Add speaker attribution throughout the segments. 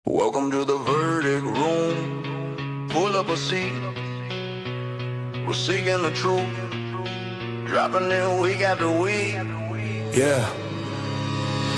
Speaker 1: Welcome to the verdict room. Pull up a seat. We're seeking the truth. Dropping in week after week. Yeah.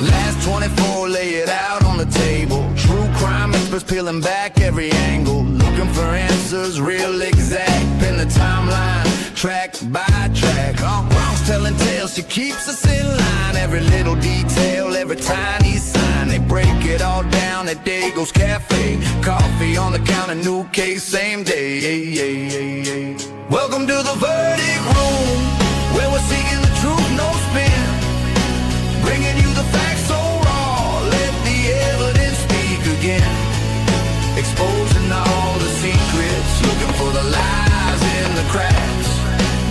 Speaker 1: Last 24, lay it out on the table. True crime experts peeling back every angle. Looking for answers, real exact. Pin the timeline, track by track. Bronx telling tales, she keeps us in line. Every little detail, every tiny sign. They break it all down at Dago's Cafe. Coffee on the counter, new case, same day. Welcome to the verdict room, where we're seeking the truth, no spin. Bringing you the facts so raw, let the evidence speak again. Exposing all the secrets, looking for the lies in the cracks.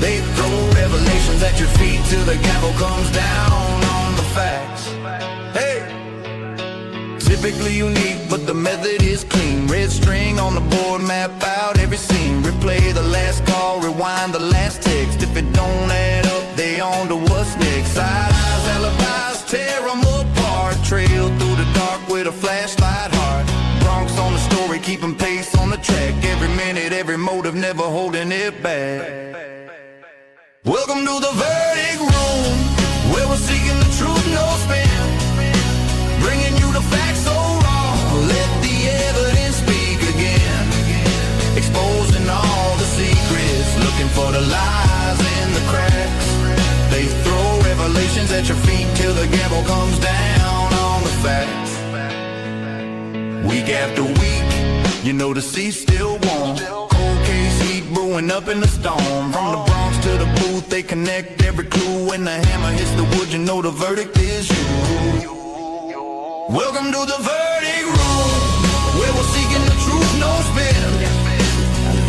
Speaker 1: They throw revelations at your feet till the gavel comes down on the facts. Hey! Typically unique, but the method is clean. Red string on the board, map out every scene. Replay the last call, rewind the last text. If it don't add up, they on to what's next. Side eyes, alibis, tear them apart. Trail through the dark with a flashlight heart. Bronx on the story, keeping pace on the track. Every minute, every motive, never holding it back. Welcome to the verdict room, where we're seeking the truth, no spin. Bringing you the facts so raw, let the evidence speak again. Exposing all the secrets, looking for the lies in the cracks. They throw revelations at your feet till the gavel comes down on the facts. Week after week, you know the sea's still warm. Cold case heat brewing up in the storm. From the Bronx to the booth, they connect every clue. When the hammer hits the wood, you know the verdict is you. Welcome to the verdict room, where we're seeking the truth, no spin.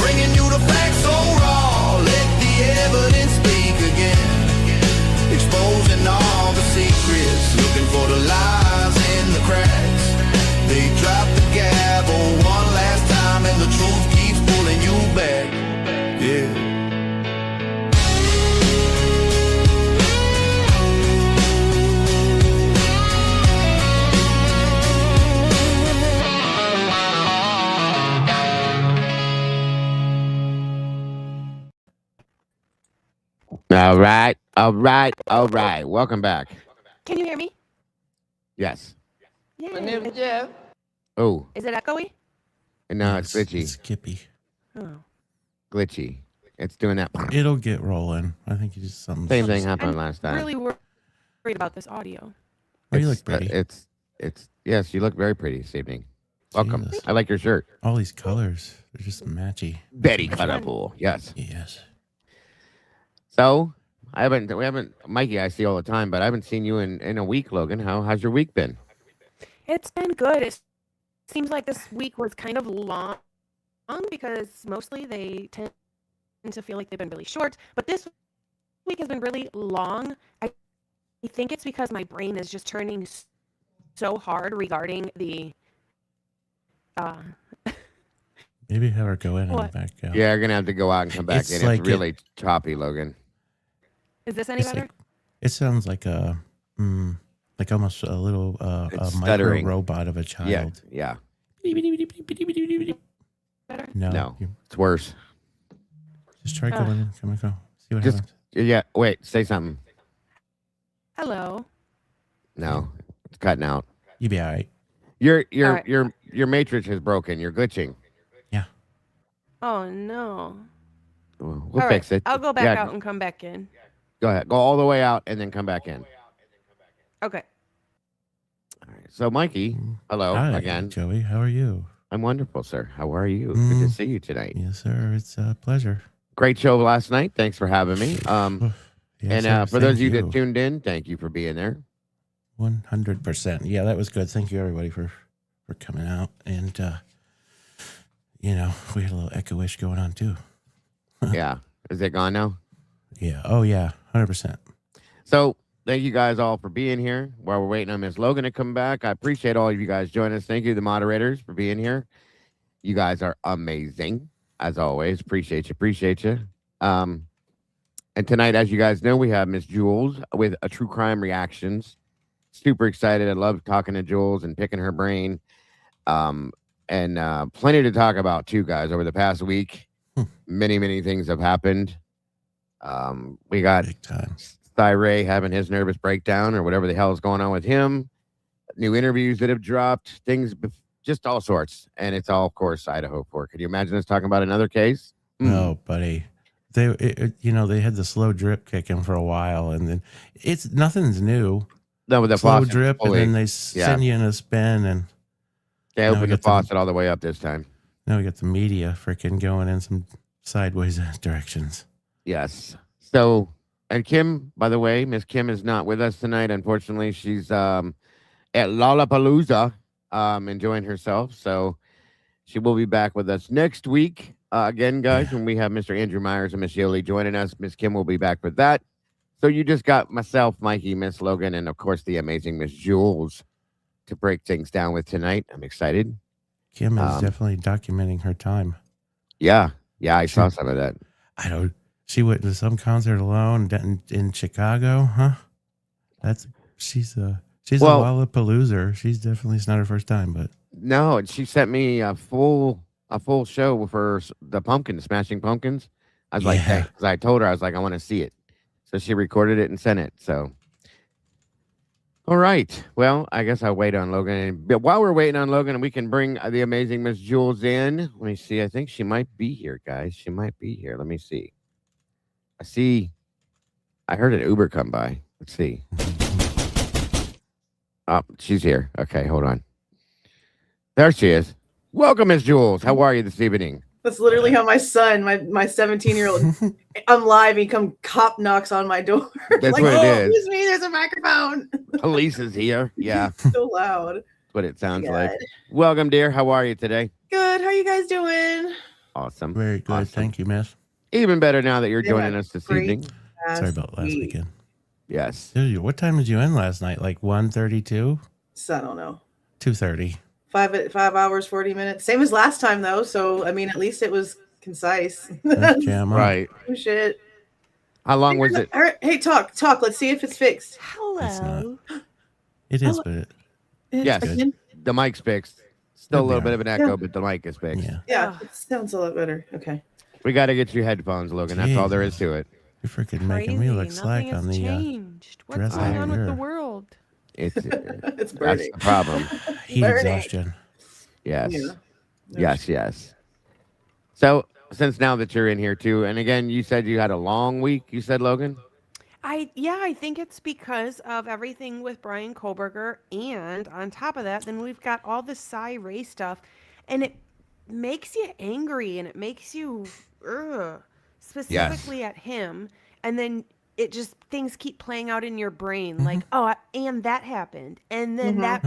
Speaker 1: Bringing you the facts so raw, let the evidence speak again. Exposing all the secrets, looking for the lies in the cracks. They drop the gavel one last time and the truth keeps pulling you back. Yeah.
Speaker 2: All right. Welcome back.
Speaker 3: Can you hear me?
Speaker 2: Yes.
Speaker 3: Yeah.
Speaker 4: My name's Jeff.
Speaker 2: Oh,
Speaker 3: Is it echoey?
Speaker 2: no, it's glitchy.
Speaker 5: It's skippy.
Speaker 3: Oh.
Speaker 2: Glitchy. It's doing that.
Speaker 5: It'll get rolling. I think you just something.
Speaker 2: Same thing happened
Speaker 3: I'm
Speaker 2: last time.
Speaker 3: really worried about this audio.
Speaker 5: Oh, you
Speaker 2: It's,
Speaker 5: look pretty.
Speaker 2: it's yes, you look very pretty this evening. Welcome.
Speaker 5: Jesus.
Speaker 2: I like your shirt.
Speaker 5: All these colors, they're just matchy.
Speaker 2: Very colorful. Yes.
Speaker 5: Yes.
Speaker 2: So we haven't Mikey I see all the time, but I haven't seen you in a week, Logan. How's your week been?
Speaker 3: It's been good. It seems like this week was kind of long because mostly they tend to feel like they've been really short. But this week has been really long. I think it's because my brain is just turning so hard regarding the
Speaker 5: Maybe have her go in
Speaker 3: What?
Speaker 5: and back out.
Speaker 2: Yeah, you're gonna have to go out and come back
Speaker 5: It's
Speaker 2: in.
Speaker 5: like
Speaker 2: It's really choppy, Logan.
Speaker 3: Is this any
Speaker 5: It's
Speaker 3: better?
Speaker 5: like, it sounds like a, like almost a little
Speaker 2: It's
Speaker 5: a micro
Speaker 2: stuttering.
Speaker 5: robot of a
Speaker 2: Yeah,
Speaker 5: child.
Speaker 2: yeah.
Speaker 3: Better?
Speaker 5: No,
Speaker 2: It's worse.
Speaker 5: just try going in. Come on, go. See what
Speaker 2: Just-
Speaker 5: happens.
Speaker 2: Yeah. Wait. Say something.
Speaker 3: Hello.
Speaker 2: No, it's cutting out.
Speaker 5: You be all right.
Speaker 2: Your
Speaker 3: All right.
Speaker 2: your matrix is broken. You're glitching.
Speaker 3: Oh no.
Speaker 2: We'll
Speaker 3: All right,
Speaker 2: fix it.
Speaker 3: I'll go back
Speaker 2: Yeah,
Speaker 3: out and come back in.
Speaker 2: Go ahead. Go all the way out and then come back in.
Speaker 3: Okay.
Speaker 2: All right. So, Mikey, hello
Speaker 5: Hi,
Speaker 2: again.
Speaker 5: Joey. How are you?
Speaker 2: I'm wonderful, sir. How are you? Good to
Speaker 5: Mm.
Speaker 2: see you tonight.
Speaker 5: Yes, sir. It's a pleasure.
Speaker 2: Great show last night. Thanks for having me.
Speaker 5: Yes,
Speaker 2: And
Speaker 5: sir.
Speaker 2: for those of
Speaker 5: Thank
Speaker 2: you that tuned in, thank you for being there.
Speaker 5: 100%. Yeah, that was good. Thank you, everybody, for coming out. And, you know, we had a little echo-ish going on, too.
Speaker 2: Yeah. Is it gone now?
Speaker 5: Yeah. Oh, yeah. 100%.
Speaker 2: So, thank you guys all for being here while we're waiting on Miss Logan to come back. I appreciate all of you guys joining us. Thank you, the moderators, for being here. You guys are amazing, as always. Appreciate you. And tonight, as you guys know, we have Miss Jules with a True Crime Reactions. Super excited. I love talking to Jules and picking her brain. And plenty to talk about too, guys. Over the past week, many things have happened. We got
Speaker 5: Big time.
Speaker 2: Ray having his nervous breakdown or whatever the hell is going on with him. New interviews that have dropped, just all sorts. And it's all, of course, Idaho 4. Can you imagine us talking about another case?
Speaker 5: No, buddy. They had the slow drip kicking for a while, and then nothing's new.
Speaker 2: No, with the
Speaker 5: slow
Speaker 2: faucet
Speaker 5: drip,
Speaker 2: fully,
Speaker 5: and then they send you in a spin, and
Speaker 2: they opened the faucet all the way up this time.
Speaker 5: now we got the media freaking going in some sideways directions.
Speaker 2: Yes. So, and Kim, by the way, Miss Kim is not with us tonight. Unfortunately, she's at Lollapalooza, enjoying herself. So she will be back with us next week. Again, guys, when we have Mr. Andrew Myers and Miss Yoli joining us, Miss Kim will be back with that. So you just got myself, Mikey, Miss Logan, and of course the amazing Miss Jules to break things down with tonight. I'm excited.
Speaker 5: Kim is definitely documenting her time.
Speaker 2: Yeah, I saw some of that.
Speaker 5: She went to some concert alone in Chicago, huh? She's a Lollapalooza. It's not her first time, but
Speaker 2: no, she sent me a full show for the Pumpkins, Smashing Pumpkins. I was like, hey, because I told her, I was like, I want to see it. So she recorded it and sent it. So, all right. Well, I guess I'll wait on Logan. But while we're waiting on Logan, we can bring the amazing Miss Jules in. Let me see. I think she might be here, guys. She might be here. Let me see. I heard an Uber come by. Let's see. Oh, she's here. Okay, hold on. There she is. Welcome, Miss Jules. How are you this evening?
Speaker 4: That's literally how my son, my 17-year-old, I'm live. He cop knocks on my door.
Speaker 2: That's like, what it is.
Speaker 4: Excuse me, there's a microphone.
Speaker 2: Police is here. Yeah.
Speaker 4: So loud. That's
Speaker 2: what it sounds like. Welcome, dear. How are you today?
Speaker 4: Good. How are you guys doing?
Speaker 2: Awesome.
Speaker 5: Very good. Awesome. Thank you, miss.
Speaker 2: Even better now that you're joining us this evening.
Speaker 5: Sorry about last weekend.
Speaker 2: Yes.
Speaker 5: Dude, what time did you end last night? Like 1:32?
Speaker 4: I don't know.
Speaker 5: 2:30.
Speaker 4: 5 hours, 40 minutes. Same as last time, though. So, I mean, at least it was concise.
Speaker 5: Jam up.
Speaker 2: Right.
Speaker 4: Oh, shit.
Speaker 2: How long was it?
Speaker 4: Hey, talk. Let's see if it's fixed.
Speaker 3: Hello.
Speaker 5: It is, but
Speaker 2: yes, the mic's fixed. Still a little bit of an echo, but the mic is fixed.
Speaker 4: Yeah, it sounds a lot better. Okay.
Speaker 2: We got to get you headphones, Logan. That's all there is to it.
Speaker 5: You're freaking making me look slack on the
Speaker 3: changed. What's going on with the world?
Speaker 4: It's
Speaker 2: that's
Speaker 4: burning.
Speaker 2: the problem.
Speaker 5: Heat exhaustion.
Speaker 2: Yes. Yeah. Yes. So since now that you're in here too, and again, you said you had a long week. You said, Logan.
Speaker 3: I think it's because of everything with Bryan Kohberger, and on top of that, then we've got all the Ray stuff, and it makes you angry, and it makes you specifically at him, and then it just things keep playing out in your brain, like, and that happened, and then that,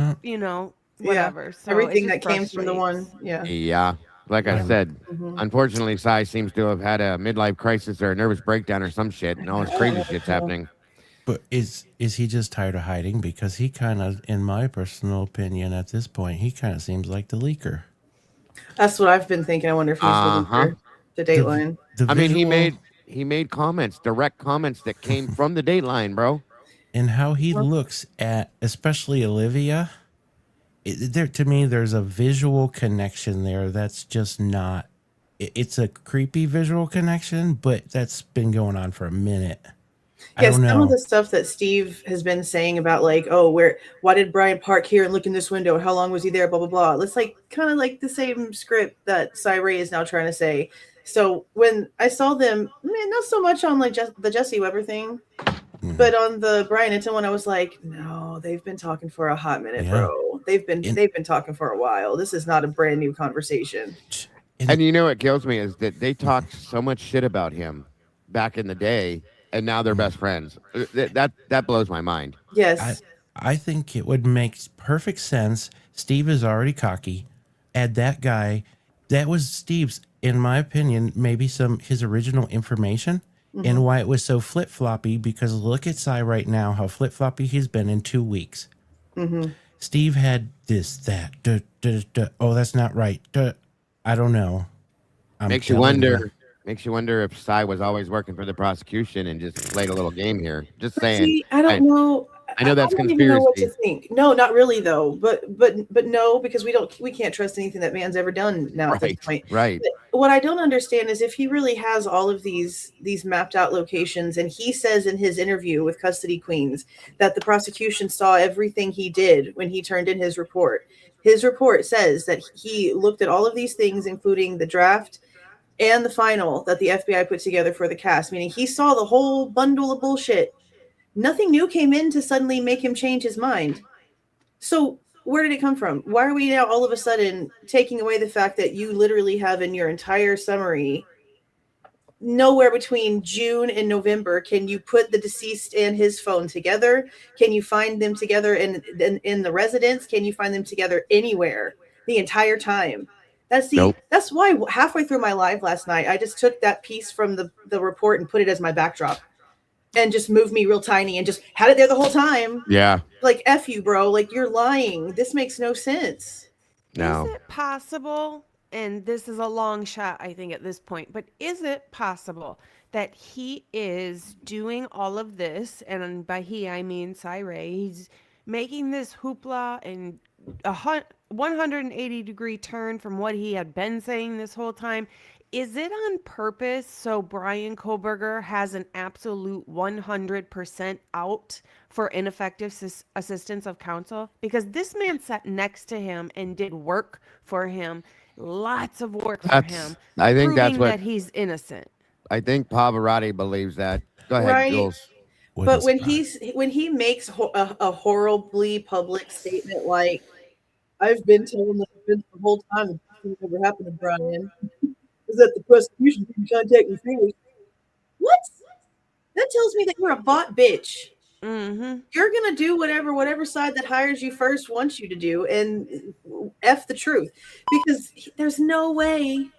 Speaker 3: whatever. So
Speaker 4: everything that came from the one,
Speaker 2: yeah. Like I said, unfortunately, Cy seems to have had a midlife crisis or a nervous breakdown or some shit, and all this crazy shit's happening.
Speaker 5: But is he just tired of hiding? Because he kind of, in my personal opinion, at this point, he kind of seems like the leaker.
Speaker 4: That's what I've been thinking. I wonder if he's the leaker, the Dateline.
Speaker 5: I
Speaker 2: mean, he made comments, direct comments that came from the Dateline, bro.
Speaker 5: And how he looks at, especially Olivia. To me, there's a visual connection there that's just not. It's a creepy visual connection, but that's been going on for a minute.
Speaker 4: Yes, some of the stuff that Steve has been saying about, like, why did Bryan park here and look in this window? How long was he there? Blah blah blah. It's like kind of like the same script that Ray is now trying to say. So when I saw them, not so much on like the Jesse Weber thing. But on the Bryan Inton one, I was like, no, they've been talking for a hot minute, bro. They've been talking for a while. This is not a brand new conversation.
Speaker 2: And you know what kills me is that they talked so much shit about him back in the day, and now they're best friends. That blows my mind.
Speaker 4: Yes.
Speaker 5: I think it would make perfect sense. Steve is already cocky. Add that guy. That was Steve's, in my opinion, maybe his original information. And why it was so flip-floppy, because look at Cy right now, how flip-floppy he's been in 2 weeks. Steve had this, that, oh, that's not right. I don't know.
Speaker 2: Makes you wonder if Cy was always working for the prosecution and just played a little game here. Just saying.
Speaker 4: See, I don't know.
Speaker 2: I know that's
Speaker 4: don't even know what to
Speaker 2: conspiracy.
Speaker 4: think. No, not really though. But no, because we can't trust anything that man's ever done now at this
Speaker 2: Right,
Speaker 4: point.
Speaker 2: right.
Speaker 4: But what I don't understand is if he really has all of these mapped out locations, and he says in his interview with Custody Queens that the prosecution saw everything he did when he turned in his report. His report says that he looked at all of these things, including the draft and the final that the FBI put together for the cast, meaning he saw the whole bundle of bullshit. Nothing new came in to suddenly make him change his mind. So where did it come from? Why are we now all of a sudden taking away the fact that you literally have in your entire summary, nowhere between June and November can you put the deceased and his phone together? Can you find them together in the residence? Can you find them together anywhere the entire time? That's why halfway through my live last night, I just took that piece from the report and put it as my backdrop and just moved me real tiny and just had it there the whole time.
Speaker 2: Yeah.
Speaker 4: Like, F you, bro. Like, you're lying. This makes no sense.
Speaker 2: No.
Speaker 3: Is it possible, and this is a long shot, I think, at this point, but is it possible that he is doing all of this, and by he, I mean Cyree, he's making this hoopla and a 180-degree turn from what he had been saying this whole time? Is it on purpose so Bryan Kohberger has an absolute 100% out for ineffective assistance of counsel? Because this man sat next to him and did work for him, lots of work for him,
Speaker 2: I think that's
Speaker 3: proving
Speaker 2: what
Speaker 3: that he's innocent.
Speaker 2: I think Pavarotti believes that. Go ahead,
Speaker 4: Right.
Speaker 2: Jules.
Speaker 4: But when he makes a horribly public statement like, I've been telling the whole time that this never happened to Bryan, is that the prosecution didn't contact me first. What? That tells me that you're a bot bitch.
Speaker 3: Mm-hmm.
Speaker 4: You're gonna do whatever side that hires you first wants you to do, and F the truth, because there's no way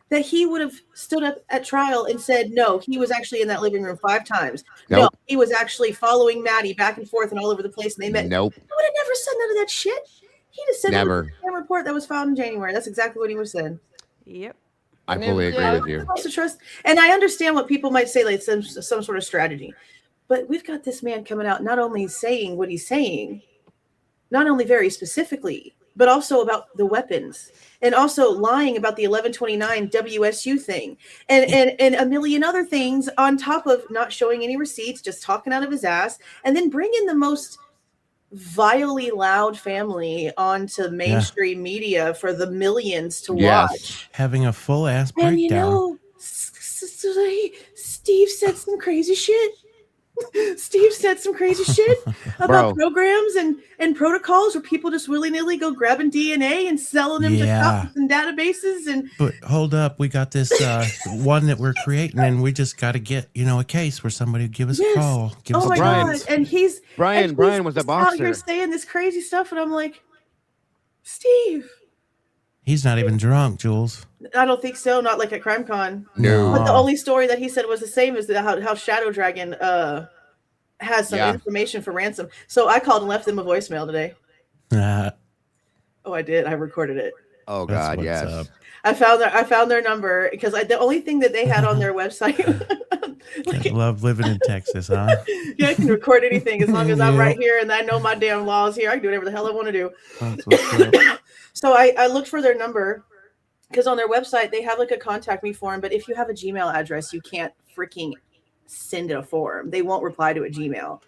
Speaker 4: that he would have stood up at trial and said, no, he was actually in that living room 5 times.
Speaker 2: Nope.
Speaker 4: No, he was actually following Maddie back and forth and all over the place, and they met.
Speaker 2: Nope.
Speaker 4: He would have never said none of that shit. He just said
Speaker 2: Never.
Speaker 4: a report that was filed in January. That's exactly what he was saying.
Speaker 3: Yep.
Speaker 2: I fully agree with you.
Speaker 4: Also trust, and I understand what people might say, like some sort of strategy, but we've got this man coming out not only saying what he's saying, not only very specifically, but also about the weapons, and also lying about the 1129 WSU thing, and a million other things on top of not showing any receipts, just talking out of his ass, and then bringing the most vilely loud family onto mainstream media for the millions to watch.
Speaker 5: Having a full ass breakdown.
Speaker 4: And you know, Steve said some crazy shit. Steve said some crazy shit about programs and protocols where people just willy-nilly go grabbing DNA and selling them to cops and databases. And
Speaker 5: but hold up, we got this one that we're creating, and we just got to get a case where somebody would give us a call. Give us
Speaker 4: oh my god! And Bryan was a boxer out here saying this crazy stuff, and I'm like, Steve.
Speaker 5: He's not even drunk, Jules.
Speaker 4: I don't think so. Not like at CrimeCon.
Speaker 5: No.
Speaker 4: But the only story that he said was the same as how Shadow Dragon has some information for ransom. So I called and left them a voicemail today. Oh, I did. I recorded it.
Speaker 2: Oh God, yes. Up.
Speaker 4: I found their number because the only thing that they had on their website.
Speaker 5: I love living in Texas, huh?
Speaker 4: Yeah, I can record anything as long as I'm right here and I know my damn laws here. I can do whatever the hell I want to do. So I looked for their number because on their website they have like a contact me form, but if you have a Gmail address, you can't freaking send a form. They won't reply to a Gmail.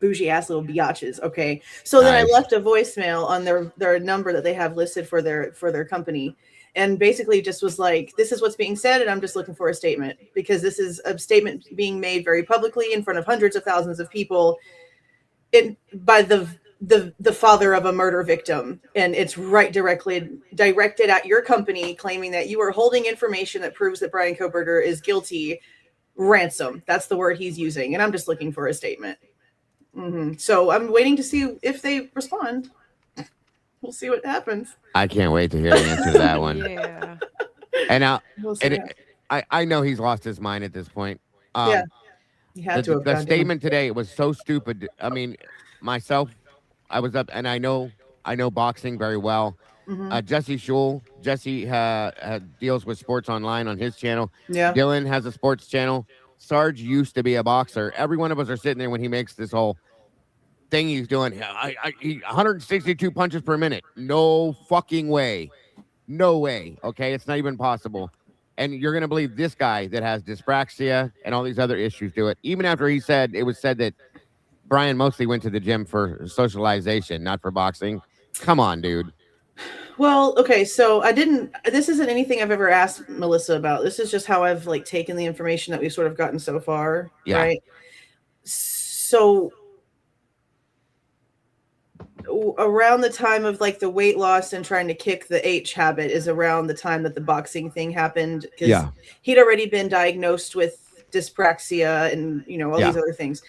Speaker 4: Bougie ass little biatches. Okay. So then I left a voicemail on their number that they have listed for their company. And basically just was like, this is what's being said, and I'm just looking for a statement because this is a statement being made very publicly in front of hundreds of thousands of people by the father of a murder victim. And it's directed at your company, claiming that you are holding information that proves that Bryan Kohberger is guilty. Ransom. That's the word he's using. And I'm just looking for a statement. So I'm waiting to see if they respond. We'll see what happens.
Speaker 2: I can't wait to hear the answer to that one.
Speaker 3: Yeah.
Speaker 2: And now, I know he's lost his mind at this point.
Speaker 4: Yeah. He had to have
Speaker 2: the statement today was so stupid. I mean, myself, I was up, and I know boxing very well. Jesse Schul, Jesse deals with sports online on his channel.
Speaker 4: Yeah.
Speaker 2: Dylan has a sports channel. Sarge used to be a boxer. Every one of us are sitting there when he makes this whole thing he's doing. 162 punches per minute. No fucking way. No way. Okay, it's not even possible. And you're gonna believe this guy that has dyspraxia and all these other issues do it, even after he said it was said that Bryan mostly went to the gym for socialization, not for boxing. Come on, dude.
Speaker 4: Well, okay, so this isn't anything I've ever asked Melissa about. This is just how I've like taken the information that we've sort of gotten so far,
Speaker 2: Yeah.
Speaker 4: right? So around the time of like the weight loss and trying to kick the H habit is around the time that the boxing thing happened.
Speaker 2: Yeah.
Speaker 4: He'd already been diagnosed with dyspraxia and, you know, all these other things.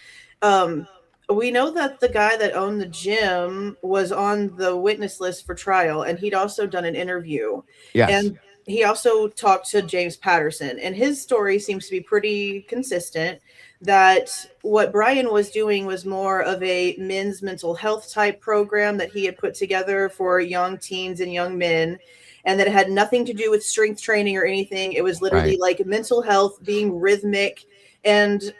Speaker 4: We know that the guy that owned the gym was on the witness list for trial, and he'd also done an interview.
Speaker 2: Yes.
Speaker 4: And he also talked to James Patterson, and his story seems to be pretty consistent, that what Bryan was doing was more of a men's mental health type program that he had put together for young teens and young men, and that it had nothing to do with strength training or anything. It was literally like mental health, being rhythmic. And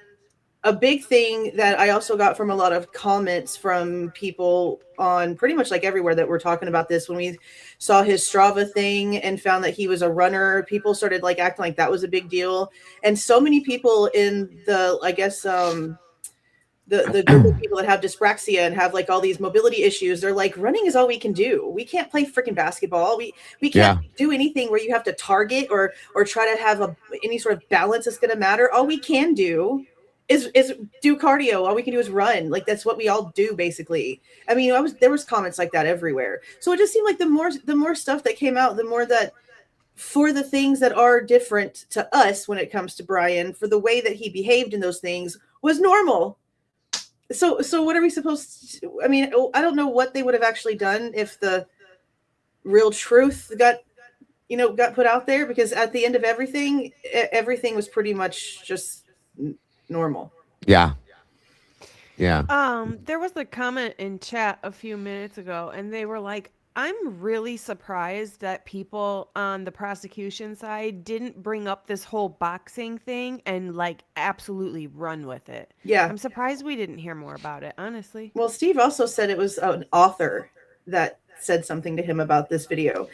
Speaker 4: a big thing that I also got from a lot of comments from people on pretty much like everywhere that we're talking about this, when we saw his Strava thing and found that he was a runner, people started like acting like that was a big deal. And so many people in the, I guess, the group of people that have dyspraxia and have like all these mobility issues, they're like, running is all we can do. We can't play freaking basketball. We can't do anything where you have to target or try to have any sort of balance that's going to matter. All we can do is do cardio. All we can do is run. Like that's what we all do basically. I mean, there was comments like that everywhere. So it just seemed like the more stuff that came out, the more that for the things that are different to us when it comes to Bryan, for the way that he behaved in those things was normal. So what are we supposed to, I mean, I don't know what they would have actually done if the real truth got put out there, because at the end of everything was pretty much just normal.
Speaker 2: Yeah.
Speaker 3: There was a comment in chat a few minutes ago, and they were like, I'm really surprised that people on the prosecution side didn't bring up this whole boxing thing and like absolutely run with it.
Speaker 4: Yeah.
Speaker 3: I'm surprised we didn't hear more about it, honestly.
Speaker 4: Well, Steve also said it was an author that said something to him about this video.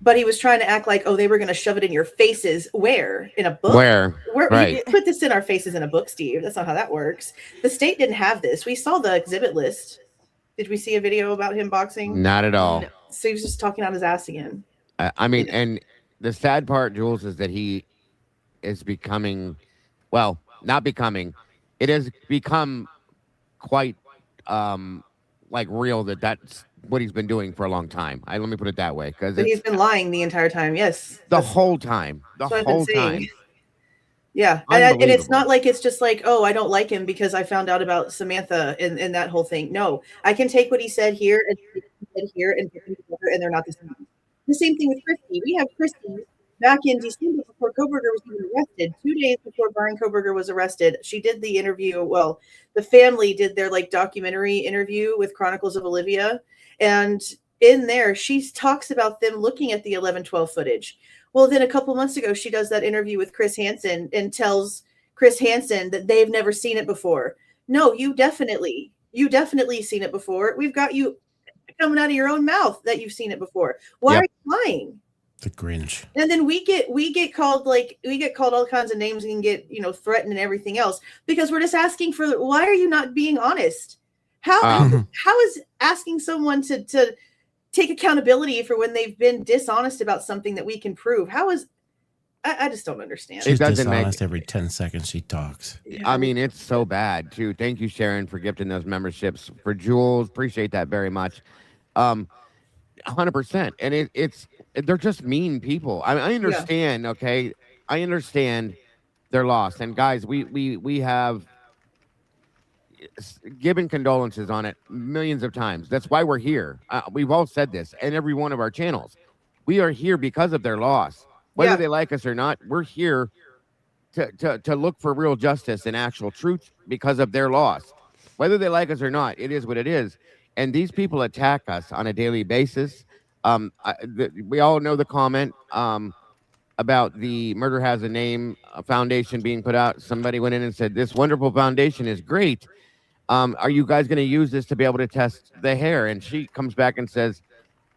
Speaker 4: But he was trying to act like, oh, they were going to shove it in your faces. Where? In a book?
Speaker 2: Where? Right.
Speaker 4: You put this in our faces in a book, Steve. That's not how that works. The state didn't have this. We saw the exhibit list. Did we see a video about him boxing?
Speaker 2: Not at all.
Speaker 3: No.
Speaker 4: So he was just talking out his ass again.
Speaker 2: I mean, and the sad part, Jules, is that he is becoming, well, not becoming. It has become quite like real that's what he's been doing for a long time. Let me put it that way, because
Speaker 4: he's been lying the entire time. Yes,
Speaker 2: the whole time. The whole time.
Speaker 4: Yeah, and it's not like it's just like, oh, I don't like him because I found out about Samantha and that whole thing. No, I can take what he said here and put them together, and they're not the same. The same thing with Christy. We have Christy back in December before Kohberger was even arrested. 2 days before Bryan Kohberger was arrested, she did the interview. Well, the family did their like documentary interview with Chronicles of Olivia, and in there she talks about them looking at the 11/12 footage. Well, then a couple months ago, she does that interview with Chris Hansen and tells Chris Hansen that they've never seen it before. No, you definitely seen it before. We've got you coming out of your own mouth that you've seen it before. Why are you lying?
Speaker 5: The Grinch.
Speaker 4: And then we get called all kinds of names and get, threatened and everything else because we're just asking for, why are you not being honest? How is asking someone to take accountability for when they've been dishonest about something that we can prove? How is, I just don't understand.
Speaker 5: She's dishonest every 10 seconds she talks.
Speaker 2: I mean, it's so bad too. Thank you, Sharon, for gifting those memberships. For Jules, appreciate that very much. 100%. And they're just mean people. I understand. Yeah. Okay. I understand they're lost. And guys, we have given condolences on it millions of times. That's why we're here. We've all said this in every one of our channels. We are here because of their loss. Whether they like us or not, we're here to look for real justice and actual truth because of their loss. Whether they like us or not, it is what it is. And these people attack us on a daily basis. We all know the comment about the Murder Has a Name foundation being put out. Somebody went in and said, this wonderful foundation is great. Are you guys going to use this to be able to test the hair? And she comes back and says,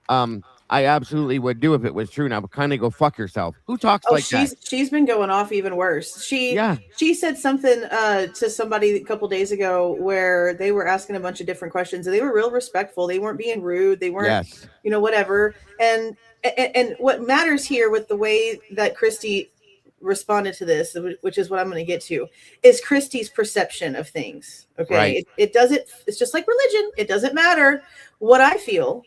Speaker 2: I absolutely would do if it was true. Now, but kindly go fuck yourself. Who talks
Speaker 4: Oh,
Speaker 2: like that?
Speaker 4: she's been going off even worse.
Speaker 2: Yeah.
Speaker 4: She said something to somebody a couple days ago where they were asking a bunch of different questions, and they were real respectful. They weren't being rude. They weren't,
Speaker 2: Yes.
Speaker 4: whatever. And what matters here with the way that Christy responded to this, which is what I'm going to get to, is Christy's perception of things. Okay,
Speaker 2: Right.
Speaker 4: it doesn't. It's just like religion. It doesn't matter what I feel.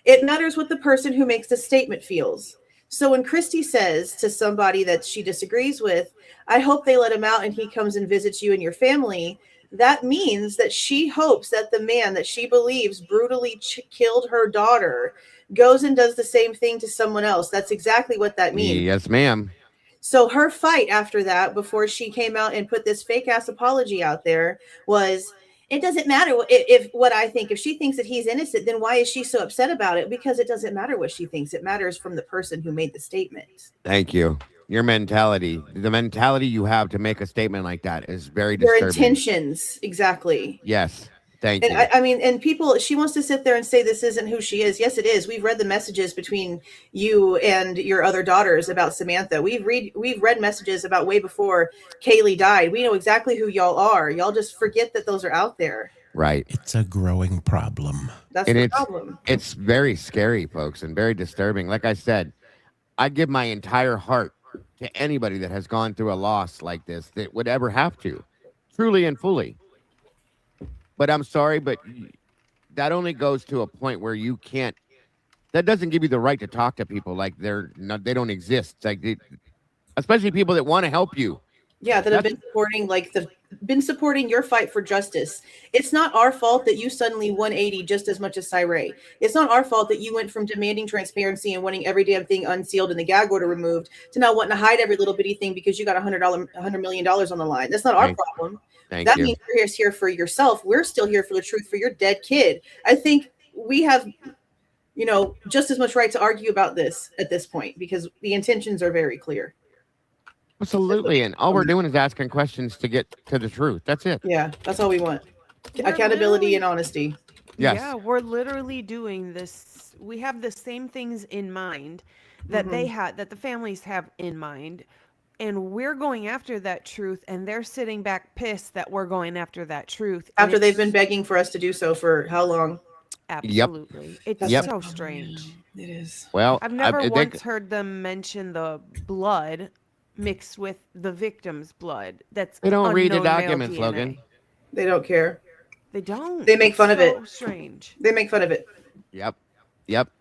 Speaker 4: It matters what the person who makes the statement feels. So when Christy says to somebody that she disagrees with, I hope they let him out and he comes and visits you and your family, that means that she hopes that the man that she believes brutally killed her daughter goes and does the same thing to someone else. That's exactly what that means.
Speaker 2: Yes, ma'am.
Speaker 4: So her fight after that, before she came out and put this fake ass apology out there, was it doesn't matter if what I think. If she thinks that he's innocent, then why is she so upset about it? Because it doesn't matter what she thinks. It matters from the person who made the statement.
Speaker 2: Thank you. Your mentality, the mentality you have to make a statement like that is very
Speaker 4: Their
Speaker 2: disturbing.
Speaker 4: intentions, exactly.
Speaker 2: Yes. Thank
Speaker 4: And
Speaker 2: you.
Speaker 4: I mean, and people, she wants to sit there and say this isn't who she is. Yes, it is. We've read the messages between you and your other daughters about Samantha. We've read messages about way before Kaylee died. We know exactly who y'all are. Y'all just forget that those are out there.
Speaker 2: Right.
Speaker 5: It's a growing problem.
Speaker 4: That's
Speaker 2: And
Speaker 4: the problem.
Speaker 2: It's very scary, folks, and very disturbing. Like I said, I give my entire heart to anybody that has gone through a loss like this that would ever have to, truly and fully. But I'm sorry, but that only goes to a point where you can't. That doesn't give you the right to talk to people like they don't exist. Like especially people that want to help you.
Speaker 4: Yeah, that have been supporting your fight for justice. It's not our fault that you suddenly 180 just as much as Cyree. It's not our fault that you went from demanding transparency and wanting every damn thing unsealed and the gag order removed to now wanting to hide every little bitty thing because you got $100 million on the line. That's not our problem.
Speaker 2: Thank you.
Speaker 4: Means you're here for yourself. We're still here for the truth for your dead kid. I think we have, just as much right to argue about this at this point because the intentions are very clear.
Speaker 2: Absolutely. And all we're doing is asking questions to get to the truth. That's it.
Speaker 4: Yeah, that's all we want. Accountability and honesty.
Speaker 2: Yes.
Speaker 3: Yeah, we're literally doing this. We have the same things in mind that they had, that the families have in mind. And we're going after that truth, and they're sitting back pissed that we're going after that truth.
Speaker 4: After they've been begging for us to do so for how long?
Speaker 3: Absolutely. It's so strange.
Speaker 4: It is.
Speaker 2: Well,
Speaker 3: I've never once heard them mention the blood mixed with the victim's blood.
Speaker 2: They don't read the
Speaker 3: unknown male
Speaker 2: documents,
Speaker 3: DNA.
Speaker 2: Logan.
Speaker 4: They don't care.
Speaker 3: They don't.
Speaker 4: They make fun of it.
Speaker 3: Strange.
Speaker 4: They make fun of it.
Speaker 2: Yep.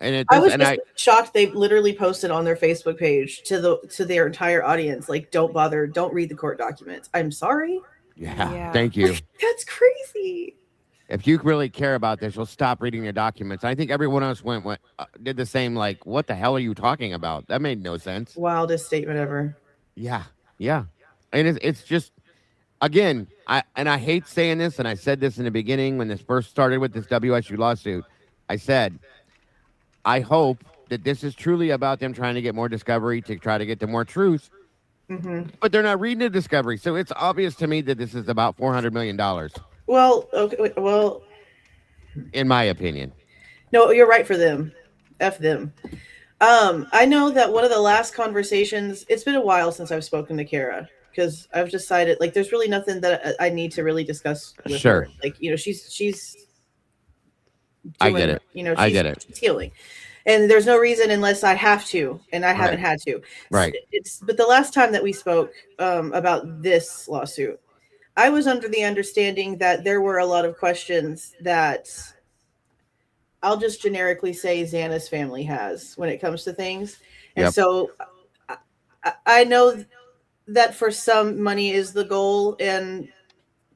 Speaker 2: And
Speaker 4: I was shocked. They literally posted on their Facebook page to their entire audience, like, don't bother, don't read the court documents. I'm sorry.
Speaker 2: Yeah. Thank you.
Speaker 4: That's crazy.
Speaker 2: If you really care about this, you'll stop reading the documents. I think everyone else did the same. Like, what the hell are you talking about? That made no sense.
Speaker 4: Wildest statement ever.
Speaker 2: Yeah. And it's just, again, I hate saying this, and I said this in the beginning when this first started with this WSU lawsuit. I said, I hope that this is truly about them trying to get more discovery to try to get to more truth. But they're not reading the discovery, so it's obvious to me that this is about $400 million.
Speaker 4: Well, okay, well,
Speaker 2: in my opinion.
Speaker 4: No, you're right for them. F them. I know that one of the last conversations, it's been a while since I've spoken to Kara because I've decided like there's really nothing that I need to really discuss with her. Like, she's
Speaker 2: I get it. I get it.
Speaker 4: She's healing. And there's no reason unless I have to, and I haven't had to.
Speaker 2: Right.
Speaker 4: But the last time that we spoke about this lawsuit, I was under the understanding that there were a lot of questions that I'll just generically say Xana's family has when it comes to things. And so I know that for some, money is the goal and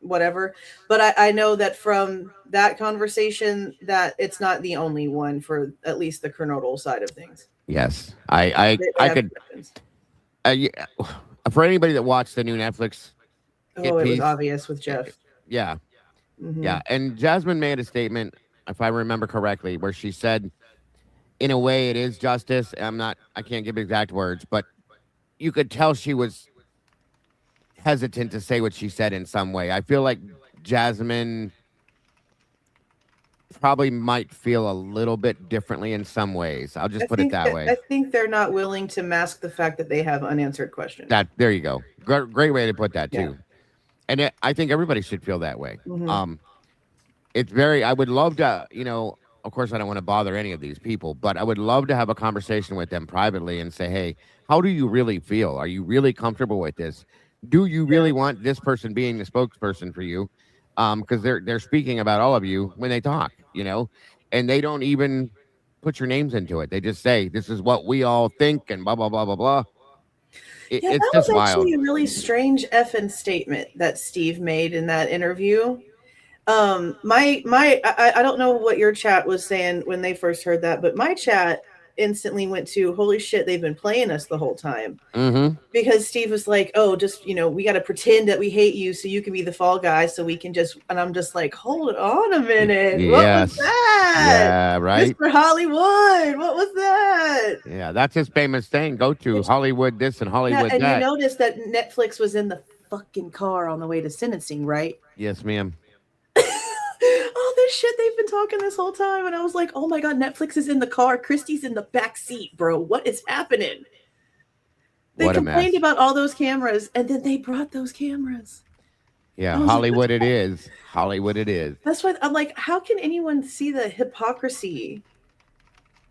Speaker 4: whatever, but I know that from that conversation that it's not the only one for at least the criminal side of things.
Speaker 2: Yes. I could for anybody that watched the new Netflix
Speaker 4: it was obvious with Jeff.
Speaker 2: Yeah. And Jasmine made a statement, if I remember correctly, where she said, in a way it is justice. I can't give exact words, but you could tell she was hesitant to say what she said in some way. I feel like Jasmine probably might feel a little bit differently in some ways. I'll just put it that way.
Speaker 4: I think they're not willing to mask the fact that they have unanswered questions.
Speaker 2: There you go. Great way to put that
Speaker 4: Yeah.
Speaker 2: too. And I think everybody should feel that way.
Speaker 4: Mhm.
Speaker 2: It's very. I would love to. You know, of course, I don't want to bother any of these people, but I would love to have a conversation with them privately and say, hey, how do you really feel? Are you really comfortable with this? Do you really want this person being the spokesperson for you? Because they're speaking about all of you when they talk, you know, and they don't even put your names into it. They just say this is what we all think and blah blah blah blah blah.
Speaker 4: Yeah,
Speaker 2: It's
Speaker 4: that
Speaker 2: just
Speaker 4: was
Speaker 2: wild.
Speaker 4: actually a really strange effing statement that Steve made in that interview. I don't know what your chat was saying when they first heard that, but my chat instantly went to, holy shit, they've been playing us the whole time.
Speaker 2: Mm-hmm.
Speaker 4: Because Steve was like, oh, just, you know, we got to pretend that we hate you so you can be the fall guy so we can just, and I'm just like, hold on a minute.
Speaker 2: Yes.
Speaker 4: What was that?
Speaker 2: Yeah, right.
Speaker 4: Mr. Hollywood, what was that?
Speaker 2: Yeah, that's his famous thing. Go to Hollywood this and Hollywood
Speaker 4: Yeah, and
Speaker 2: that.
Speaker 4: you noticed that Netflix was in the fucking car on the way to sentencing, right?
Speaker 2: Yes, ma'am.
Speaker 4: All this shit they've been talking this whole time, and I was like, oh my god, Netflix is in the car, Christy's in the back seat, bro. What is happening? They
Speaker 2: What a mess.
Speaker 4: complained about all those cameras, and then they brought those cameras.
Speaker 2: Yeah,
Speaker 4: I was like,
Speaker 2: Hollywood it is. Hollywood it is.
Speaker 4: That's why I'm like, how can anyone see the hypocrisy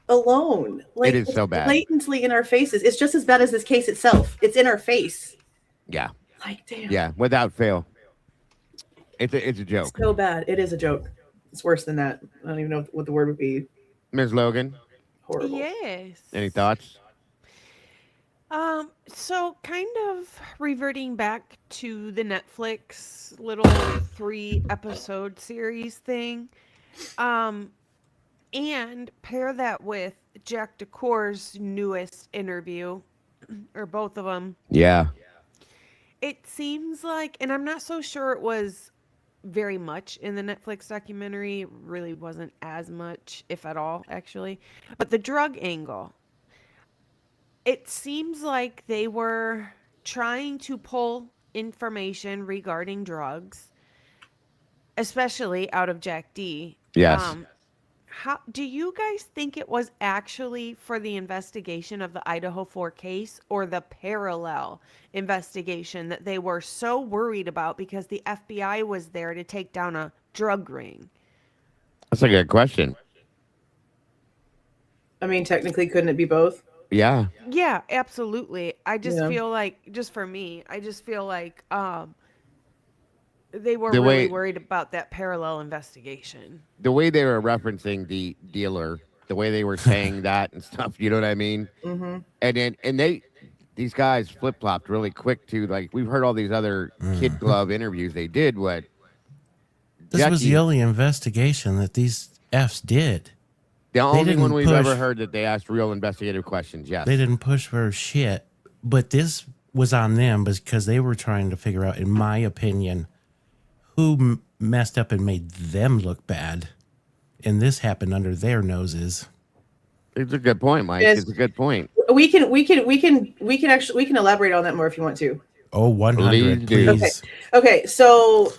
Speaker 4: alone? Like,
Speaker 2: It is so bad.
Speaker 4: Blatantly in our faces. It's just as bad as this case itself. It's in our face.
Speaker 2: Yeah.
Speaker 4: Like, damn.
Speaker 2: Yeah, without fail. It's a joke.
Speaker 4: It's so bad. It is a joke. It's worse than that. I don't even know what the word would be.
Speaker 2: Ms. Logan,
Speaker 4: Horrible.
Speaker 3: Yes.
Speaker 2: any thoughts?
Speaker 3: So kind of reverting back to the Netflix little 3-episode series thing. And pair that with Jack DeCour's newest interview, or both of them.
Speaker 2: Yeah.
Speaker 3: It seems like, and I'm not so sure it was very much in the Netflix documentary, really wasn't as much, if at all, actually. But the drug angle, it seems like they were trying to pull information regarding drugs, especially out of Jack D.
Speaker 2: Yes.
Speaker 3: How do you guys think it was actually for the investigation of the Idaho 4 case, or the parallel investigation that they were so worried about because the FBI was there to take down a drug ring?
Speaker 2: That's a good question.
Speaker 4: I mean, technically, couldn't it be both?
Speaker 2: Yeah.
Speaker 3: Yeah, absolutely. I just
Speaker 4: Yeah.
Speaker 3: feel like, just for me, I just feel like they were
Speaker 2: The
Speaker 3: really
Speaker 2: way-
Speaker 3: worried about that parallel investigation.
Speaker 2: The way they were referencing the dealer, the way they were saying that and stuff, you know what I mean?
Speaker 4: Mm-hmm.
Speaker 2: And these guys flip-flopped really quick to, like, we've heard all these other Kid Glove interviews they did. What
Speaker 5: This was
Speaker 2: Jackie-
Speaker 5: the only investigation that these Fs did.
Speaker 2: the only
Speaker 5: didn't
Speaker 2: one we've
Speaker 5: push-
Speaker 2: ever heard that they asked real investigative questions. Yes.
Speaker 5: They didn't push for shit, but this was on them because they were trying to figure out, in my opinion, who messed up and made them look bad, and this happened under their noses.
Speaker 2: It's a good point, Mike.
Speaker 4: Yes.
Speaker 2: It's a good point.
Speaker 4: We can elaborate on that more if you want to.
Speaker 5: Oh, 100,
Speaker 2: Please do.
Speaker 5: please.
Speaker 4: Okay, so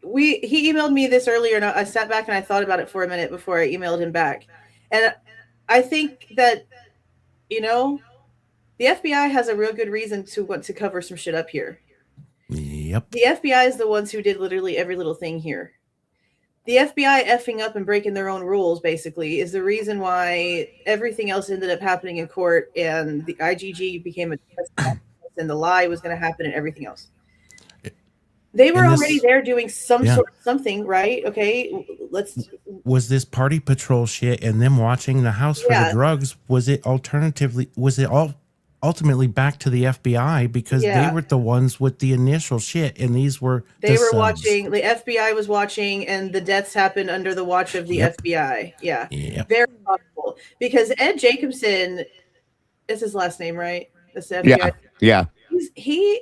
Speaker 4: he emailed me this earlier, and I sat back and I thought about it for a minute before I emailed him back. And I think that, you know, the FBI has a real good reason to want to cover some shit up here.
Speaker 5: Yep.
Speaker 4: The FBI is the ones who did literally every little thing here. The FBI effing up and breaking their own rules, basically, is the reason why everything else ended up happening in court, and the IGG became a and the lie was going to happen and everything else. They were
Speaker 5: And this-
Speaker 4: already there doing some
Speaker 5: Yeah.
Speaker 4: sort of something, right? Okay, let's.
Speaker 5: Was this party patrol shit and them watching the house for
Speaker 4: Yeah.
Speaker 5: the drugs? Was it all ultimately back to the FBI because
Speaker 4: Yeah.
Speaker 5: they were the ones with the initial shit, and these were
Speaker 4: They
Speaker 5: the
Speaker 4: were
Speaker 5: subs.
Speaker 4: watching. The FBI was watching, and the deaths happened under the watch of the
Speaker 5: Yep.
Speaker 4: FBI. Yeah,
Speaker 5: Yep.
Speaker 4: very possible because Ed Jacobson is his last name, right? That's the FBI.
Speaker 2: Yeah.
Speaker 4: He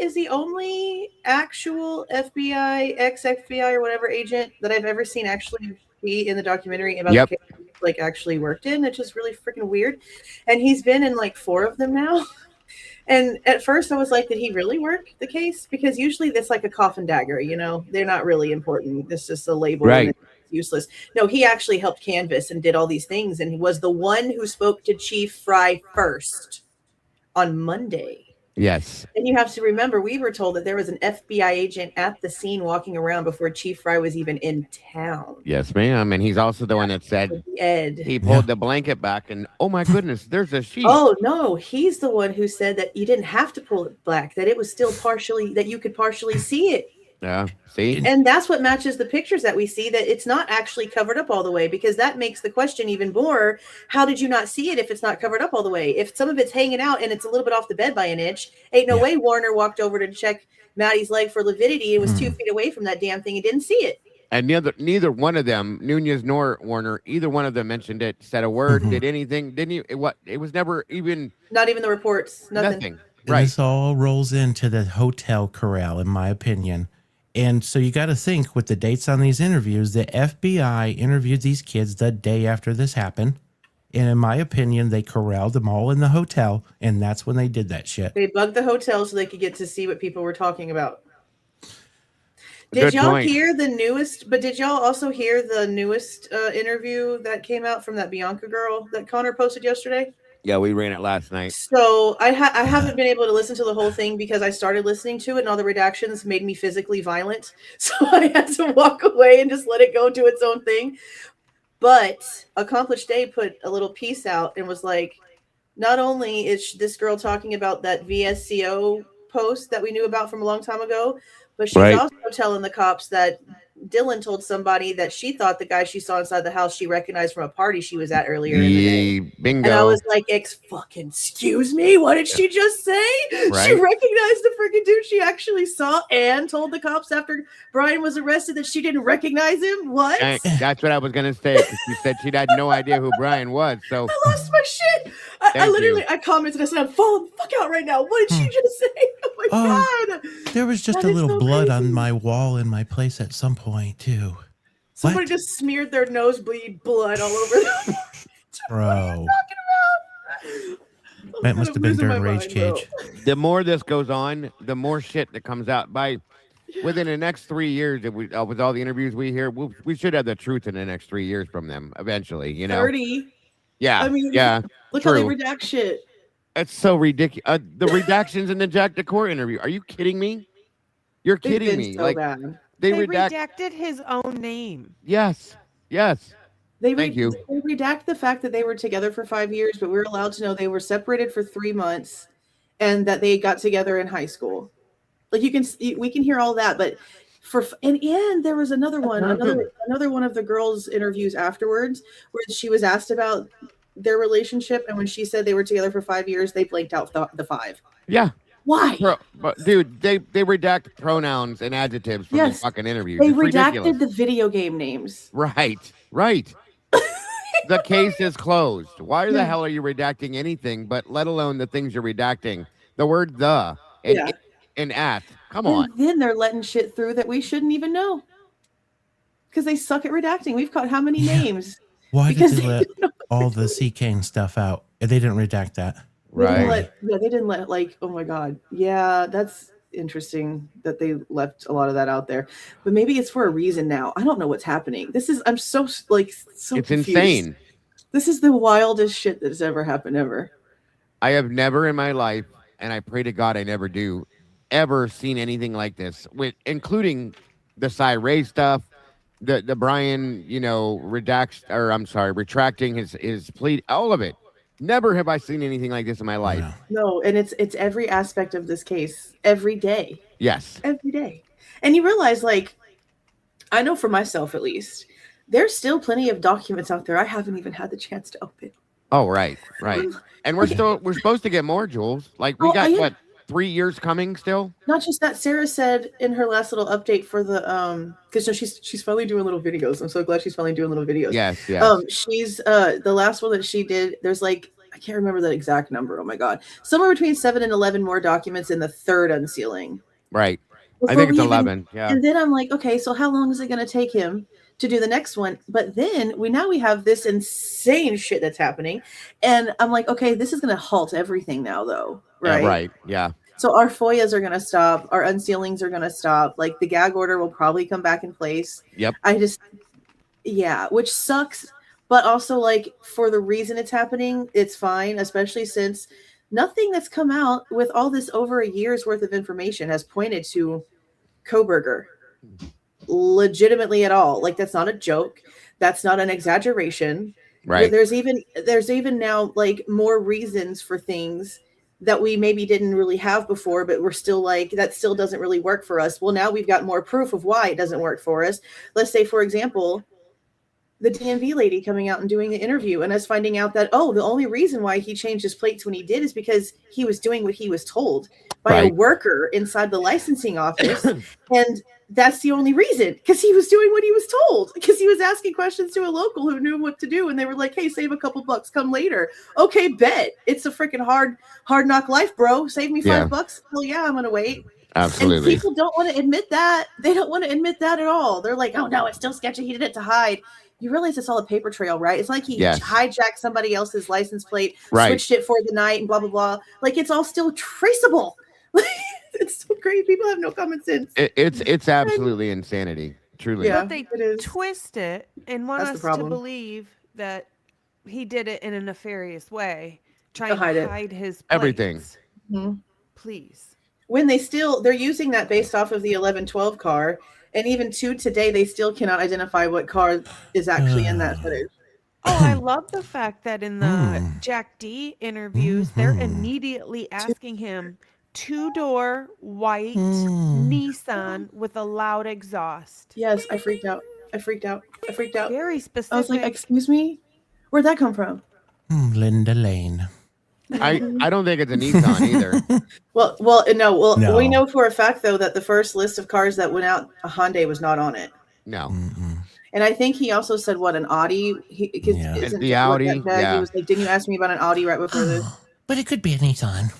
Speaker 4: is the only actual FBI, ex-FBI or whatever agent that I've ever seen actually be in the documentary about
Speaker 2: Yep.
Speaker 4: the case, like actually worked in, which is really freaking weird. And he's been in like 4 of them now. And at first I was like, did he really work the case? Because usually that's like a coffin dagger, they're not really important. It's just a label and
Speaker 2: Right.
Speaker 4: it's useless. No, he actually helped canvass and did all these things. And he was the one who spoke to Chief Fry first on Monday.
Speaker 2: Yes.
Speaker 4: And you have to remember, we were told that there was an FBI agent at the scene walking around before Chief Fry was even in town.
Speaker 2: Yes, ma'am. And he's also the one that said
Speaker 4: Ed.
Speaker 2: he pulled the blanket back and, oh my goodness, there's a sheep.
Speaker 4: Oh no, he's the one who said that you didn't have to pull it back, that it was still partially, that you could partially see it.
Speaker 2: Yeah. See?
Speaker 4: And that's what matches the pictures that we see, that it's not actually covered up all the way, because that makes the question even more. How did you not see it if it's not covered up all the way? If some of it's hanging out and it's a little bit off the bed by an inch, ain't no way Warner walked over to check Maddie's leg for lividity and was 2 feet away from that damn thing and didn't see it.
Speaker 2: And neither one of them, Nunez nor Warner, either one of them mentioned it, said a word, did anything, didn't you? It was never even.
Speaker 4: Not even the reports. Nothing.
Speaker 2: Right.
Speaker 5: This all rolls into the hotel corral, in my opinion. And so you got to think with the dates on these interviews, the FBI interviewed these kids the day after this happened. And in my opinion, they corralled them all in the hotel. And that's when they did that shit.
Speaker 4: They bugged the hotel so they could get to see what people were talking about. Did y'all hear the newest, but did y'all also hear the newest interview that came out from that Bianca girl that Connor posted yesterday?
Speaker 2: Yeah, we ran it last night.
Speaker 4: So I haven't been able to listen to the whole thing because I started listening to it and all the redactions made me physically violent. So I had to walk away and just let it go do its own thing. But Accomplished Day put a little piece out and was like, not only is this girl talking about that VSCO post that we knew about from a long time ago, but she's also telling the cops that Dylan told somebody that she thought the guy she saw inside the house she recognized from a party she was at earlier in the day.
Speaker 2: Bingo.
Speaker 4: And I was like, excuse me, what did she just say?
Speaker 2: Right.
Speaker 4: She recognized the freaking dude she actually saw and told the cops after Bryan was arrested that she didn't recognize him? What?
Speaker 2: That's what I was going to say, because she said she had no idea who Bryan was. So
Speaker 4: I lost my shit. I literally commented, I said, I'm falling the fuck out right now. What did she just say? Oh my God.
Speaker 5: There was just
Speaker 4: That
Speaker 5: a
Speaker 4: is
Speaker 5: little
Speaker 4: so
Speaker 5: blood
Speaker 4: crazy.
Speaker 5: on my wall in my place at some point, too.
Speaker 4: Somebody
Speaker 5: What?
Speaker 4: just smeared their nosebleed blood all over them.
Speaker 5: Bro.
Speaker 4: Oh,
Speaker 5: That
Speaker 4: God,
Speaker 5: must
Speaker 4: I'm
Speaker 5: have been
Speaker 4: losing
Speaker 5: during
Speaker 4: my
Speaker 5: Rage
Speaker 4: mind, bro.
Speaker 5: Cage.
Speaker 2: the more this goes on, the more shit that comes out. Within the next 3 years, if we, with all the interviews we hear, we should have the truth in the next 3 years from them eventually,
Speaker 4: 30.
Speaker 2: Yeah.
Speaker 4: I mean,
Speaker 2: yeah.
Speaker 4: Look how they
Speaker 2: True.
Speaker 4: redact shit.
Speaker 2: It's so ridiculous. The redactions in the Jack Decor interview. Are you kidding me? You're
Speaker 4: They've
Speaker 2: kidding
Speaker 4: been
Speaker 2: me.
Speaker 4: so
Speaker 2: Like,
Speaker 4: bad.
Speaker 2: they
Speaker 3: They
Speaker 2: redact.
Speaker 3: redacted his own name.
Speaker 2: Yes. Yes. Thank you.
Speaker 4: They redact the fact that they were together for 5 years, but we're allowed to know they were separated for 3 months and that they got together in high school. Like we can hear all that, but and there was another one of the girls' interviews afterwards where she was asked about their relationship, and when she said they were together for 5 years, they blanked out the 5.
Speaker 2: Yeah.
Speaker 4: Why?
Speaker 2: But dude, they redact pronouns and adjectives from the fucking interviews.
Speaker 4: They
Speaker 2: It's
Speaker 4: redacted
Speaker 2: ridiculous.
Speaker 4: the video game names.
Speaker 2: Right. The case is closed. Why the hell are you redacting anything, but let alone the things you're redacting? The word the and at. Come on.
Speaker 4: And then they're letting shit through that we shouldn't even know. Because they suck at redacting. We've caught how many names?
Speaker 5: Why
Speaker 4: Because
Speaker 5: did they let all the C. Kane stuff out? They didn't redact that.
Speaker 2: Right.
Speaker 4: They didn't let like, oh my God. Yeah, that's interesting that they left a lot of that out there. But maybe it's for a reason now. I don't know what's happening. I'm so
Speaker 2: It's
Speaker 4: confused.
Speaker 2: insane.
Speaker 4: This is the wildest shit that's ever happened ever.
Speaker 2: I have never in my life, and I pray to God I never do, ever seen anything like this, including the Ray stuff, the Bryan, retracting his plea, all of it. Never have I seen anything like this in my life.
Speaker 4: No, and it's every aspect of this case every day.
Speaker 2: Yes.
Speaker 4: Every day. And you realize, like, I know for myself at least, there's still plenty of documents out there I haven't even had the chance to open.
Speaker 2: Oh, right. And we're supposed to get more, Jules. Like, we got what, 3 years coming still?
Speaker 4: Not just that, Sarah said in her last little update for the because she's finally doing little videos. I'm so glad she's finally doing little videos.
Speaker 2: Yes.
Speaker 4: She's the last one that she did, there's like, I can't remember the exact number. Oh my God. Somewhere between 7 and 11 more documents in the third unsealing.
Speaker 2: Right. I
Speaker 4: Before
Speaker 2: think it's
Speaker 4: we
Speaker 2: 11. Yeah.
Speaker 4: And then I'm like, okay, so how long is it going to take him to do the next one. But then we have this insane shit that's happening. And I'm like, okay, this is going to halt everything now, though. Right.
Speaker 2: Yeah, right. Yeah.
Speaker 4: So our FOIAs are going to stop. Our unsealings are going to stop. Like the gag order will probably come back in place.
Speaker 2: Yep.
Speaker 4: Which sucks. But also, like, for the reason it's happening, it's fine, especially since nothing that's come out with all this over a year's worth of information has pointed to Kohberger legitimately at all. Like, that's not a joke. That's not an exaggeration.
Speaker 2: Right.
Speaker 4: There's even now, like, more reasons for things that we maybe didn't really have before, but we're still like, that still doesn't really work for us. Well, now we've got more proof of why it doesn't work for us. Let's say, for example, the DMV lady coming out and doing the interview and us finding out that, oh, the only reason why he changed his plates when he did is because he was doing what he was told by a worker inside the licensing office. And that's the only reason, because he was doing what he was told, because he was asking questions to a local who knew what to do. And they were like, hey, save a couple bucks, come later. Okay, bet. It's a freaking hard knock life, bro. Save me $5. Hell yeah, I'm going to wait.
Speaker 2: Absolutely.
Speaker 4: And people don't want to admit that. They don't want to admit that at all. They're like, oh no, it's still sketchy. He did it to hide. You realize it's all a paper trail, right? It's like he hijacked somebody else's license plate, switched it for the night, and blah, blah, blah. Like, it's all still traceable. It's so crazy. People have no common sense.
Speaker 2: It's absolutely insanity, truly.
Speaker 3: Yeah, but they twist it and want us to believe that he did it in a nefarious way, trying to hide his plates.
Speaker 2: Everything.
Speaker 4: Mm-hmm.
Speaker 3: Please.
Speaker 4: When they're using that based off of the 1112 car, and even to today, they still cannot identify what car is actually in that footage.
Speaker 3: Oh, I love the fact that in the Jack D interviews, they're immediately asking him, 2-door white Nissan with a loud exhaust.
Speaker 4: Yes, I freaked out.
Speaker 3: Very specific.
Speaker 4: I was like, excuse me? Where'd that come from?
Speaker 5: Linda Lane.
Speaker 2: I don't think it's a Nissan either.
Speaker 4: No. We know for a fact, though, that the first list of cars that went out, a Hyundai was not on it.
Speaker 2: No.
Speaker 4: And I think he also said, what, an Audi?
Speaker 2: The Audi.
Speaker 4: He was like, didn't you ask me about an Audi right before this?
Speaker 5: But it could be a Nissan.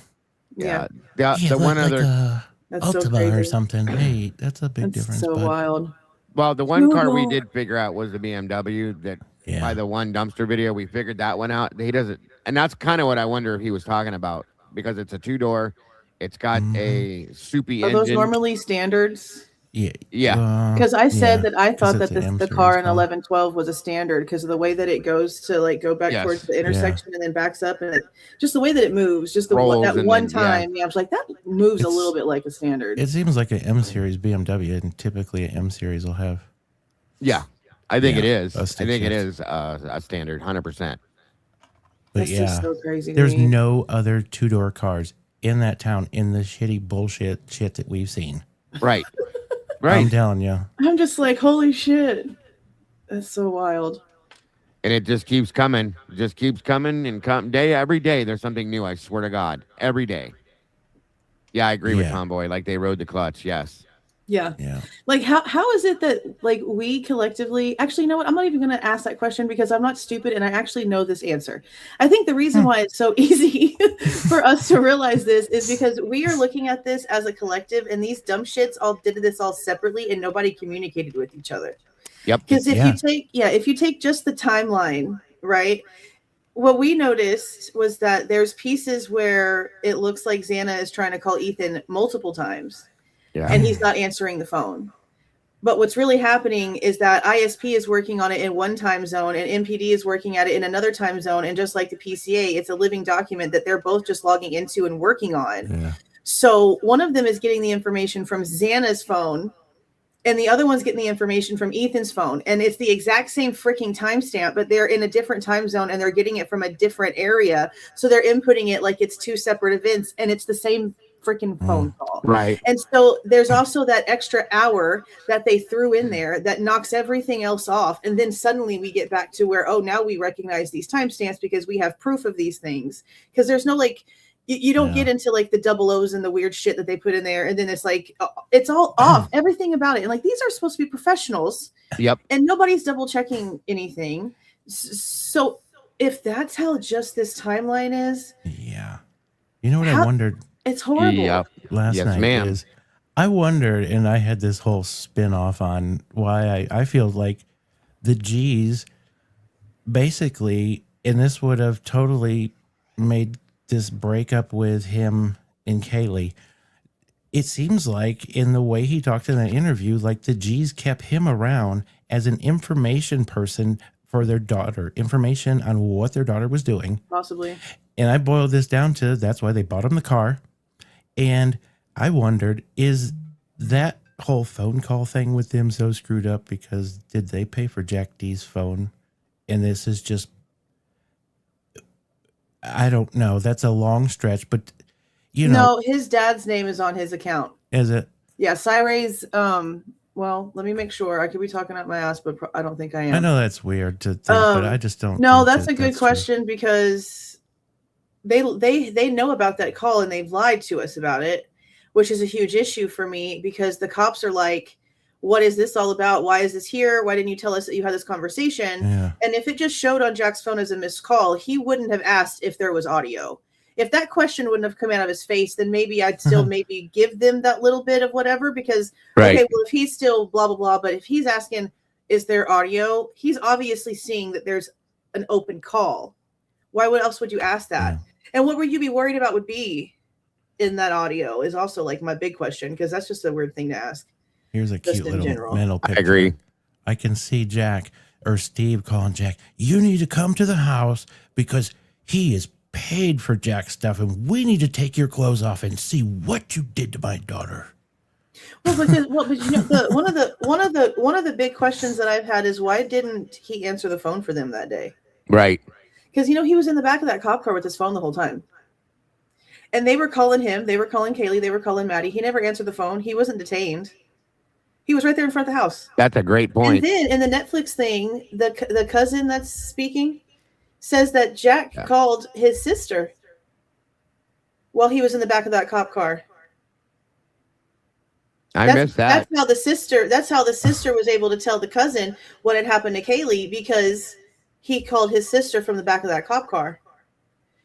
Speaker 4: Yeah.
Speaker 2: The one other.
Speaker 4: That's
Speaker 5: Ultima
Speaker 4: so crazy.
Speaker 5: or something. Hey, that's a big difference.
Speaker 4: So wild.
Speaker 2: Well, the one car we did figure out was the BMW that by the one dumpster video, we figured that one out. He doesn't. And that's kind of what I wonder if he was talking about, because it's a 2-door. It's got a soupy engine.
Speaker 4: Are those normally standards?
Speaker 5: Yeah.
Speaker 4: Because I said that I thought that the car in 1112 was a standard because of the way that it goes to like go back towards the intersection and then backs up, and just the way that it moves, just that one time. I was like, that moves a little bit like a standard.
Speaker 5: It seems like an M series BMW, and typically an M series will have.
Speaker 2: Yeah, I think it is. I think it is a standard, 100%.
Speaker 5: But
Speaker 4: that's just so crazy.
Speaker 5: There's no other 2-door cars in that town in the shitty bullshit shit that we've seen.
Speaker 2: Right.
Speaker 5: I'm telling you.
Speaker 4: I'm just like, holy shit. That's so wild.
Speaker 2: And it just keeps coming. And every day there's something new, I swear to God. Every day. Yeah, I agree with Tomboy. Like, they rode the clutch, yes.
Speaker 4: Yeah. Like, how is it that, like, we collectively, actually, you know what? I'm not even going to ask that question because I'm not stupid and I actually know this answer. I think the reason why it's so easy for us to realize this is because we are looking at this as a collective, and these dumb shits all did this all separately and nobody communicated with each other.
Speaker 2: Yep.
Speaker 4: Because if you take just the timeline, right? What we noticed was that there's pieces where it looks like Xana is trying to call Ethan multiple times.
Speaker 2: Yeah.
Speaker 4: And he's not answering the phone. But what's really happening is that ISP is working on it in one time zone and MPD is working at it in another time zone. And just like the PCA, it's a living document that they're both just logging into and working on.
Speaker 5: Yeah.
Speaker 4: So one of them is getting the information from Xana's phone and the other one's getting the information from Ethan's phone. And it's the exact same freaking timestamp, but they're in a different time zone and they're getting it from a different area. So they're inputting it like it's two separate events and it's the same freaking phone call.
Speaker 2: Right.
Speaker 4: And so there's also that extra hour that they threw in there that knocks everything else off. And then suddenly we get back to where, oh, now we recognize these timestamps because we have proof of these things. Because there's no like, you don't get into like the double O's and the weird shit that they put in there. And then it's like, it's all off, everything about it. And like, these are supposed to be professionals.
Speaker 2: Yep.
Speaker 4: And nobody's double checking anything. So if that's how just this timeline is.
Speaker 5: Yeah. You know what I wondered?
Speaker 4: It's horrible.
Speaker 2: Yep.
Speaker 5: Last night is I wondered, and I had this whole spin off on why I feel like the G's basically, and this would have totally made this breakup with him and Kaylee. It seems like in the way he talked in that interview, like the G's kept him around as an information person for their daughter, information on what their daughter was doing.
Speaker 4: Possibly.
Speaker 5: And I boiled this down to that's why they bought him the car. And I wondered, is that whole phone call thing with them so screwed up because did they pay for Jack D's phone? And this is just, I don't know. That's a long stretch, but you know.
Speaker 4: No, his dad's name is on his account.
Speaker 5: Is it?
Speaker 4: Yeah, Cyray's, well, let me make sure. I could be talking out my ass, but I don't think I am.
Speaker 5: I know that's weird to think, but I just don't.
Speaker 4: No,
Speaker 5: think
Speaker 4: that's a good question because they know about that call and they've lied to us about it, which is a huge issue for me because the cops are like, what is this all about? Why is this here? Why didn't you tell us that you had this conversation?
Speaker 5: Yeah.
Speaker 4: And if it just showed on Jack's phone as a missed call, he wouldn't have asked if there was audio. If that question wouldn't have come out of his face, then maybe I'd still maybe give them that little bit of whatever because,
Speaker 2: Right.
Speaker 4: okay, well, if he's still blah, blah, blah, but if he's asking, is there audio? He's obviously seeing that there's an open call. Why else would you ask that?
Speaker 5: Yeah.
Speaker 4: And what would you be worried about would be in that audio is also like my big question because that's just a weird thing to ask.
Speaker 5: Here's a
Speaker 4: Just
Speaker 5: cute
Speaker 4: in
Speaker 5: little
Speaker 4: general.
Speaker 5: mental
Speaker 2: I
Speaker 5: picture.
Speaker 2: agree.
Speaker 5: I can see Jack or Steve calling Jack, you need to come to the house because he is paid for Jack's stuff and we need to take your clothes off and see what you did to my daughter.
Speaker 4: Well, but you know, one of the big questions that I've had is why didn't he answer the phone for them that day?
Speaker 2: Right.
Speaker 4: Because, you know, he was in the back of that cop car with his phone the whole time. And they were calling him. They were calling Kaylee. They were calling Maddie. He never answered the phone. He wasn't detained. He was right there in front of the house.
Speaker 2: That's a great point.
Speaker 4: And then in the Netflix thing, the cousin that's speaking says that Jack called his sister while he was in the back of that cop car.
Speaker 2: I missed that.
Speaker 4: That's how the sister was able to tell the cousin what had happened to Kaylee because he called his sister from the back of that cop car.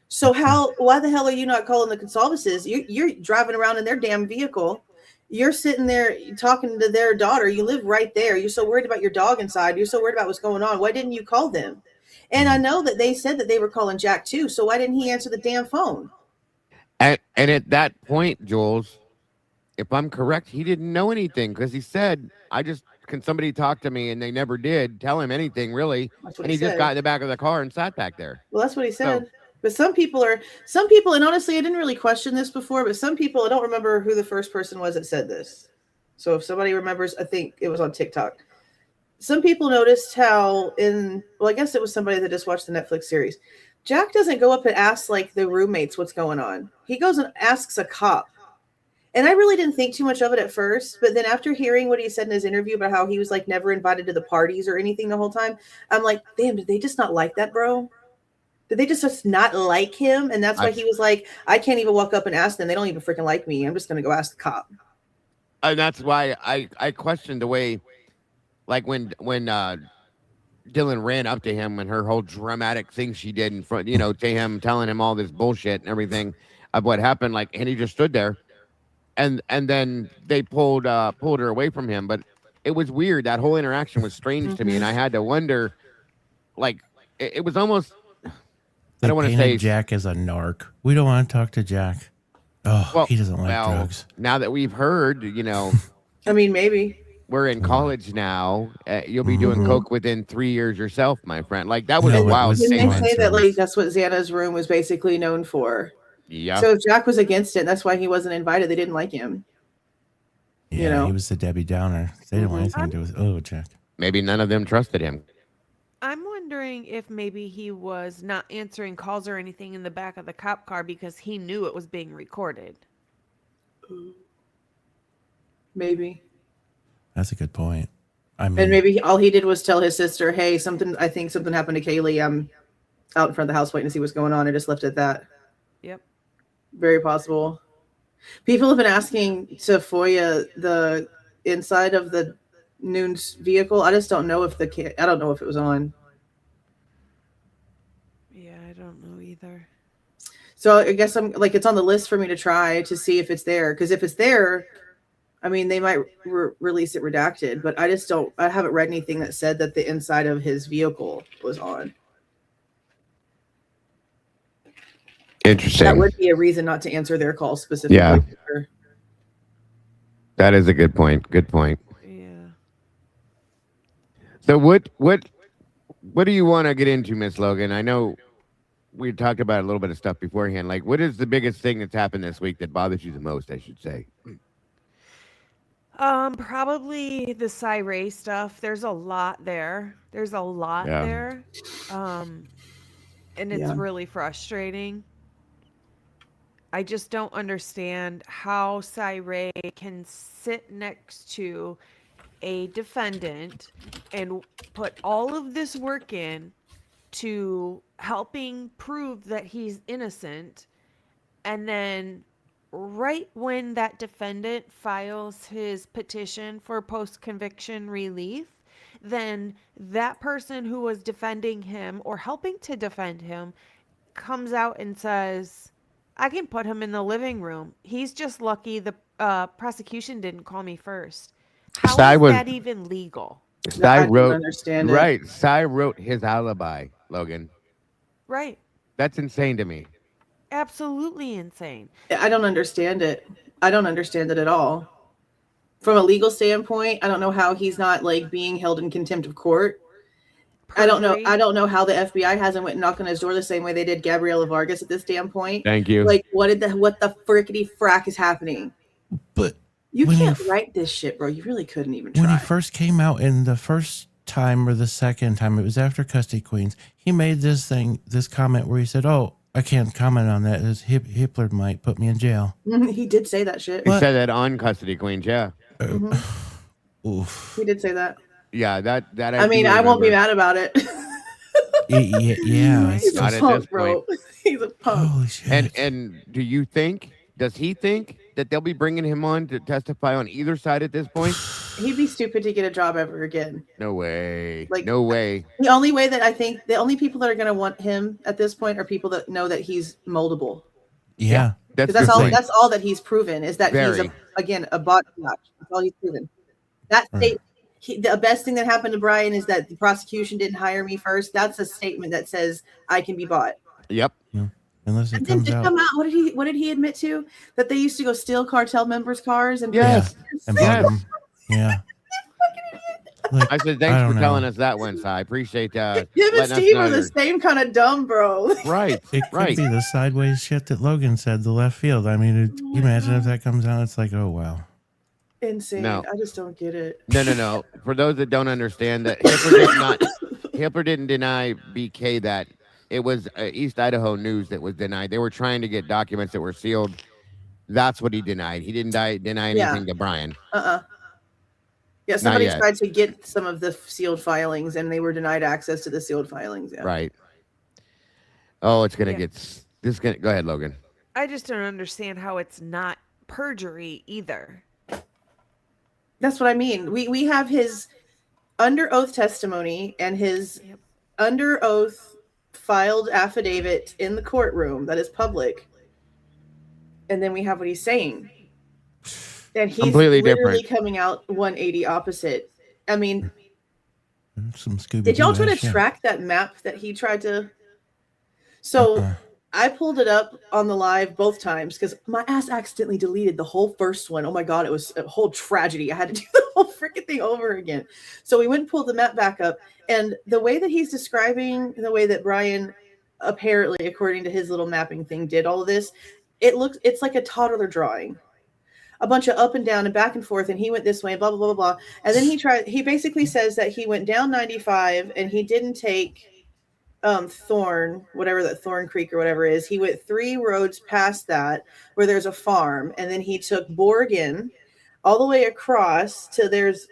Speaker 4: So why the hell are you not calling the consulvances? You're driving around in their damn vehicle. You're sitting there talking to their daughter. You live right there. You're so worried about your dog inside. You're so worried about what's going on. Why didn't you call them? And I know that they said that they were calling Jack too. So why didn't he answer the damn phone?
Speaker 2: And at that point, Jules, if I'm correct, he didn't know anything because he said, can somebody talk to me? And they never did tell him anything really. And he just got in the back of the car and sat back there.
Speaker 4: Well, that's what he said. But some people, and honestly, I didn't really question this before, but some people, I don't remember who the first person was that said this. So if somebody remembers, I think it was on TikTok. Some people noticed how I guess it was somebody that just watched the Netflix series. Jack doesn't go up and ask like the roommates what's going on. He goes and asks a cop. And I really didn't think too much of it at first, but then after hearing what he said in his interview about how he was like never invited to the parties or anything the whole time, I'm like, damn, did they just not like that, bro? Did they just not like him? And that's why he was like, I can't even walk up and ask them. They don't even freaking like me. I'm just going to go ask the cop.
Speaker 2: And that's why I questioned the way, like when Dylan ran up to him and her whole dramatic thing she did in front, to him, telling him all this bullshit and everything of what happened. Like, and he just stood there. And then they pulled her away from him. But it was weird. That whole interaction was strange to me. And I had to wonder, like, it was almost...
Speaker 5: They
Speaker 2: I don't want to say
Speaker 5: Jack as a narc. We don't want to talk to Jack. Oh, well, he doesn't like drugs.
Speaker 2: Now that we've heard,
Speaker 4: I mean, maybe
Speaker 2: we're in college now. You'll be doing coke within 3 years yourself, my friend. Like that was a wild
Speaker 4: thing.
Speaker 2: Didn't
Speaker 4: they say that like that's what Xana's room was basically known for? Yeah. So if Jack was against it, that's why he wasn't invited. They didn't like him.
Speaker 5: Yeah, he was the Debbie Downer. They didn't want anything to do with Jack.
Speaker 2: Maybe none of them trusted him.
Speaker 3: I'm wondering if maybe he was not answering calls or anything in the back of the cop car because he knew it was being recorded.
Speaker 4: Maybe.
Speaker 5: That's a good point.
Speaker 4: And maybe all he did was tell his sister, hey, I think something happened to Kaylee. I'm out in front of the house waiting to see what's going on. I just left it at that.
Speaker 3: Yep.
Speaker 4: Very possible. People have been asking to FOIA the inside of the Noon's vehicle. I just don't know if I don't know if it was on.
Speaker 3: Yeah, I don't know either.
Speaker 4: So I guess I'm like, it's on the list for me to try to see if it's there. Because if it's there, I mean, they might release it redacted, but I just don't. I haven't read anything that said that the inside of his vehicle was on.
Speaker 2: Interesting.
Speaker 4: That would be a reason not to answer their call specifically.
Speaker 2: Yeah.
Speaker 4: Sure.
Speaker 2: That is a good point. Good point.
Speaker 3: Yeah.
Speaker 2: So what do you want to get into, Miss Logan? I know we talked about a little bit of stuff beforehand. Like, what is the biggest thing that's happened this week that bothers you the most, I should say?
Speaker 3: Probably the Cy stuff. There's a lot there. There's a lot
Speaker 2: Yeah.
Speaker 3: there. And it's really frustrating. I just don't understand how Cy can sit next to a defendant and put all of this work in to helping prove that he's innocent, and then right when that defendant files his petition for post-conviction relief, then that person who was defending him or helping to defend him comes out and says, I can put him in the living room. He's just lucky the prosecution didn't call me first. How is that even legal?
Speaker 2: Cy wrote,
Speaker 4: understand it.
Speaker 2: right. Cy wrote his alibi, Logan.
Speaker 3: Right.
Speaker 2: That's insane to me.
Speaker 3: Absolutely insane.
Speaker 4: I don't understand it. I don't understand it at all. From a legal standpoint, I don't know how he's not like being held in contempt of court. I don't know how the FBI hasn't went and knocked on his door the same way they did Gabriela Vargas at this damn point.
Speaker 2: Thank you.
Speaker 4: Like, what the frickety frack is happening?
Speaker 5: But
Speaker 4: you can't write this shit, bro. You really couldn't even try.
Speaker 5: When he first came out, in the first time or the second time, it was after Custody Queens, he made this comment where he said, "Oh, I can't comment on that. Hitler might put me in jail."
Speaker 4: He did say that shit.
Speaker 2: He said that on Custody Queens, yeah.
Speaker 5: Oof.
Speaker 4: He did say that.
Speaker 2: Yeah, that.
Speaker 4: I mean, I won't be mad about it.
Speaker 5: Yeah,
Speaker 4: he's
Speaker 2: not
Speaker 4: a
Speaker 2: at
Speaker 4: punk,
Speaker 2: this
Speaker 4: bro.
Speaker 2: point.
Speaker 4: He's a punk.
Speaker 5: Holy shit.
Speaker 2: And does he think that they'll be bringing him on to testify on either side at this point?
Speaker 4: He'd be stupid to get a job ever again.
Speaker 2: No way.
Speaker 4: Like,
Speaker 2: no way.
Speaker 4: The only way that I think the only people that are going to want him at this point are people that know that he's moldable.
Speaker 5: Yeah.
Speaker 4: That's all that he's proven is that he's a bot. That's all he's proven. That statement. The best thing that happened to Bryan is that the prosecution didn't hire me first. That's a statement that says I can be bought.
Speaker 2: Yep.
Speaker 5: Yeah. Unless it
Speaker 4: and
Speaker 5: comes
Speaker 4: then to
Speaker 5: out.
Speaker 4: come out, what did he admit to? That they used to go steal cartel members' cars and
Speaker 5: and bug them. Yeah. Like,
Speaker 2: I said thanks for telling us that one, Si. I appreciate
Speaker 4: him and Steve are the same kind of dumb, bro.
Speaker 2: Right.
Speaker 5: It could be the sideways shit that Logan said, the left field. I mean, imagine if that comes out, it's like, oh wow.
Speaker 4: Insane.
Speaker 2: No.
Speaker 4: I just don't get it.
Speaker 2: No. For those that don't understand, that Hitler didn't deny BK that. It was East Idaho News that was denied. They were trying to get documents that were sealed. That's what he denied. He didn't deny anything to Bryan.
Speaker 4: Yeah, somebody tried to get some of the sealed filings, and they were denied access to the sealed filings. Yeah.
Speaker 2: Right. Oh, it's gonna get. This gonna go ahead, Logan.
Speaker 3: I just don't understand how it's not perjury either.
Speaker 4: That's what I mean. We have his under oath testimony and his under oath filed affidavit in the courtroom that is public, and then we have what he's saying, and he's
Speaker 2: completely
Speaker 4: literally
Speaker 2: different.
Speaker 4: coming out 180 opposite. I mean,
Speaker 5: some Scooby-Doo.
Speaker 4: Did y'all try to track that map that he tried to? So I pulled it up on the live both times because my ass accidentally deleted the whole first one. Oh my God, it was a whole tragedy. I had to do the whole freaking thing over again. So we went and pulled the map back up. And the way that he's describing, the way that Bryan, apparently, according to his little mapping thing, did all of this, it's like a toddler drawing. A bunch of up and down and back and forth, and he went this way, blah, blah, blah, blah. And then he basically says that he went down 95 and he didn't take Thorn, whatever that Thorn Creek or whatever is. He went 3 roads past that where there's a farm, and then he took Borgen all the way across to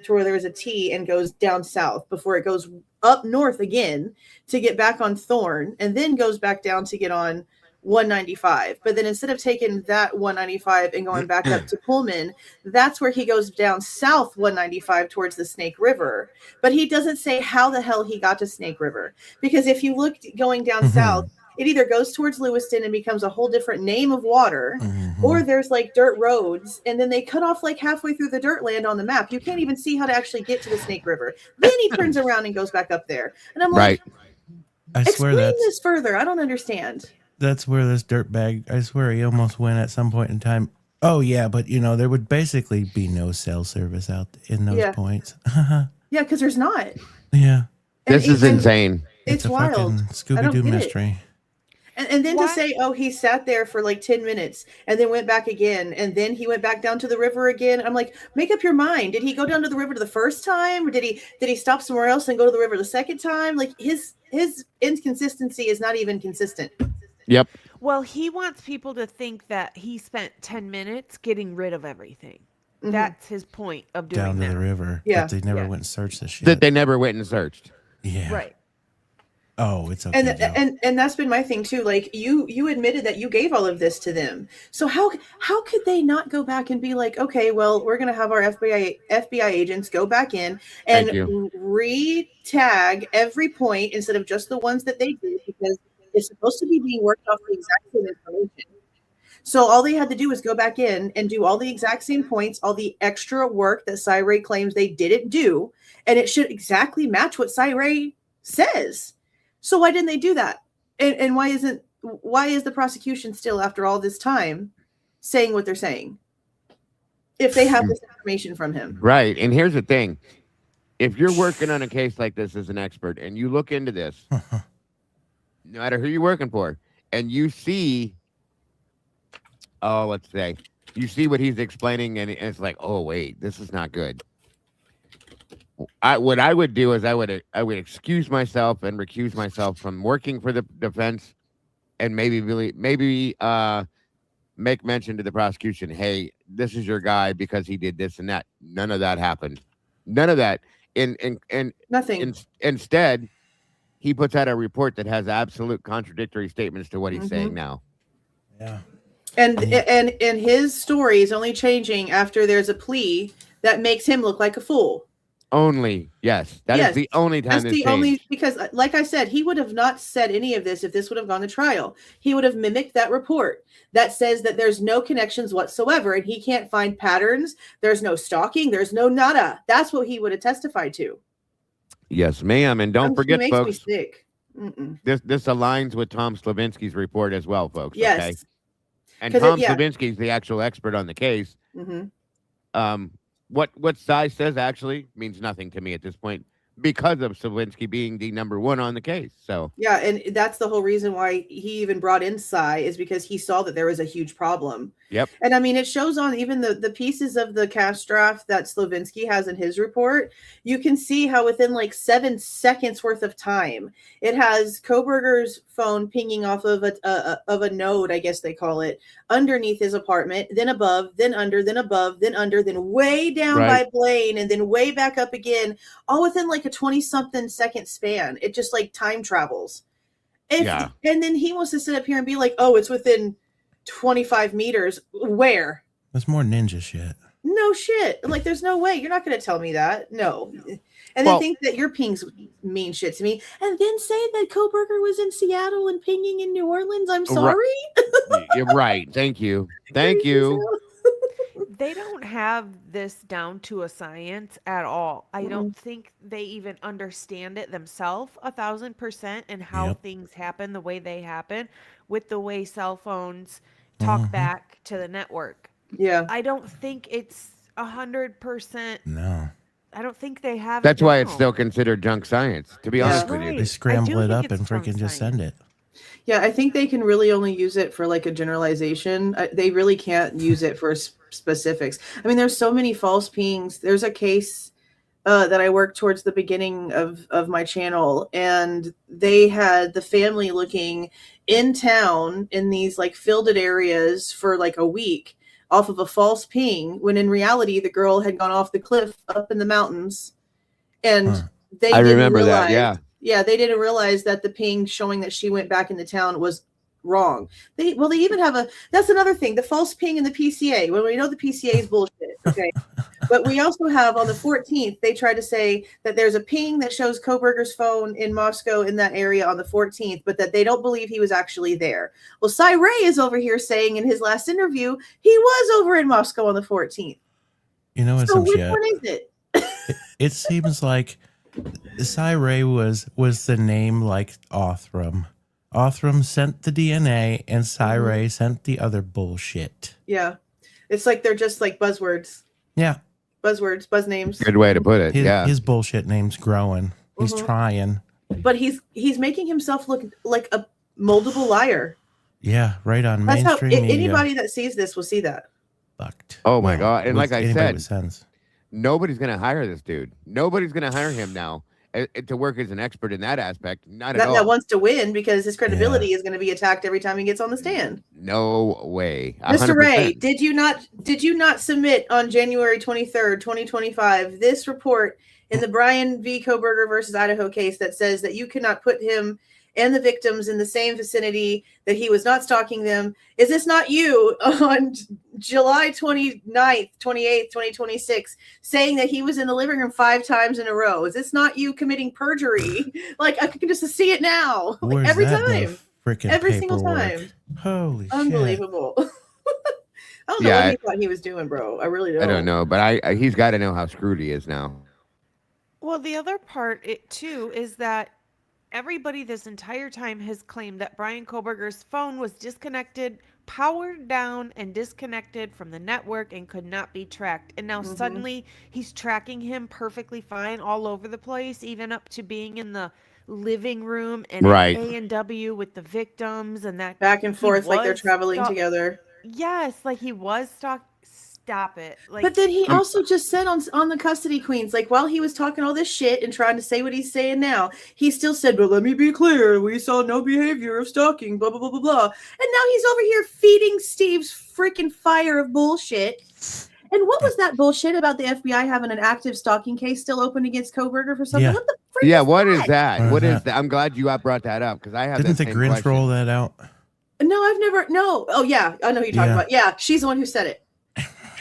Speaker 4: where there's a T and goes down south before it goes up north again to get back on Thorn, and then goes back down to get on 195. But then instead of taking that 195 and going back up to Pullman, that's where he goes down south 195 towards the Snake River. But he doesn't say how the hell he got to Snake River, because if you look going down south, it either goes towards Lewiston and becomes a whole different name of water, or there's like dirt roads, and then they cut off like halfway through the dirt land on the map. You can't even see how to actually get to the Snake River. Then he turns around and goes back up there. And I'm like,
Speaker 5: I swear
Speaker 4: explain this further. I don't understand.
Speaker 5: That's where this dirtbag, I swear he almost went at some point in time. Oh, yeah, but, you know, there would basically be no cell service out in those points.
Speaker 4: Yeah, because there's not.
Speaker 5: Yeah.
Speaker 2: This is insane.
Speaker 4: It's
Speaker 5: a
Speaker 4: wild.
Speaker 5: fucking Scooby-Doo mystery.
Speaker 4: And then to say, oh, he sat there for like 10 minutes and then went back again. And then he went back down to the river again. I'm like, make up your mind. Did he go down to the river the first time? Or did he stop somewhere else and go to the river the second time? Like his inconsistency is not even consistent.
Speaker 2: Yep.
Speaker 3: Well, he wants people to think that he spent 10 minutes getting rid of everything. That's his point of doing
Speaker 5: down to
Speaker 3: that.
Speaker 5: the river.
Speaker 4: Yeah.
Speaker 5: But they never went and searched the shit.
Speaker 2: That they never went and searched.
Speaker 5: Yeah.
Speaker 3: Right.
Speaker 5: Oh, it's okay.
Speaker 4: And that's been my thing too. Like you admitted that you gave all of this to them. So how could they not go back and be like, okay, well, we're gonna have our FBI agents go back in and re-tag every point instead of just the ones that they did, because it's supposed to be being worked off the exact same information. So all they had to do was go back in and do all the exact same points, all the extra work that Cy claims they didn't do, and it should exactly match what Cy says. So why didn't they do that? And why is the prosecution still, after all this time, saying what they're saying? If they have this information from him.
Speaker 2: Right. And here's the thing. If you're working on a case like this as an expert and you look into this, no matter who you're working for, and you see, let's say, you see what he's explaining, and it's like, oh, wait, this is not good. What I would do is I would excuse myself and recuse myself from working for the defense, and maybe make mention to the prosecution, hey, this is your guy because he did this and that. None of that happened. None of that. And
Speaker 4: Nothing.
Speaker 2: Instead, he puts out a report that has absolute contradictory statements to what he's saying now.
Speaker 5: Yeah.
Speaker 4: And his story is only changing after there's a plea that makes him look like a fool.
Speaker 2: Only, yes. That is the only time
Speaker 4: that's the only, because like I said, he would have not said any of this if this would have gone to trial. He would have mimicked that report that says that there's no connections whatsoever and he can't find patterns. There's no stalking. There's no nada. That's what he would have testified to.
Speaker 2: Yes, ma'am. And don't forget,
Speaker 4: makes
Speaker 2: folks,
Speaker 4: me sick.
Speaker 2: This aligns with Tom Slavinsky's report as well, folks.
Speaker 4: Yes.
Speaker 2: Okay? And Tom Slavinsky's the actual expert on the case. What Cy says actually means nothing to me at this point because of Slavinsky being the #1 on the case. So
Speaker 4: yeah, and that's the whole reason why he even brought in Cy, is because he saw that there was a huge problem.
Speaker 2: Yep.
Speaker 4: And I mean, it shows on even the pieces of the cast draft that Slavinsky has in his report. You can see how within like 7 seconds worth of time, it has Kohberger's phone pinging off of a node, I guess they call it, underneath his apartment, then above, then under, then above, then under, then way down by Blaine, and then way back up again, all within like a 20-something second span. It just like time travels. And then he wants to sit up here and be like, oh, it's within 25 meters. Where?
Speaker 5: That's more ninja shit.
Speaker 4: No shit. Like, there's no way. You're not going to tell me that. No. And then think that your pings mean shit to me. And then say that Kohberger was in Seattle and pinging in New Orleans. I'm sorry.
Speaker 2: You're right. Thank you. Thank you.
Speaker 3: They don't have this down to a science at all. I don't think they even understand it themselves 1,000% and how things happen the way they happen with the way cell phones talk back to the network.
Speaker 4: Yeah.
Speaker 3: I don't think it's 100%.
Speaker 5: No.
Speaker 3: I don't think they have.
Speaker 2: That's why it's still considered junk science, to be honest with you.
Speaker 5: They scramble it up and freaking just send it.
Speaker 4: Yeah, I think they can really only use it for like a generalization. They really can't use it for specifics. I mean, there's so many false pings. There's a case that I worked towards the beginning of my channel, and they had the family looking in town in these like fielded areas for like a week off of a false ping, when in reality the girl had gone off the cliff up in the mountains, and they
Speaker 2: I
Speaker 4: didn't
Speaker 2: remember
Speaker 4: realize,
Speaker 2: that. Yeah,
Speaker 4: they didn't realize that the ping showing that she went back into town was wrong. They even have that's another thing, the false ping in the PCA, when we know the PCA is bullshit. Okay. But we also have on the 14th, they tried to say that there's a ping that shows Kohberger's phone in Moscow in that area on the 14th, but that they don't believe he was actually there. Well, Cy Ray is over here saying in his last interview, he was over in Moscow on the 14th.
Speaker 5: You know what?
Speaker 4: So which one is it?
Speaker 5: It seems like Cy Ray was the name like Othram. Othram sent the DNA and Cy Ray sent the other bullshit.
Speaker 4: Yeah. It's like they're just like buzzwords.
Speaker 5: Yeah.
Speaker 4: Buzzwords, buzz names.
Speaker 2: Good way to put it.
Speaker 5: His bullshit name's growing. He's trying.
Speaker 4: But he's making himself look like a moldable liar.
Speaker 5: Yeah, right on
Speaker 4: That's
Speaker 5: mainstream
Speaker 4: how
Speaker 5: media.
Speaker 4: anybody that sees this will see that.
Speaker 5: Fucked.
Speaker 2: Oh my God. And like I
Speaker 5: Anybody
Speaker 2: said,
Speaker 5: with sense.
Speaker 2: nobody's going to hire this dude. Nobody's going to hire him now to work as an expert in that aspect. Not at all.
Speaker 4: That wants to win because his credibility is going to be attacked every time he gets on the stand.
Speaker 2: No way.
Speaker 4: Mr.
Speaker 2: 100%.
Speaker 4: Ray, did you not submit on January 23rd, 2025, this report in the Bryan v. Kohberger versus Idaho case that says that you cannot put him and the victims in the same vicinity, that he was not stalking them? Is this not you on July 29th, 28th, 2026, saying that he was in the living room 5 times in a row? Is this not you committing perjury? Like, I can just see it now. Like, every time. Every single time.
Speaker 5: Holy shit.
Speaker 4: Unbelievable. I don't know what he thought he was doing, bro. I really don't.
Speaker 2: I don't know, but he's got to know how screwed he is now.
Speaker 3: Well, the other part, too, is that everybody this entire time has claimed that Bryan Kohberger's phone was disconnected, powered down, and disconnected from the network and could not be tracked. And now suddenly he's tracking him perfectly fine all over the place, even up to being in the living room and A&W with the victims and that
Speaker 4: back and forth like they're traveling together.
Speaker 3: Yes, like he was stalked. Stop it. Like,
Speaker 4: but then he also just said on the Custody Queens, like while he was talking all this shit and trying to say what he's saying now, he still said, but let me be clear, we saw no behavior of stalking, blah, blah, blah, blah, blah. And now he's over here feeding Steve's freaking fire of bullshit. And what was that bullshit about the FBI having an active stalking case still open against Kohberger for something?
Speaker 5: Yeah.
Speaker 4: What the frick
Speaker 2: What is that? What is that? I'm glad you brought that up because I have.
Speaker 5: Didn't the Grinch roll that out?
Speaker 4: No, I've never. No. Oh, yeah. I know who you're talking about. Yeah, she's the one who said it.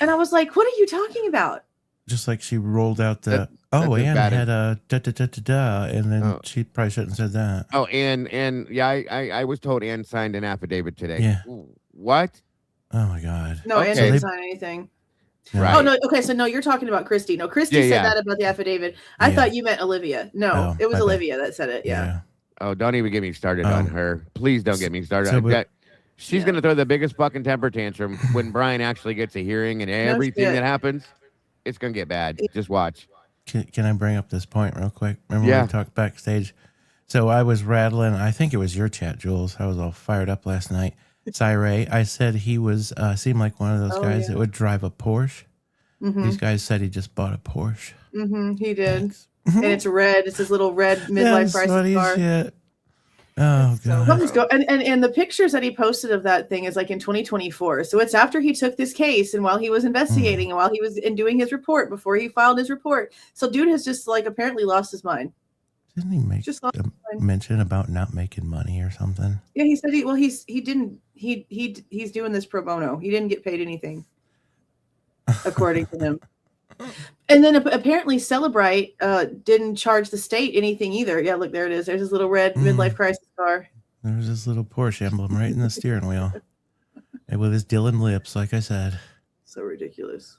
Speaker 4: And I was like, what are you talking about?
Speaker 5: Just like she rolled out the, Anne had a da-da-da-da-da, and then she probably shouldn't have said that.
Speaker 2: Oh, and yeah, I was told Anne signed an affidavit today.
Speaker 5: Yeah.
Speaker 2: What?
Speaker 5: Oh, my God.
Speaker 4: No, Anne didn't sign anything.
Speaker 2: Right.
Speaker 4: Oh, no. Okay, so no, you're talking about Christy. No, Christy said that about the affidavit. I thought you meant Olivia. No, it was Olivia that said it. Yeah.
Speaker 2: Oh, don't even get me started on her. Please don't get me started. She's going to throw the biggest fucking temper tantrum when Bryan actually gets a hearing, and everything that happens, it's going to get bad. Just watch.
Speaker 5: Can I bring up this point real quick? Remember when we talked backstage? So I was rattling. I think it was your chat, Jules. I was all fired up last night. Cy Ray, I said he was seemed like one of those guys that would drive a Porsche. These guys said he just bought a Porsche.
Speaker 4: He did. And it's red. It's his little red midlife crisis car.
Speaker 5: Shit. Oh, God.
Speaker 4: And the pictures that he posted of that thing is like in 2024. So it's after he took this case and while he was investigating and while he was doing his report before he filed his report. So dude has just like apparently lost his mind.
Speaker 5: Didn't he make a mention about not making money or something?
Speaker 4: Yeah, he said he's doing this pro bono. He didn't get paid anything, according to him. And then apparently Celebrite didn't charge the state anything either. Yeah, look, there it is. There's his little red midlife crisis car.
Speaker 5: There's this little Porsche emblem right in the steering wheel. And with his Dylan lips, like I said.
Speaker 4: So ridiculous.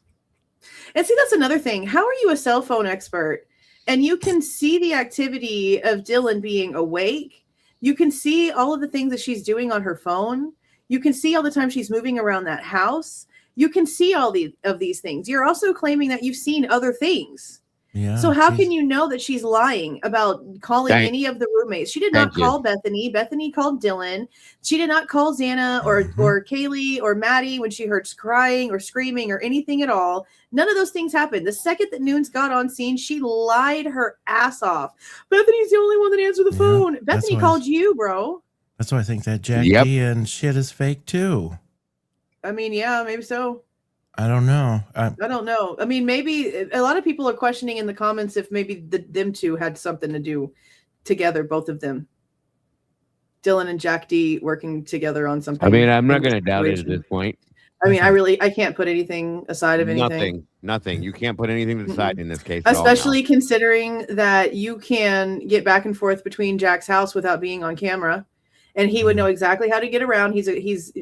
Speaker 4: And see, that's another thing. How are you a cell phone expert? And you can see the activity of Dylan being awake. You can see all of the things that she's doing on her phone. You can see all the time she's moving around that house. You can see all of these things. You're also claiming that you've seen other things.
Speaker 5: Yeah.
Speaker 4: So how can you know that she's lying about calling any of the roommates? She did not call Bethany. Bethany called Dylan. She did not call Xana or Kaylee or Maddie when she heard crying or screaming or anything at all. None of those things happened. The second that Nunes got on scene, she lied her ass off. Bethany's the only one that answered the phone. Bethany called you, bro.
Speaker 5: That's why I think that Jackie and shit is fake too.
Speaker 4: I mean, yeah, maybe so.
Speaker 5: I don't know.
Speaker 4: I don't know. I mean, maybe a lot of people are questioning in the comments if maybe them two had something to do together, both of them. Dylan and Jack D working together on something.
Speaker 2: I mean, I'm not going to doubt it at this point.
Speaker 4: I mean, I can't put anything aside of anything.
Speaker 2: Nothing. You can't put anything to the side in this case.
Speaker 4: Especially considering that you can get back and forth between Jack's house without being on camera, and he would know exactly how to get around. He's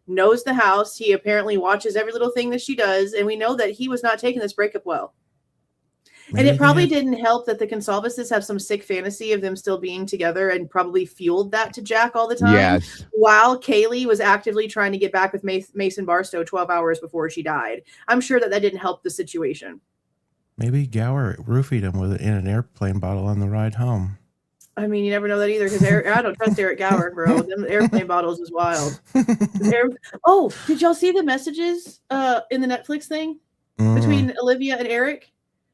Speaker 4: knows the house. He apparently watches every little thing that she does, and we know that he was not taking this breakup well. And it probably didn't help that the Consalvases have some sick fantasy of them still being together and probably fueled that to Jack all the time.
Speaker 2: Yes.
Speaker 4: While Kaylee was actively trying to get back with Mason Barstow 12 hours before she died. I'm sure that didn't help the situation.
Speaker 5: Maybe Gower roofied him in an airplane bottle on the ride home.
Speaker 4: I mean, you never know that either because I don't trust Eric Gower, bro. Them airplane bottles is wild. Oh, did y'all see the messages in the Netflix thing between Olivia and Eric?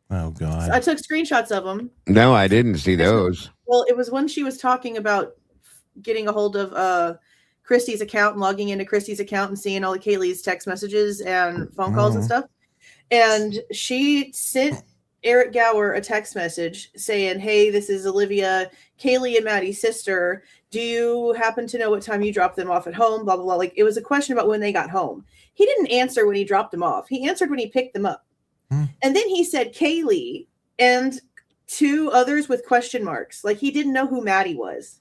Speaker 5: Oh, God.
Speaker 4: I took screenshots of them.
Speaker 2: No, I didn't see those.
Speaker 4: Well, it was when she was talking about getting a hold of Christy's account and logging into Christy's account and seeing all of Kaylee's text messages and phone calls and stuff. And she sent Eric Gower a text message saying, hey, this is Olivia, Kaylee and Maddie's sister. Do you happen to know what time you dropped them off at home? Blah, blah, blah. Like, it was a question about when they got home. He didn't answer when he dropped them off. He answered when he picked them up. And then he said Kaylee and two others with question marks. Like, he didn't know who Maddie was.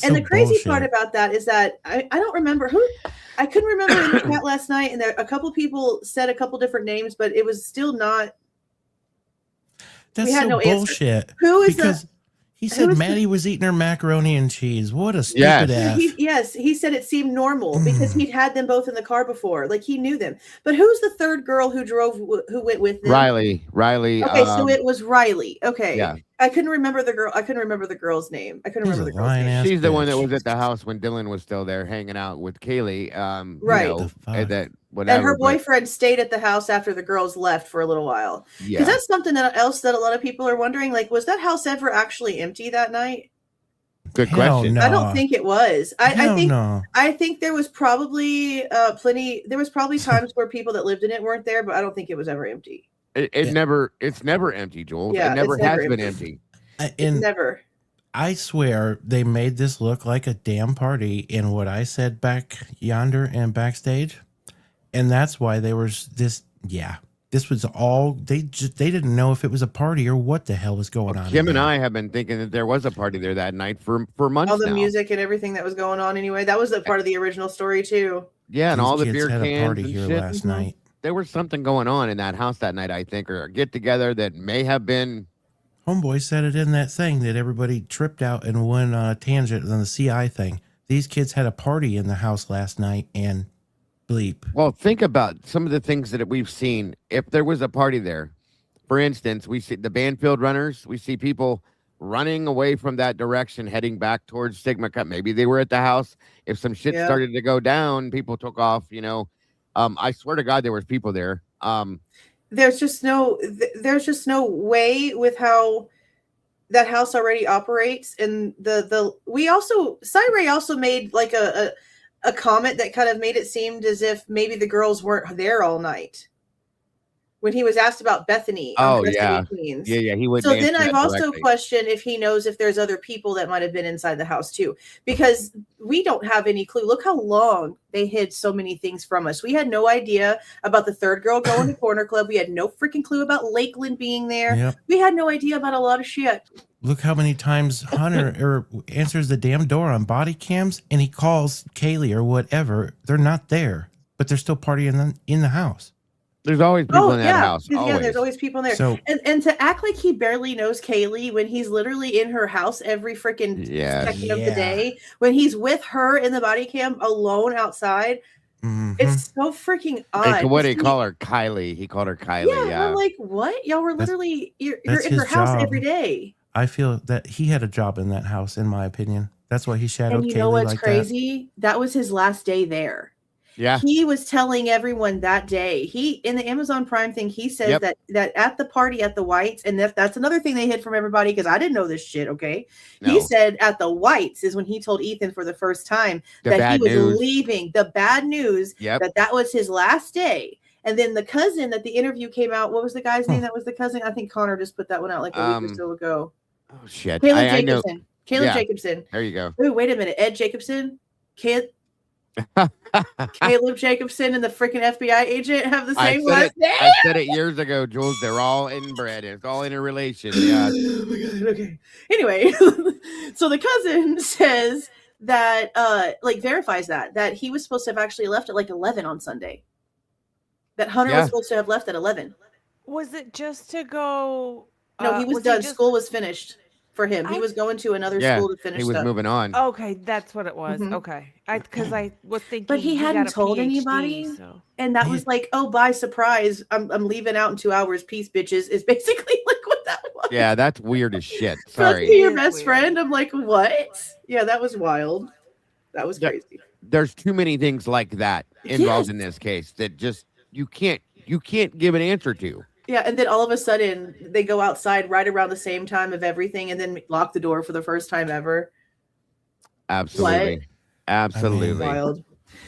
Speaker 4: And the crazy part about that is that I don't remember who. I couldn't remember in the chat last night, and a couple people said a couple different names, but it was still not.
Speaker 5: That's
Speaker 4: we had no
Speaker 5: bullshit.
Speaker 4: Answer. Who is
Speaker 5: because he said Maddie was eating her macaroni and cheese. What a stupid ass.
Speaker 4: He said it seemed normal because he'd had them both in the car before. Like, he knew them. But who's the third girl who went with them?
Speaker 2: Riley.
Speaker 4: Okay, so it was Riley. Okay.
Speaker 2: Yeah.
Speaker 4: I couldn't remember the girl. I couldn't remember the girl's name. I couldn't remember the girl's name.
Speaker 2: She's the one that was at the house when Dylan was still there hanging out with Kaylee.
Speaker 4: Right.
Speaker 2: You know, whatever,
Speaker 4: and her boyfriend stayed at the house after the girls left for a little while.
Speaker 2: Yeah.
Speaker 4: Because that's something else that a lot of people are wondering. Like, was that house ever actually empty that night?
Speaker 2: Good question.
Speaker 5: No.
Speaker 4: I don't think it was. I think there was probably plenty. There was probably times where people that lived in it weren't there, but I don't think it was ever empty.
Speaker 2: It's never empty, Joel.
Speaker 4: Yeah,
Speaker 2: it never has been empty.
Speaker 4: Never.
Speaker 5: I swear they made this look like a damn party in what I said back yonder and backstage. And that's why there was this. Yeah, this was all they didn't know if it was a party or what the hell was going on.
Speaker 2: Kim and I have been thinking that there was a party there that night for months.
Speaker 4: All the music and everything that was going on anyway. That was a part of the original story too.
Speaker 2: Yeah, and all the beer
Speaker 5: had
Speaker 2: cans
Speaker 5: a party
Speaker 2: and
Speaker 5: here
Speaker 2: shit.
Speaker 5: last night.
Speaker 2: There was something going on in that house that night, I think, or a get together that may have been.
Speaker 5: Homeboy said it in that thing that everybody tripped out and went on a tangent on the CI thing. These kids had a party in the house last night and bleep.
Speaker 2: Well, think about some of the things that we've seen. If there was a party there, for instance, we see the Banfield runners. We see people running away from that direction, heading back towards Sigma Cup. Maybe they were at the house. If some shit started to go down, people took off, you know. I swear to God, there was people there.
Speaker 4: There's just no way with how that house already operates. And Cyray also made like a comment that kind of made it seem as if maybe the girls weren't there all night when he was asked about Bethany.
Speaker 2: Oh, yeah. He would.
Speaker 4: So then I've also questioned if he knows if there's other people that might have been inside the house too, because we don't have any clue. Look how long they hid so many things from us. We had no idea about the third girl going to Corner Club. We had no freaking clue about Lakeland being there.
Speaker 5: Yep.
Speaker 4: We had no idea about a lot of shit.
Speaker 5: Look how many times Hunter answers the damn door on body cams and he calls Kaylee or whatever. They're not there, but they're still partying in the house.
Speaker 2: There's always people in that house.
Speaker 4: Yeah, there's always people in there. So, and to act like he barely knows Kaylee when he's literally in her house every freaking second of the day, when he's with her in the body cam alone outside, it's so freaking odd.
Speaker 2: What did he call her? Kylie. He called her Kylie. Yeah.
Speaker 4: I'm like, what? Y'all were literally you're in her house every day.
Speaker 5: I feel that he had a job in that house, in my opinion. That's why he shadowed Kaylee.
Speaker 4: And you know what's crazy? That was his last day there.
Speaker 2: Yeah,
Speaker 4: he was telling everyone that day. He in the Amazon Prime thing, he says that at the party at the Whites, and that's another thing they hid from everybody because I didn't know this shit. Okay, he said at the Whites is when he told Ethan for the first time that he was leaving. The bad news that was his last day. And then the cousin that the interview came out. What was the guy's name? That was the cousin. I think Connor just put that one out like a week or so ago.
Speaker 2: Oh shit!
Speaker 4: Caleb Jacobson. Caleb
Speaker 2: Yeah.
Speaker 4: Jacobson.
Speaker 2: There you go.
Speaker 4: Wait a minute. Ed Jacobson? Caleb Jacobson and the freaking FBI agent have the same last name?
Speaker 2: I said it years ago, Jules. They're all inbred. It's all interrelation. Yeah.
Speaker 4: Oh my God. Okay. Anyway, so the cousin says that, like, verifies that he was supposed to have actually left at like 11 on Sunday. That Hunter was supposed to have left at 11.
Speaker 3: Was it just to go?
Speaker 4: No, he was done. School was finished for him. He was going to another school to finish.
Speaker 2: He was moving on.
Speaker 3: Okay, that's what it was. Okay, because I was thinking,
Speaker 4: but he hadn't told anybody, and that was like, oh, by surprise, I'm leaving out in 2 hours. Peace, bitches. Is basically like what that was.
Speaker 2: Yeah, that's weird as shit.
Speaker 4: Sorry, be your best friend. I'm like, what? Yeah, that was wild. That was crazy.
Speaker 2: There's too many things like that involved in this case that just you can't give an answer to.
Speaker 4: Yeah, and then all of a sudden they go outside right around the same time of everything, and then lock the door for the first time ever.
Speaker 2: Absolutely, absolutely
Speaker 4: wild.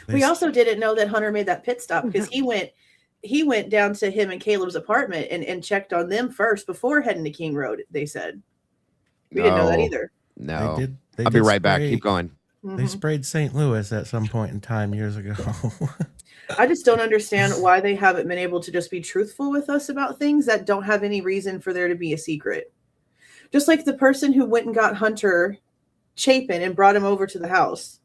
Speaker 4: We also didn't know that Hunter made that pit stop because he went down to him and Caleb's apartment and checked on them first before heading to King Road. They said we didn't know that either.
Speaker 2: No, I'll be right back. Keep going.
Speaker 5: They sprayed St. Louis at some point in time years ago.
Speaker 4: I just don't understand why they haven't been able to just be truthful with us about things that don't have any reason for there to be a secret. Just like the person who went and got Hunter Chapin and brought him over to the house.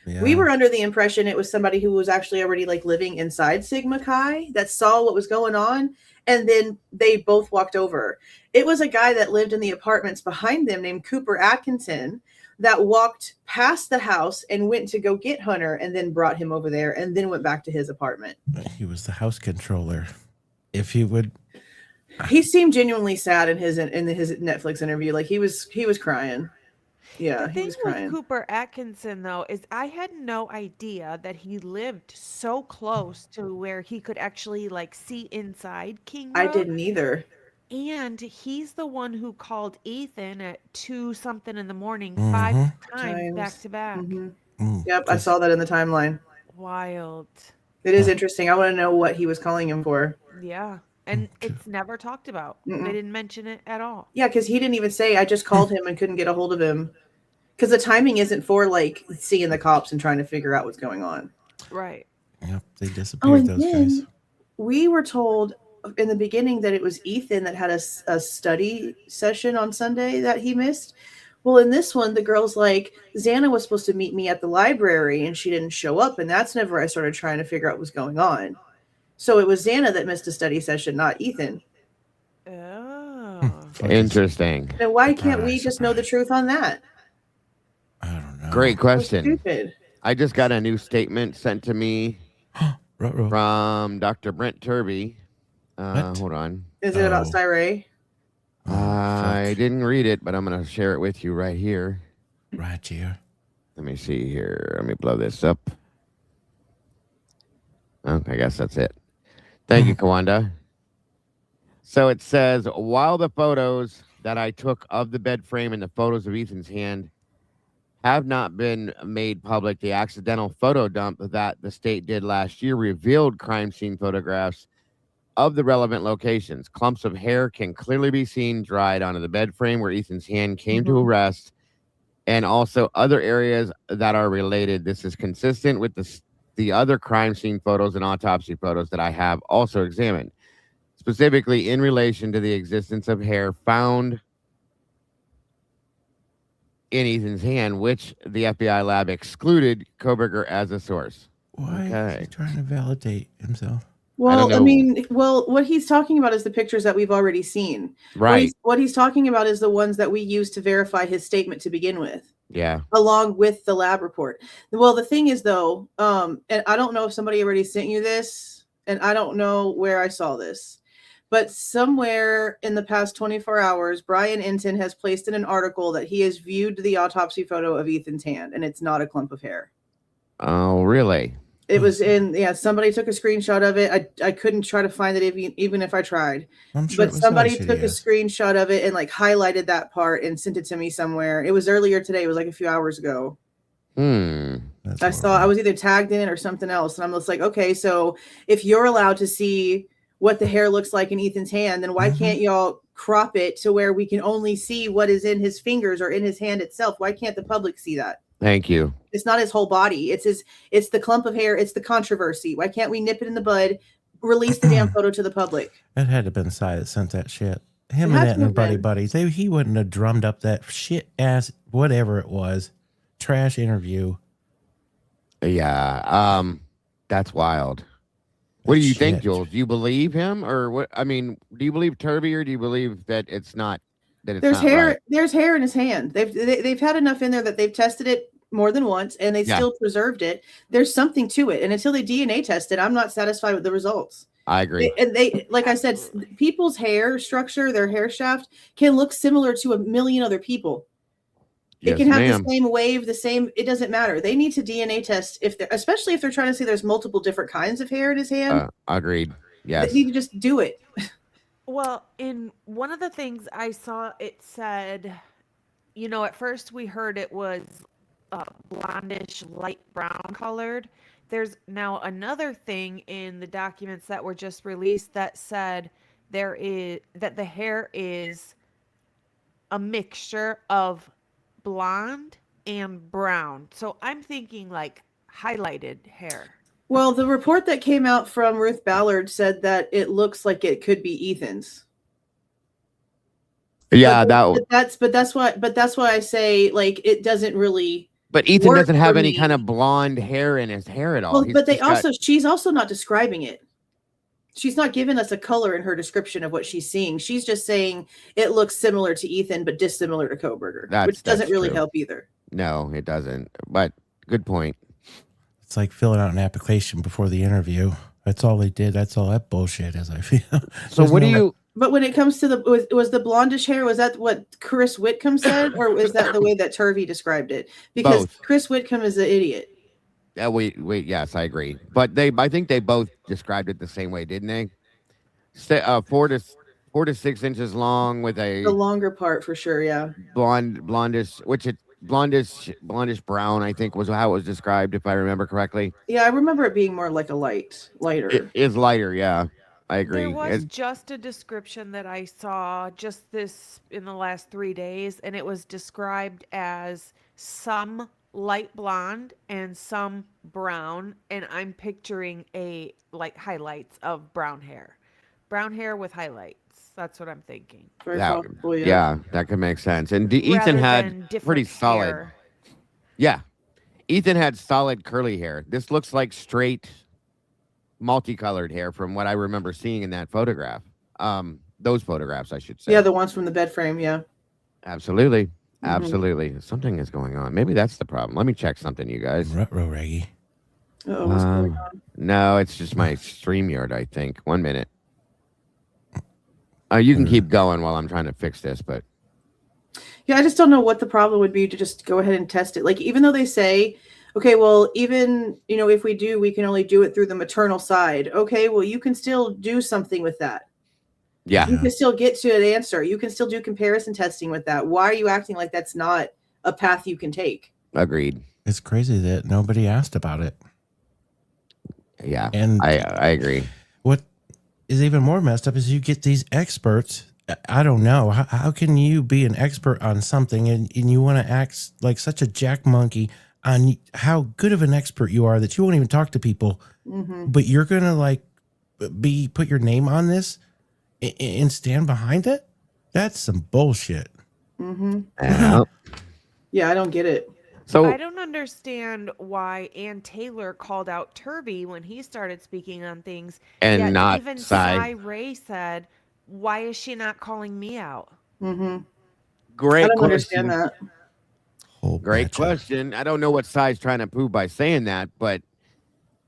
Speaker 4: Yeah. We were under the impression it was somebody who was actually already like living inside Sigma Chi that saw what was going on. And then they both walked over. It was a guy that lived in the apartments behind them named Cooper Atkinson that walked past the house and went to go get Hunter and then brought him over there and then went back to his apartment.
Speaker 5: He was the house controller. If he would.
Speaker 4: He seemed genuinely sad in his Netflix interview. Like he was crying. Yeah,
Speaker 3: the thing with Cooper Atkinson, though, is I had no idea that he lived so close to where he could actually like see inside King Road.
Speaker 4: I didn't either.
Speaker 3: And he's the one who called Ethan at 2-something in the morning, 5 times back to back.
Speaker 4: Yep, I saw that in the timeline.
Speaker 3: Wild.
Speaker 4: It is interesting. I want to know what he was calling him for.
Speaker 3: Yeah. And it's never talked about. They didn't mention it at all.
Speaker 4: Yeah, because he didn't even say, I just called him and couldn't get a hold of him. Because the timing isn't for like seeing the cops and trying to figure out what's going on.
Speaker 3: Right.
Speaker 5: Yep, they disappeared those guys.
Speaker 4: We were told in the beginning that it was Ethan that had a study session on Sunday that he missed. Well, in this one, the girl's like, Xana was supposed to meet me at the library and she didn't show up. And that's never I started trying to figure out what was going on. So it was Xana that missed a study session, not Ethan.
Speaker 3: Oh.
Speaker 2: Interesting.
Speaker 4: And why can't we just know the truth on that?
Speaker 5: I don't know.
Speaker 2: Great question.
Speaker 4: Stupid.
Speaker 2: I just got a new statement sent to me from Dr. Brent Turby. Hold on.
Speaker 4: Is it about Cyree?
Speaker 2: I didn't read it, but I'm going to share it with you right here.
Speaker 5: Right here.
Speaker 2: Let me see here. Let me blow this up. Oh, I guess that's it. Thank you, Kawanda. So it says, while the photos that I took of the bed frame and the photos of Ethan's hand have not been made public, the accidental photo dump that the state did last year revealed crime scene photographs of the relevant locations. Clumps of hair can clearly be seen dried onto the bed frame where Ethan's hand came to rest, and also other areas that are related. This is consistent with the other crime scene photos and autopsy photos that I have also examined, specifically in relation to the existence of hair found in Ethan's hand, which the FBI lab excluded Kohberger as a source.
Speaker 5: Why is he trying to validate himself?
Speaker 4: Well, I mean, what he's talking about is the pictures that we've already seen.
Speaker 2: Right.
Speaker 4: What he's talking about is the ones that we used to verify his statement to begin with.
Speaker 2: Yeah.
Speaker 4: Along with the lab report. Well, the thing is, though, and I don't know if somebody already sent you this, and I don't know where I saw this, but somewhere in the past 24 hours, Bryan Inton has placed in an article that he has viewed the autopsy photo of Ethan's hand, and it's not a clump of hair.
Speaker 2: Oh, really?
Speaker 4: It was somebody took a screenshot of it. I couldn't try to find it even if I tried.
Speaker 5: I'm sure
Speaker 4: but somebody took a screenshot of it and like highlighted that part and sent it to me somewhere. It was earlier today. It was like a few hours ago. I was either tagged in it or something else. And I'm just like, okay, so if you're allowed to see what the hair looks like in Ethan's hand, then why can't y'all crop it to where we can only see what is in his fingers or in his hand itself? Why can't the public see that?
Speaker 2: Thank you.
Speaker 4: It's not his whole body. It's the clump of hair. It's the controversy. Why can't we nip it in the bud, release the damn photo to the public?
Speaker 5: It had to have been Si that sent that shit. Him
Speaker 4: It
Speaker 5: and
Speaker 4: had
Speaker 5: that
Speaker 4: to have
Speaker 5: and buddy
Speaker 4: been.
Speaker 5: buddies. He wouldn't have drummed up that shit ass whatever it was. Trash interview.
Speaker 2: Yeah. That's wild. What do you think,
Speaker 5: Shit.
Speaker 2: Jules? Do you believe him, or what? I mean, do you believe Turvey, or do you believe that it's not? That it's
Speaker 4: There's
Speaker 2: not
Speaker 4: hair.
Speaker 2: right?
Speaker 4: There's hair in his hand. They've had enough in there that they've tested it more than once, and they
Speaker 2: Yeah.
Speaker 4: still preserved it. There's something to it, and until they DNA test it, I'm not satisfied with the results.
Speaker 2: I agree.
Speaker 4: They, like I said, people's hair structure, their hair shaft can look similar to a million other people.
Speaker 2: Yes,
Speaker 4: It can have
Speaker 2: ma'am.
Speaker 4: the same wave, the same. It doesn't matter. They need to DNA test especially if they're trying to say there's multiple different kinds of hair in his hand.
Speaker 2: Agreed. Yes.
Speaker 4: They need to just do it.
Speaker 3: Well, in one of the things I saw, it said, you know, at first we heard it was blondish, light brown colored. There's now another thing in the documents that were just released that said that the hair is a mixture of blonde and brown. So I'm thinking like highlighted hair.
Speaker 4: Well, the report that came out from Ruth Ballard said that it looks like it could be Ethan's.
Speaker 2: Yeah,
Speaker 4: but that's why I say like it doesn't really.
Speaker 2: But Ethan
Speaker 4: work
Speaker 2: doesn't have
Speaker 4: for
Speaker 2: any
Speaker 4: me.
Speaker 2: kind of blonde hair in his hair at all.
Speaker 4: Well,
Speaker 2: He's
Speaker 4: but
Speaker 2: just
Speaker 4: she's also not describing it. She's not giving us a color in her description of what she's seeing. She's just saying it looks similar to Ethan, but dissimilar to Kohberger, which doesn't
Speaker 2: that's
Speaker 4: really
Speaker 2: true.
Speaker 4: help either.
Speaker 2: No, it doesn't. But good point.
Speaker 5: It's like filling out an application before the interview. That's all they did. That's all that bullshit is, I feel.
Speaker 2: So what do you?
Speaker 4: But when it comes to was the blondish hair, was that what Chris Whitcomb said, or was that the way that Turvey described it? Because
Speaker 2: Both.
Speaker 4: Chris Whitcomb is an idiot.
Speaker 2: Wait. Yes, I agree. But I think they both described it the same way, didn't they? 4 to 6 inches long with
Speaker 4: The
Speaker 2: a
Speaker 4: longer part for sure, yeah.
Speaker 2: blondish brown. I think was how it was described, if I remember correctly.
Speaker 4: Yeah, I remember it being more like a lighter.
Speaker 2: It is lighter. Yeah, I agree.
Speaker 3: There was just a description that I saw just this in the last 3 days, and it was described as some light blonde and some brown, and I'm picturing like highlights of brown hair with highlights. That's what I'm thinking.
Speaker 4: Very
Speaker 2: That-
Speaker 4: possible,
Speaker 2: yeah, that could make sense. And Ethan
Speaker 3: Rather
Speaker 2: had
Speaker 3: than different
Speaker 2: pretty solid.
Speaker 3: hair.
Speaker 2: Yeah, Ethan had solid curly hair. This looks like straight, multicolored hair from what I remember seeing in that photograph. Those photographs, I should say.
Speaker 4: Yeah, the ones from the bed frame, yeah.
Speaker 2: Absolutely.
Speaker 4: Mm-hmm.
Speaker 2: Absolutely. Something is going on. Maybe that's the problem. Let me check something, you guys.
Speaker 5: Ruh-roh, Reggie.
Speaker 4: Uh-oh, what's going on?
Speaker 2: No, it's just my StreamYard, I think. 1 minute. You can keep going while I'm trying to fix this, but
Speaker 4: Yeah, I just don't know what the problem would be to just go ahead and test it. Like, even though they say, okay, well, even, if we do, we can only do it through the maternal side. Okay, well, you can still do something with that.
Speaker 2: yeah.
Speaker 4: You can still get to an answer. You can still do comparison testing with that. Why are you acting like that's not a path you can take?
Speaker 2: Agreed.
Speaker 5: It's crazy that nobody asked about it.
Speaker 2: Yeah.
Speaker 5: And
Speaker 2: I agree.
Speaker 5: what is even more messed up is you get these experts. I don't know. How can you be an expert on something and you want to act like such a jack monkey on how good of an expert you are that you won't even talk to people, but you're going to put your name on this and stand behind it? That's some bullshit.
Speaker 2: Yeah.
Speaker 4: Yeah, I don't get it.
Speaker 2: So
Speaker 3: I don't understand why Ann Taylor called out Turvey when he started speaking on things.
Speaker 2: And
Speaker 3: yet
Speaker 2: not
Speaker 3: even
Speaker 2: Cy.
Speaker 3: Ray said, why is she not calling me out?
Speaker 2: great
Speaker 4: I don't
Speaker 2: question.
Speaker 4: understand that.
Speaker 5: Whole
Speaker 2: Great
Speaker 5: batch of-
Speaker 2: question. I don't know what Cy's trying to prove by saying that, but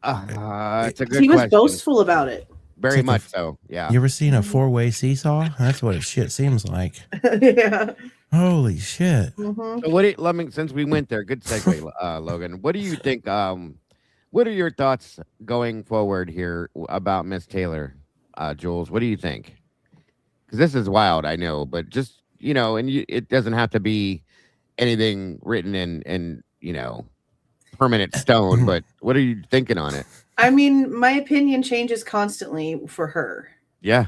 Speaker 2: it's a good
Speaker 4: He was
Speaker 2: question.
Speaker 4: boastful about it.
Speaker 2: Very
Speaker 5: It's like
Speaker 2: much
Speaker 5: a-
Speaker 2: so. Yeah.
Speaker 5: You ever seen a four-way seesaw? That's what it shit seems like.
Speaker 4: Yeah.
Speaker 5: Holy shit.
Speaker 4: Mhm.
Speaker 2: So let me, since we went there, good segue, Logan. What do you think? What are your thoughts going forward here about Miss Taylor, Jules? What do you think? Because this is wild, I know, but just it doesn't have to be anything written in permanent stone. But what are you thinking on it?
Speaker 4: I mean, my opinion changes constantly for her.
Speaker 2: Yeah.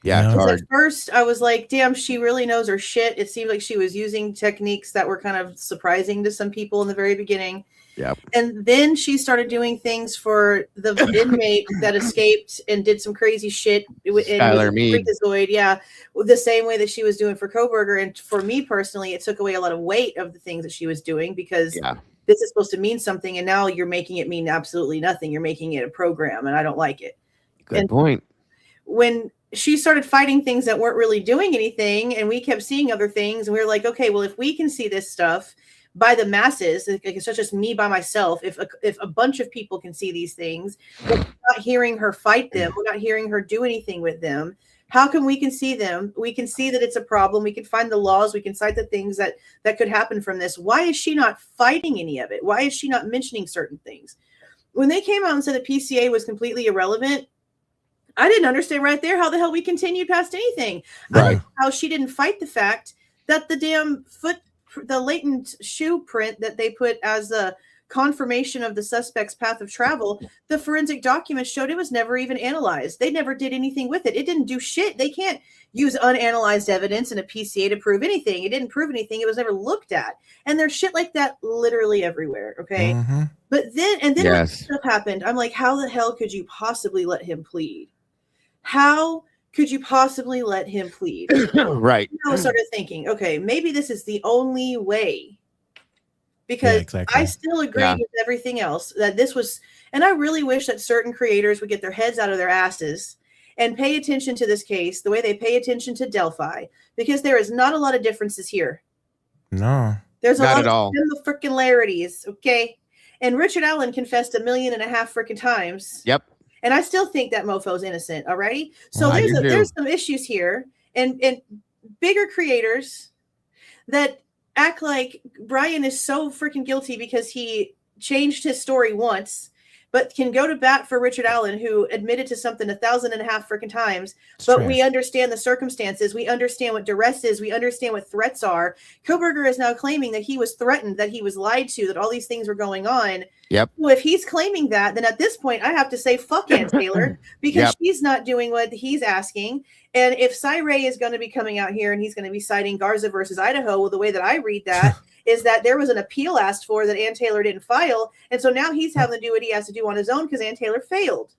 Speaker 2: Yeah, it's
Speaker 5: Yeah.
Speaker 2: hard.
Speaker 4: At first, I was like, damn, she really knows her shit. It seemed like she was using techniques that were kind of surprising to some people in the very beginning.
Speaker 2: Yep.
Speaker 4: And then she started doing things for the inmate that escaped and did some crazy shit. And was
Speaker 2: Skylar
Speaker 4: a
Speaker 2: Mead.
Speaker 4: freakazoid, yeah, the same way that she was doing for Kohberger. And for me personally, it took away a lot of weight of the things that she was doing because
Speaker 2: Yeah.
Speaker 4: this is supposed to mean something, and now you're making it mean absolutely nothing. You're making it a program, and I don't like it.
Speaker 2: Good point.
Speaker 4: When she started fighting things that weren't really doing anything, and we kept seeing other things, and we were like, okay, well, if we can see this stuff by the masses, like it's not just me by myself. If a bunch of people can see these things, but we're not hearing her fight them, we're not hearing her do anything with them. How come we can see them? We can see that it's a problem. We can find the laws. We can cite the things that could happen from this. Why is she not fighting any of it? Why is she not mentioning certain things? When they came out and said the PCA was completely irrelevant, I didn't understand right there how the hell we continued past anything. I don't know how she didn't fight the fact that the damn the latent shoe print that they put as a confirmation of the suspect's path of travel, the forensic documents showed it was never even analyzed. They never did anything with it. It didn't do shit. They can't use unanalyzed evidence in a PCA to prove anything. It didn't prove anything. It was never looked at. And there's shit like that literally everywhere. Okay.
Speaker 5: Mhm.
Speaker 4: But then when
Speaker 2: Yes.
Speaker 4: stuff happened, I'm like, how the hell could you possibly let him plead? How could you possibly let him plead?
Speaker 2: Right.
Speaker 4: I started thinking, okay, maybe this is the only way, because
Speaker 5: exactly.
Speaker 4: I still agree with everything else that this was, and I really wish that certain creators would get their heads out of their asses and pay attention to this case the way they pay attention to Delphi, because there is not a lot of differences here.
Speaker 5: No.
Speaker 4: There's a
Speaker 2: Not
Speaker 4: lot
Speaker 2: at
Speaker 4: of
Speaker 2: all.
Speaker 4: similarities, okay? And Richard Allen confessed 1.5 million freaking times.
Speaker 2: Yep.
Speaker 4: And I still think that mofo's innocent, alrighty? So
Speaker 2: I do too.
Speaker 4: there's some issues here, and bigger creators that act like Bryan is so freaking guilty because he changed his story once, but can go to bat for Richard Allen, who admitted to something 1,500 freaking times. But we understand the circumstances. We understand what duress is. We understand what threats are. Kohberger is now claiming that he was threatened, that he was lied to, that all these things were going on.
Speaker 2: Yep.
Speaker 4: Well, if he's claiming that, then at this point, I have to say, fuck Ann Taylor, because she's not doing what he's asking. And if Cy-Ray is going to be coming out here and he's going to be citing Garza versus Idaho, well, the way that I read that is that there was an appeal asked for that Ann Taylor didn't file. And so now he's having to do what he has to do on his own because Ann Taylor failed.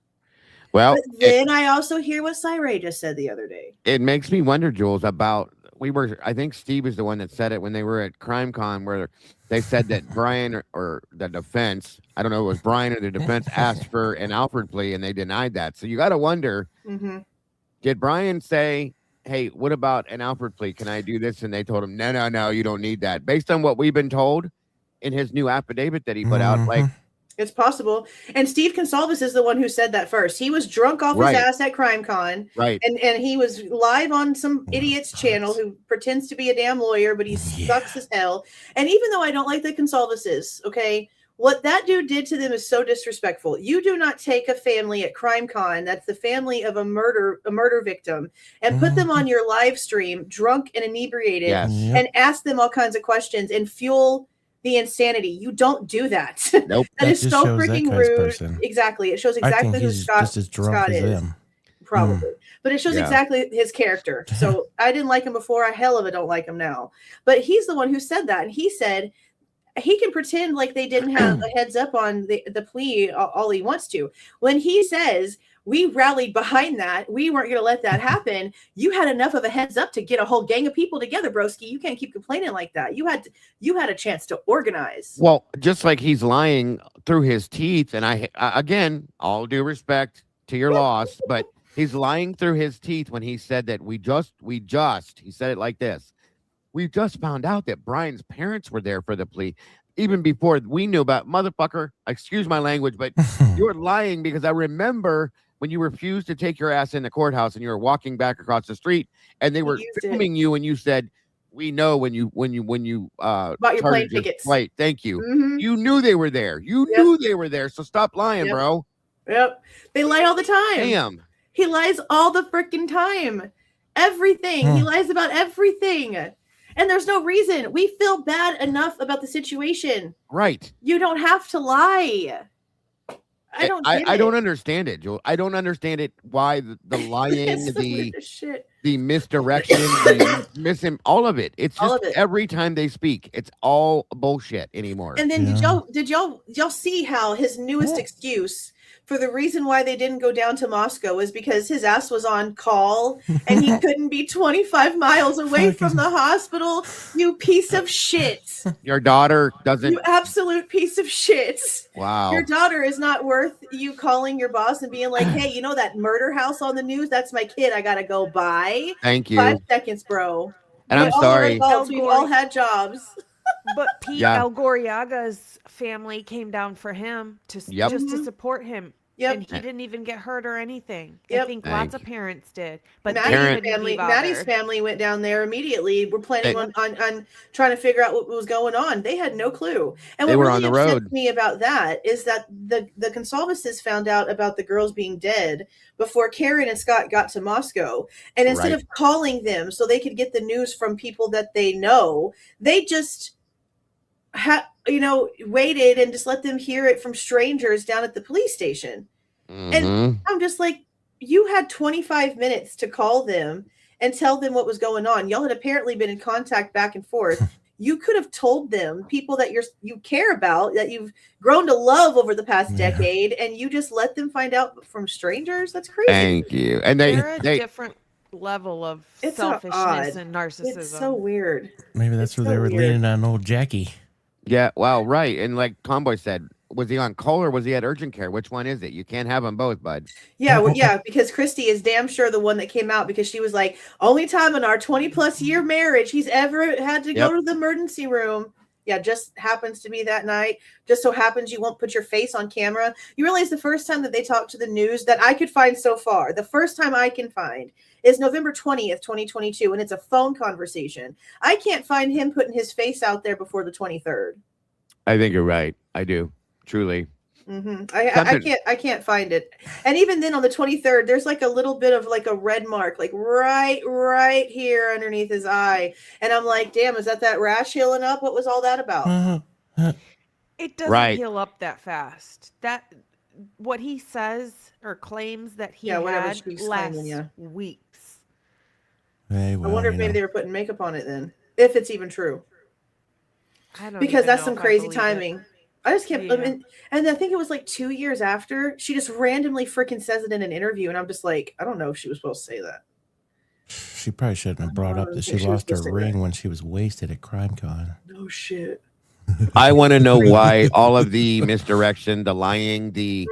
Speaker 2: Well,
Speaker 4: but then I also hear what Cy-Ray just said the other day.
Speaker 2: It makes me wonder, Jules, about I think Steve is the one that said it when they were at CrimeCon, where they said that Bryan or the defense, I don't know, it was Bryan or the defense asked for an Alfred plea and they denied that. So you got to wonder, did Bryan say, hey, what about an Alfred plea? Can I do this? And they told him, no, you don't need that. Based on what we've been told in his new affidavit that he put out, like,
Speaker 4: it's possible. And Steve Consalvis is the one who said that first. He was drunk off his ass at CrimeCon.
Speaker 2: Right.
Speaker 4: And he was live on some idiot's channel who pretends to be a damn lawyer, but he sucks as hell. And even though I don't like the Consalvises, okay, what that dude did to them is so disrespectful. You do not take a family at CrimeCon, that's the family of a murder victim, and put them on your live stream, drunk and inebriated, and ask them all kinds of questions and fuel the insanity. You don't do that.
Speaker 2: Nope.
Speaker 4: That is so freaking rude.
Speaker 5: Person.
Speaker 4: Exactly. It shows exactly who Scott is. Probably. But it shows exactly his character. So I didn't like him before. I hell of it don't like him now. But he's the one who said that. And he said he can pretend like they didn't have a heads up on the plea all he wants to. When he says, we rallied behind that, we weren't going to let that happen, you had enough of a heads up to get a whole gang of people together, broski. You can't keep complaining like that. You had a chance to organize.
Speaker 2: Well, just like he's lying through his teeth, and I again, all due respect to your loss, but he's lying through his teeth when he said that he said it like this. We just found out that Bryan's parents were there for the plea, even before we knew about motherfucker. Excuse my language, but you're lying, because I remember when you refused to take your ass in the courthouse and you were walking back across the street and they were filming you and you said, we know when you
Speaker 4: bought your plane tickets.
Speaker 2: Flight. Thank you. You knew they were there. You knew they were there. So stop lying, bro.
Speaker 4: Yep. They lie all the time.
Speaker 2: Damn.
Speaker 4: He lies all the freaking time. Everything. He lies about everything. And there's no reason. We feel bad enough about the situation.
Speaker 2: Right.
Speaker 4: You don't have to lie. I don't get
Speaker 2: I
Speaker 4: it.
Speaker 2: don't understand it, Joel. I don't understand it. Why the lying,
Speaker 4: It's the weirdest shit.
Speaker 2: the misdirection, the missing, all of it. It's
Speaker 4: All
Speaker 2: just
Speaker 4: of it.
Speaker 2: every time they speak, it's all bullshit anymore.
Speaker 4: And then
Speaker 5: Yeah.
Speaker 4: did y'all see how his newest excuse for the reason why they didn't go down to Moscow is because his ass was on call and he couldn't be 25 miles away from the hospital? You piece of shit.
Speaker 2: Your daughter doesn't.
Speaker 4: You absolute piece of shit.
Speaker 2: Wow.
Speaker 4: Your daughter is not worth you calling your boss and being like, hey, you know that murder house on the news? That's my kid. I got to go by.
Speaker 2: Thank you.
Speaker 4: 5 seconds, bro.
Speaker 2: And I'm sorry.
Speaker 4: We've all had jobs.
Speaker 3: But Pete
Speaker 2: Yeah.
Speaker 3: Elgoriaga's family came down for him to
Speaker 2: Yep.
Speaker 3: just to support him.
Speaker 4: Yep.
Speaker 3: And he didn't even get hurt or anything. I
Speaker 4: Yep.
Speaker 3: think
Speaker 2: Thank
Speaker 3: lots of
Speaker 2: you.
Speaker 3: parents did. But
Speaker 4: Maddie's family went down there immediately. We're planning on trying to figure out what was going on. They had no clue. And
Speaker 2: They
Speaker 4: what
Speaker 2: were
Speaker 4: really
Speaker 2: on the
Speaker 4: upsets
Speaker 2: road.
Speaker 4: me about that is that the Consalvases found out about the girls being dead before Karen and Scott got to Moscow. And instead
Speaker 2: Right.
Speaker 4: of calling them so they could get the news from people that they know, they just waited and just let them hear it from strangers down at the police station.
Speaker 2: Mhm.
Speaker 4: And I'm just like, you had 25 minutes to call them and tell them what was going on. Y'all had apparently been in contact back and forth. You could have told them, people that you care about, that you've grown to love over the past decade, and you just let them find out from strangers. That's crazy.
Speaker 2: Thank you. And
Speaker 3: they're a different level of
Speaker 4: It's
Speaker 3: selfishness
Speaker 4: odd.
Speaker 3: and narcissism.
Speaker 4: It's so weird.
Speaker 5: Maybe that's
Speaker 4: It's
Speaker 5: where
Speaker 4: so
Speaker 5: they were
Speaker 4: weird.
Speaker 5: leaning on old Jackie.
Speaker 2: Yeah, well, right. And like Conboy said, was he on call or was he at urgent care? Which one is it? You can't have them both, bud.
Speaker 4: Yeah, because Christy is damn sure the one that came out, because she was like, only time in our 20+ year marriage he's ever had to go to the emergency room. Yeah, just happens to be that night. Just so happens you won't put your face on camera. You realize the first time that they talked to the news that I could find so far, the first time I can find is November 20th, 2022, and it's a phone conversation. I can't find him putting his face out there before the 23rd.
Speaker 2: I think you're right. I do. Truly.
Speaker 4: Mm-hmm. I can't find it. And even then on the 23rd, there's like a little bit of like a red mark, like right here underneath his eye. And I'm like, damn, is that rash healing up? What was all that about?
Speaker 3: It doesn't heal up that fast. That what he says or claims that he had lasts weeks.
Speaker 4: I wonder if maybe they were putting makeup on it then, if it's even true.
Speaker 3: I don't
Speaker 4: Because that's
Speaker 3: know
Speaker 4: some
Speaker 3: if I
Speaker 4: crazy
Speaker 3: believe it.
Speaker 4: timing. I just can't. I mean, and I think it was like 2 years after, she just randomly freaking says it in an interview, and I'm just like, I don't know if she was supposed to say that.
Speaker 5: She probably shouldn't have brought up that she lost her ring when she was wasted at CrimeCon.
Speaker 4: No shit.
Speaker 2: I want to know why all of the misdirection, the lying, the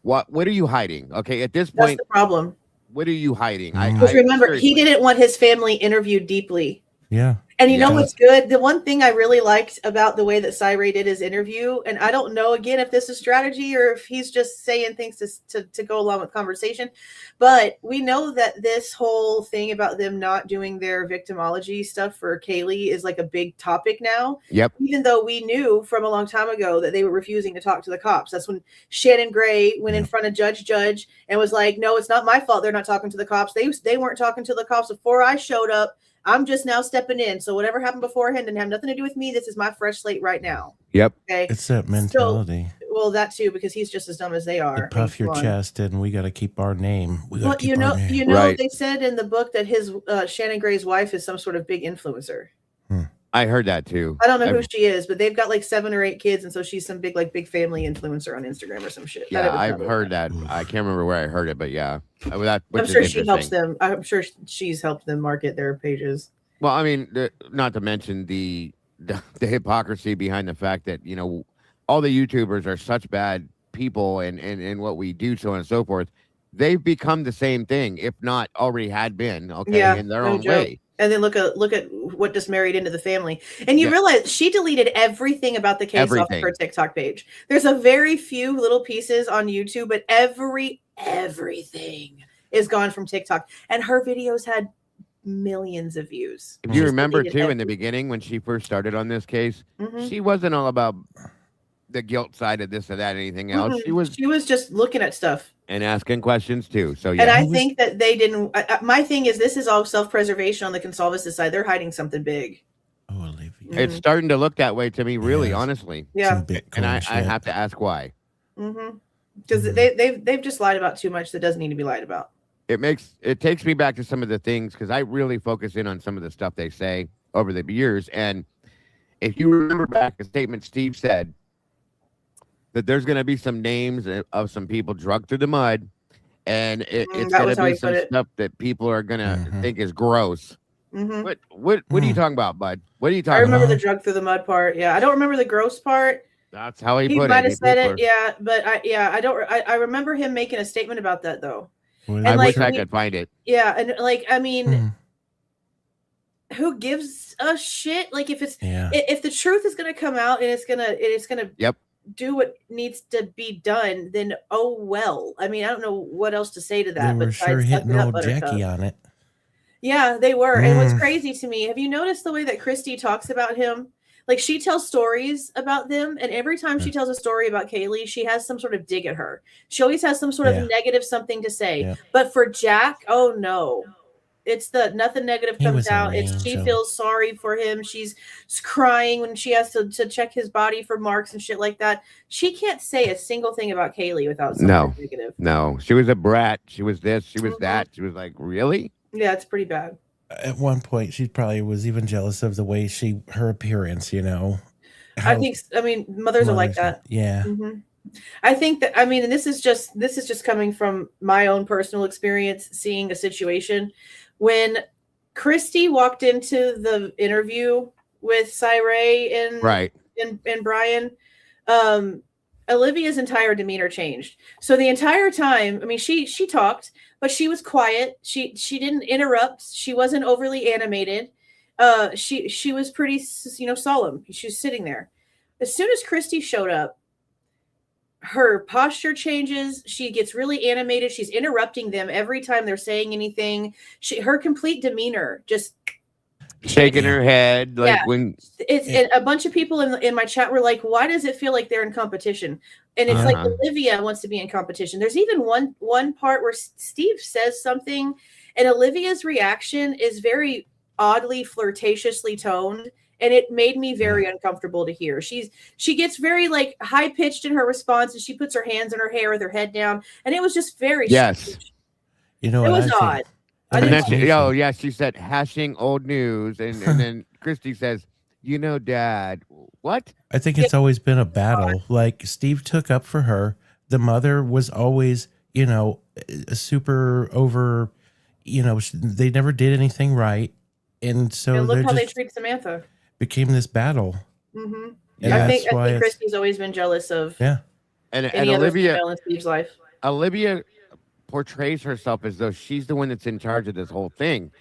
Speaker 2: what are you hiding? Okay, at this point,
Speaker 4: That's the problem.
Speaker 2: What are you hiding?
Speaker 4: Because remember, he didn't want his family interviewed deeply.
Speaker 5: Yeah.
Speaker 4: And you know what's good? The one thing I really liked about the way that Cy did his interview, and I don't know again if this is strategy or if he's just saying things to go along with conversation, but we know that this whole thing about them not doing their victimology stuff for Kaylee is like a big topic now.
Speaker 2: Yep.
Speaker 4: Even though we knew from a long time ago that they were refusing to talk to the cops. That's when Shannon Gray went in front of Judge and was like, no, it's not my fault they're not talking to the cops. They weren't talking to the cops before I showed up. I'm just now stepping in. So whatever happened beforehand didn't have nothing to do with me. This is my fresh slate right now.
Speaker 2: Yep.
Speaker 4: Okay.
Speaker 5: It's that mentality.
Speaker 4: Well, that too, because he's just as dumb as they are.
Speaker 5: Puff your chest, and we got to keep our name.
Speaker 4: Well, you know, they said in the book that his Shannon Gray's wife is some sort of big influencer.
Speaker 2: I heard that too.
Speaker 4: I don't know who she is, but they've got like 7 or 8 kids, and so she's some big family influencer on Instagram or some shit.
Speaker 2: Yeah, I've heard that. I can't remember where I heard it, but yeah,
Speaker 4: I'm sure she helps them. I'm sure she's helped them market their pages.
Speaker 2: Well, I mean, not to mention the hypocrisy behind the fact that, you know, all the YouTubers are such bad people and what we do, so on and so forth. They've become the same thing, if not already had been, in their own way.
Speaker 4: And then look at what just married into the family. And you realize she deleted everything about the case off of her TikTok page. There's a very few little pieces on YouTube, but everything is gone from TikTok. And her videos had millions of views.
Speaker 2: If you remember too, in the beginning when she first started on this case, she wasn't all about the guilt side of this or that, anything else. She
Speaker 4: was just looking at stuff
Speaker 2: and asking questions too. So yeah,
Speaker 4: and I think that they didn't. My thing is, this is all self-preservation on the Consalvases side. They're hiding something big.
Speaker 5: Oh, Olivia.
Speaker 2: It's starting to look that way to me, really, honestly.
Speaker 4: Yeah,
Speaker 2: and I have to ask why.
Speaker 4: because they've just lied about too much that doesn't need to be lied about.
Speaker 2: It takes me back to some of the things because I really focus in on some of the stuff they say over the years. And if you remember back a statement Steve said that there's going to be some names of some people drugged through the mud, and it's going to be some stuff that people are going to think is gross. What are you talking about, bud? What are you talking about?
Speaker 4: I remember the drug through the mud part. Yeah, I don't remember the gross part.
Speaker 2: That's how he put it.
Speaker 4: He might have said it. Yeah, but I remember him making a statement about that though.
Speaker 2: And I wish I could find it.
Speaker 4: Yeah, and like I mean, who gives a shit? Like if it's if the truth is gonna come out and it's gonna do what needs to be done, then oh well. I mean, I don't know what else to say to that.
Speaker 5: They were sure hitting old Jackie on it.
Speaker 4: Yeah, they were. And what's crazy to me, have you noticed the way that Christy talks about him? Like she tells stories about them, and every time she tells a story about Kaylee, she has some sort of dig at her. She always has some sort of negative something to say. Yeah. But for Jack, oh no. It's nothing negative comes out. She feels sorry for him. She's crying when she has to check his body for marks and shit like that. She can't say a single thing about Kaylee without something negative.
Speaker 2: No, she was a brat. She was this. She was that. She was like, really?
Speaker 4: Yeah, it's pretty bad.
Speaker 5: At one point, she probably was even jealous of the way her appearance. You know,
Speaker 4: I mean, mothers are like that.
Speaker 5: Yeah.
Speaker 4: I think that and this is just coming from my own personal experience, seeing a situation. When Christy walked into the interview with Cyree and Bryan, Olivia's entire demeanor changed. So the entire time, I mean, she talked, but she was quiet. She didn't interrupt. She wasn't overly animated. She was pretty, solemn. She was sitting there. As soon as Christy showed up, her posture changes. She gets really animated. She's interrupting them every time they're saying anything. Her complete demeanor just
Speaker 2: shaking her head like when
Speaker 4: and a bunch of people in my chat were like, why does it feel like they're in competition? And it's like Olivia wants to be in competition. There's even one part where Steve says something and Olivia's reaction is very oddly flirtatiously toned, and it made me very uncomfortable to hear. She gets very like high pitched in her response, and she puts her hands in her hair with her head down, and it was just very strange.
Speaker 5: You know,
Speaker 4: it was odd.
Speaker 2: And then she said hashing old news, and then Christy says, Dad, what?
Speaker 5: I think it's always been a battle. Like Steve took up for her. The mother was always, super over. They never did anything right, and so
Speaker 4: look how they treat Samantha.
Speaker 5: Became this battle.
Speaker 4: And I think Christy's always been jealous of
Speaker 2: and
Speaker 4: any
Speaker 2: Olivia
Speaker 4: other female in Steve's life.
Speaker 2: Olivia portrays herself as though she's the one that's in charge of this whole thing.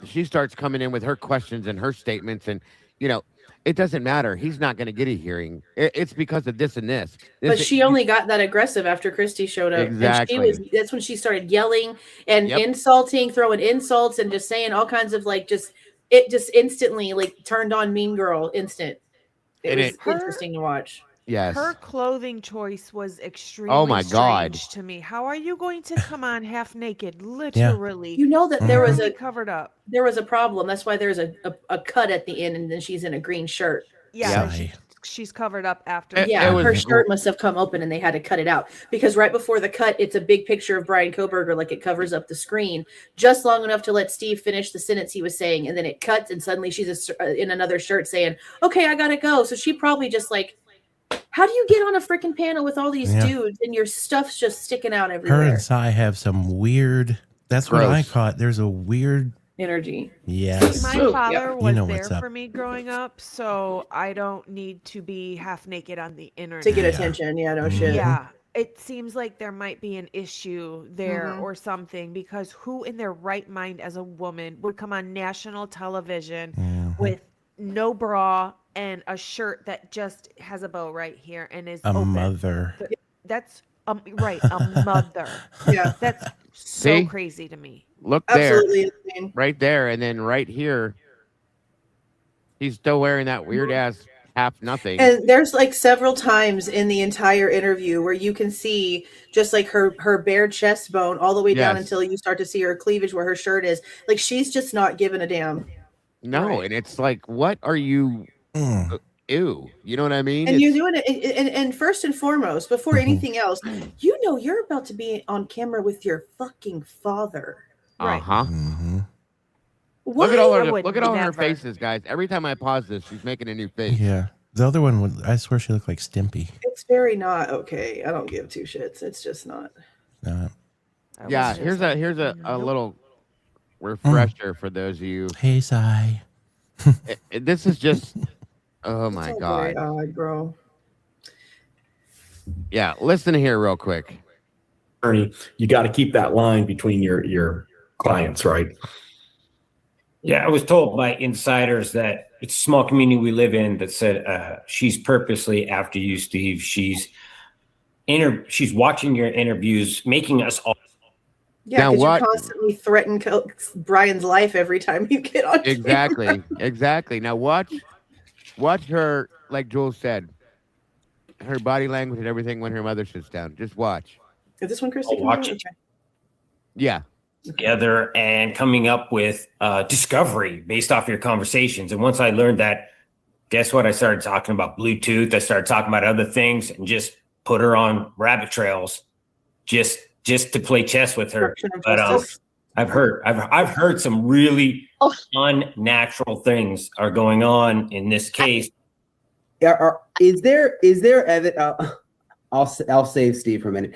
Speaker 2: She starts coming in with her questions and her statements, and it doesn't matter. He's not going to get a hearing. It's because of this and this.
Speaker 4: But she only got that aggressive after Christy showed up.
Speaker 2: Exactly.
Speaker 4: And that's when she started yelling and insulting, throwing insults, and just saying all kinds of it just instantly turned on Mean Girl instant. It was interesting to watch.
Speaker 2: Yes.
Speaker 3: Her clothing choice was extremely strange to me. How are you going to come on half naked? Literally.
Speaker 4: You know that there was
Speaker 3: covered up.
Speaker 4: There was a problem. That's why there's a cut at the end, and then she's in a green shirt.
Speaker 3: Yeah. She's covered up after.
Speaker 4: Her shirt must have come open and they had to cut it out, because right before the cut, it's a big picture of Bryan Kohberger, like it covers up the screen just long enough to let Steve finish the sentence he was saying, and then it cuts, and suddenly she's in another shirt saying, "Okay, I gotta go." So she probably just how do you get on a freaking panel with all these dudes and your stuff's just sticking out everywhere?
Speaker 5: Her and Cy have some weird. That's what I caught. There's a weird
Speaker 4: energy.
Speaker 5: Yes.
Speaker 3: My father was there for me growing up, so I don't need to be half naked on the internet
Speaker 4: to get attention. Yeah, no shit.
Speaker 3: Yeah, it seems like there might be an issue there or something, because who in their right mind as a woman would come on national television with no bra and a shirt that just has a bow right here and is open?
Speaker 5: Mother.
Speaker 3: That's right, a mother.
Speaker 4: Yeah,
Speaker 3: that's so crazy to me.
Speaker 2: Look there,
Speaker 4: insane.
Speaker 2: Right there, and then right here, he's still wearing that weird ass half nothing.
Speaker 4: And there's several times in the entire interview where you can see just her bare chest bone all the way down until you start to see her cleavage where her shirt is. She's just not giving a damn.
Speaker 2: No, and it's what are you? ew. You know what I mean?
Speaker 4: And you're doing it, and first and foremost, before anything else, you know you're about to be on camera with your fucking father.
Speaker 3: Right.
Speaker 2: Look at all
Speaker 3: I
Speaker 2: her
Speaker 3: would
Speaker 2: look at all her
Speaker 3: never.
Speaker 2: faces, guys. Every time I pause this, she's making a new face.
Speaker 5: Yeah. The other one would, I swear she looked like Stimpy.
Speaker 4: It's very not okay. I don't give two shits. It's just not.
Speaker 2: Yeah, here's a little refresher for those of you.
Speaker 5: Hey, Sai.
Speaker 2: This is just oh my
Speaker 4: It's all
Speaker 2: god.
Speaker 4: very odd, bro.
Speaker 2: Yeah, listen here real quick.
Speaker 6: Attorney, you got to keep that line between your clients, right?
Speaker 7: Yeah, I was told by insiders that it's a small community we live in that said she's purposely after you, Steve. She's watching your interviews, making us all.
Speaker 4: Yeah,
Speaker 2: Now
Speaker 4: because you
Speaker 2: what-
Speaker 4: constantly threaten Brian's life every time you get on camera.
Speaker 2: Exactly. Now watch her, like Jules said, her body language and everything when her mother sits down. Just watch.
Speaker 4: Is this one, Christy?
Speaker 7: I'll watch it.
Speaker 2: Yeah.
Speaker 7: Together and coming up with discovery based off your conversations. And once I learned that, guess what? I started talking about Bluetooth. I started talking about other things and just put her on rabbit trails just to play chess with her. But I've heard some really unnatural things are going on in this case.
Speaker 8: Is there evidence? I'll save Steve for a minute.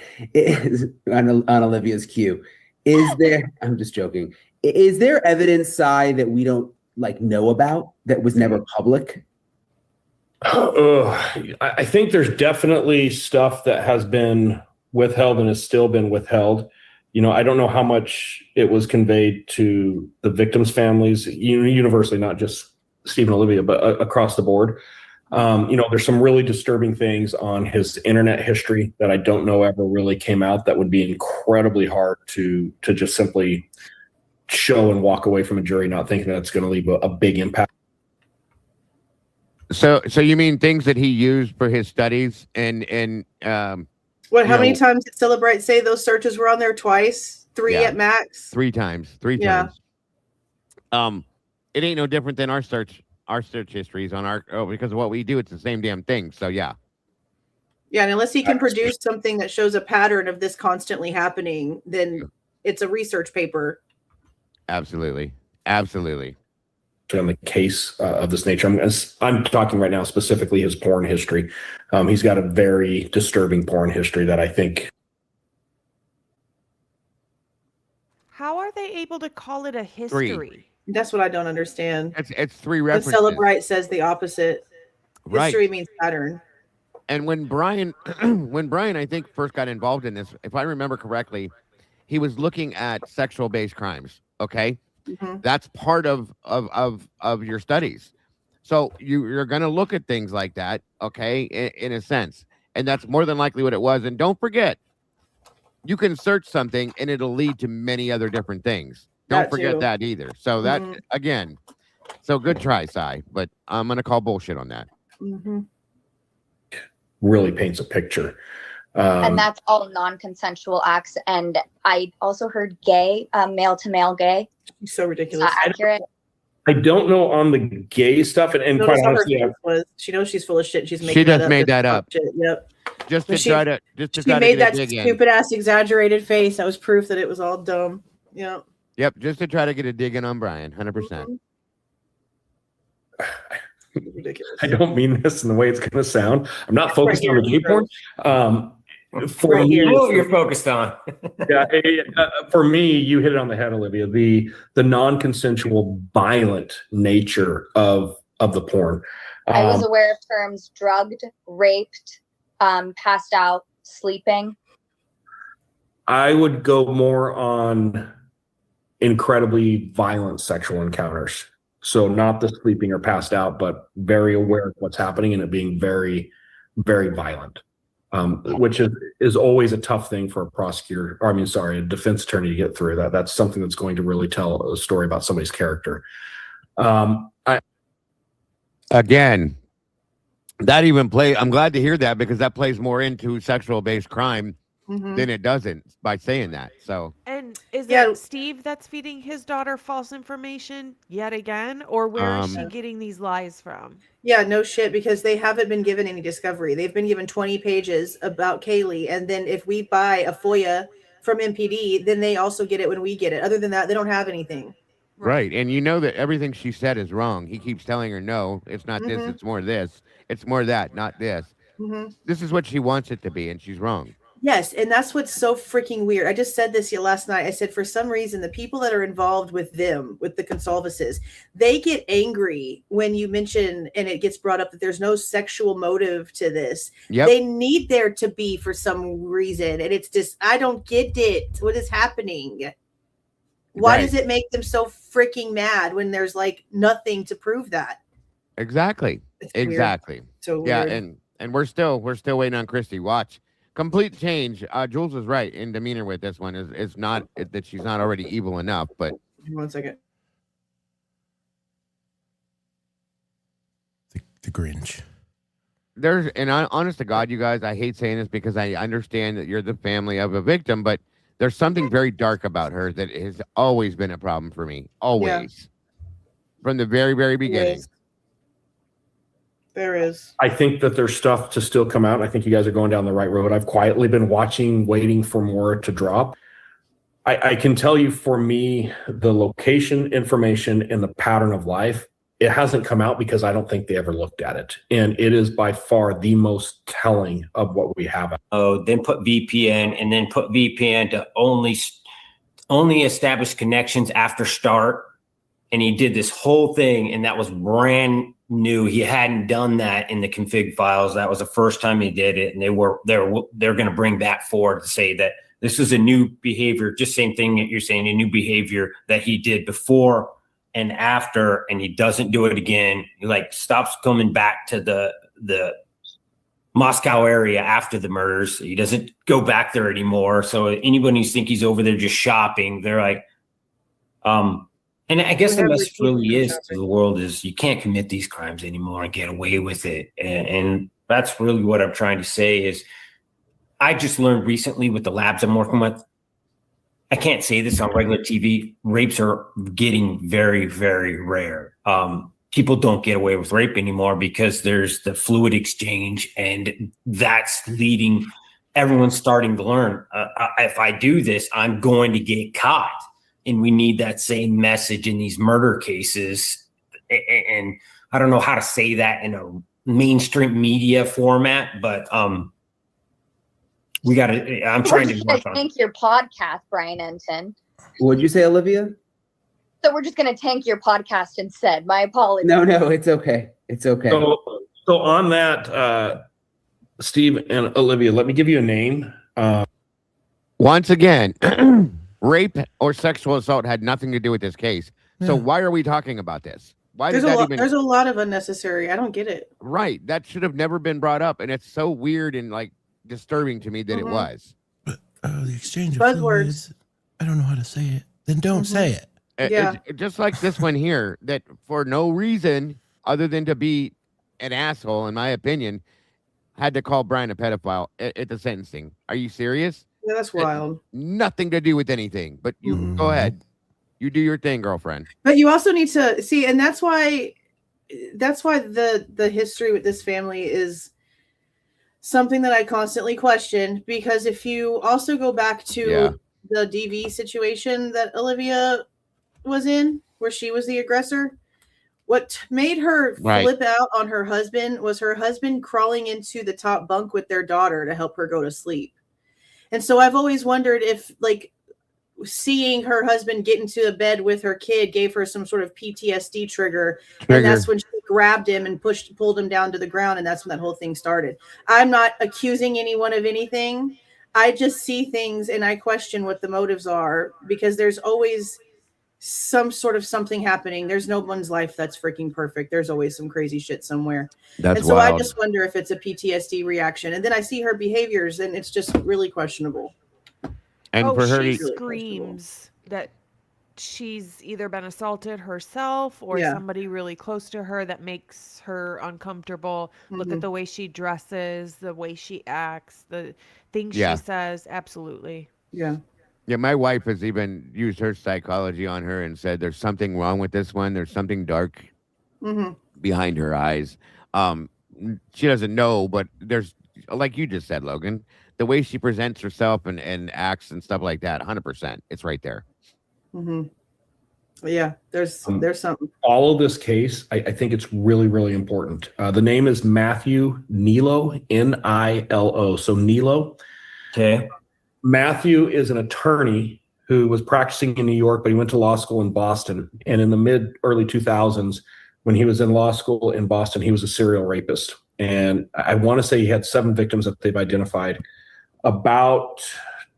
Speaker 8: On Olivia's cue. Is there? I'm just joking. Is there evidence, Sai, that we don't know about that was never public?
Speaker 6: I think there's definitely stuff that has been withheld and has still been withheld. I don't know how much it was conveyed to the victims' families, universally, not just Steve and Olivia, but across the board. There's some really disturbing things on his internet history that I don't know ever really came out that would be incredibly hard to just simply show and walk away from a jury not thinking that's going to leave a big impact.
Speaker 2: So you mean things that he used for his studies and
Speaker 4: What? How many times did Celebrate say those searches were on there? Twice, three at max.
Speaker 2: Three times.
Speaker 4: Yeah.
Speaker 2: It ain't no different than our search histories on because of what we do. It's the same damn thing. So yeah.
Speaker 4: Yeah, and unless he can produce something that shows a pattern of this constantly happening, then it's a research paper.
Speaker 2: Absolutely.
Speaker 6: On the case of this nature, I'm talking right now specifically his porn history. He's got a very disturbing porn history that I think.
Speaker 3: How are they able to call it a history?
Speaker 4: That's what I don't understand.
Speaker 2: It's three
Speaker 4: But
Speaker 2: references.
Speaker 4: Celebrate says the opposite.
Speaker 2: Right.
Speaker 4: History means pattern.
Speaker 2: And when Bryan, I think first got involved in this, if I remember correctly, he was looking at sexual-based crimes. Okay, that's part of your studies. So you're going to look at things like that. Okay, in a sense, and that's more than likely what it was. And don't forget, you can search something and it'll lead to many other different things. Don't forget that either. So that again, so good try, Sai, but I'm going to call bullshit on that.
Speaker 6: Really paints a picture.
Speaker 9: And that's all non-consensual acts. And I also heard gay, male to male gay.
Speaker 4: So ridiculous.
Speaker 9: Accurate.
Speaker 6: I don't know on the gay stuff, and quite honestly,
Speaker 4: she knows she's full of shit. She's making
Speaker 2: She just made that up.
Speaker 4: Shit. Yep.
Speaker 2: Just to try to
Speaker 4: She made that stupid ass exaggerated face. That was proof that it was all dumb. Yep.
Speaker 2: Yep, just to try to get a dig in on Bryan, 100%.
Speaker 4: Ridiculous.
Speaker 6: I don't mean this in the way it's going to sound. I'm not focused on the gay porn. For
Speaker 7: You
Speaker 6: me,
Speaker 7: know what you're focused on.
Speaker 6: for me, you hit it on the head, Olivia. The non-consensual, violent nature of the porn.
Speaker 9: I was aware of terms drugged, raped, passed out, sleeping.
Speaker 6: I would go more on incredibly violent sexual encounters. So not the sleeping or passed out, but very aware of what's happening and it being very, very violent, which is always a tough thing for a prosecutor, or a defense attorney to get through. That's something that's going to really tell a story about somebody's character.
Speaker 2: Again, that even I'm glad to hear that because that plays more into sexual-based crime then it doesn't by saying that. So
Speaker 3: And is
Speaker 4: Yeah.
Speaker 3: it Steve that's feeding his daughter false information yet again? Or where is she getting these lies from?
Speaker 4: Yeah, no shit, because they haven't been given any discovery. They've been given 20 pages about Kaylee, and then if we buy a FOIA from MPD, then they also get it when we get it. Other than that, they don't have anything.
Speaker 2: right. And you know that everything she said is wrong. He keeps telling her, no, it's not this, it's more this, it's more that, not this. This is what she wants it to be, and she's wrong.
Speaker 4: Yes, and that's what's so freaking weird. I just said this last night. I said, for some reason, the people that are involved with them, with the Consalvases, they get angry when you mention and it gets brought up that there's no sexual motive to this.
Speaker 2: Yep.
Speaker 4: They need there to be for some reason. And it's just, I don't get it. What is happening? Why does it make them so freaking mad when there's like nothing to prove that?
Speaker 2: Exactly.
Speaker 4: It's weird.
Speaker 2: Exactly.
Speaker 4: So
Speaker 2: yeah,
Speaker 4: weird.
Speaker 2: and we're still waiting on Christy. Watch. Complete change. Jules was right in demeanor with this one. It's not that she's not already evil enough, but
Speaker 4: 1 second.
Speaker 5: The Grinch.
Speaker 2: There's, and honest to God, you guys, I hate saying this because I understand that you're the family of a victim, but there's something very dark about her that has always been a problem for me. Always. From the very, very beginning.
Speaker 4: There is.
Speaker 6: I think that there's stuff to still come out. I think you guys are going down the right road. I've quietly been watching, waiting for more to drop. I can tell you, for me, the location information and the pattern of life, it hasn't come out because I don't think they ever looked at it. And it is by far the most telling of what we have.
Speaker 7: Oh, then put VPN, and then put VPN to only establish connections after start. And he did this whole thing, and that was brand new. He hadn't done that in the config files. That was the first time he did it, and they're going to bring that forward to say that this is a new behavior, just same thing that you're saying, a new behavior that he did before and after, and he doesn't do it again. He like stops coming back to the Moscow area after the murders. He doesn't go back there anymore. So anybody who thinks he's over there just shopping, they're like, and I guess the message really is to the world is you can't commit these crimes anymore and get away with it. And that's really what I'm trying to say is I just learned recently with the labs I'm working with, I can't say this on regular TV, rapes are getting very, very rare. People don't get away with rape anymore because there's the fluid exchange, and that's leading everyone's starting to learn. If I do this, I'm going to get caught. And we need that same message in these murder cases. And I don't know how to say that in a mainstream media format, but we got to, I'm trying to work on it.
Speaker 9: Tank your podcast, Bryan Enton.
Speaker 8: What'd you say, Olivia?
Speaker 9: So we're just going to tank your podcast instead. My apologies.
Speaker 8: No, it's okay. It's okay.
Speaker 6: So on that, Steve and Olivia, let me give you a name.
Speaker 2: Once again, rape or sexual assault had nothing to do with this case. So why are we talking about this? Why
Speaker 4: There's
Speaker 2: did that
Speaker 4: there's a lot of unnecessary. I don't get it.
Speaker 2: Right. That should have never been brought up. And it's so weird and like disturbing to me that it was.
Speaker 5: But the exchange of
Speaker 4: Buzzwords.
Speaker 5: fluids, I don't know how to say it. Then don't say it.
Speaker 2: Just like this one here, that for no reason other than to be an asshole, in my opinion, had to call Bryan a pedophile at the sentencing. Are you serious?
Speaker 4: Yeah, that's wild.
Speaker 2: Nothing to do with anything, but you go ahead. You do your thing, girlfriend.
Speaker 4: But you also need to see, and that's why the history with this family is something that I constantly question, because if you also go back to the DV situation that Olivia was in, where she was the aggressor, what made her flip out on her husband was her husband crawling into the top bunk with their daughter to help her go to sleep. And so I've always wondered if, like, seeing her husband get into a bed with her kid gave her some sort of PTSD trigger. And that's when she grabbed him and pulled him down to the ground. And that's when that whole thing started. I'm not accusing anyone of anything. I just see things and I question what the motives are, because there's always some sort of something happening. There's no one's life that's freaking perfect. There's always some crazy shit somewhere.
Speaker 2: That's
Speaker 4: and so
Speaker 2: wild.
Speaker 4: I just wonder if it's a PTSD reaction. And then I see her behaviors and it's just really questionable.
Speaker 2: And for her,
Speaker 3: she screams that she's either been assaulted herself or somebody really close to her that makes her uncomfortable. Look at the way she dresses, the way she acts, the things
Speaker 2: Yeah.
Speaker 3: she says, absolutely.
Speaker 4: Yeah.
Speaker 2: Yeah, my wife has even used her psychology on her and said there's something wrong with this one. There's something dark
Speaker 4: Mm-hmm.
Speaker 2: behind her eyes. She doesn't know, but there's, like you just said, Logan, the way she presents herself and acts and stuff like that, 100%. It's right there.
Speaker 4: Mm-hmm. Yeah, there's something.
Speaker 6: All of this case, I think it's really, really important. The name is Matthew Nilo, Nilo. So Nilo.
Speaker 7: Okay.
Speaker 6: Matthew is an attorney who was practicing in New York, but he went to law school in Boston. And in the early 2000s, when he was in law school in Boston, he was a serial rapist. And I want to say he had 7 victims that they've identified. About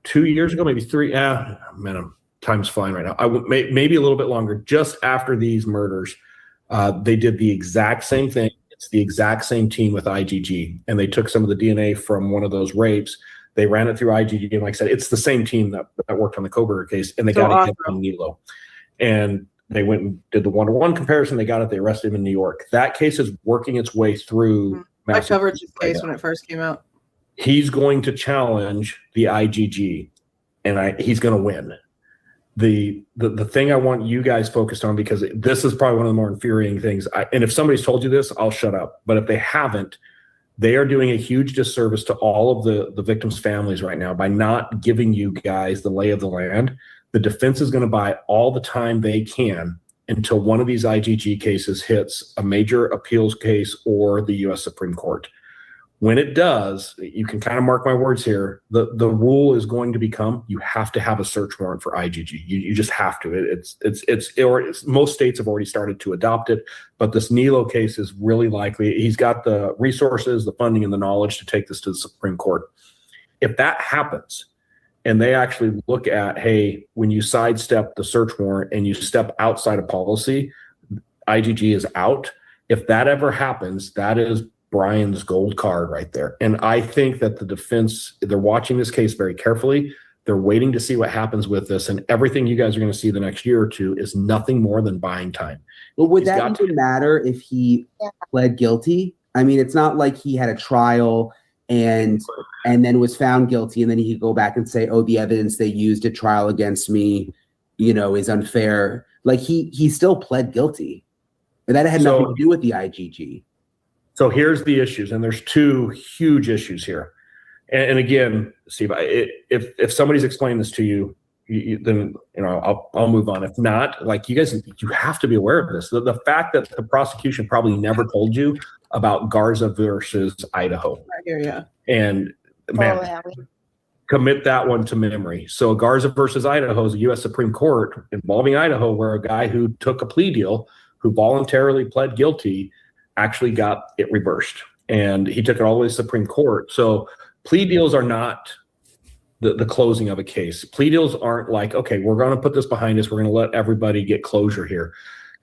Speaker 6: 2 years ago, maybe 3. Man, time's flying right now. Maybe a little bit longer. Just after these murders, they did the exact same thing. It's the exact same team with IgG. And they took some of the DNA from one of those rapes. They ran it through IgG, and like I said, it's the same team that worked on the Kohberger case, and they got it on Nilo. And they went and did the 1-to-1 comparison. They got it. They arrested him in New York. That case is working its way through.
Speaker 4: I covered this case when it first came out.
Speaker 6: He's going to challenge the IgG, and he's going to win. The thing I want you guys focused on, because this is probably one of the more infuriating things. And if somebody's told you this, I'll shut up. But if they haven't, they are doing a huge disservice to all of the victims' families right now by not giving you guys the lay of the land. The defense is going to buy all the time they can until one of these IgG cases hits a major appeals case or the U.S. Supreme Court. When it does, you can kind of mark my words here, the rule is going to become you have to have a search warrant for IgG. You just have to. Most states have already started to adopt it, but this Nilo case is really likely. He's got the resources, the funding, and the knowledge to take this to the Supreme Court. If that happens, and they actually look at, hey, when you sidestep the search warrant and you step outside of policy, IgG is out. If that ever happens, that is Bryan's gold card right there. And I think that the defense, they're watching this case very carefully. They're waiting to see what happens with this. And everything you guys are going to see the next year or two is nothing more than buying time.
Speaker 8: Well, would that even matter if he pled guilty? I mean, it's not like he had a trial and then was found guilty, and then he could go back and say, oh, the evidence they used at trial against me, is unfair. Like he still pled guilty. And that had nothing to do with the IgG.
Speaker 6: So here's the issues, and there's 2 huge issues here. And again, Steve, if somebody's explained this to you, then I'll move on. If not, like you have to be aware of this. The fact that the prosecution probably never told you about Garza versus Idaho.
Speaker 4: Right here, yeah.
Speaker 6: And man, commit that one to memory. So Garza versus Idaho is a U.S. Supreme Court involving Idaho, where a guy who took a plea deal, who voluntarily pled guilty, actually got it reversed. And he took it all the way to the Supreme Court. So plea deals are not the closing of a case. Plea deals aren't like, okay, we're going to put this behind us. We're going to let everybody get closure here.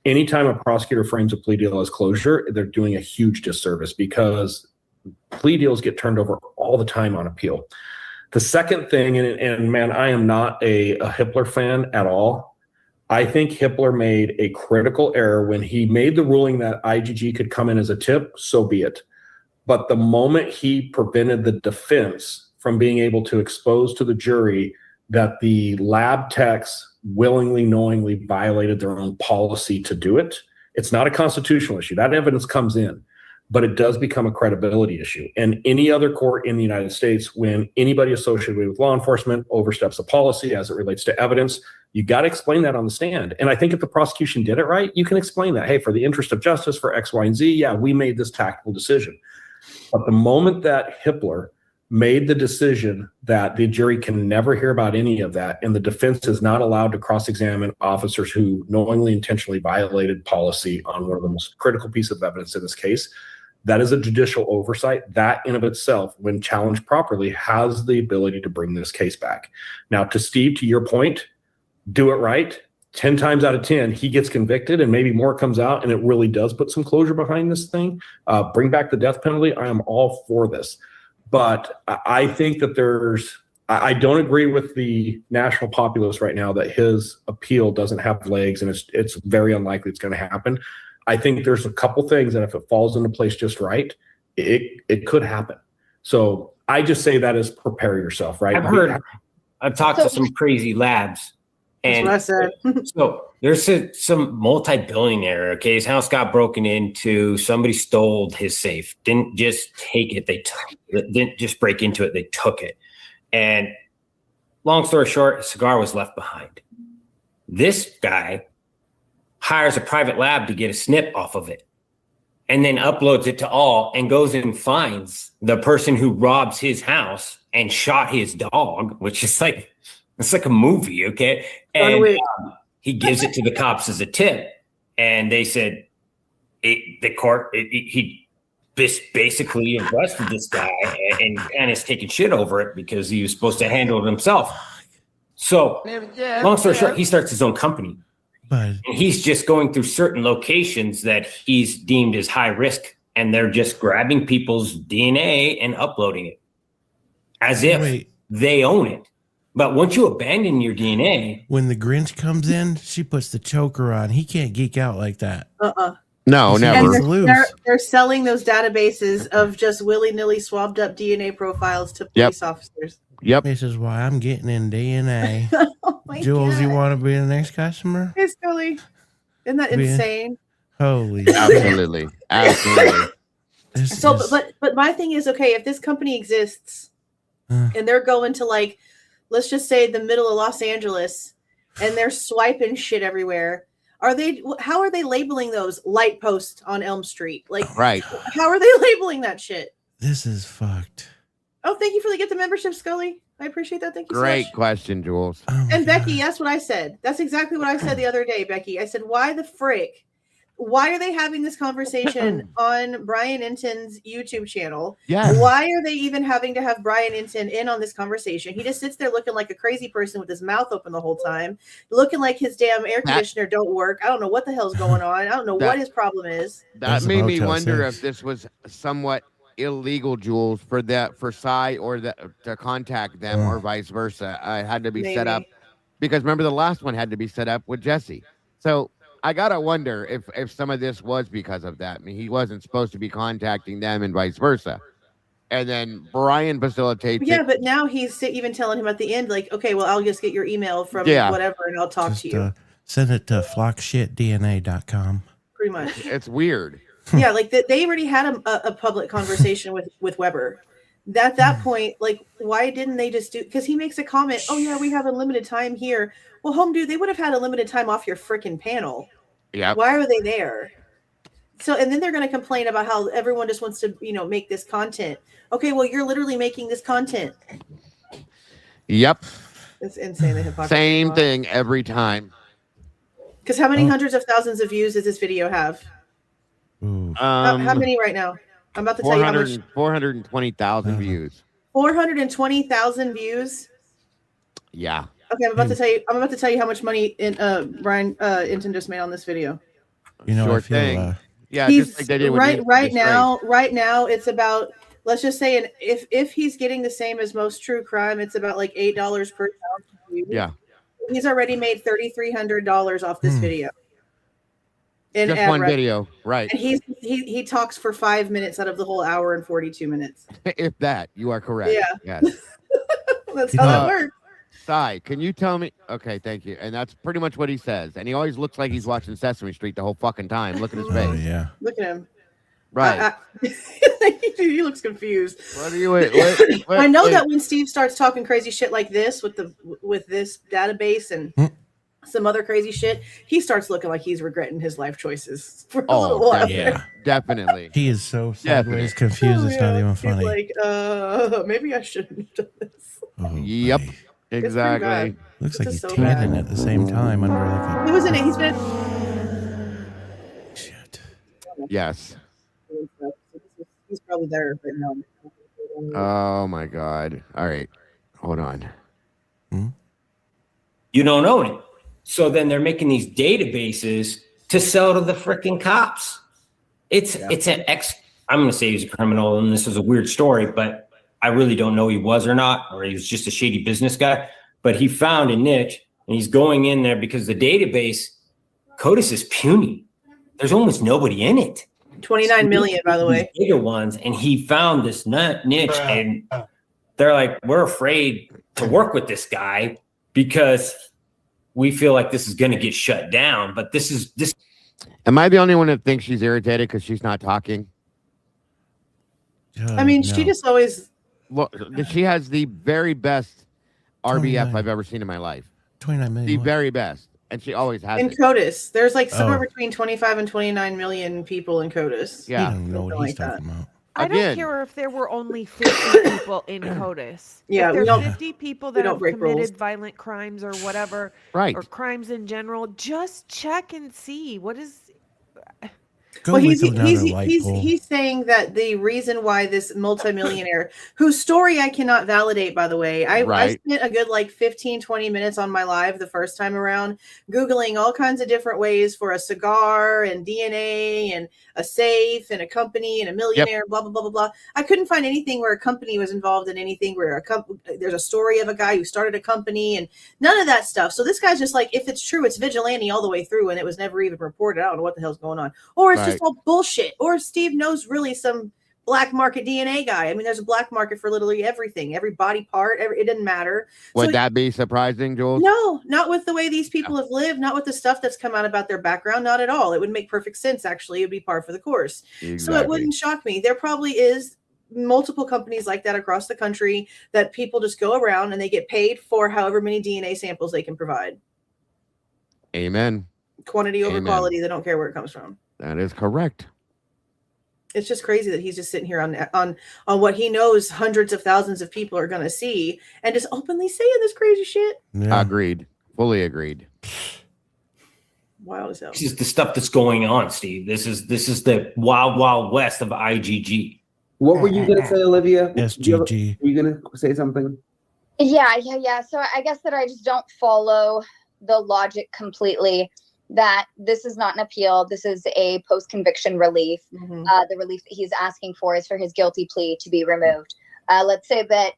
Speaker 6: Anytime a prosecutor frames a plea deal as closure, they're doing a huge disservice, because plea deals get turned over all the time on appeal. The second thing, and man, I am not a Hippler fan at all. I think Hippler made a critical error when he made the ruling that IgG could come in as a tip, so be it. But the moment he prevented the defense from being able to expose to the jury that the lab techs willingly, knowingly violated their own policy to do it, it's not a constitutional issue. That evidence comes in, but it does become a credibility issue. And any other court in the United States, when anybody associated with law enforcement oversteps a policy as it relates to evidence, you got to explain that on the stand. And I think if the prosecution did it right, you can explain that. Hey, for the interest of justice, for X, Y, and Z, yeah, we made this tactical decision. But the moment that Hippler made the decision that the jury can never hear about any of that, and the defense is not allowed to cross-examine officers who knowingly, intentionally violated policy on one of the most critical pieces of evidence in this case, that is a judicial oversight. That in of itself, when challenged properly, has the ability to bring this case back. Now, to Steve, to your point, do it right. 10 times out of 10, he gets convicted and maybe more comes out, and it really does put some closure behind this thing. Bring back the death penalty. I am all for this. But I think that I don't agree with the national populace right now that his appeal doesn't have legs, and it's very unlikely it's going to happen. I think there's a couple things that if it falls into place just right, it could happen. So I just say that as prepare yourself, right?
Speaker 7: I've talked to some crazy labs. And
Speaker 4: That's what I said.
Speaker 7: so there's some multi-billionaire, okay? His house got broken into. Somebody stole his safe. Didn't just take it. Didn't just break into it. They took it. And long story short, a cigar was left behind. This guy hires a private lab to get a snip off of it and then uploads it to all and goes and finds the person who robs his house and shot his dog, which is like, it's like a movie, okay? And he gives it to the cops as a tip. And they said, he basically arrested this guy and is taking shit over it because he was supposed to handle it himself. So, long story short, he starts his own company. And he's just going through certain locations that he's deemed as high risk. And they're just grabbing people's DNA and uploading it as if they own it. But once you abandon your DNA.
Speaker 5: When the Grinch comes in, she puts the choker on. He can't geek out like that.
Speaker 2: No, never.
Speaker 4: And they're selling those databases of just willy-nilly swabbed up DNA profiles to police officers.
Speaker 2: Yep.
Speaker 5: This is why I'm getting in DNA.
Speaker 4: Oh my
Speaker 5: Jules,
Speaker 4: God.
Speaker 5: you want to be the next customer?
Speaker 4: Hey, Scully. Isn't that insane?
Speaker 5: Holy
Speaker 2: Absolutely. Absolutely.
Speaker 4: So, but my thing is, okay, if this company exists and they're going to, like, let's just say the middle of Los Angeles and they're swiping shit everywhere, how are they labeling those light posts on Elm Street? Like,
Speaker 2: right.
Speaker 4: How are they labeling that shit?
Speaker 5: This is fucked.
Speaker 4: Oh, thank you for the get the membership, Scully. I appreciate that. Thank you
Speaker 2: Great
Speaker 4: so much.
Speaker 2: question, Jules.
Speaker 4: And Becky, that's what I said. That's exactly what I said the other day, Becky. I said, why the frick? Why are they having this conversation on Bryan Inton's YouTube channel?
Speaker 2: Yes.
Speaker 4: Why are they even having to have Bryan Inton in on this conversation? He just sits there looking like a crazy person with his mouth open the whole time, looking like his damn air conditioner don't work. I don't know what the hell's going on. I don't know what his problem is.
Speaker 2: That made me wonder if this was somewhat illegal, Jules, for Cy or to contact them or vice versa. It had to be set up because remember the last one had to be set up with Jesse. So I gotta wonder if some of this was because of that. I mean, he wasn't supposed to be contacting them and vice versa. And then Bryan facilitates it.
Speaker 4: But now he's even telling him at the end, like, okay, well, I'll just get your email from whatever and I'll talk to you.
Speaker 5: Send it to flockshitdna.com.
Speaker 4: Pretty much.
Speaker 2: It's weird.
Speaker 4: Yeah, like they already had a public conversation with Weber. At that point, like, why didn't they just do? Because he makes a comment. Oh yeah, we have a limited time here. Well, home dude, they would have had a limited time off your freaking panel.
Speaker 2: Yeah.
Speaker 4: Why are they there? So, and then they're going to complain about how everyone just wants to, make this content. Okay, well, you're literally making this content.
Speaker 2: Yep.
Speaker 4: It's insane. The hypocrisy.
Speaker 2: Same thing every time.
Speaker 4: Because how many hundreds of thousands of views does this video have? How many right now? I'm about to tell you how much.
Speaker 2: 420,000 views.
Speaker 4: 420,000 views.
Speaker 2: Yeah.
Speaker 4: Okay, I'm about to tell you how much money Bryan Inton just made on this video.
Speaker 2: Sure thing. Yeah,
Speaker 4: he's
Speaker 2: just like they did with
Speaker 4: right now it's about, let's just say, if he's getting the same as most true crime, it's about like $8 per 1,000 views.
Speaker 2: Yeah.
Speaker 4: He's already made $3,300 off this video.
Speaker 2: Just one video, right?
Speaker 4: And he talks for 5 minutes out of the whole hour and 42 minutes.
Speaker 2: If that, you are correct.
Speaker 4: Yeah.
Speaker 2: Yes.
Speaker 4: That's how that works.
Speaker 2: Cy, can you tell me? Okay, thank you. And that's pretty much what he says. And he always looks like he's watching Sesame Street the whole fucking time. Look at his face.
Speaker 5: Oh, yeah.
Speaker 4: Look at him.
Speaker 2: Right.
Speaker 4: He looks confused.
Speaker 2: What are you?
Speaker 4: I know that when Steve starts talking crazy shit like this with this database and some other crazy shit, he starts looking like he's regretting his life choices for a little while.
Speaker 2: Yeah, definitely.
Speaker 5: He is so sideways confused. It's not even funny.
Speaker 4: He's like, maybe I shouldn't have done this.
Speaker 5: Oh,
Speaker 2: yep.
Speaker 5: boy.
Speaker 2: Exactly.
Speaker 5: Looks like he's tanning at the same time under like
Speaker 4: He was in it. He's been.
Speaker 5: Shit.
Speaker 2: Yes.
Speaker 4: He's probably there right now.
Speaker 2: Oh my God. All right. Hold on.
Speaker 7: You don't own it. So then they're making these databases to sell to the freaking cops. It's an I'm going to say he's a criminal, and this is a weird story, but I really don't know he was or not, or he was just a shady business guy. But he found a niche, and he's going in there because the database, CODIS is puny. There's almost nobody in it.
Speaker 4: 29 million, by the way.
Speaker 7: Bigger ones, and he found this niche, and they're like, we're afraid to work with this guy because we feel like this is going to get shut down. But this.
Speaker 2: Am I the only one that thinks she's irritated because she's not talking?
Speaker 4: I mean, she just always.
Speaker 2: Well, she has the very best RBF
Speaker 5: 29.
Speaker 2: I've ever seen in my life.
Speaker 5: 29 million.
Speaker 2: The
Speaker 5: what?
Speaker 2: very best. And she always has
Speaker 4: In
Speaker 2: it.
Speaker 4: CODIS, there's like somewhere
Speaker 5: Oh.
Speaker 4: between 25 and 29 million people in CODIS.
Speaker 2: Yeah.
Speaker 5: I don't know what
Speaker 4: Something
Speaker 5: he's
Speaker 4: like
Speaker 5: talking about.
Speaker 3: I don't
Speaker 2: Again.
Speaker 3: care if there were only 50 people in CODIS.
Speaker 4: Yeah,
Speaker 3: if
Speaker 4: we
Speaker 3: there's
Speaker 4: don't-
Speaker 3: 50 people
Speaker 4: we
Speaker 3: that
Speaker 4: don't
Speaker 3: have
Speaker 4: break
Speaker 3: committed
Speaker 4: rules.
Speaker 3: violent crimes or whatever,
Speaker 2: Right.
Speaker 3: or crimes in general, just check and see what is.
Speaker 5: Go
Speaker 4: Well,
Speaker 5: with another light pole.
Speaker 4: he's saying that the reason why this multimillionaire, whose story I cannot validate, by the way, I
Speaker 2: Right.
Speaker 4: spent a good like 15, 20 minutes on my live the first time around, Googling all kinds of different ways for a cigar and DNA and a safe and a company and a millionaire, blah, blah, blah, blah, blah. I couldn't find anything where a company was involved in anything where there's a story of a guy who started a company and none of that stuff. So this guy's just like, if it's true, it's vigilante all the way through and it was never even reported. I don't know what the hell's going on. Or it's just all bullshit. Or Steve knows really some black market DNA guy. I mean, there's a black market for literally everything, every body part. It doesn't matter.
Speaker 2: Would
Speaker 4: So
Speaker 2: that be surprising, Jules?
Speaker 4: no, not with the way these people have lived, not with the stuff that's come out about their background, not at all. It would make perfect sense. Actually, it would be par for the course.
Speaker 2: Exactly.
Speaker 4: So it wouldn't shock me. There probably is multiple companies like that across the country that people just go around and they get paid for however many DNA samples they can provide.
Speaker 2: Amen.
Speaker 4: Quantity over
Speaker 2: Amen.
Speaker 4: quality. They don't care where it comes from.
Speaker 2: That is correct.
Speaker 4: It's just crazy that he's just sitting here on what he knows hundreds of thousands of people are going to see and just openly saying this crazy shit.
Speaker 5: Yeah.
Speaker 2: Agreed. Fully agreed.
Speaker 4: Wild as hell.
Speaker 7: This is the stuff that's going on, Steve. This is the wild, wild west of IGG.
Speaker 8: What were you gonna say, Olivia?
Speaker 5: SGG.
Speaker 8: Were you gonna say something?
Speaker 9: Yeah. So I guess that I just don't follow the logic completely that this is not an appeal. This is a post-conviction relief.
Speaker 4: Mhm.
Speaker 9: The relief that he's asking for is for his guilty plea to be removed. Let's say that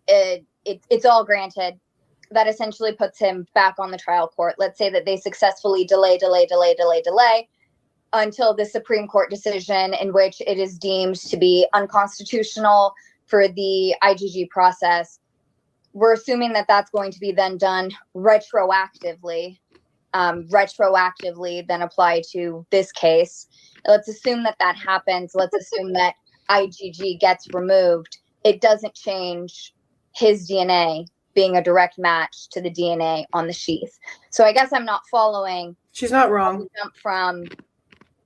Speaker 9: it's all granted. That essentially puts him back on the trial court. Let's say that they successfully delay until the Supreme Court decision in which it is deemed to be unconstitutional for the IGG process. We're assuming that that's going to be then done retroactively, then apply to this case. Let's assume that that happens. Let's assume that IGG gets removed. It doesn't change his DNA being a direct match to the DNA on the sheath. So I guess I'm not following.
Speaker 4: She's not wrong.
Speaker 9: Jump from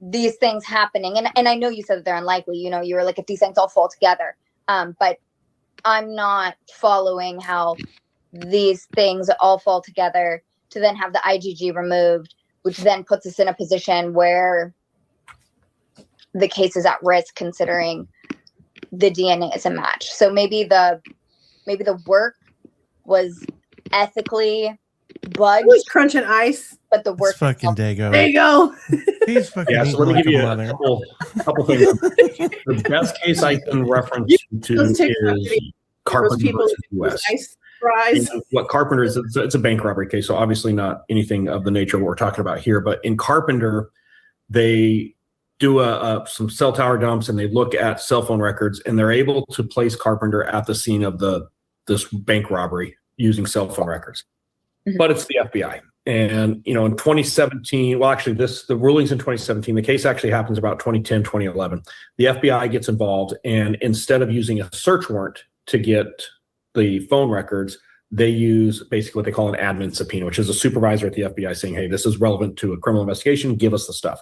Speaker 9: these things happening, and I know you said that they're unlikely. You know, you were like, if these things all fall together, but I'm not following how these things all fall together to then have the IGG removed, which then puts us in a position where the case is at risk considering the DNA is a match. So maybe the work was ethically bugged,
Speaker 4: Who's crunching ice?
Speaker 9: but the work
Speaker 5: It's fucking Dago.
Speaker 4: There you go.
Speaker 5: He's fucking
Speaker 6: Yeah, so let me
Speaker 5: like
Speaker 6: give you
Speaker 5: mother.
Speaker 6: a couple things. The best case I can reference you to
Speaker 4: Those TikTok
Speaker 6: is
Speaker 4: videos,
Speaker 6: Carpenter
Speaker 4: Those people
Speaker 6: versus
Speaker 4: with
Speaker 6: US.
Speaker 4: ice fries.
Speaker 6: And what Carpenter is, it's a bank robbery case, so obviously not anything of the nature of what we're talking about here. But in Carpenter, they do some cell tower dumps and they look at cell phone records, and they're able to place Carpenter at the scene of this bank robbery using cell phone records.
Speaker 9: Mhm.
Speaker 6: But it's the FBI. And, in 2017, well, actually, the ruling's in 2017. The case actually happens about 2010, 2011. The FBI gets involved, and instead of using a search warrant to get the phone records, they use basically what they call an admin subpoena, which is a supervisor at the FBI saying, hey, this is relevant to a criminal investigation, give us the stuff.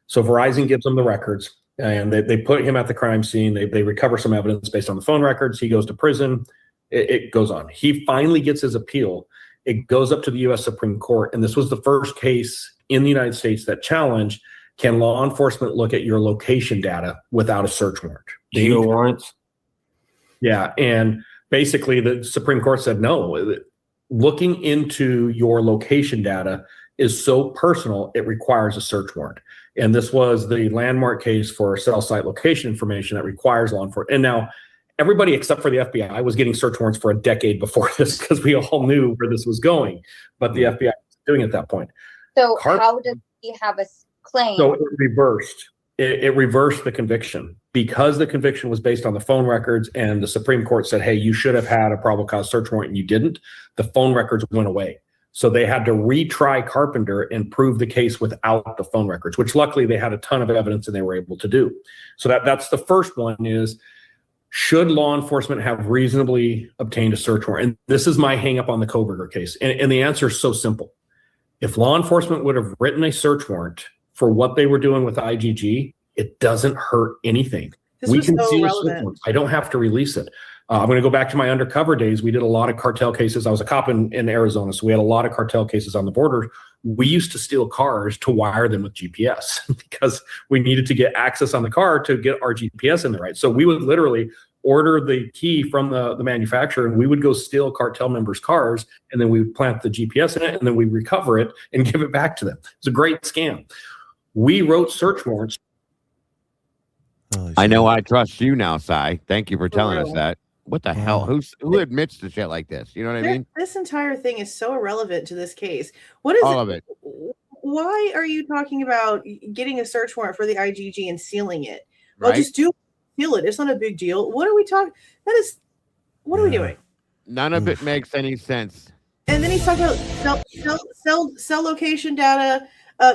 Speaker 6: So Verizon gives them the records, and they put him at the crime scene. They recover some evidence based on the phone records. He goes to prison. It goes on. He finally gets his appeal. It goes up to the U.S. Supreme Court, and this was the first case in the United States that challenged, can law enforcement look at your location data without a search warrant?
Speaker 7: Geo warrants.
Speaker 6: Yeah, and basically the Supreme Court said no. Looking into your location data is so personal, it requires a search warrant. And this was the landmark case for cell site location information that requires law enforcement. And now everybody except for the FBI was getting search warrants for a decade before this because we all knew where this was going. But the FBI was doing it at that point.
Speaker 9: So how does he have a claim?
Speaker 6: So it reversed. It reversed the conviction. because the conviction was based on the phone records and the Supreme Court said, hey, you should have had a probable cause search warrant and you didn't, the phone records went away. So they had to retry Carpenter and prove the case without the phone records, which luckily they had a ton of evidence and they were able to do. So that's the first one is, should law enforcement have reasonably obtained a search warrant? And this is my hang up on the Kohberger case. And the answer is so simple. If law enforcement would have written a search warrant for what they were doing with IGG, it doesn't hurt anything. We can see the search warrants. I don't have to release it. I'm going to go back to my undercover days. We did a lot of cartel cases. I was a cop in Arizona, so we had a lot of cartel cases on the border. We used to steal cars to wire them with GPS because we needed to get access on the car to get our GPS in there, right? So we would literally order the key from the manufacturer, and we would go steal cartel members' cars, and then we would plant the GPS in it, and then we recover it and give it back to them. It's a great scam. We wrote search warrants.
Speaker 2: I know I trust you now, Cy. Thank you for telling us that. What the hell? Who admits to shit like this? You know what I mean?
Speaker 4: This entire thing is so irrelevant to this case. What is
Speaker 2: all of it?
Speaker 4: Why are you talking about getting a search warrant for the IGG and sealing it?
Speaker 2: Right?
Speaker 4: Well, just seal it. It's not a big deal. What are we talking? What are we doing?
Speaker 2: None of it makes any sense.
Speaker 4: And then he's talking about cell location data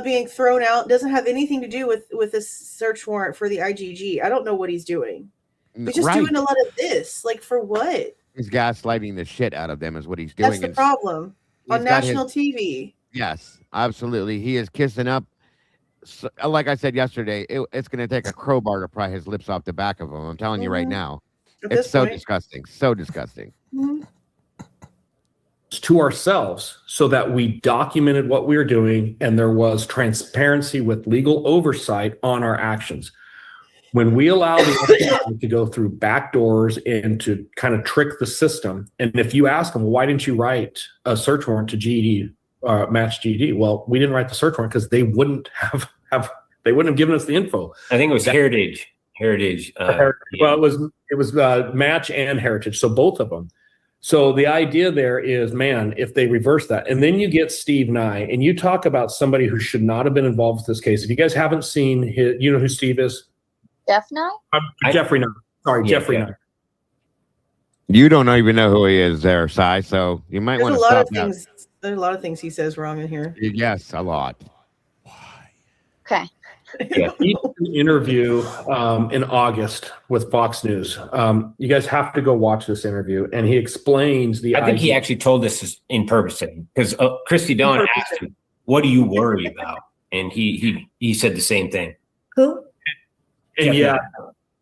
Speaker 4: being thrown out. Doesn't have anything to do with this search warrant for the IGG. I don't know what he's doing. He's just doing a lot of this. Like, for what?
Speaker 2: He's gaslighting the shit out of them is what he's doing.
Speaker 4: That's the problem. On national TV.
Speaker 2: Yes, absolutely. He is kissing up. So, like I said yesterday, it's going to take a crowbar to pry his lips off the back of him. I'm telling you right now. It's so disgusting. So disgusting.
Speaker 4: Mm-hmm.
Speaker 6: To ourselves so that we documented what we were doing and there was transparency with legal oversight on our actions. When we allow the FBI to go through back doors and to kind of trick the system, and if you ask them, why didn't you write a search warrant to GED, match GED? Well, we didn't write the search warrant because they wouldn't have given us the info.
Speaker 7: I think it was Heritage.
Speaker 6: Well, it was Match and Heritage, so both of them. So the idea there is, man, if they reverse that, and then you get Steve Nye, and you talk about somebody who should not have been involved with this case. If you guys haven't seen his, you know who Steve is?
Speaker 9: Jeff Nye?
Speaker 6: Jeffrey Nye. Sorry, yeah, Jeffrey Nye.
Speaker 2: You don't even know who he is there, Cy, so you might want to stop that.
Speaker 4: There's a lot of things he says wrong in here.
Speaker 2: Yes, a lot.
Speaker 5: Why?
Speaker 9: Okay.
Speaker 6: Yeah, he did an interview in August with Fox News. You guys have to go watch this interview, and he explains the.
Speaker 7: I think he actually told this in purpose because Christy Dawn asked him, "What do you worry about?" And he said the same thing.
Speaker 10: Who?
Speaker 6: And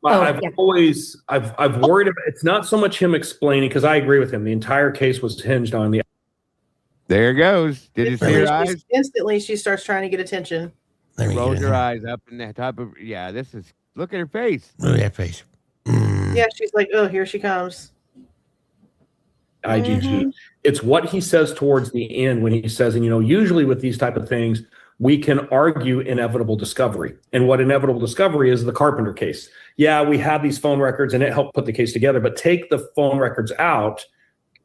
Speaker 6: I've worried about. It's not so much him explaining, because I agree with him. The entire case was hinged on the.
Speaker 2: There it goes. Did you see her eyes?
Speaker 4: Instantly, she starts trying to get attention.
Speaker 2: Rolls her eyes up in the top of. Yeah, this is. Look at her face.
Speaker 5: Look at that face.
Speaker 4: Yeah, she's like, oh, here she comes.
Speaker 6: IGG.
Speaker 4: Mm-hmm.
Speaker 6: It's what he says towards the end when he says, and usually with these type of things, we can argue inevitable discovery. And what inevitable discovery is the Carpenter case. Yeah, we have these phone records and it helped put the case together, but take the phone records out,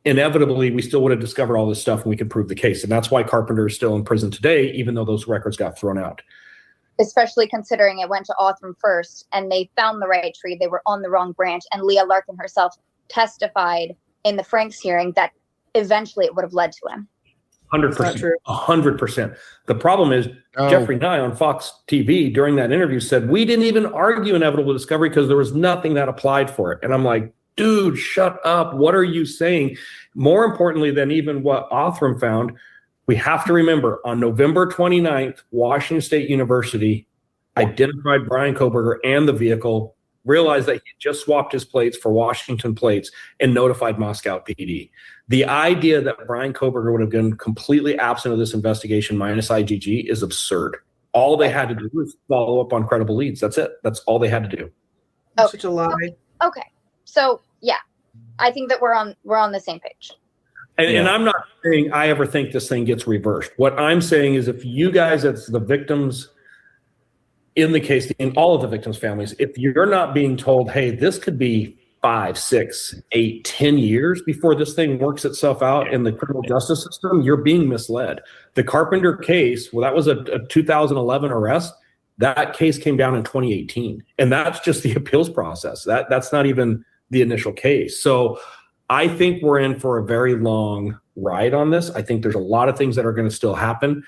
Speaker 6: inevitably we still would have discovered all this stuff and we could prove the case. And that's why Carpenter is still in prison today, even though those records got thrown out.
Speaker 9: Especially considering it went to Othram first and they found the right tree. They were on the wrong branch. And Leah Larkin herself testified in the Franks hearing that eventually it would have led to him.
Speaker 6: 100%. 100%. The problem is Jeffrey Nye on Fox TV during that interview said, we didn't even argue inevitable discovery because there was nothing that applied for it. And I'm like, dude, shut up. What are you saying? More importantly than even what Othram found, we have to remember on November 29th, Washington State University identified Bryan Kohberger and the vehicle, realized that he just swapped his plates for Washington plates, and notified Moscow PD. The idea that Bryan Kohberger would have been completely absent of this investigation minus IGG is absurd. All they had to do was follow up on credible leads. That's it. That's all they had to do.
Speaker 4: Oh, such a lie.
Speaker 9: Okay. So yeah, I think that we're on the same page.
Speaker 6: And I'm not saying I ever think this thing gets reversed. What I'm saying is if you guys, as the victims in the case, in all of the victims' families, if you're not being told, hey, this could be 5, 6, 8, 10 years before this thing works itself out in the criminal justice system, you're being misled. The Carpenter case, well, that was a 2011 arrest. That case came down in 2018, and that's just the appeals process. That's not even the initial case. So I think we're in for a very long ride on this. I think there's a lot of things that are going to still happen.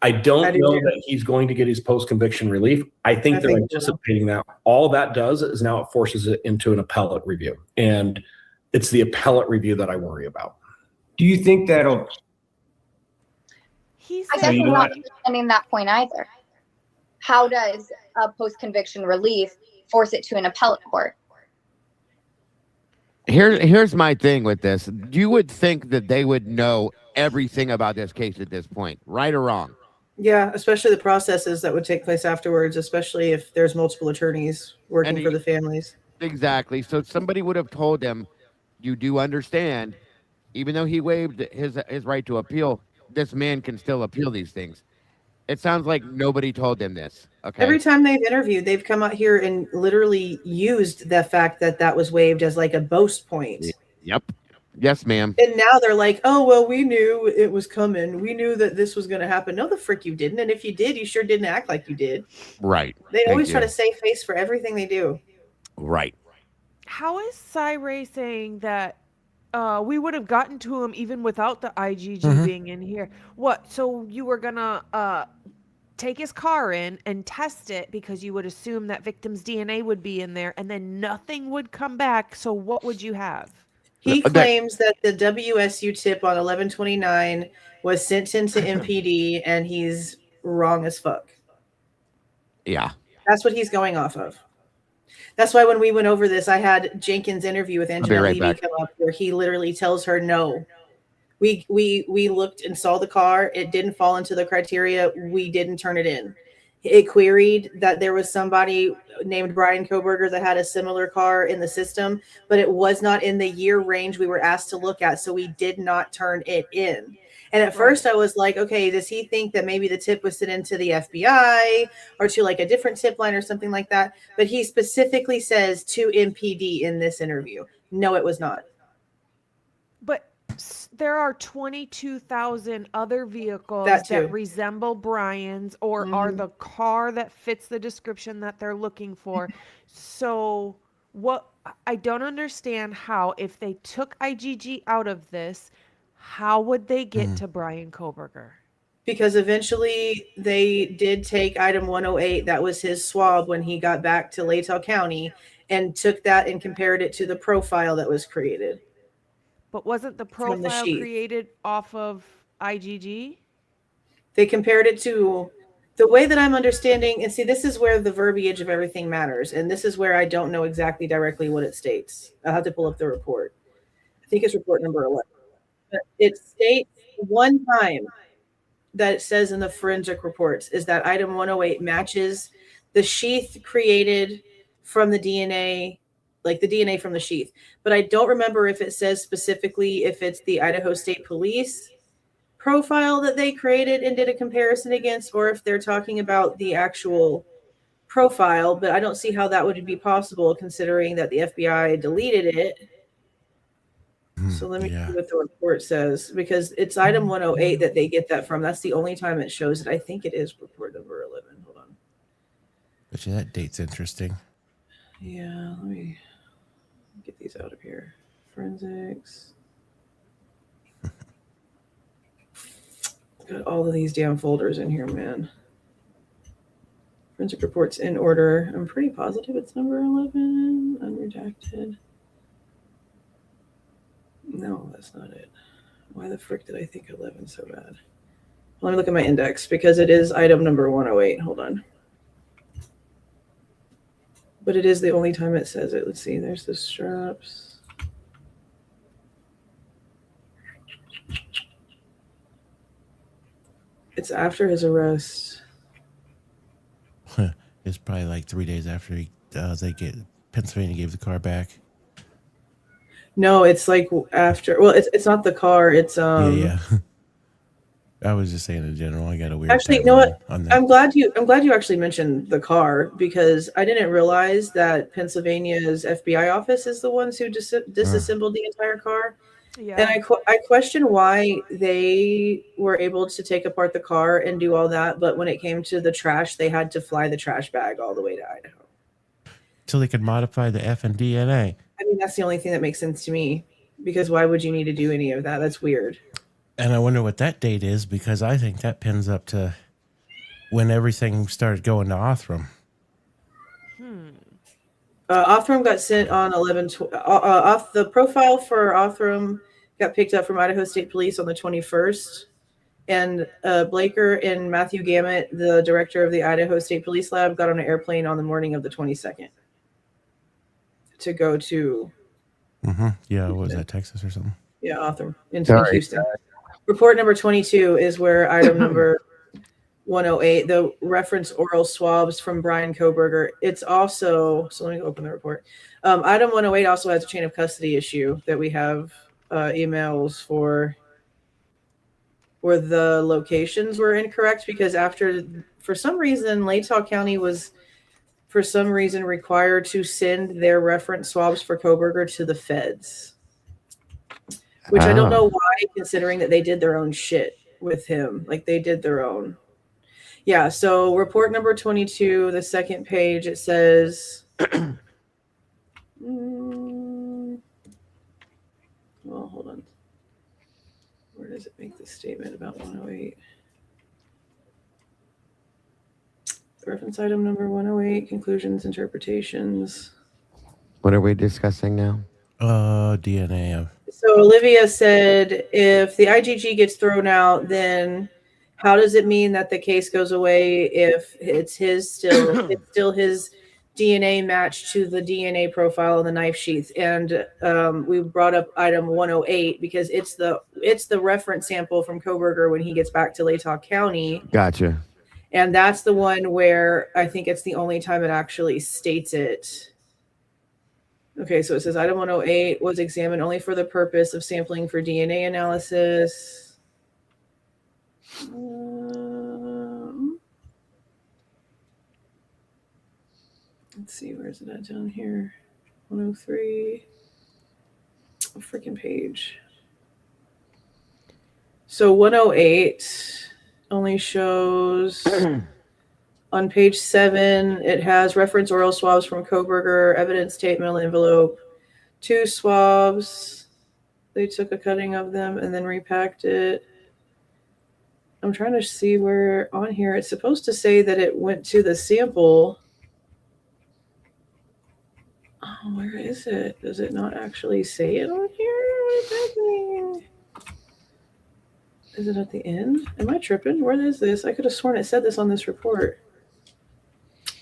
Speaker 6: I don't know that he's going to get his post-conviction relief. I think they're anticipating that. All that does is now it forces it into an appellate review. And it's the appellate review that I worry about.
Speaker 7: Do you think that'll...
Speaker 9: I guess I'm not understanding that point either. How does a post-conviction relief force it to an appellate court?
Speaker 2: Here's my thing with this. You would think that they would know everything about this case at this point, right or wrong?
Speaker 4: Yeah, especially the processes that would take place afterwards, especially if there's multiple attorneys working for the families.
Speaker 2: Exactly. So somebody would have told them, you do understand, even though he waived his right to appeal, this man can still appeal these things. It sounds like nobody told them this. Okay.
Speaker 4: Every time they've interviewed, they've come out here and literally used the fact that that was waived as like a boast point.
Speaker 2: Yep. Yes, ma'am.
Speaker 4: And now they're like, oh, well, we knew it was coming. We knew that this was going to happen. No, the frick you didn't. And if you did, you sure didn't act like you did.
Speaker 2: Right.
Speaker 4: They always try to save face for everything they do.
Speaker 2: Right.
Speaker 3: How is Ray saying that we would have gotten to him even without the IgG being in here? What? So you were going to take his car in and test it because you would assume that victim's DNA would be in there and then nothing would come back. So what would you have?
Speaker 4: He claims that the WSU tip on 11/29 was sent into MPD, and he's wrong as fuck.
Speaker 2: Yeah.
Speaker 4: That's what he's going off of. That's why when we went over this, I had Jenkins' interview with Angela Levy come up, where he literally tells her, no, we looked and saw the car. It didn't fall into the criteria. We didn't turn it in. It queried that there was somebody named Bryan Kohberger that had a similar car in the system, but it was not in the year range we were asked to look at, so we did not turn it in. And at first I was like, okay, does he think that maybe the tip was sent into the FBI or to like a different tip line or something like that? But he specifically says to MPD in this interview. No, it was not.
Speaker 3: But there are 22,000 other vehicles that resemble Bryan's or are the car that fits the description that they're looking for. So what I don't understand how, if they took IgG out of this, how would they get to Bryan Kohberger?
Speaker 4: Because eventually they did take item 108. That was his swab when he got back to Latell County, and took that and compared it to the profile that was created.
Speaker 3: But wasn't the profile created off of IgG?
Speaker 4: They compared it to the way that I'm understanding. And see, this is where the verbiage of everything matters. And this is where I don't know exactly directly what it states. I'll have to pull up the report. I think it's report number 11. But it states one time that it says in the forensic reports is that item 108 matches the sheath created from the DNA, like the DNA from the sheath. But I don't remember if it says specifically if it's the Idaho State Police profile that they created and did a comparison against, or if they're talking about the actual profile. But I don't see how that would be possible considering that the FBI deleted it. So let me see what the report says, because it's item 108 that they get that from. That's the only time it shows it. I think it is report number 11. Hold on.
Speaker 5: But yeah, that date's interesting.
Speaker 4: Yeah, let me get these out of here. Forensics. Got all of these damn folders in here, man. Forensic reports in order. I'm pretty positive it's number 11. Unredacted. No, that's not it. Why the frick did I think 11 so bad? Let me look at my index, because it is item number 108. Hold on. But it is the only time it says it. Let's see. There's the straps. It's after his arrest.
Speaker 5: It's probably like 3 days after Pennsylvania gave the car back.
Speaker 4: No, it's like after. Well, it's not the car. It's
Speaker 5: yeah. I was just saying in general. I got a weird.
Speaker 4: Actually, you know what? I'm glad you actually mentioned the car, because I didn't realize that Pennsylvania's FBI office is the ones who disassembled the entire car.
Speaker 3: Yeah.
Speaker 4: And I question why they were able to take apart the car and do all that, but when it came to the trash, they had to fly the trash bag all the way to Idaho.
Speaker 5: So they could modify the F and DNA.
Speaker 4: I mean, that's the only thing that makes sense to me, because why would you need to do any of that? That's weird.
Speaker 5: And I wonder what that date is, because I think that pins up to when everything started going to Othram.
Speaker 4: Othram got sent on 11. Off the profile for Othram got picked up from Idaho State Police on the 21st, and Blaker and Matthew Gamet, the director of the Idaho State Police Lab, got on an airplane on the morning of the 22nd to go to.
Speaker 5: Yeah, what was that, Texas or something?
Speaker 4: Yeah, Othram in Houston. Report number 22 is where item number 108, the reference oral swabs from Bryan Kohberger. It's also, so let me open the report. Item 108 also has a chain of custody issue that we have emails for where the locations were incorrect, because for some reason, Latah County was for some reason required to send their reference swabs for Kohberger to the feds, which I don't know why, considering that they did their own shit with him. Like, they did their own. Yeah, so report number 22, the second page, it says, well, hold on. Where does it make this statement about 108? Reference item number 108, conclusions, interpretations.
Speaker 2: What are we discussing now?
Speaker 5: DNA.
Speaker 4: So Olivia said, if the IgG gets thrown out, then how does it mean that the case goes away if it's still his DNA matched to the DNA profile in the knife sheath? And we brought up item 108 because it's the reference sample from Kohberger when he gets back to Latah County.
Speaker 2: Gotcha.
Speaker 4: And that's the one where I think it's the only time it actually states it. Okay, so it says item 108 was examined only for the purpose of sampling for DNA analysis. Let's see, where's it at down here? 103. A freaking page. So 108 only shows on page 7, it has reference oral swabs from Kohberger, evidence tape, metal envelope, 2 swabs. They took a cutting of them and then repacked it. I'm trying to see where on here it's supposed to say that it went to the sample. Oh, where is it? Does it not actually say it on here? What is happening? Is it at the end? Am I tripping? Where is this? I could have sworn it said this on this report.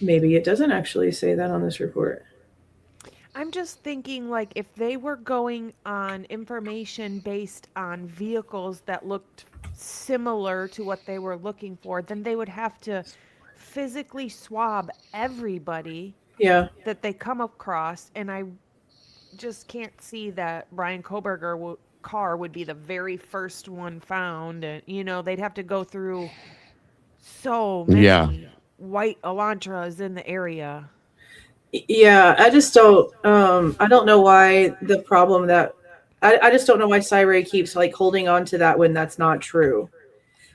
Speaker 4: Maybe it doesn't actually say that on this report.
Speaker 3: I'm just thinking, like, if they were going on information based on vehicles that looked similar to what they were looking for, then they would have to physically swab everybody that they come across. And I just can't see that Bryan Kohberger car would be the very first one found. And, you know, they'd have to go through so many white Elantras in the area.
Speaker 4: Yeah, I just don't I don't know why the problem that I just don't know why Cyray keeps like holding on to that when that's not true.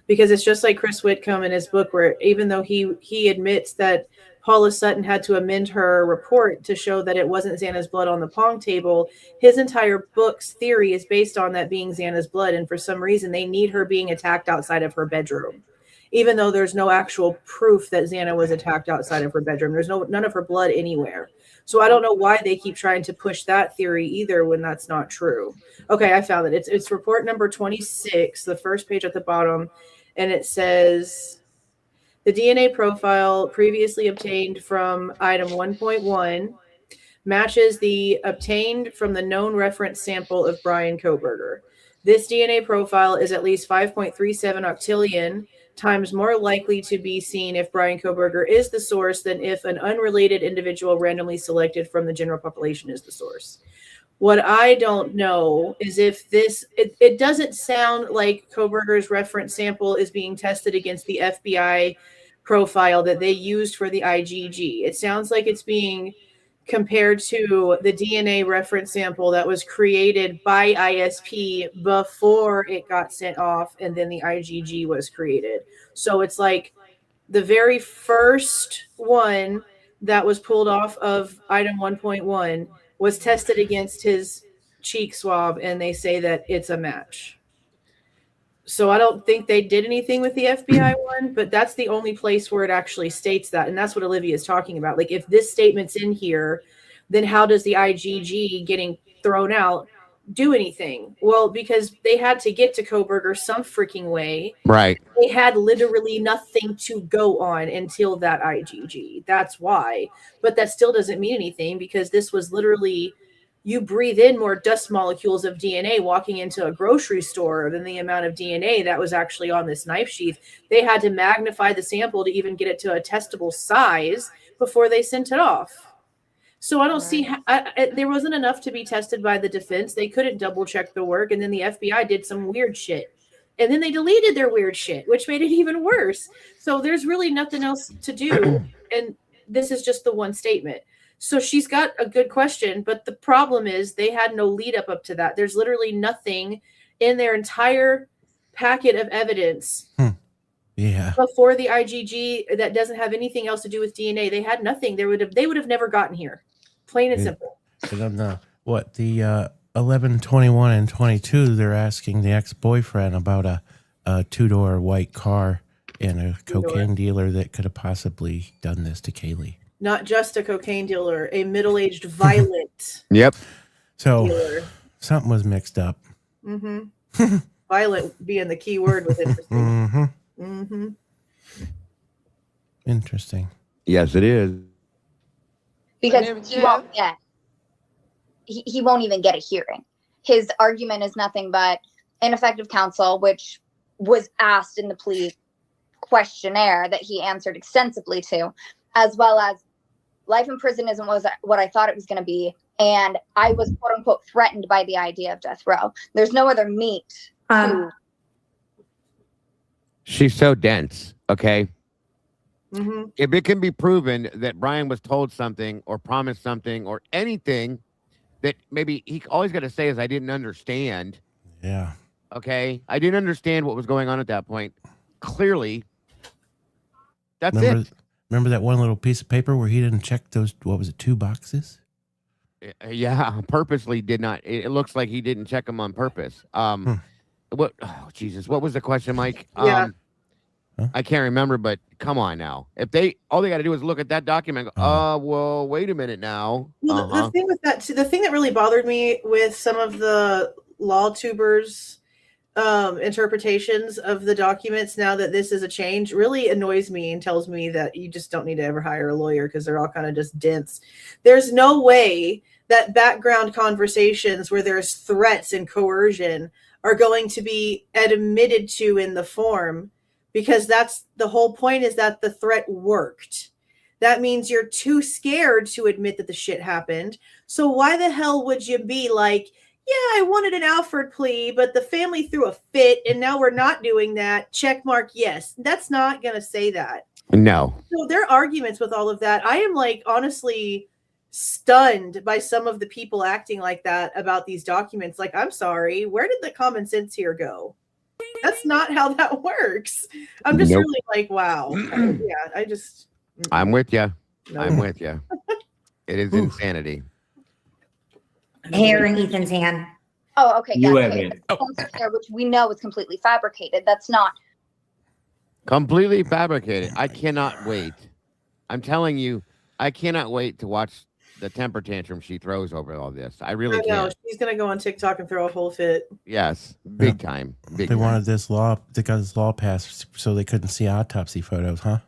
Speaker 4: Because it's just like Chris Whitcomb in his book, where even though he admits that Paula Sutton had to amend her report to show that it wasn't Xana's blood on the pong table, his entire book's theory is based on that being Xana's blood, and for some reason they need her being attacked outside of her bedroom. Even though there's no actual proof that Xana was attacked outside of her bedroom. There's none of her blood anywhere. So I don't know why they keep trying to push that theory either when that's not true. Okay, I found it. It's report number 26, the first page at the bottom, and it says the DNA profile previously obtained from item 1.1 matches the obtained from the known reference sample of Bryan Kohberger. This DNA profile is at least 5.37 octillion times more likely to be seen if Bryan Kohberger is the source than if an unrelated individual randomly selected from the general population is the source. What I don't know is if it doesn't sound like Kohberger's reference sample is being tested against the FBI profile that they used for the IgG. It sounds like it's being compared to the DNA reference sample that was created by ISP before it got sent off, and then the IgG was created. So it's like the very first one that was pulled off of item 1.1 was tested against his cheek swab, and they say that it's a match. So I don't think they did anything with the FBI one, but that's the only place where it actually states that. And that's what Olivia is talking about. Like, if this statement's in here, then how does the IgG getting thrown out do anything? Well, because they had to get to Kohberger some freaking way.
Speaker 2: Right.
Speaker 4: They had literally nothing to go on until that IgG. That's why. But that still doesn't mean anything, because this was literally, you breathe in more dust molecules of DNA walking into a grocery store than the amount of DNA that was actually on this knife sheath. They had to magnify the sample to even get it to a testable size before they sent it off. So I don't see how, there wasn't enough to be tested by the defense. They couldn't double check the work. And then the FBI did some weird shit. And then they deleted their weird shit, which made it even worse. So there's really nothing else to do. And this is just the one statement. So she's got a good question, but the problem is they had no lead up to that. There's literally nothing in their entire packet of evidence before the IgG that doesn't have anything else to do with DNA. They had nothing. They would have never gotten here. Plain and simple.
Speaker 5: And on the 11, 21, and 22, they're asking the ex-boyfriend about a two-door white car and a cocaine dealer that could have possibly done this to Kaylee.
Speaker 4: Not just a cocaine dealer, a middle-aged violent
Speaker 5: So
Speaker 4: dealer.
Speaker 5: Something was mixed up.
Speaker 4: Mm-hmm. Violent being the key word was interesting. Mm-hmm.
Speaker 5: Interesting.
Speaker 2: Yes, it is.
Speaker 9: Because he won't even get a hearing. His argument is nothing but ineffective counsel, which was asked in the plea questionnaire that he answered extensively to, as well as life in prison isn't what I thought it was going to be. And I was, quote unquote, threatened by the idea of death row. There's no other meat.
Speaker 2: She's so dense. Okay.
Speaker 4: Mm-hmm.
Speaker 2: If it can be proven that Bryan was told something or promised something or anything that maybe he always got to say is, I didn't understand.
Speaker 5: Yeah.
Speaker 2: Okay. I didn't understand what was going on at that point. Clearly. That's
Speaker 5: it.
Speaker 2: it.
Speaker 5: Remember that one little piece of paper where he didn't check those, what was it, 2 boxes?
Speaker 2: Yeah, purposely did not. It looks like he didn't check them on purpose. What? Oh, Jesus. What was the question, Mike?
Speaker 4: Yeah.
Speaker 2: I can't remember, but come on now. If all they got to do is look at that document and go, well, wait a minute now.
Speaker 4: Well, the thing with that, the thing that really bothered me with some of the law tubers' interpretations of the documents, now that this is a change, really annoys me and tells me that you just don't need to ever hire a lawyer because they're all kind of just dense. There's no way that background conversations where there's threats and coercion are going to be admitted to in the form, because that's the whole point, is that the threat worked. That means you're too scared to admit that the shit happened. So why the hell would you be like, yeah, I wanted an Alfred plea, but the family threw a fit and now we're not doing that. Check mark, yes. That's not going to say that.
Speaker 2: No.
Speaker 4: So their arguments with all of that, I am like honestly stunned by some of the people acting like that about these documents. Like, I'm sorry, where did the common sense here go? That's not how that works. I'm just really like, wow. Yeah,
Speaker 2: I'm with you. No. I'm with you. It is insanity.
Speaker 10: Hair in Ethan's hand.
Speaker 9: Oh, okay.
Speaker 7: You
Speaker 9: Yeah,
Speaker 7: haven't.
Speaker 9: which we know is completely fabricated. That's not
Speaker 2: Completely fabricated. I cannot wait. I'm telling you, I cannot wait to watch the temper tantrum she throws over all this. I really
Speaker 4: I know.
Speaker 2: can't.
Speaker 4: She's going to go on TikTok and throw a whole fit.
Speaker 2: Yes. Big time. Big
Speaker 5: They
Speaker 2: time.
Speaker 5: wanted this law, they got this law passed so they couldn't see autopsy photos, huh?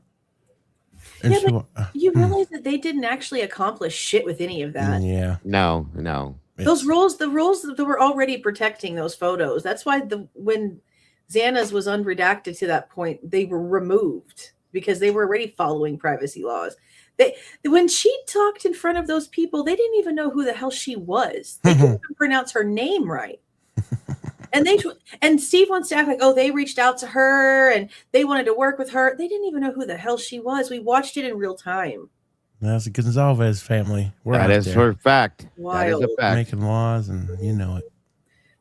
Speaker 5: And
Speaker 4: Yeah, but you realize that they didn't actually accomplish shit with any of that.
Speaker 5: Yeah.
Speaker 2: No.
Speaker 4: Those rules, the rules that were already protecting those photos. That's why when Xana's was unredacted to that point, they were removed because they were already following privacy laws. When she talked in front of those people, they didn't even know who the hell she was. They couldn't even pronounce her name right. And Steve wants to act like, oh, they reached out to her and they wanted to work with her. They didn't even know who the hell she was. We watched it in real time.
Speaker 5: That's the Gonzalez family. We're
Speaker 2: That
Speaker 5: out
Speaker 2: is
Speaker 5: there
Speaker 2: for a fact. That is
Speaker 4: Wild.
Speaker 2: a fact.
Speaker 5: making laws, and you know it.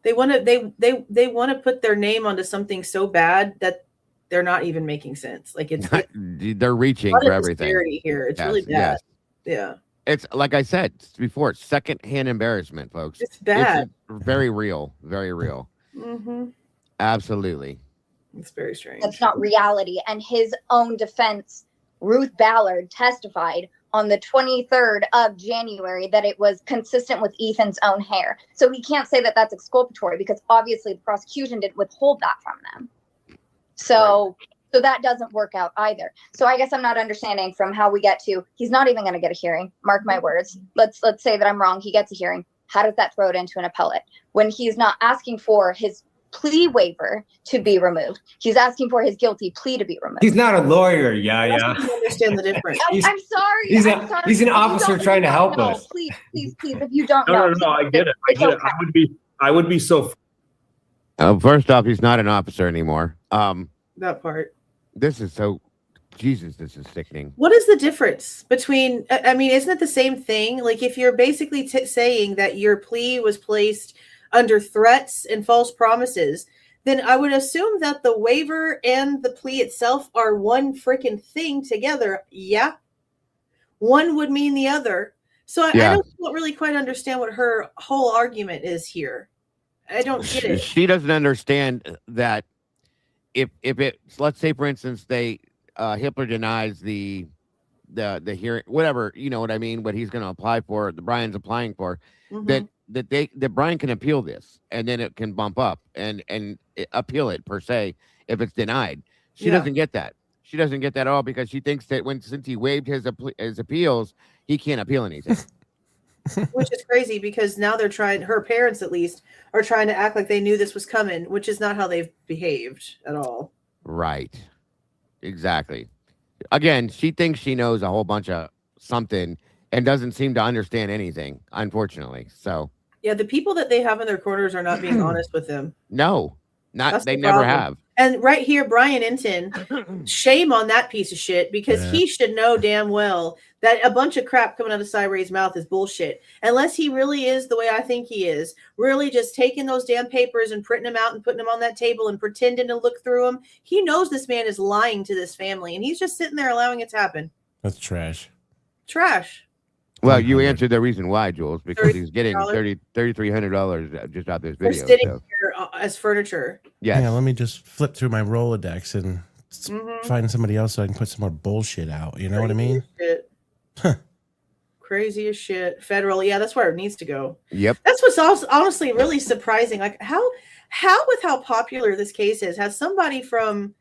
Speaker 4: They want to they want to put their name onto something so bad that they're not even making sense. Like it's
Speaker 2: They're reaching
Speaker 4: a lot
Speaker 2: for
Speaker 4: of
Speaker 2: everything.
Speaker 4: disparity here. It's
Speaker 2: Yes,
Speaker 4: really bad.
Speaker 2: yes.
Speaker 4: Yeah,
Speaker 2: It's like I said before, secondhand embarrassment, folks.
Speaker 4: it's bad.
Speaker 2: It's very real. Very real.
Speaker 4: Mm-hmm.
Speaker 2: Absolutely.
Speaker 4: It's very strange.
Speaker 9: That's not reality. And his own defense, Ruth Ballard, testified on the 23rd of January that it was consistent with Ethan's own hair. So he can't say that that's exculpatory because obviously the prosecution did withhold that from them. So that doesn't work out either. So I guess I'm not understanding from how we get to he's not even going to get a hearing. Mark my words. Let's say that I'm wrong. He gets a hearing. How does that throw it into an appellate when he's not asking for his plea waiver to be removed? He's asking for his guilty plea to be removed.
Speaker 7: He's not a lawyer. Yeah.
Speaker 4: I don't understand the difference.
Speaker 7: He's-
Speaker 9: I'm sorry.
Speaker 7: he's
Speaker 9: I'm
Speaker 7: a-
Speaker 9: sorry.
Speaker 7: he's an
Speaker 9: If you
Speaker 7: officer
Speaker 9: don't-
Speaker 7: trying to
Speaker 9: if you
Speaker 7: help
Speaker 9: don't know,
Speaker 7: us.
Speaker 9: Please, if you don't know.
Speaker 6: No, I get it. I
Speaker 9: it's
Speaker 6: get it.
Speaker 9: okay.
Speaker 6: I would be so.
Speaker 2: First off, he's not an officer anymore.
Speaker 4: That part.
Speaker 2: This is so. Jesus, this is sickening.
Speaker 4: What is the difference between? I mean, isn't it the same thing? Like if you're basically saying that your plea was placed under threats and false promises, then I would assume that the waiver and the plea itself are one freaking thing together. Yeah. One would mean the other. So I don't really quite understand what her whole argument is here. I don't get it.
Speaker 2: She doesn't understand that if it's, let's say, for instance, Hitler denies the hearing, whatever, you know what I mean, what he's going to apply for, the Bryan's applying for,
Speaker 4: Mhm.
Speaker 2: that Bryan can appeal this, and then it can bump up and appeal it per se if it's denied. She doesn't get that. She doesn't get that at all because she thinks that since he waived his appeals, he can't appeal anything.
Speaker 4: Which is crazy because now they're trying, her parents at least, are trying to act like they knew this was coming, which is not how they've behaved at all.
Speaker 2: Right. Exactly. Again, she thinks she knows a whole bunch of something and doesn't seem to understand anything, unfortunately. So
Speaker 4: Yeah, the people that they have in their corners are not being honest with them.
Speaker 2: no,
Speaker 4: That's
Speaker 2: they
Speaker 4: the
Speaker 2: never
Speaker 4: problem.
Speaker 2: have.
Speaker 4: And right here, Bryan Enton, shame on that piece of shit because he should know damn well that a bunch of crap coming out of Cy Ray's mouth is bullshit. Unless he really is the way I think he is, really just taking those damn papers and printing them out and putting them on that table and pretending to look through them. He knows this man is lying to this family and he's just sitting there allowing it to happen.
Speaker 5: That's trash.
Speaker 4: Trash.
Speaker 2: Well, you answered the reason why, Jules, because he's getting
Speaker 4: $3,300
Speaker 2: $3,300 just out this
Speaker 4: They're
Speaker 2: video.
Speaker 4: sitting
Speaker 2: So.
Speaker 4: here as furniture.
Speaker 2: Yes.
Speaker 5: Yeah, let me just flip through my Rolodex and
Speaker 4: Mhm.
Speaker 5: find somebody else so I can put some more bullshit out. You know what I mean?
Speaker 4: Shit.
Speaker 5: Huh.
Speaker 4: Crazy as shit. Federal. Yeah, that's where it needs to go.
Speaker 2: Yep.
Speaker 4: That's what's also honestly really surprising. Like how with how popular this case is, has somebody from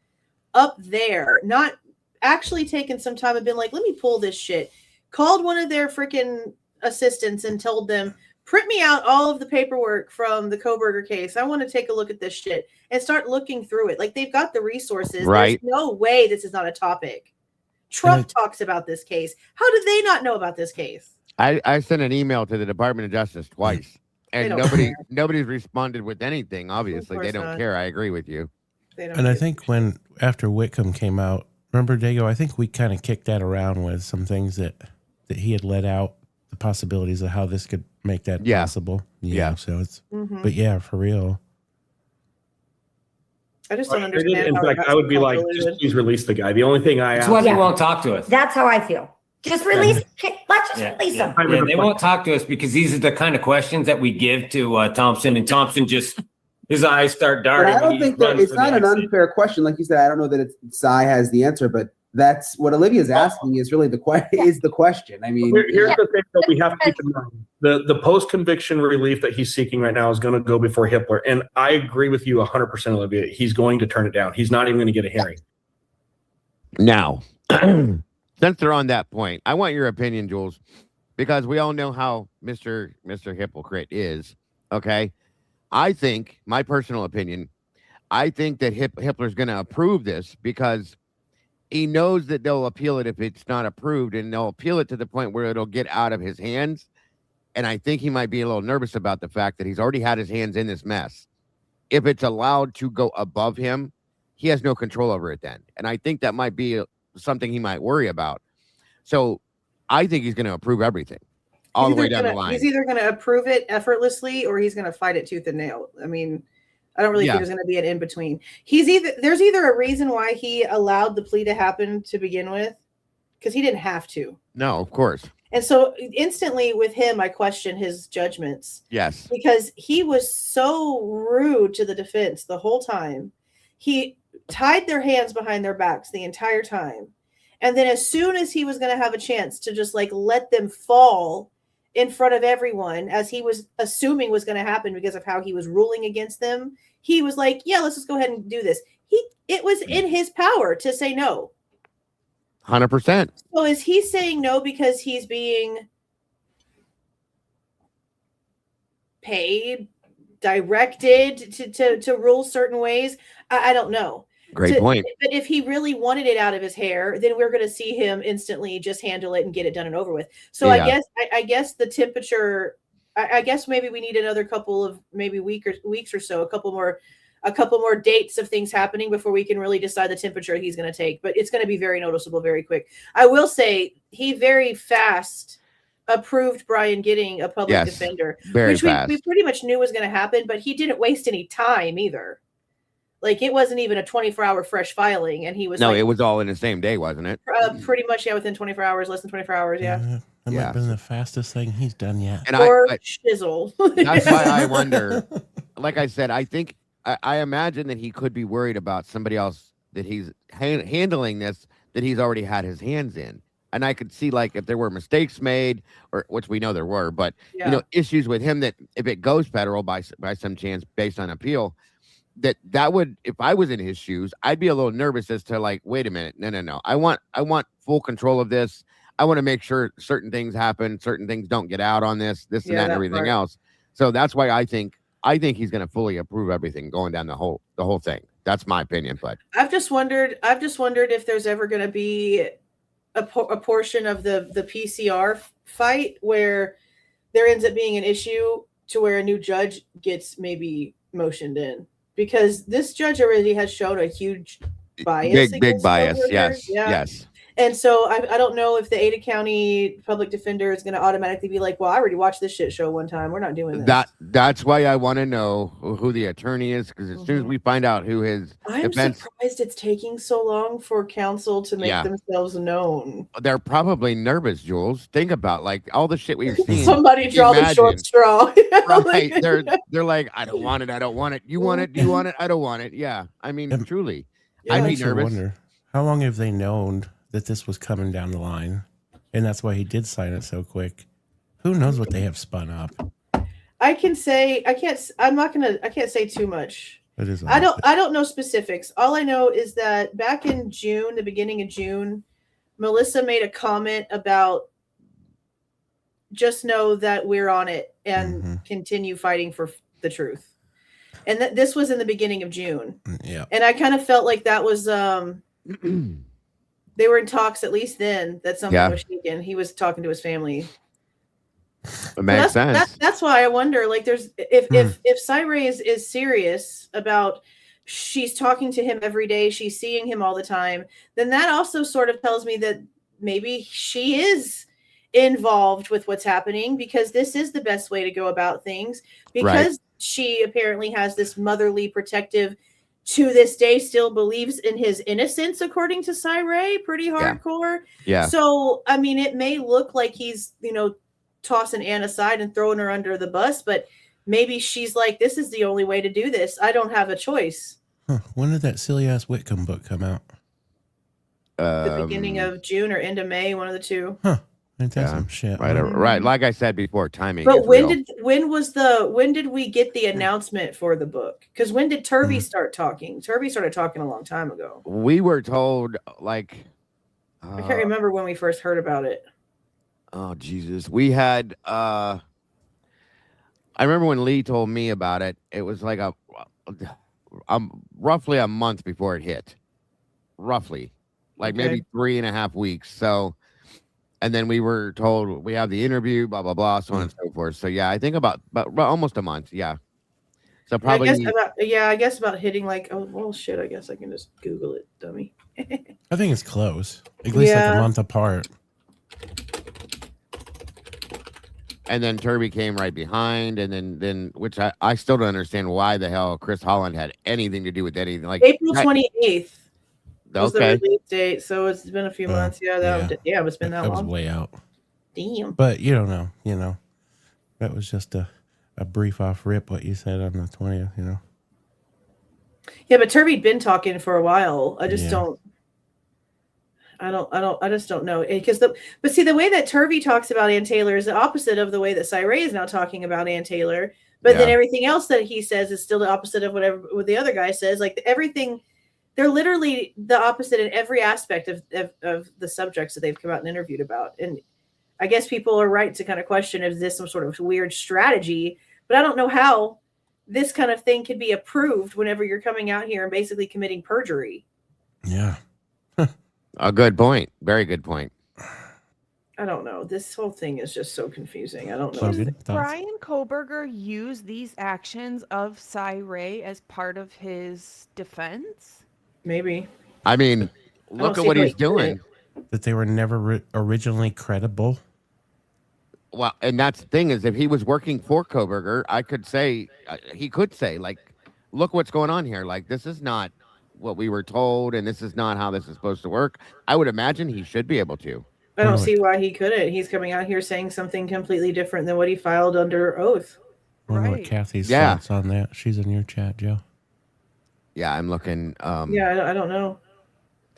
Speaker 4: up there not actually taken some time and been like, let me pull this shit, called one of their freaking assistants and told them, print me out all of the paperwork from the Kohberger case. I want to take a look at this shit and start looking through it. Like they've got the resources.
Speaker 2: Right.
Speaker 4: There's no way this is not a topic. Trump talks about this case. How did they not know about this case?
Speaker 2: I sent an email to the Department of Justice twice, and nobody's responded with anything. Obviously, they don't care. I agree with you.
Speaker 5: And I think after Whitcomb came out, remember Dago, I think we kind of kicked that around with some things that he had let out, the possibilities of how this could make that possible. Yeah. So it's, but yeah, for real.
Speaker 4: I just don't understand.
Speaker 6: In fact, I would be like, just please release the guy. The only thing I
Speaker 7: That's
Speaker 6: ask.
Speaker 7: why they won't talk to us.
Speaker 10: That's how I feel. Just release. Let's just release him.
Speaker 7: Yeah, they won't talk to us because these are the kind of questions that we give to Thompson, and Thompson just his eyes start
Speaker 8: But
Speaker 7: darting.
Speaker 8: I don't think that it's not an unfair question. Like you said, I don't know that Cy has the answer, but that's what Olivia's asking is really the question. I mean,
Speaker 6: here's the thing that we have to keep in mind. The post-conviction relief that he's seeking right now is going to go before Hitler. And I agree with you 100%, Olivia. He's going to turn it down. He's not even going to get a hearing.
Speaker 2: Now, since they're on that point, I want your opinion, Jules, because we all know how Mr. Hypocrite is. Okay. I think, my personal opinion, I think that Hitler's going to approve this because he knows that they'll appeal it if it's not approved, and they'll appeal it to the point where it'll get out of his hands. And I think he might be a little nervous about the fact that he's already had his hands in this mess. If it's allowed to go above him, he has no control over it then. And I think that might be something he might worry about. So I think he's going to approve everything all the way down the line.
Speaker 4: He's either going to approve it effortlessly or he's going to fight it tooth and nail. I mean, I don't really think there's going to be an in between. There's either a reason why he allowed the plea to happen to begin with, because he didn't have to.
Speaker 2: No, of course.
Speaker 4: And so instantly with him, I question his judgments.
Speaker 2: Yes.
Speaker 4: Because he was so rude to the defense the whole time. He tied their hands behind their backs the entire time. And then as soon as he was going to have a chance to just like let them fall in front of everyone, as he was assuming was going to happen because of how he was ruling against them, he was like, yeah, let's just go ahead and do this. It was in his power to say no.
Speaker 2: 100%.
Speaker 4: So is he saying no because he's being paid, directed to rule certain ways? I don't know.
Speaker 2: Great point.
Speaker 4: But if he really wanted it out of his hair, then we're going to see him instantly just handle it and get it done and over with. So I guess the temperature. I guess maybe we need another couple of maybe weeks or so, a couple more dates of things happening before we can really decide the temperature he's going to take. But it's going to be very noticeable very quick. I will say he very fast approved Bryan getting a public defender, which we pretty much knew was going to happen, but he didn't waste any time either. Like it wasn't even a 24-hour fresh filing, and he was
Speaker 2: it was all in the same day, wasn't it?
Speaker 4: Pretty much, within 24 hours, less than 24 hours,
Speaker 5: That might have been the fastest thing he's done yet.
Speaker 2: And
Speaker 4: or shizzle.
Speaker 2: That's why I wonder. Like I said, I think I imagine that he could be worried about somebody else that he's handling this that he's already had his hands in. And I could see like if there were mistakes made, or which we know there were, but issues with him that if it goes federal by some chance based on appeal, that would, if I was in his shoes, I'd be a little nervous as to like, wait a minute, no. I want full control of this. I want to make sure certain things happen, certain things don't get out on this and that and everything else. So that's why I think he's going to fully approve everything going down the whole thing. That's my opinion. But
Speaker 4: I've just wondered if there's ever going to be a portion of the PCR fight where there ends up being an issue to where a new judge gets maybe motioned in, because this judge already has shown a huge bias.
Speaker 2: Big bias. Yes.
Speaker 4: And so I don't know if the Ada County public defender is going to automatically be like, well, I already watched this shit show one time. We're not doing this.
Speaker 2: That's why I want to know who the attorney is, because as soon as we find out who his
Speaker 4: I'm surprised it's taking so long for counsel to make themselves known.
Speaker 2: They're probably nervous, Jules. Think about like all the shit we've seen.
Speaker 4: Somebody draw the short straw.
Speaker 2: Right. They're like, I don't want it. You want it? Do you want it? I don't want it. Yeah. I mean, truly. I'd be nervous.
Speaker 5: Wonder, how long have they known that this was coming down the line, and that's why he did sign it so quick? Who knows what they have spun up?
Speaker 4: I can't say too much. I don't know specifics. All I know is that back in June, the beginning of June, Melissa made a comment about just know that we're on it and continue fighting for the truth. And this was in the beginning of June.
Speaker 5: Yeah.
Speaker 4: And I kind of felt like that was they were in talks at least then that something was shaken. He was talking to his family.
Speaker 2: It makes sense.
Speaker 4: That's why I wonder, like, there's if Cyree is serious about, she's talking to him every day, she's seeing him all the time, then that also sort of tells me that maybe she is involved with what's happening, because this is the best way to go about things, because she apparently has this motherly protective, to this day still believes in his innocence, according to Cyree, pretty hardcore.
Speaker 2: Yeah.
Speaker 4: So, I mean, it may look like he's, tossing Ann aside and throwing her under the bus, but maybe she's like, this is the only way to do this. I don't have a choice.
Speaker 5: When did that silly ass Whitcomb book come out?
Speaker 2: The
Speaker 4: beginning of June or end of May, one of the two.
Speaker 5: Some shit.
Speaker 2: Right. Like I said before, timing.
Speaker 4: But when did we get the announcement for the book? Because when did Turvey start talking? Turvey started talking a long time ago.
Speaker 2: We were told like
Speaker 4: I can't remember when we first heard about it.
Speaker 2: Oh Jesus. We had I remember when Lee told me about it, it was like roughly a month before it hit. Roughly. Like maybe 3.5 weeks. So, and then we were told we have the interview, blah, blah, blah, so on and so forth. So, yeah, I think about almost a month. Yeah. So probably.
Speaker 4: I guess about hitting like, oh, well, shit, I guess I can just Google it, dummy.
Speaker 5: I think it's close. At least like a month apart.
Speaker 2: And then Turby came right behind, and then which I still don't understand why the hell Chris Holland had anything to do with anything. Like
Speaker 4: April 28th was the
Speaker 2: okay,
Speaker 4: release date, so it's been a few months. Yeah, it's been that
Speaker 5: was
Speaker 4: long.
Speaker 5: way out.
Speaker 4: Damn.
Speaker 5: But you don't know, that was just a brief off rip what you said on the 20th,
Speaker 4: Yeah, but Turby'd been talking for a while. I just
Speaker 5: Yeah.
Speaker 4: I just don't know. But see, the way that Turvey talks about Ann Taylor is the opposite of the way that Cyree is now talking about Ann Taylor. But then everything else that he says is still the opposite of what the other guy says. Like everything, they're literally the opposite in every aspect of the subjects that they've come out and interviewed about. And I guess people are right to kind of question, is this some sort of weird strategy? But I don't know how this kind of thing can be approved whenever you're coming out here and basically committing perjury.
Speaker 5: Yeah.
Speaker 2: a good point. Very good point.
Speaker 4: I don't know. This whole thing is just so confusing. I don't know.
Speaker 5: Logan, thoughts?
Speaker 3: Bryan Kohberger use these actions of Cyree as part of his defense?
Speaker 4: Maybe.
Speaker 2: I mean, look at what he's doing.
Speaker 5: That they were never originally credible.
Speaker 2: Well, and that's the thing is, if he was working for Kohberger, I could say, he could say, like, look what's going on here. Like, this is not what we were told, and this is not how this is supposed to work. I would imagine he should be able to.
Speaker 4: I don't see why he couldn't. He's coming out here saying something completely different than what he filed under oath.
Speaker 5: I wonder what Kathy's thoughts on that. She's in your chat, Joe.
Speaker 2: Yeah, I'm looking.
Speaker 4: Yeah, I don't know.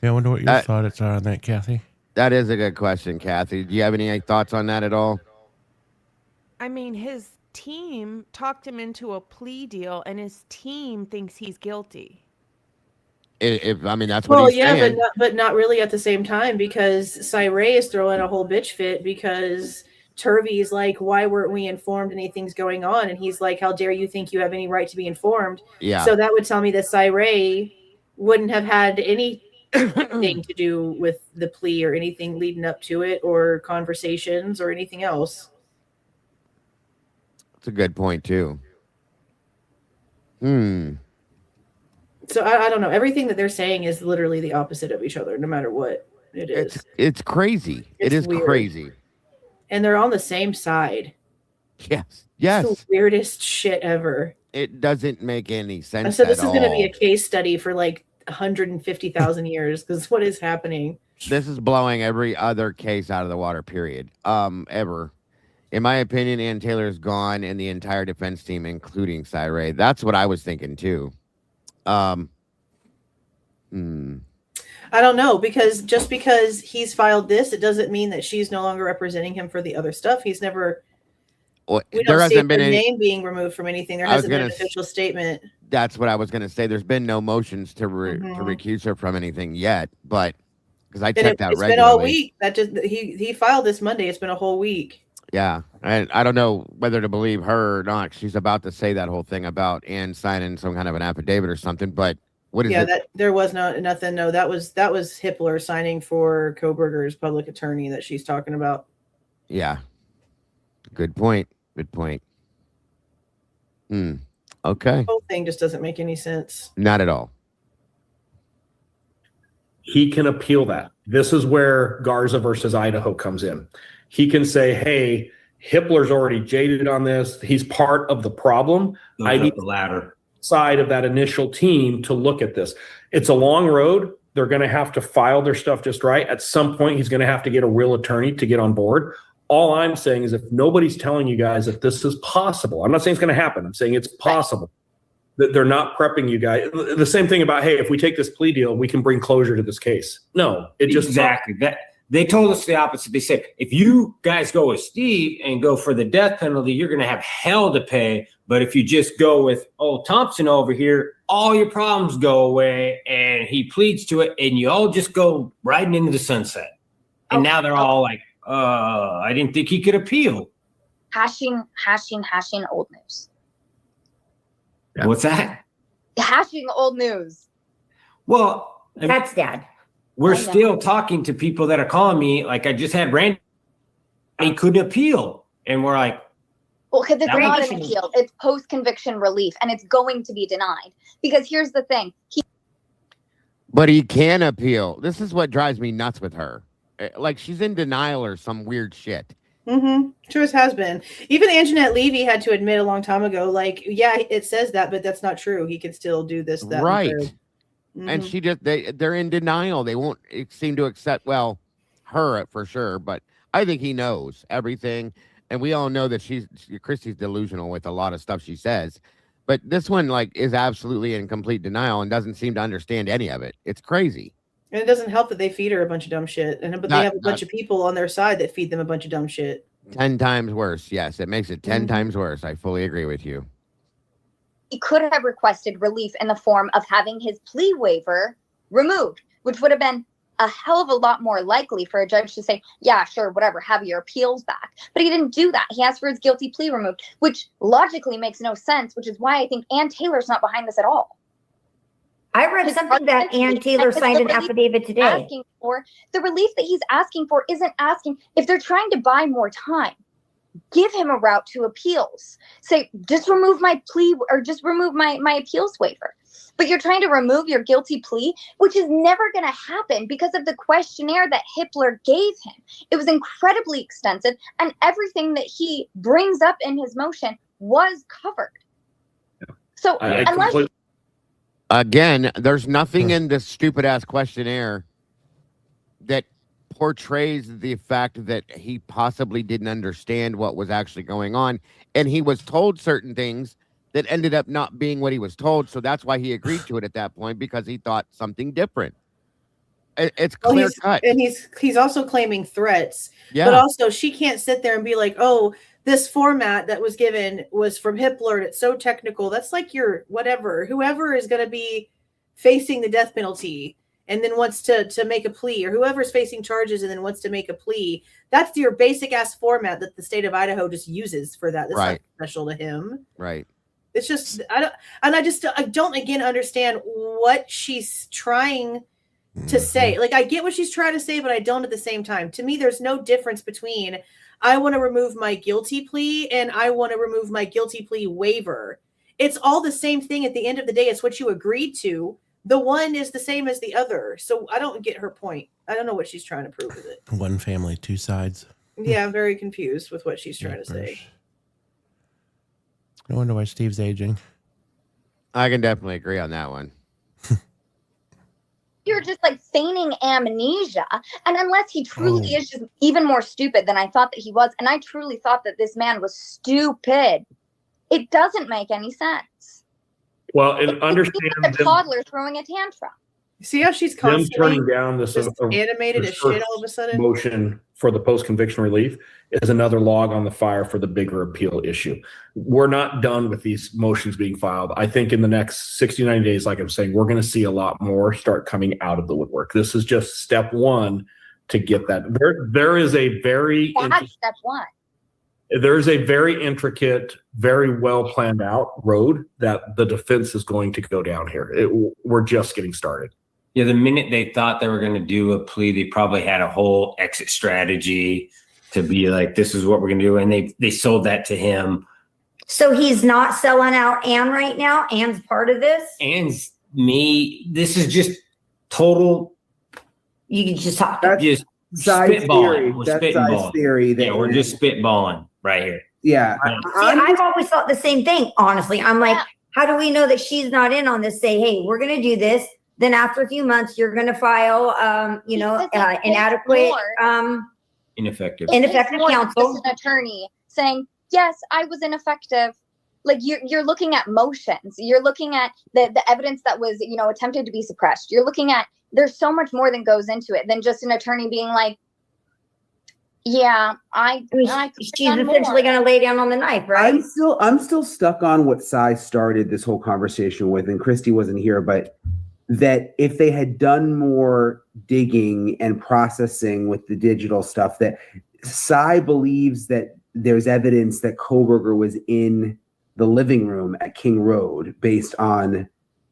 Speaker 5: Yeah, I wonder what your thoughts are on that, Kathy.
Speaker 2: That is a good question, Kathy. Do you have any thoughts on that at all?
Speaker 3: I mean, his team talked him into a plea deal, and his team thinks he's guilty.
Speaker 2: I mean, that's what he's saying.
Speaker 4: but not really at the same time, because Cyree is throwing a whole bitch fit because Turvey's like, why weren't we informed anything's going on? And he's like, how dare you think you have any right to be informed?
Speaker 2: Yeah.
Speaker 4: So that would tell me that Cyree wouldn't have had anything to do with the plea or anything leading up to it or conversations or anything else.
Speaker 2: That's a good point, too.
Speaker 4: So I don't know. Everything that they're saying is literally the opposite of each other, no matter what it is.
Speaker 2: It's crazy. It is
Speaker 4: weird.
Speaker 2: crazy.
Speaker 4: And they're on the same side.
Speaker 2: Yes. Yes.
Speaker 4: It's the weirdest shit ever.
Speaker 2: It doesn't make any sense.
Speaker 4: So this is going to be a case study for like 150,000 years, because what is happening?
Speaker 2: This is blowing every other case out of the water, period. Ever. In my opinion, Ann Taylor's gone, and the entire defense team, including Cyree. That's what I was thinking too.
Speaker 4: I don't know, because just because he's filed this, it doesn't mean that she's no longer representing him for the other stuff. He's never.
Speaker 2: Well,
Speaker 4: we don't see her name being removed from anything. There hasn't been an official statement.
Speaker 2: That's what I was going to say. There's been no motions to recuse her from anything yet, but because I checked that regularly.
Speaker 4: It's been all week. That just he filed this Monday. It's been a whole week.
Speaker 2: Yeah, and I don't know whether to believe her or not. She's about to say that whole thing about Ann signing some kind of an affidavit or something. But what is it?
Speaker 4: That there was nothing. No, that was Hippler signing for Kohberger's public attorney that she's talking about.
Speaker 2: Yeah, good point. Good point. Okay.
Speaker 4: The whole thing just doesn't make any sense.
Speaker 2: Not at all.
Speaker 6: He can appeal that. This is where Garza versus Idaho comes in. He can say, hey, Hippler's already jaded on this. He's part of the problem. I need
Speaker 7: the ladder
Speaker 6: side of that initial team to look at this. It's a long road. They're going to have to file their stuff just right. At some point, he's going to have to get a real attorney to get on board. All I'm saying is if nobody's telling you guys that this is possible, I'm not saying it's going to happen. I'm saying it's possible. That they're not prepping you guys. The same thing about, hey, if we take this plea deal, we can bring closure to this case. No, it just
Speaker 7: exactly that. They told us the opposite. They said, if you guys go with Steve and go for the death penalty, you're going to have hell to pay. But if you just go with old Thompson over here, all your problems go away. And he pleads to it, and you all just go riding into the sunset. And now they're all like, I didn't think he could appeal.
Speaker 9: Hashing old news.
Speaker 7: Yeah. What's that?
Speaker 9: Hashing old news.
Speaker 7: Well,
Speaker 10: That's dad.
Speaker 7: We're still talking to people that are calling me. Like I just had Randy. He couldn't appeal. And we're like,
Speaker 9: well, because it's not an appeal. It's post-conviction relief, and it's going to be denied. Because here's the thing.
Speaker 2: But he can appeal. This is what drives me nuts with her. Like she's in denial or some weird shit.
Speaker 4: Sure as has been. Even Anjanette Levy had to admit a long time ago, like, yeah, it says that, but that's not true. He could still do this, that,
Speaker 2: Right.
Speaker 4: and
Speaker 2: And she just they're in denial. They won't seem to accept her for sure, but I think he knows everything. And we all know that Christy's delusional with a lot of stuff she says. But this one is absolutely in complete denial and doesn't seem to understand any of it. It's crazy.
Speaker 4: And it doesn't help that they feed her a bunch of dumb shit. But they have a bunch of people on their side that feed them a bunch of dumb shit.
Speaker 2: 10 times worse. Yes, it makes it 10 times worse. I fully agree with you.
Speaker 9: He could have requested relief in the form of having his plea waiver removed, which would have been a hell of a lot more likely for a judge to say, yeah, sure, whatever, have your appeals back. But he didn't do that. He asked for his guilty plea removed, which logically makes no sense, which is why I think Ann Taylor's not behind this at all.
Speaker 10: I read something that Ann Taylor signed an affidavit today.
Speaker 9: The relief that he's asking for isn't asking, if they're trying to buy more time, give him a route to appeals. Say, just remove my plea or just remove my appeals waiver. But you're trying to remove your guilty plea, which is never going to happen because of the questionnaire that Hippler gave him. It was incredibly extensive, and everything that he brings up in his motion was covered. So unless...
Speaker 2: Again, there's nothing in this stupid ass questionnaire that portrays the fact that he possibly didn't understand what was actually going on. And he was told certain things that ended up not being what he was told. So that's why he agreed to it at that point, because he thought something different. It's clear cut.
Speaker 4: And he's also claiming threats.
Speaker 2: Yeah.
Speaker 4: But also she can't sit there and be like, oh, this format that was given was from Hippler and it's so technical. That's like your whoever is going to be facing the death penalty and then wants to make a plea, or whoever's facing charges and then wants to make a plea. That's your basic ass format that the state of Idaho just uses for that. That's not special to him.
Speaker 2: Right.
Speaker 4: It's just, I don't again understand what she's trying to say. Like, I get what she's trying to say, but I don't at the same time. To me, there's no difference between I want to remove my guilty plea and I want to remove my guilty plea waiver. It's all the same thing at the end of the day. It's what you agreed to. The one is the same as the other. So I don't get her point. I don't know what she's trying to prove with it.
Speaker 5: One family, two sides.
Speaker 4: Yeah, I'm very confused with what she's trying to say.
Speaker 5: No wonder why Steve's aging.
Speaker 2: I can definitely agree on that one.
Speaker 9: You're just like feigning amnesia. And unless he truly is just even more stupid than I thought that he was, and I truly thought that this man was stupid, it doesn't make any sense.
Speaker 6: Well, and understand
Speaker 9: like a toddler throwing a tantrum.
Speaker 4: See how she's constantly
Speaker 6: turning down this
Speaker 4: animated as shit all of a sudden?
Speaker 6: Motion for the post-conviction relief is another log on the fire for the bigger appeal issue. We're not done with these motions being filed. I think in the next 60, 90 days, like I'm saying, we're going to see a lot more start coming out of the woodwork. This is just step one to get that. There is a very...
Speaker 9: That's step one.
Speaker 6: There's a very intricate, very well planned out road that the defense is going to go down here. We're just getting started.
Speaker 7: Yeah, the minute they thought they were going to do a plea, they probably had a whole exit strategy to be like, this is what we're going to do. And they sold that to him.
Speaker 10: So he's not selling out Ann right now? Ann's part of this?
Speaker 7: Ann's me. This is just total.
Speaker 10: You can just talk.
Speaker 8: That's Side's theory. That's Side's theory.
Speaker 7: Yeah, we're just spitballing right here.
Speaker 8: Yeah.
Speaker 10: I've always thought the same thing, honestly. I'm like, how do we know that she's not in on this? Say, hey, we're going to do this. Then after a few months, you're going to file, inadequate,
Speaker 7: ineffective
Speaker 9: Just
Speaker 10: counsel.
Speaker 9: an attorney saying, yes, I was ineffective. Like you're looking at motions. You're looking at the evidence that was, attempted to be suppressed. You're looking at, there's so much more that goes into it than just an attorney being like, yeah,
Speaker 10: she's essentially going to lay down on the knife, right?
Speaker 8: I'm still stuck on what Cy started this whole conversation with, and Christy wasn't here, but that if they had done more digging and processing with the digital stuff, that Cy believes that there's evidence that Kohberger was in the living room at King Road based on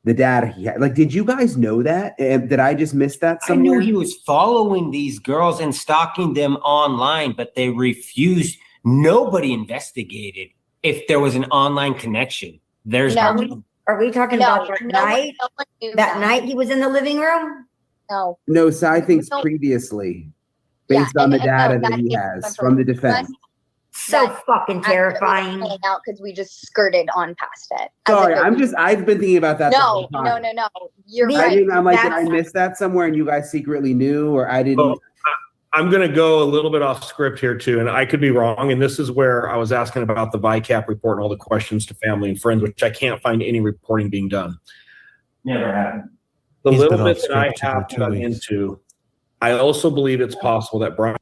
Speaker 8: the data he had. Like, did you guys know that? Did I just miss that somewhere?
Speaker 7: I knew he was following these girls and stalking them online, but they refused. Nobody investigated if there was an online connection.
Speaker 10: Are we talking about that night? That night he was in the living room?
Speaker 8: No, Cy thinks previously, based on the data that he has from the defense.
Speaker 10: So fucking terrifying.
Speaker 9: Out because we just skirted on past it.
Speaker 8: Sorry, I've been thinking about that.
Speaker 9: No. You're right.
Speaker 8: I'm like, did I miss that somewhere and you guys secretly knew, or I didn't?
Speaker 6: Oh, I'm going to go a little bit off script here too, and I could be wrong. And this is where I was asking about the VICAP report and all the questions to family and friends, which I can't find any reporting being done.
Speaker 7: Never happened.
Speaker 6: The
Speaker 5: He's
Speaker 6: little
Speaker 5: been
Speaker 6: bit
Speaker 5: off
Speaker 6: that I
Speaker 5: script for
Speaker 6: have
Speaker 5: 2
Speaker 6: dug
Speaker 5: weeks.
Speaker 6: into, I also believe it's possible that Bryan.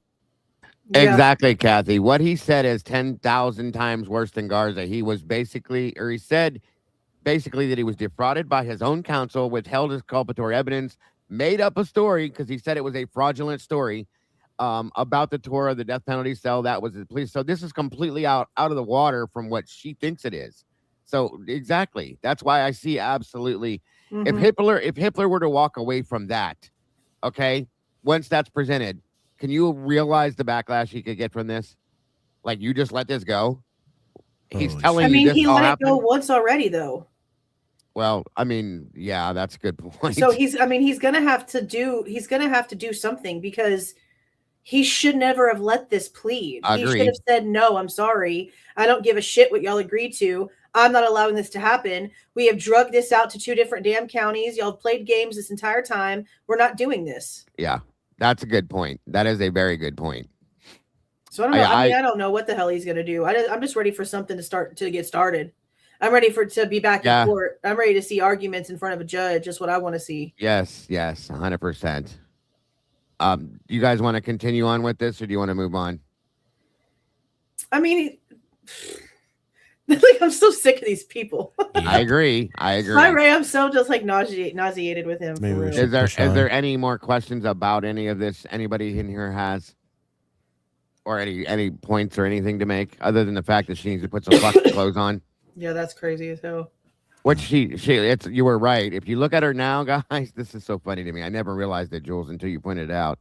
Speaker 2: Exactly, Kathy. What he said is 10,000 times worse than Garza. He was basically, or he said basically that he was defrauded by his own counsel, withheld his culpatory evidence, made up a story because he said it was a fraudulent story about the tour of the death penalty cell. That was the police. So this is completely out of the water from what she thinks it is. So exactly. That's why I see absolutely. If Hitler were to walk away from that, okay, once that's presented, can you realize the backlash he could get from this? Like, you just let this go? He's telling
Speaker 4: I
Speaker 2: you
Speaker 4: mean,
Speaker 2: this
Speaker 4: he
Speaker 2: all
Speaker 4: let it
Speaker 2: happened?
Speaker 4: go once already, though.
Speaker 2: Well, I mean, yeah, that's a good point.
Speaker 4: So he's gonna have to do something, because he should never have let this plead. He should have said, no, I'm sorry. I don't give a shit what y'all agreed to. I'm not allowing this to happen. We have drugged this out to 2 different damn counties. Y'all played games this entire time. We're not doing this.
Speaker 2: Yeah, that's a good point. That is a very good point.
Speaker 4: So I don't know. I don't know what the hell he's going to do. I'm just ready for something to get started. I'm ready to be back in court. I'm ready to see arguments in front of a judge. Just what I want to see.
Speaker 2: Yes, 100%. You guys want to continue on with this, or do you want to move on?
Speaker 4: I mean, like, I'm so sick of these people.
Speaker 2: I agree.
Speaker 4: Hi, Ray. I'm so just like nauseated with him. For real.
Speaker 2: Is there any more questions about any of this? Anybody in here has, or any points or anything to make, other than the fact that she needs to put some fucking clothes on?
Speaker 4: Yeah, that's crazy as hell.
Speaker 2: What you were right. If you look at her now, guys, this is so funny to me. I never realized it, Jules, until you pointed it out.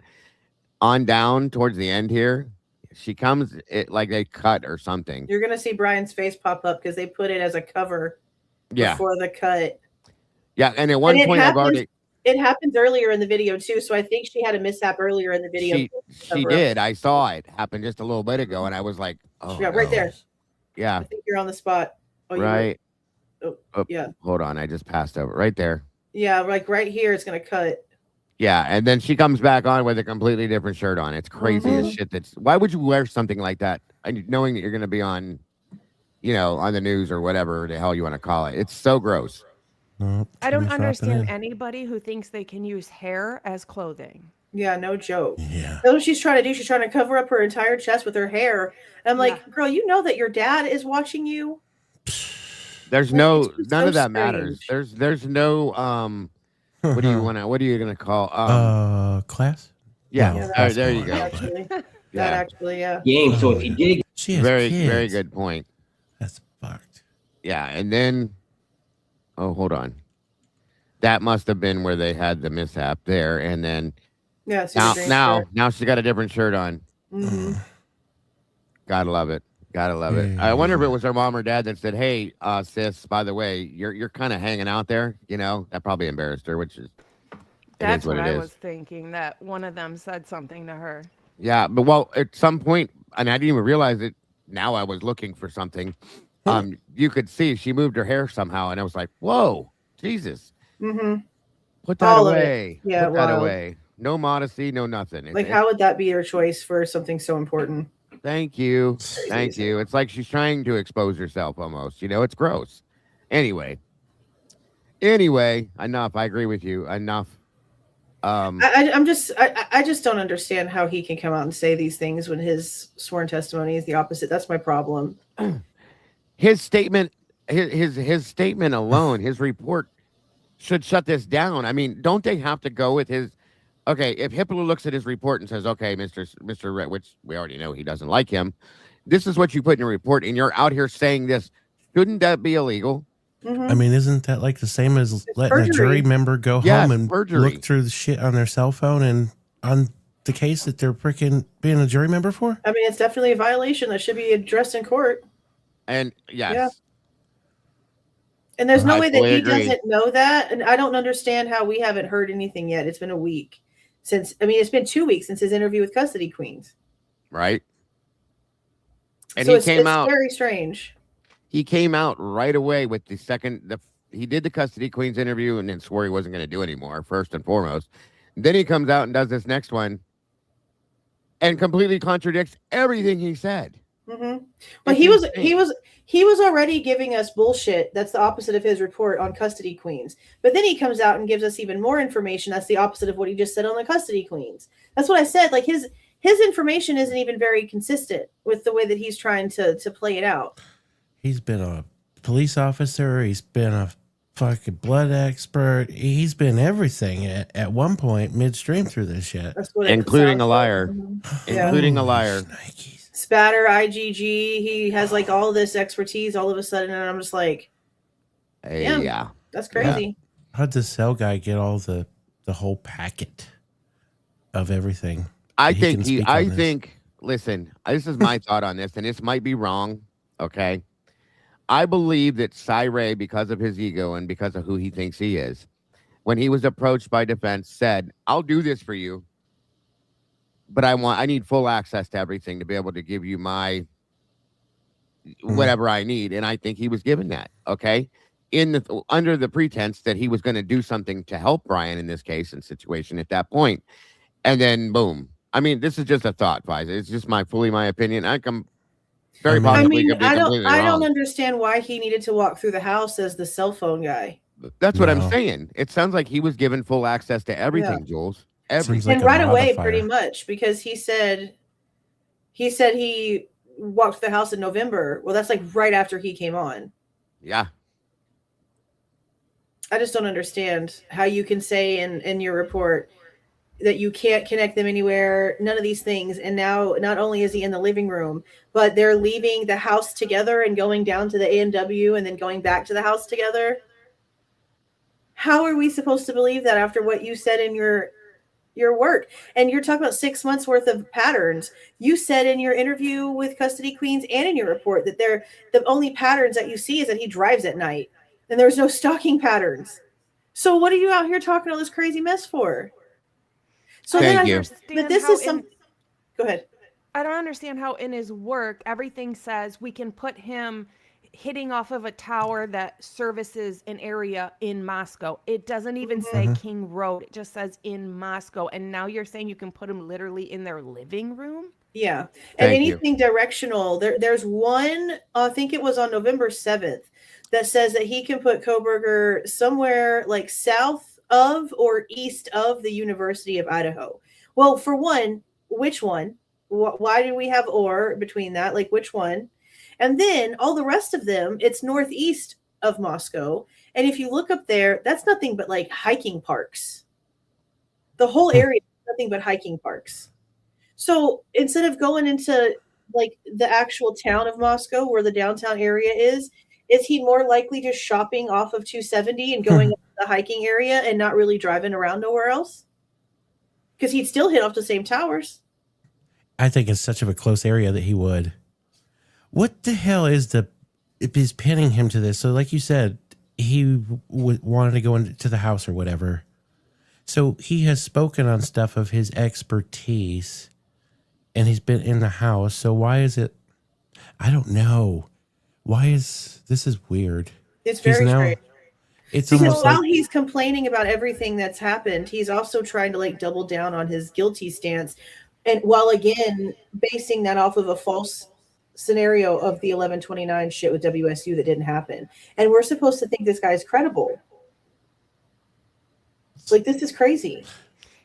Speaker 2: On down towards the end here, she comes like they cut or something.
Speaker 4: You're gonna see Bryan's face pop up because they put it as a cover before the cut.
Speaker 2: Yeah, and at one point
Speaker 4: it happens earlier in the video too. So I think she had a mishap earlier in the video.
Speaker 2: She did. I saw it happen just a little bit ago, and I was like, oh,
Speaker 4: yeah, right there.
Speaker 2: Yeah,
Speaker 4: I think you're on the spot. Oh,
Speaker 2: right.
Speaker 4: Yeah.
Speaker 2: Hold on, I just passed over right there.
Speaker 4: Yeah, like right here, it's gonna cut.
Speaker 2: Yeah, and then she comes back on with a completely different shirt on. It's crazy as shit. Why would you wear something like that, knowing that you're going to be on, on the news or whatever the hell you want to call it? It's so gross.
Speaker 3: I don't understand anybody who thinks they can use hair as clothing.
Speaker 4: Yeah, no joke.
Speaker 5: Yeah.
Speaker 4: That's what she's trying to do. She's trying to cover up her entire chest with her hair. And I'm like, girl, you know that your dad is watching you.
Speaker 2: There's none of that matters. There's no what do you gonna call
Speaker 5: class?
Speaker 2: Yeah,
Speaker 4: no,
Speaker 2: there you go.
Speaker 4: Actually, that actually, yeah.
Speaker 7: Game. So if you dig,
Speaker 5: She has
Speaker 2: very
Speaker 5: kids.
Speaker 2: good point.
Speaker 5: That's fucked.
Speaker 2: Yeah, and then hold on. That must have been where they had the mishap there, and then now she's got a different shirt on.
Speaker 4: Mm-hmm.
Speaker 2: Gotta love it. I wonder if it was her mom or dad that said, "Hey, sis, by the way, you're kind of hanging out there." That probably embarrassed her, which is
Speaker 3: That's what I was thinking. That one of them said something to her.
Speaker 2: Yeah, but at some point, and I didn't even realize it. Now I was looking for something. You could see she moved her hair somehow, and I was like, "Whoa, Jesus!"
Speaker 4: Mm-hmm.
Speaker 2: Put that away.
Speaker 4: Yeah,
Speaker 2: put that away. No modesty, no nothing.
Speaker 4: Like, how would that be your choice for something so important?
Speaker 2: Thank you. Thank you. It's like she's trying to expose herself almost. It's gross. Anyway, enough. I agree with you. Enough.
Speaker 4: I just don't understand how he can come out and say these things when his sworn testimony is the opposite. That's my problem.
Speaker 2: His statement, his statement alone, his report should shut this down. I mean, don't they have to go with his? Okay, if Hitler looks at his report and says, "Okay, Mr. Red," which we already know he doesn't like him, this is what you put in your report, and you're out here saying this, shouldn't that be illegal?
Speaker 5: I mean, isn't that like the same as letting a jury member go home and look through the shit on their cell phone and on the case that they're freaking being a jury member for?
Speaker 4: I mean, it's definitely a violation that should be addressed in court.
Speaker 2: And yes.
Speaker 4: Yeah. And there's no way that he doesn't know that. And I don't understand how we haven't heard anything yet. It's been a week it's been 2 weeks since his interview with Custody Queens.
Speaker 2: Right. And
Speaker 4: so
Speaker 2: he
Speaker 4: it's
Speaker 2: came out.
Speaker 4: very strange.
Speaker 2: He came out right away with the second. He did the custody queens interview and then swore he wasn't going to do anymore. First and foremost, then he comes out and does this next one, and completely contradicts everything he said.
Speaker 4: Mm-hmm. Well, he was already giving us bullshit. That's the opposite of his report on custody queens. But then he comes out and gives us even more information. That's the opposite of what he just said on the custody queens. That's what I said. Like his information isn't even very consistent with the way that he's trying to play it out.
Speaker 5: He's been a police officer. He's been a fucking blood expert. He's been everything at one point midstream through this shit.
Speaker 4: That's what
Speaker 2: including a liar.
Speaker 4: Yeah.
Speaker 2: Including a liar.
Speaker 4: Spatter, IgG. He has like all this expertise all of a sudden, and I'm just like,
Speaker 2: yeah,
Speaker 4: that's crazy.
Speaker 5: Yeah. How'd the cell guy get all the whole packet of everything?
Speaker 2: I think listen, this is my thought on this, and this might be wrong. Okay. I believe that Cy, because of his ego and because of who he thinks he is, when he was approached by defense, said, I'll do this for you, but I need full access to everything to be able to give you my whatever I need. And I think he was given that. Okay. Under the pretense that he was going to do something to help Bryan in this case and situation at that point. And then boom. I mean, this is just a thought, Fiza. It's just my opinion. I
Speaker 4: don't understand why he needed to walk through the house as the cell phone guy.
Speaker 2: That's what I'm saying. It sounds like he was given full access to everything, Jules. Everything.
Speaker 4: And right away, pretty much, because he said he walked the house in November. Well, that's like right after he came on.
Speaker 2: Yeah.
Speaker 4: I just don't understand how you can say in your report that you can't connect them anywhere, none of these things. And now not only is he in the living room, but they're leaving the house together and going down to the A&W and then going back to the house together. How are we supposed to believe that after what you said in your work? And you're talking about 6 months worth of patterns. You said in your interview with Custody Queens and in your report that the only patterns that you see is that he drives at night and there's no stalking patterns. So what are you out here talking all this crazy mess for? So
Speaker 2: Thank
Speaker 4: then
Speaker 2: you.
Speaker 4: But this is some. Go ahead.
Speaker 3: I don't understand how in his work everything says we can put him hitting off of a tower that services an area in Moscow. It doesn't even say King Road. It just says in Moscow. And now you're saying you can put him literally in their living room?
Speaker 4: Yeah. And anything directional. There's one, I think it was on November 7th, that says that he can put Kohberger somewhere like south of or east of the University of Idaho. Well, for one, which one? Why do we have or between that? Like which one? And then all the rest of them, it's northeast of Moscow. And if you look up there, that's nothing but like hiking parks. The whole area is nothing but hiking parks. So instead of going into like the actual town of Moscow where the downtown area is he more likely just shopping off of 270 and going up to the hiking area and not really driving around nowhere else? Because he'd still hit off the same towers.
Speaker 5: I think it's such of a close area that he would. What the hell is pinning him to this? So like you said, he wanted to go into the house or whatever. So he has spoken on stuff of his expertise and he's been in the house. So why is it? I don't know. This is weird.
Speaker 4: It's very strange.
Speaker 5: It's
Speaker 4: because
Speaker 5: almost
Speaker 4: while he's complaining about everything that's happened, he's also trying to like double down on his guilty stance. And while again, basing that off of a false scenario of the 1129 shit with WSU that didn't happen. And we're supposed to think this guy's credible. Like, this is crazy.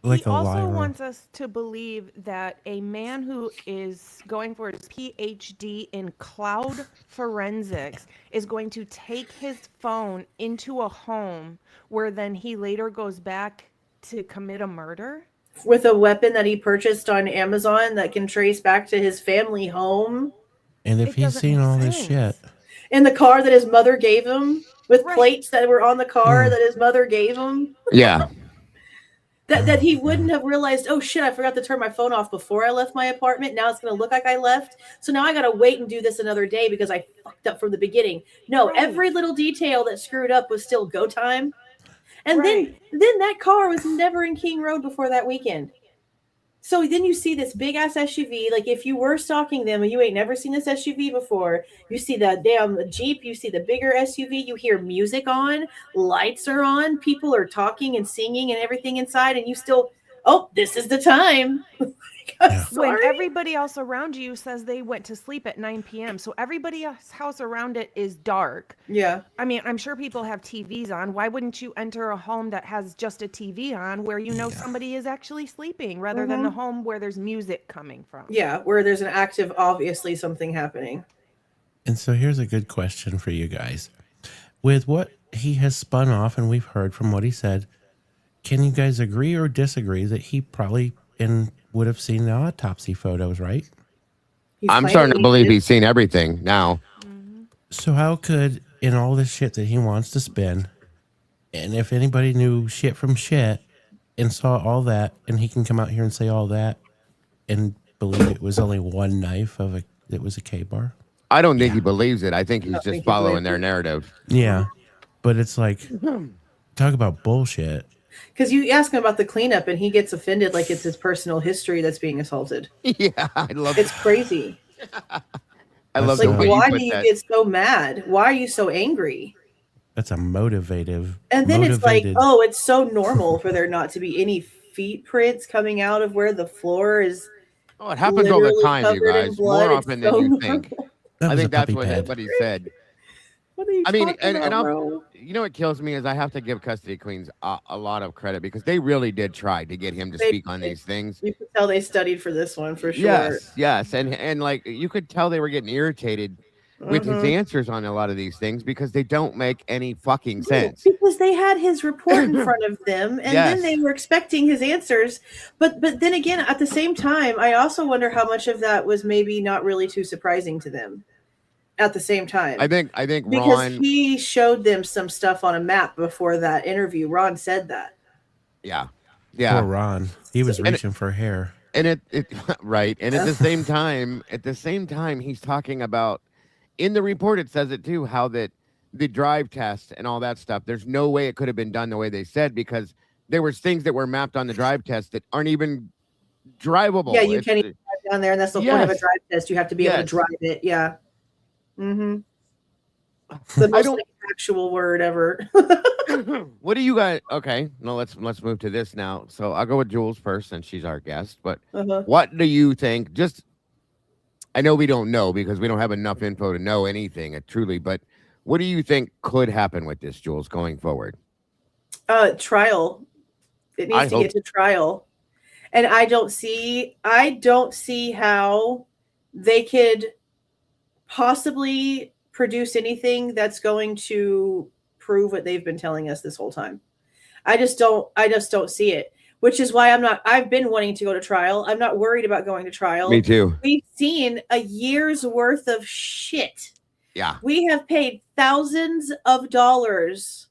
Speaker 3: He also wants us to believe that a man who is going for his PhD in cloud forensics is going to take his phone into a home where then he later goes back to commit a murder.
Speaker 4: With a weapon that he purchased on Amazon that can trace back to his family home.
Speaker 5: And if he's seen all this shit.
Speaker 4: In the car that his mother gave him, with plates that were on the car that his mother gave him.
Speaker 2: Yeah.
Speaker 4: That he wouldn't have realized, oh shit, I forgot to turn my phone off before I left my apartment. Now it's going to look like I left. So now I got to wait and do this another day because I fucked up from the beginning. No, every little detail that screwed up was still go time. And then that car was never in King Road before that weekend. So then you see this big ass SUV. Like if you were stalking them and you ain't never seen this SUV before, you see the damn Jeep, you see the bigger SUV, you hear music on, lights are on, people are talking and singing and everything inside, and you still, oh, this is the time.
Speaker 5: Yeah.
Speaker 3: When everybody else around you says they went to sleep at 9 p.m. So everybody else's house around it is dark.
Speaker 4: Yeah.
Speaker 3: I mean, I'm sure people have TVs on. Why wouldn't you enter a home that has just a TV on where you know somebody is actually sleeping rather than the home where there's music coming from?
Speaker 4: Yeah, where there's an active, obviously something happening.
Speaker 5: And so here's a good question for you guys. With what he has spun off and we've heard from what he said, can you guys agree or disagree that he probably would have seen the autopsy photos, right?
Speaker 2: I'm starting to believe he's seen everything now.
Speaker 5: So how could, in all this shit that he wants to spin, and if anybody knew shit from shit and saw all that, and he can come out here and say all that and believe it was only one knife that was a K-bar?
Speaker 2: I don't think he believes it. I think he's just following their narrative.
Speaker 5: Yeah. But it's like, talk about bullshit.
Speaker 4: Because you ask him about the cleanup and he gets offended like it's his personal history that's being assaulted.
Speaker 2: Yeah, I love
Speaker 4: It's crazy.
Speaker 2: I love
Speaker 4: Like,
Speaker 2: the way
Speaker 4: why
Speaker 2: you put
Speaker 4: do you
Speaker 2: that.
Speaker 4: get so mad? Why are you so angry?
Speaker 5: That's a motivative.
Speaker 4: And then it's like, oh, it's so normal for there not to be any feet prints coming out of where the floor is.
Speaker 2: Oh, it happens all the
Speaker 4: literally
Speaker 2: time, you
Speaker 4: covered in
Speaker 2: guys.
Speaker 4: blood.
Speaker 2: More
Speaker 4: It's
Speaker 2: often
Speaker 4: so
Speaker 2: than you
Speaker 4: normal.
Speaker 2: think.
Speaker 5: That
Speaker 2: I
Speaker 5: was a
Speaker 2: think that's
Speaker 5: puppy
Speaker 2: what
Speaker 5: pad.
Speaker 2: everybody said.
Speaker 4: What are you
Speaker 2: I mean,
Speaker 4: talking about,
Speaker 2: and
Speaker 4: bro?
Speaker 2: you know what kills me is I have to give custody queens a lot of credit because they really did try to get him to
Speaker 4: They
Speaker 2: speak on
Speaker 4: did.
Speaker 2: these things.
Speaker 4: You can tell they studied for this one for sure.
Speaker 2: Yes, and like you could tell they were getting irritated with his answers on a lot of these things because they don't make any fucking sense.
Speaker 4: Because they had his report in front of them, and then they were expecting his answers. But then again, at the same time, I also wonder how much of that was maybe not really too surprising to them. At the same time,
Speaker 2: I think
Speaker 4: because
Speaker 2: Ron,
Speaker 4: he showed them some stuff on a map before that interview. Ron said that.
Speaker 2: yeah,
Speaker 5: Poor Ron. He was reaching for hair.
Speaker 2: and it right, and at the same time, he's talking about in the report. It says it too, how that the drive test and all that stuff. There's no way it could have been done the way they said because there was things that were mapped on the drive test that aren't even drivable.
Speaker 4: Yeah, you can't even drive down there, and that's the point of a
Speaker 2: Yes.
Speaker 4: drive test. You have to be able to
Speaker 2: Yes.
Speaker 4: drive it. Yeah. Mm-hmm. The most like, actual word ever.
Speaker 2: What do you guys? Okay, no, let's move to this now. So I'll go with Jules first, since she's our guest. But what do you think? Just, I know we don't know because we don't have enough info to know anything truly. But what do you think could happen with this, Jules, going forward?
Speaker 4: Trial. It needs to get to trial, and I don't see how they could possibly produce anything that's going to prove what they've been telling us this whole time. I just don't see it, which is why I've been wanting to go to trial. I'm not worried about going to trial.
Speaker 2: Me too.
Speaker 4: We've seen a year's worth of shit.
Speaker 2: Yeah.
Speaker 4: We have paid thousands of dollars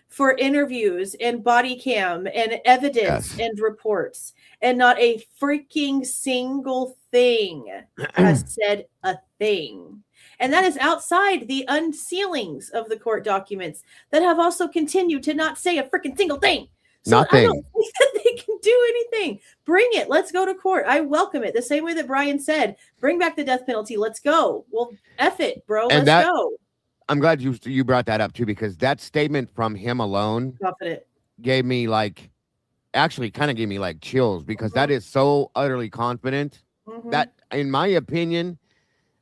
Speaker 4: for interviews and body cam and evidence and reports, and not a freaking single thing has said a thing. And that is outside the unsealings of the court documents that have also continued to not say a freaking single thing. So
Speaker 2: Nothing.
Speaker 4: I don't think that they can do anything. Bring it. Let's go to court. I welcome it. The same way that Bryan said, bring back the death penalty. Let's go. Well, F it, bro.
Speaker 2: And
Speaker 4: Let's go.
Speaker 2: I'm glad you brought that up too, because that statement from him alone
Speaker 4: Confident.
Speaker 2: gave me actually kind of gave me chills, because that is so utterly confident that, in my opinion,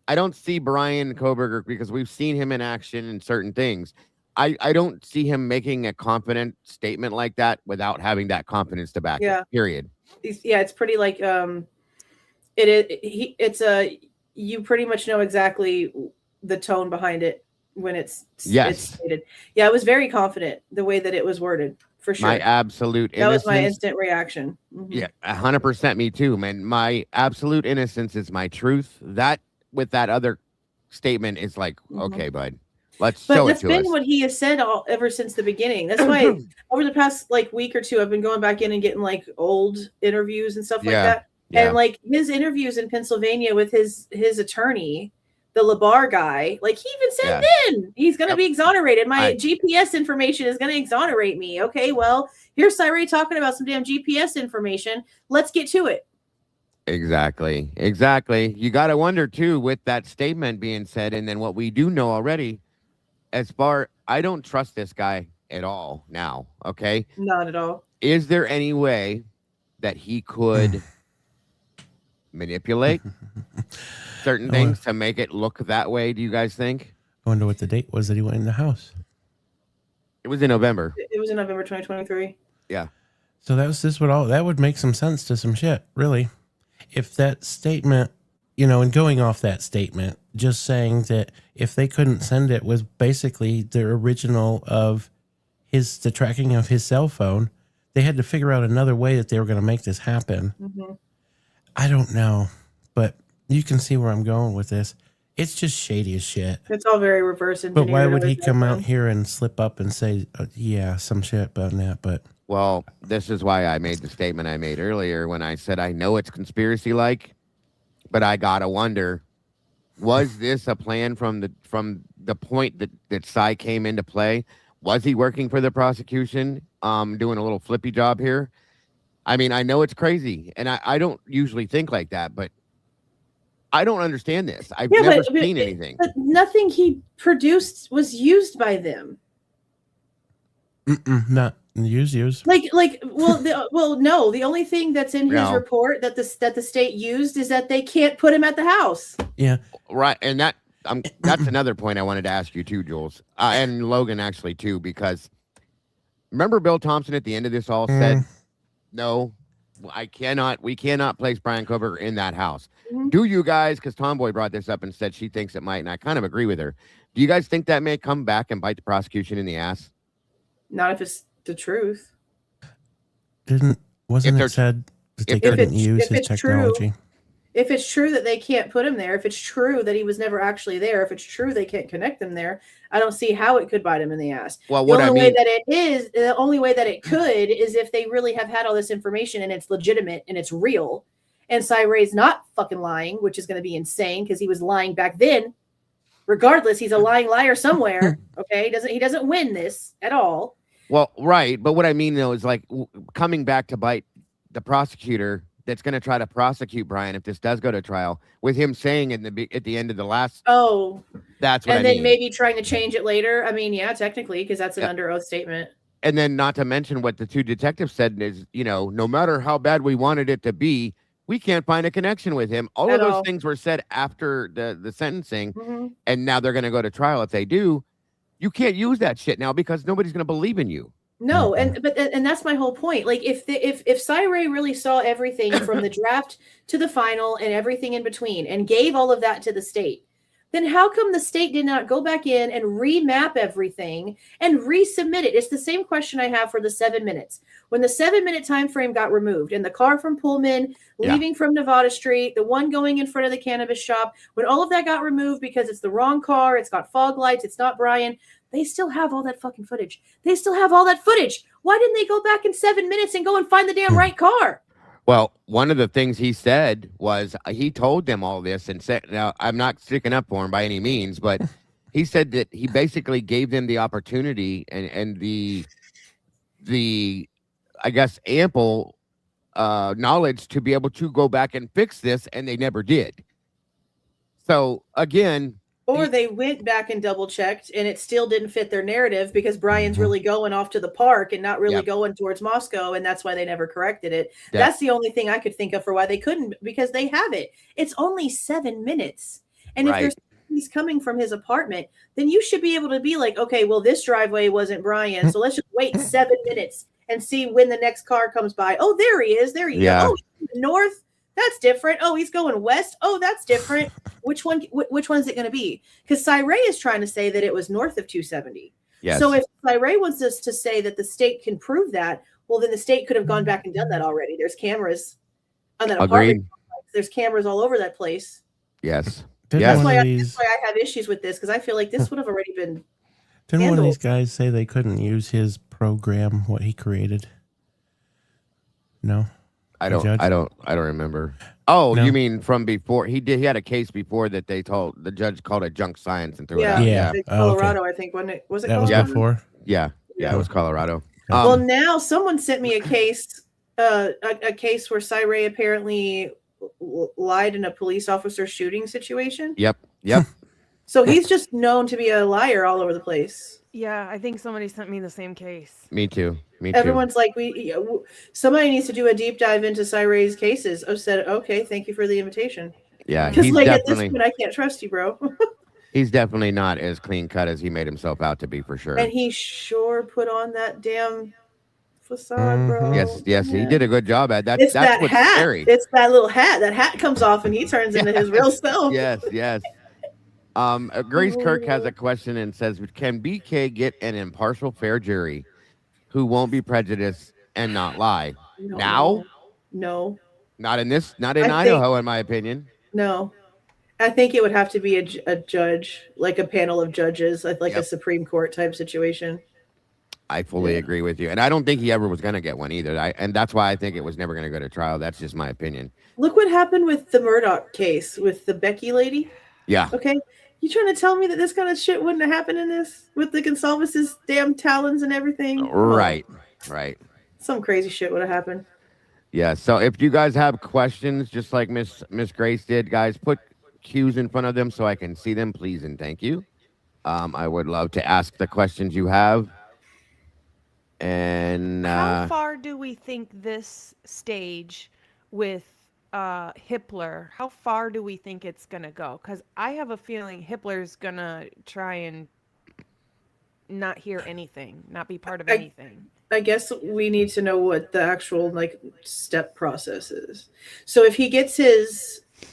Speaker 2: I don't see Bryan Kohberger, because we've seen him in action in certain things. I don't see him making a confident statement like that without having that confidence to back it. Period.
Speaker 4: Yeah, it's pretty you pretty much know exactly the tone behind it when it's stated. Yeah, it was very confident the way that it was worded, for sure.
Speaker 2: My absolute
Speaker 4: that
Speaker 2: innocence.
Speaker 4: was my instant reaction.
Speaker 2: Yeah, 100% me too, man. My absolute innocence is my truth. That with that other statement is okay, bud. Let's show it to us.
Speaker 4: That's been what he has said ever since the beginning. That's why over the past week or two, I've been going back in and getting old interviews and stuff like that.
Speaker 2: Yeah.
Speaker 4: And his interviews in Pennsylvania with his attorney, the LaBar guy, he even said then he's going to be exonerated. My GPS information is going to exonerate me. Okay, well, here's Cyree talking about some damn GPS information. Let's get to it.
Speaker 2: Exactly. Exactly. You got to wonder too, with that statement being said, and then what we do know already, I don't trust this guy at all now. Okay.
Speaker 4: Not at all.
Speaker 2: Is there any way that he could manipulate certain things to make it look that way? Do you guys think?
Speaker 5: I wonder what the date was that he went in the house.
Speaker 2: It was in November.
Speaker 4: It was in November 2023.
Speaker 2: Yeah.
Speaker 5: So that would make some sense to some shit, really. If that statement, and going off that statement, just saying that if they couldn't send it was basically the original of the tracking of his cell phone, they had to figure out another way that they were going to make this happen.
Speaker 4: Mm-hmm.
Speaker 5: I don't know, but you can see where I'm going with this. It's just shady as shit.
Speaker 4: It's all very reverse engineered.
Speaker 5: But why would he come out here and slip up and say, yeah, some shit about that? But
Speaker 2: well, this is why I made the statement I made earlier when I said I know it's conspiracy-like, but I gotta wonder, was this a plan from the point that Cy came into play? Was he working for the prosecution, doing a little flippy job here? I mean, I know it's crazy, and I don't usually think like that, but I don't understand this. I've never seen anything.
Speaker 4: But nothing he produced was used by them.
Speaker 5: Not use.
Speaker 4: No. The only thing that's in his report that the state used is that they can't put him at the house.
Speaker 5: Yeah,
Speaker 2: right. And that's another point I wanted to ask you too, Jules, and Logan actually too, because remember Bill Thompson at the end of this all said, "No, we cannot place Bryan Kohberger in that house." Mm-hmm. Do you guys? Because Tomboy brought this up and said she thinks it might, and I kind of agree with her. Do you guys think that may come back and bite the prosecution in the ass?
Speaker 4: Not if it's the truth.
Speaker 5: Wasn't it said that they couldn't use his technology?
Speaker 4: If it's true that they can't put him there, if it's true that he was never actually there, if it's true they can't connect him there, I don't see how it could bite him in the ass.
Speaker 2: Well,
Speaker 4: the only way that it could is if they really have had all this information and it's legitimate and it's real, and Cy Ray's not fucking lying, which is going to be insane because he was lying back then. Regardless, he's a lying liar somewhere. Okay, he doesn't win this at all.
Speaker 2: Well, right, but what I mean though is like coming back to bite the prosecutor that's going to try to prosecute Bryan if this does go to trial, with him saying at the end of the last.
Speaker 4: Oh,
Speaker 2: that's what.
Speaker 4: And then maybe trying to change it later. I mean, yeah, technically, because that's an under oath statement.
Speaker 2: And then not to mention what the two detectives said is, no matter how bad we wanted it to be, we can't find a connection with him. All of those things were said after the sentencing, and now they're going to go to trial. If they do, you can't use that shit now because nobody's going to believe in you.
Speaker 4: No, and that's my whole point. Like if Cy Ray really saw everything from the draft to the final and everything in between and gave all of that to the state, then how come the state did not go back in and remap everything and resubmit it? It's the same question I have for the 7 minutes. When the 7 minute time frame got removed and the car from Pullman leaving from Nevada Street, the one going in front of the cannabis shop, when all of that got removed because it's the wrong car, it's got fog lights, it's not Bryan, they still have all that fucking footage. They still have all that footage. Why didn't they go back in 7 minutes and go and find the damn right car?
Speaker 2: Well, one of the things he said was he told them all this and said, now I'm not sticking up for him by any means, but he said that he basically gave them the opportunity and the I guess ample knowledge to be able to go back and fix this, and they never did. So again,
Speaker 4: or they went back and double checked and it still didn't fit their narrative because Bryan's really going off to the park and not really going towards Moscow. And that's why they never corrected it. That's the only thing I could think of for why they couldn't, because they have it. It's only 7 minutes. And if he's coming from his apartment, then you should be able to be like, okay, well, this driveway wasn't Bryan. So let's just wait 7 minutes and see when the next car comes by. Oh, there he is. There you go. Oh, north. That's different. Oh, he's going west. Oh, that's different. Which one is it going to be? Because Cy Ray is trying to say that it was north of 270. Yes. So if Cy Ray wants us to say that the state can prove that, well, then the state could have gone back and done that already. There's cameras on that apartment. There's cameras all over that place.
Speaker 2: Yes.
Speaker 4: That's why I have issues with this, because I feel like this would have already been
Speaker 5: Didn't one of these guys say they couldn't use his program, what he created? No.
Speaker 2: I don't remember. Oh, no. You mean from before? He had a case before that the judge called it junk science and threw it out.
Speaker 4: Yeah. Colorado, I think, wasn't it? Was it
Speaker 5: that
Speaker 4: Colorado?
Speaker 5: Was before?
Speaker 2: Yeah, it was Colorado.
Speaker 4: Well, now someone sent me a case, a case where Cy Ray apparently lied in a police officer shooting situation.
Speaker 2: Yep. Yep.
Speaker 4: So he's just known to be a liar all over the place.
Speaker 3: Yeah, I think somebody sent me the same case.
Speaker 2: Me too. Me too.
Speaker 4: Everyone's like, somebody needs to do a deep dive into Cyray's cases. I said, okay, thank you for the invitation.
Speaker 2: Yeah,
Speaker 4: Because
Speaker 2: he's
Speaker 4: like at this
Speaker 2: definitely
Speaker 4: point, I can't trust you, bro.
Speaker 2: he's definitely not as clean cut as he made himself out to be, for sure.
Speaker 4: And he sure put on that damn facade, bro.
Speaker 2: Yes, he did a good job at that.
Speaker 4: It's
Speaker 2: That's
Speaker 4: that
Speaker 2: what's
Speaker 4: hat.
Speaker 2: scary.
Speaker 4: It's that little hat. That hat comes off and he turns into his real self.
Speaker 2: Yes. Grace Kirk has a question and says, "Can BK get an impartial, fair jury who won't be prejudiced and not lie?" Now?
Speaker 4: No.
Speaker 2: Not in Idaho, in my opinion.
Speaker 4: No. I think it would have to be a judge, like a panel of judges, like a Supreme Court type situation.
Speaker 2: I fully agree with you. And I don't think he ever was going to get one either. And that's why I think it was never going to go to trial. That's just my opinion.
Speaker 4: Look what happened with the Murdoch case with the Becky lady.
Speaker 2: Yeah.
Speaker 4: Okay. You trying to tell me that this kind of shit wouldn't have happened in this with the Gonsalves's damn talons and everything?
Speaker 2: Right.
Speaker 4: Some crazy shit would have happened.
Speaker 2: Yeah. So if you guys have questions, just like Miss Grace did, guys, put cues in front of them so I can see them, please and thank you. I would love to ask the questions you have. And
Speaker 3: how far do we think this stage with Hippler, how far do we think it's gonna go? Because I have a feeling Hippler's gonna try and not hear anything, not be part of anything.
Speaker 4: I guess we need to know what the actual step process is. So if he gets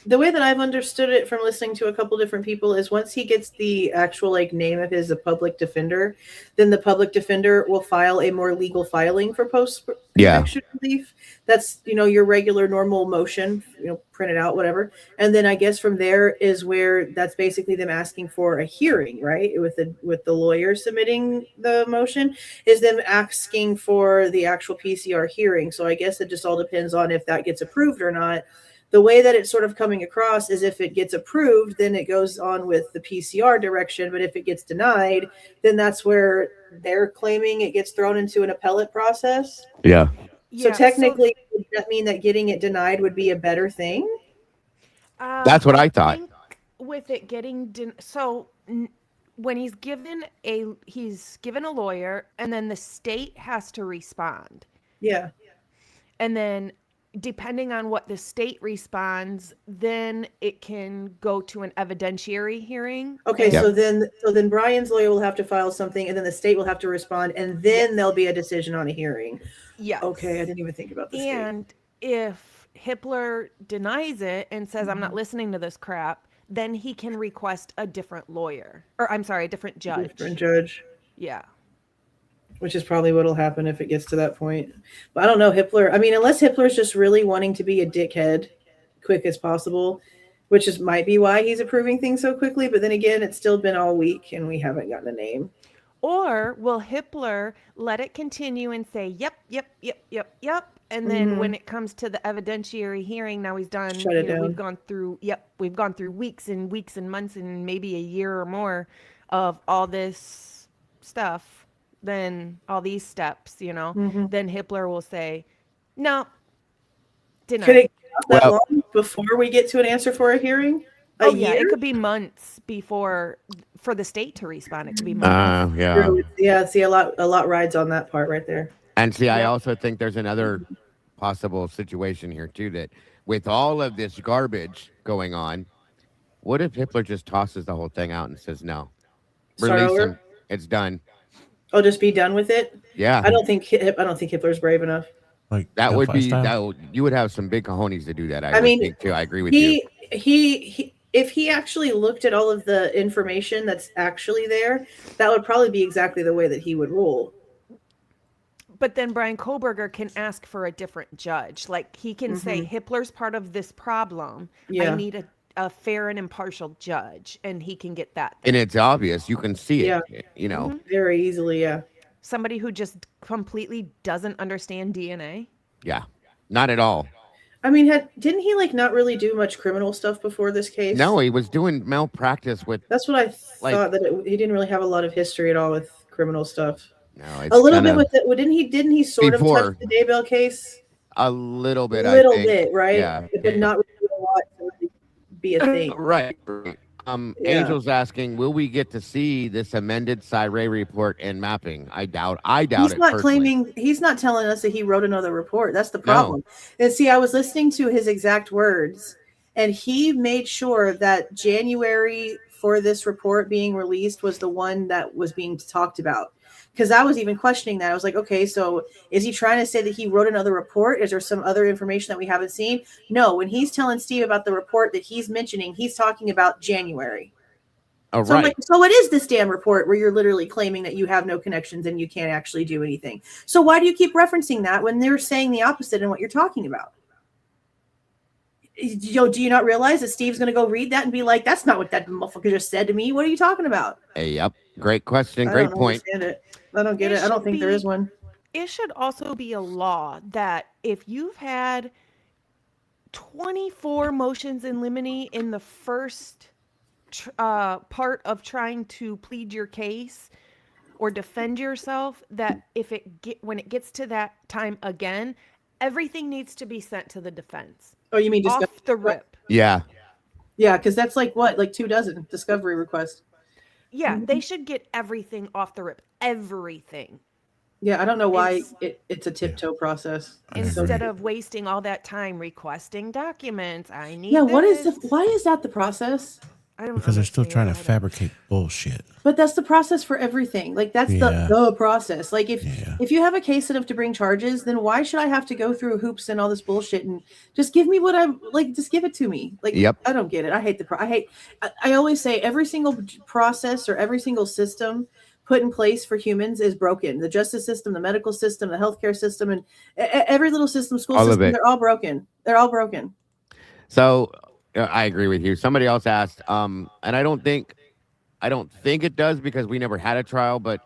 Speaker 4: the way that I've understood it from listening to a couple different people is once he gets the actual name of his public defender, then the public defender will file a more legal filing for post-conviction relief. That's, your regular normal motion, print it out, whatever. And then I guess from there is where that's basically them asking for a hearing, right? With the lawyer submitting the motion is them asking for the actual PCR hearing. So I guess it just all depends on if that gets approved or not. The way that it's sort of coming across is if it gets approved, then it goes on with the PCR direction. But if it gets denied, then that's where they're claiming it gets thrown into an appellate process.
Speaker 2: Yeah.
Speaker 4: So technically, would that mean that getting it denied would be a better thing?
Speaker 2: That's what I thought.
Speaker 3: With it getting when he's given a lawyer, and then the state has to respond.
Speaker 4: Yeah.
Speaker 3: And then depending on what the state responds, then it can go to an evidentiary hearing.
Speaker 4: Okay, so then Bryan's lawyer will have to file something, and then the state will have to respond, and then there'll be a decision on a hearing.
Speaker 3: Yeah.
Speaker 4: Okay, I didn't even think about this.
Speaker 3: And if Hippler denies it and says, I'm not listening to this crap, then he can request a different lawyer. Or, I'm sorry, a different judge.
Speaker 4: Different judge.
Speaker 3: Yeah.
Speaker 4: Which is probably what'll happen if it gets to that point. But I don't know, Hippler. I mean, unless Hippler's just really wanting to be a dickhead quick as possible, which might be why he's approving things so quickly. But then again, it's still been all week and we haven't gotten a name.
Speaker 3: Or will Hippler let it continue and say, yep. And then when it comes to the evidentiary hearing, now he's done.
Speaker 4: Shut it down.
Speaker 3: We've gone through weeks and months and maybe a year or more of all this stuff. Then all these steps, then Hippler will say, no, deny.
Speaker 4: Could it go that long before we get to an answer for a hearing? A year?
Speaker 3: It could be months before for the state to respond. It could be months.
Speaker 4: Yeah. See, a lot rides on that part right there.
Speaker 2: And see, I also think there's another possible situation here too, that with all of this garbage going on, what if Hippler just tosses the whole thing out and says, no, release him, it's done.
Speaker 4: Oh, just be done with it.
Speaker 2: Yeah,
Speaker 4: I don't think Hippler's brave enough.
Speaker 5: Like
Speaker 2: that would be you would have some big cojones to do that. I mean, think too. I agree with you.
Speaker 4: He if he actually looked at all of the information that's actually there, that would probably be exactly the way that he would rule.
Speaker 3: But then Bryan Kohberger can ask for a different judge. Like he can say Hippler's part of this problem.
Speaker 4: Yeah.
Speaker 3: I need a fair and impartial judge, and he can get that.
Speaker 2: And it's obvious. You can see it,
Speaker 4: very easily. Yeah.
Speaker 3: Somebody who just completely doesn't understand DNA.
Speaker 2: Yeah, not at all.
Speaker 4: I mean, didn't he not really do much criminal stuff before this case?
Speaker 2: No, he was doing malpractice with.
Speaker 4: That's what I thought, that he didn't really have a lot of history at all with criminal stuff.
Speaker 2: No,
Speaker 4: a little bit with it. Didn't he sort of touch the Daybell case?
Speaker 2: A little bit,
Speaker 4: bit, right?
Speaker 2: Yeah,
Speaker 4: but not really be a thing.
Speaker 2: Right.
Speaker 4: Yeah.
Speaker 2: Angel's asking, will we get to see this amended Cyray report and mapping? I doubt
Speaker 4: He's
Speaker 2: it.
Speaker 4: not
Speaker 2: personally.
Speaker 4: claiming, he's not telling us that he wrote another report. That's the problem. And see, I was listening to his exact words, and he made sure that January for this report being released was the one that was being talked about. Because I was even questioning that. I was like, okay, so is he trying to say that he wrote another report? Is there some other information that we haven't seen? No, when he's telling Steve about the report that he's mentioning, he's talking about January.
Speaker 2: Oh,
Speaker 4: So
Speaker 2: right.
Speaker 4: I'm like, so what is this damn report where you're literally claiming that you have no connections and you can't actually do anything? So why do you keep referencing that when they're saying the opposite in what you're talking about? Do you not realize that Steve's going to go read that and be like, that's not what that motherfucker just said to me. What are you talking about?
Speaker 2: Hey, yep. Great question.
Speaker 4: I
Speaker 2: Great
Speaker 4: don't
Speaker 2: point.
Speaker 4: understand it. I don't get it. I don't think there is one.
Speaker 3: It should also be a law that if you've had 24 motions in limine in the first part of trying to plead your case or defend yourself, that if when it gets to that time again, everything needs to be sent to the defense.
Speaker 4: Oh, you mean
Speaker 3: off the rip?
Speaker 2: Yeah.
Speaker 4: Yeah, because that's like what, like 24 discovery requests.
Speaker 3: Yeah, they should get everything off the rip. Everything.
Speaker 4: Yeah, I don't know why it's a tiptoe process.
Speaker 3: Instead of wasting all that time requesting documents. I need
Speaker 4: why is that the process?
Speaker 3: I don't
Speaker 5: because they're still trying to fabricate bullshit.
Speaker 4: But that's the process for everything. Like that's the process. Like if you have a case enough to bring charges, then why should I have to go through hoops and all this bullshit and just give me what I'm like? Just give it to me. Like I don't get it. I hate I always say every single process or every single system put in place for humans is broken. The justice system, the medical system, the healthcare system, and every little system, school system, they're all broken. They're all broken.
Speaker 2: So I agree with you. Somebody else asked, and I don't think it does because we never had a trial, but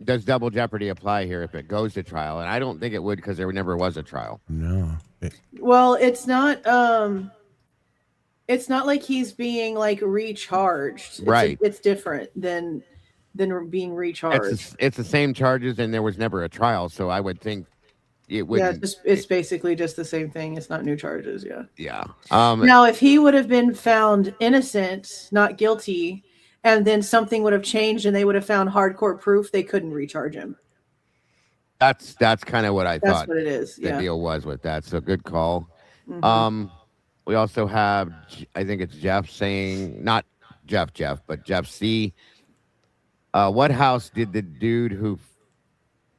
Speaker 2: does double jeopardy apply here if it goes to trial? And I don't think it would because there never was a trial.
Speaker 5: No.
Speaker 4: Well, it's not like he's being like recharged.
Speaker 2: Right.
Speaker 4: It's different than being recharged.
Speaker 2: It's the same charges and there was never a trial. So I would think it would.
Speaker 4: Yeah, it's basically just the same thing. It's not new charges. Yeah.
Speaker 2: Yeah.
Speaker 4: Now, if he would have been found innocent, not guilty, and then something would have changed and they would have found hardcore proof, they couldn't recharge him.
Speaker 2: That's kind of what I thought.
Speaker 4: That's what it is.
Speaker 2: The deal was with that. So good call.
Speaker 4: Mm-hmm.
Speaker 2: We also have, I think it's Jeff saying, not Jeff, but Jeff C. What house did the dude who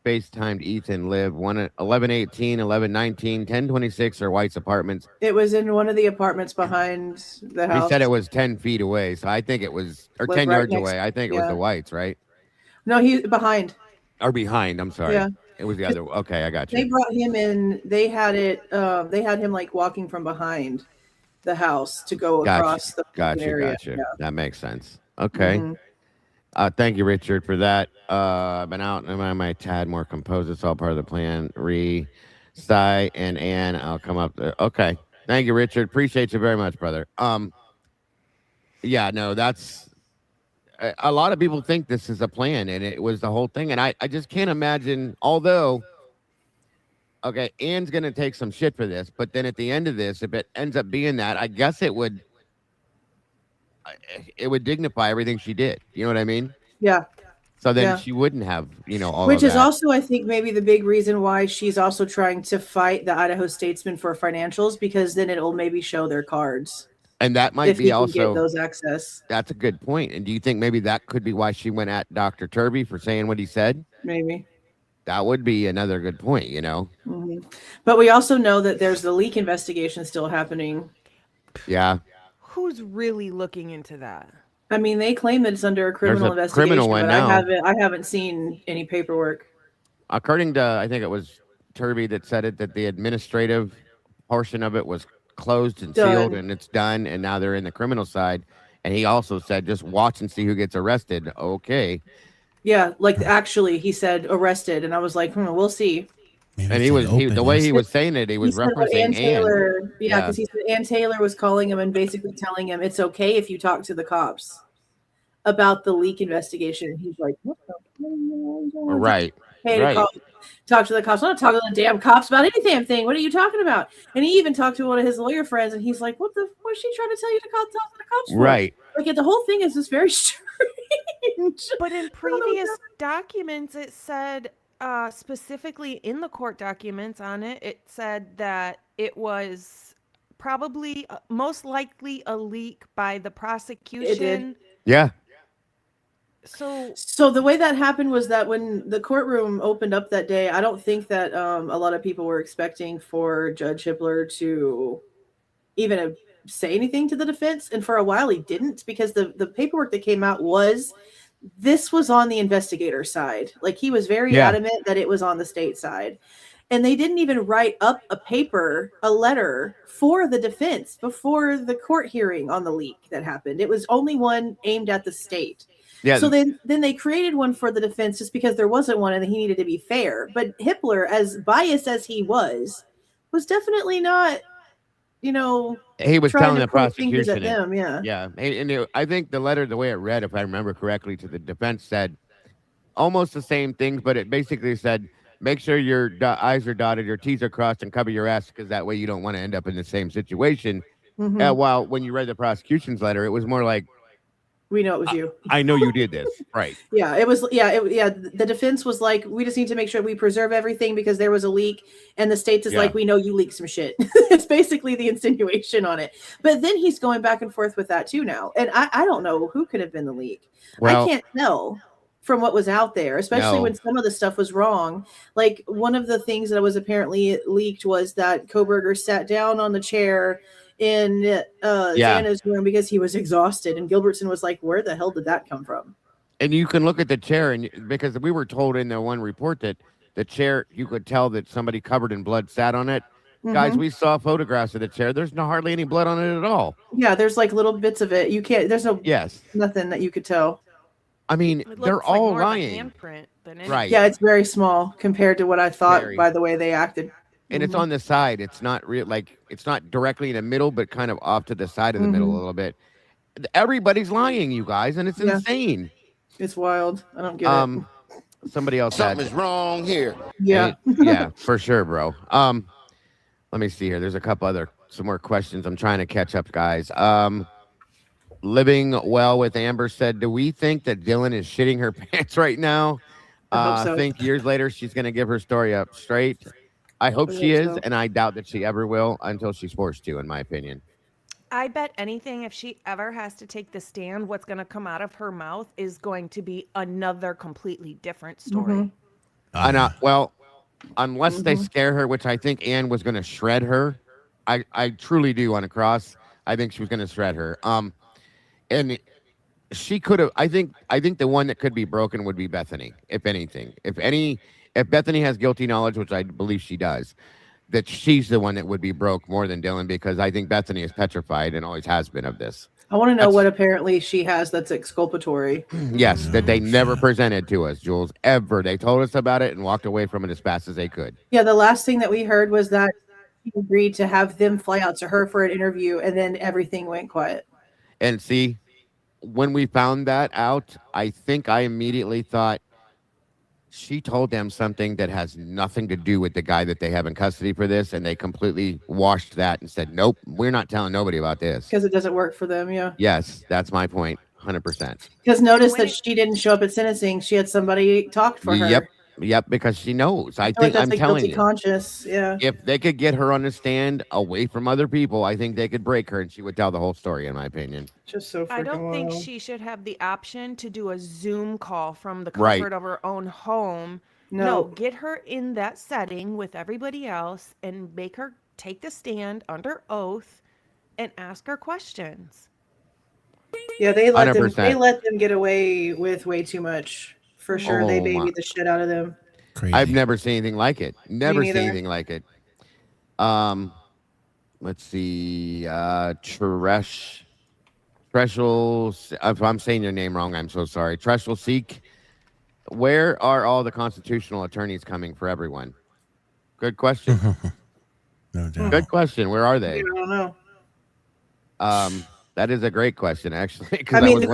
Speaker 2: FaceTimed Ethan live? 1118, 1119, 1026 or White's apartments?
Speaker 4: It was in one of the apartments behind the house.
Speaker 2: He said it was 10 feet away, so I think it was, or 10 yards away. I think it was the Whites, right?
Speaker 4: No, he behind.
Speaker 2: Or behind, I'm sorry.
Speaker 4: Yeah.
Speaker 2: It was the other. Okay, I got you.
Speaker 4: They brought him in. They had him like walking from behind the house to go across the area.
Speaker 2: Gotcha. Yeah. That makes sense. Okay. Thank you, Richard, for that. I've been out and my tad more composed. It's all part of the plan. Cy and Ann, I'll come up there. Okay. Thank you, Richard. Appreciate you very much, brother. Yeah, no, that's a lot of people think this is a plan and it was the whole thing. And I just can't imagine, although, okay, Ann's going to take some shit for this, but then at the end of this, if it ends up being that, I guess it would dignify everything she did. You know what I mean?
Speaker 4: Yeah.
Speaker 2: So then she wouldn't have, all
Speaker 4: Which
Speaker 2: of
Speaker 4: is
Speaker 2: that.
Speaker 4: also, I think, maybe the big reason why she's also trying to fight the Idaho Statesman for financials, because then it'll maybe show their cards.
Speaker 2: And that might be also
Speaker 4: get those access.
Speaker 2: That's a good point. And do you think maybe that could be why she went at Dr. Turby for saying what he said?
Speaker 4: Maybe.
Speaker 2: That would be another good point,
Speaker 4: Mm-hmm. But we also know that there's the leak investigation still happening.
Speaker 2: Yeah.
Speaker 3: Who's really looking into that?
Speaker 4: I mean, they claim that it's under a criminal investigation,
Speaker 2: criminal one
Speaker 4: but
Speaker 2: now.
Speaker 4: I haven't seen any paperwork.
Speaker 2: According to, I think it was Turby that said it, that the administrative portion of it was closed and sealed and it's done. And now they're in the criminal side. And he also said, just watch and see who gets arrested. Okay.
Speaker 4: Yeah. Like actually he said arrested. And I was like, we'll see.
Speaker 5: Maybe
Speaker 2: and the way he was saying it, he was referencing
Speaker 4: Ann Taylor. Yeah. Because he said Ann Taylor was calling him and basically telling him it's okay if you talk to the cops about the leak investigation. And he's like, what the?
Speaker 2: Right.
Speaker 4: Hey,
Speaker 2: right.
Speaker 4: talk to the cops. I'm not talking to the damn cops about any damn thing. What are you talking about? And he even talked to one of his lawyer friends, and he's like, what is she trying to tell you to talk to the cops for?
Speaker 2: Right.
Speaker 4: Like, the whole thing is just very strange.
Speaker 3: But in previous documents, it said specifically in the court documents on it, it said that it was probably most likely a leak by the prosecution.
Speaker 4: It did.
Speaker 2: Yeah.
Speaker 4: So the way that happened was that when the courtroom opened up that day, I don't think that a lot of people were expecting for Judge Hippler to even say anything to the defense. And for a while he didn't, because the paperwork that came out was on the investigator side. Like, he was very adamant that it was on the state side. And they didn't even write up a letter for the defense before the court hearing on the leak that happened. It was only one aimed at the state. Yeah. So then they created one for the defense just because there wasn't one and he needed to be fair. But Hippler, as biased as he was definitely not, he was
Speaker 2: telling the prosecution
Speaker 4: at them.
Speaker 2: Yeah. And I think the letter, the way it read, if I remember correctly, to the defense said almost the same things, but it basically said, make sure your I's are dotted, your T's are crossed, and cover your S, because that way you don't want to end up in the same situation.
Speaker 4: Mm-hmm.
Speaker 2: While when you read the prosecution's letter, it was more like,
Speaker 4: we know it was you.
Speaker 2: I know you did this. Right.
Speaker 4: Yeah, it was. Yeah, the defense was like, we just need to make sure we preserve everything because there was a leak, and the state is like, we know you leaked some shit. It's basically the insinuation on it. But then he's going back and forth with that too now, and I don't know who could have been the leak. Well, I can't tell from what was out there, especially when some of the stuff was wrong. Like, one of the things that was apparently leaked was that Kohberger sat down on the chair in Xana's room because he was exhausted, and Gilbertson was like, where the hell did that come from?
Speaker 2: And you can look at the chair, and because we were told in the one report that the chair, you could tell that somebody covered in blood sat on it. Mm-hmm. Guys, we saw photographs of the chair. There's hardly any blood on it at all.
Speaker 4: Yeah, there's like little bits of it. You can't, there's nothing that you could tell.
Speaker 2: I mean, they're all lying.
Speaker 3: Right.
Speaker 4: Yeah, it's very small compared to what I thought by the way they acted.
Speaker 2: And it's on the side. It's not real, like, it's not directly in the middle, but kind of off to the side of the middle a little bit. Everybody's lying, you guys, and it's insane.
Speaker 4: It's wild. I don't get it.
Speaker 2: Somebody else
Speaker 1: Something is wrong here.
Speaker 4: Yeah.
Speaker 2: Yeah, for sure, bro. Let me see here. There's some more questions. I'm trying to catch up, guys. Living Well with Amber said, do we think that Dylan is shitting her pants right now? I think years later she's going to give her story up straight. I hope she is, and I doubt that she ever will until she's forced to, in my opinion.
Speaker 3: I bet anything, if she ever has to take the stand, what's going to come out of her mouth is going to be another completely different story.
Speaker 2: Well, unless they scare her, which I think Anne was going to shred her. I truly do on a cross. I think she was going to shred her. And she could have. I think the one that could be broken would be Bethany, if anything. If Bethany has guilty knowledge, which I believe she does, that she's the one that would be broke more than Dylan, because I think Bethany is petrified and always has been of this.
Speaker 4: I want to know what apparently she has that's exculpatory.
Speaker 2: Yes, that they never presented to us, Jules, ever. They told us about it and walked away from it as fast as they could.
Speaker 4: Yeah, the last thing that we heard was that she agreed to have them fly out to her for an interview, and then everything went quiet.
Speaker 2: And see, when we found that out, I think I immediately thought, she told them something that has nothing to do with the guy that they have in custody for this, and they completely washed that and said, nope, we're not telling nobody about this.
Speaker 4: Because it doesn't work for them, yeah.
Speaker 2: Yes, that's my point, 100%.
Speaker 4: Because notice that she didn't show up at sentencing. She had somebody talk for her.
Speaker 2: Yep, because she knows. I think I'm telling you.
Speaker 4: Conscious, yeah.
Speaker 2: If they could get her on the stand away from other people, I think they could break her and she would tell the whole story, in my opinion.
Speaker 4: Just so freaking
Speaker 3: I don't think
Speaker 4: wild.
Speaker 3: she should have the option to do a Zoom call from the comfort of her own home. No, get her in that setting with everybody else and make her take the stand under oath and ask her questions.
Speaker 4: Yeah, they let
Speaker 2: 100%.
Speaker 4: them get away with way too much. For sure, they babied the shit out of them.
Speaker 5: Crazy.
Speaker 2: I've never seen anything like it. Never seen anything like it. Let's see. Treshel. If I'm saying your name wrong, I'm so sorry. Treshel Seek. Where are all the constitutional attorneys coming for everyone? Good question.
Speaker 5: No doubt.
Speaker 2: Good question. Where are they?
Speaker 4: I don't know.
Speaker 2: That is a great question, actually.
Speaker 4: I mean, the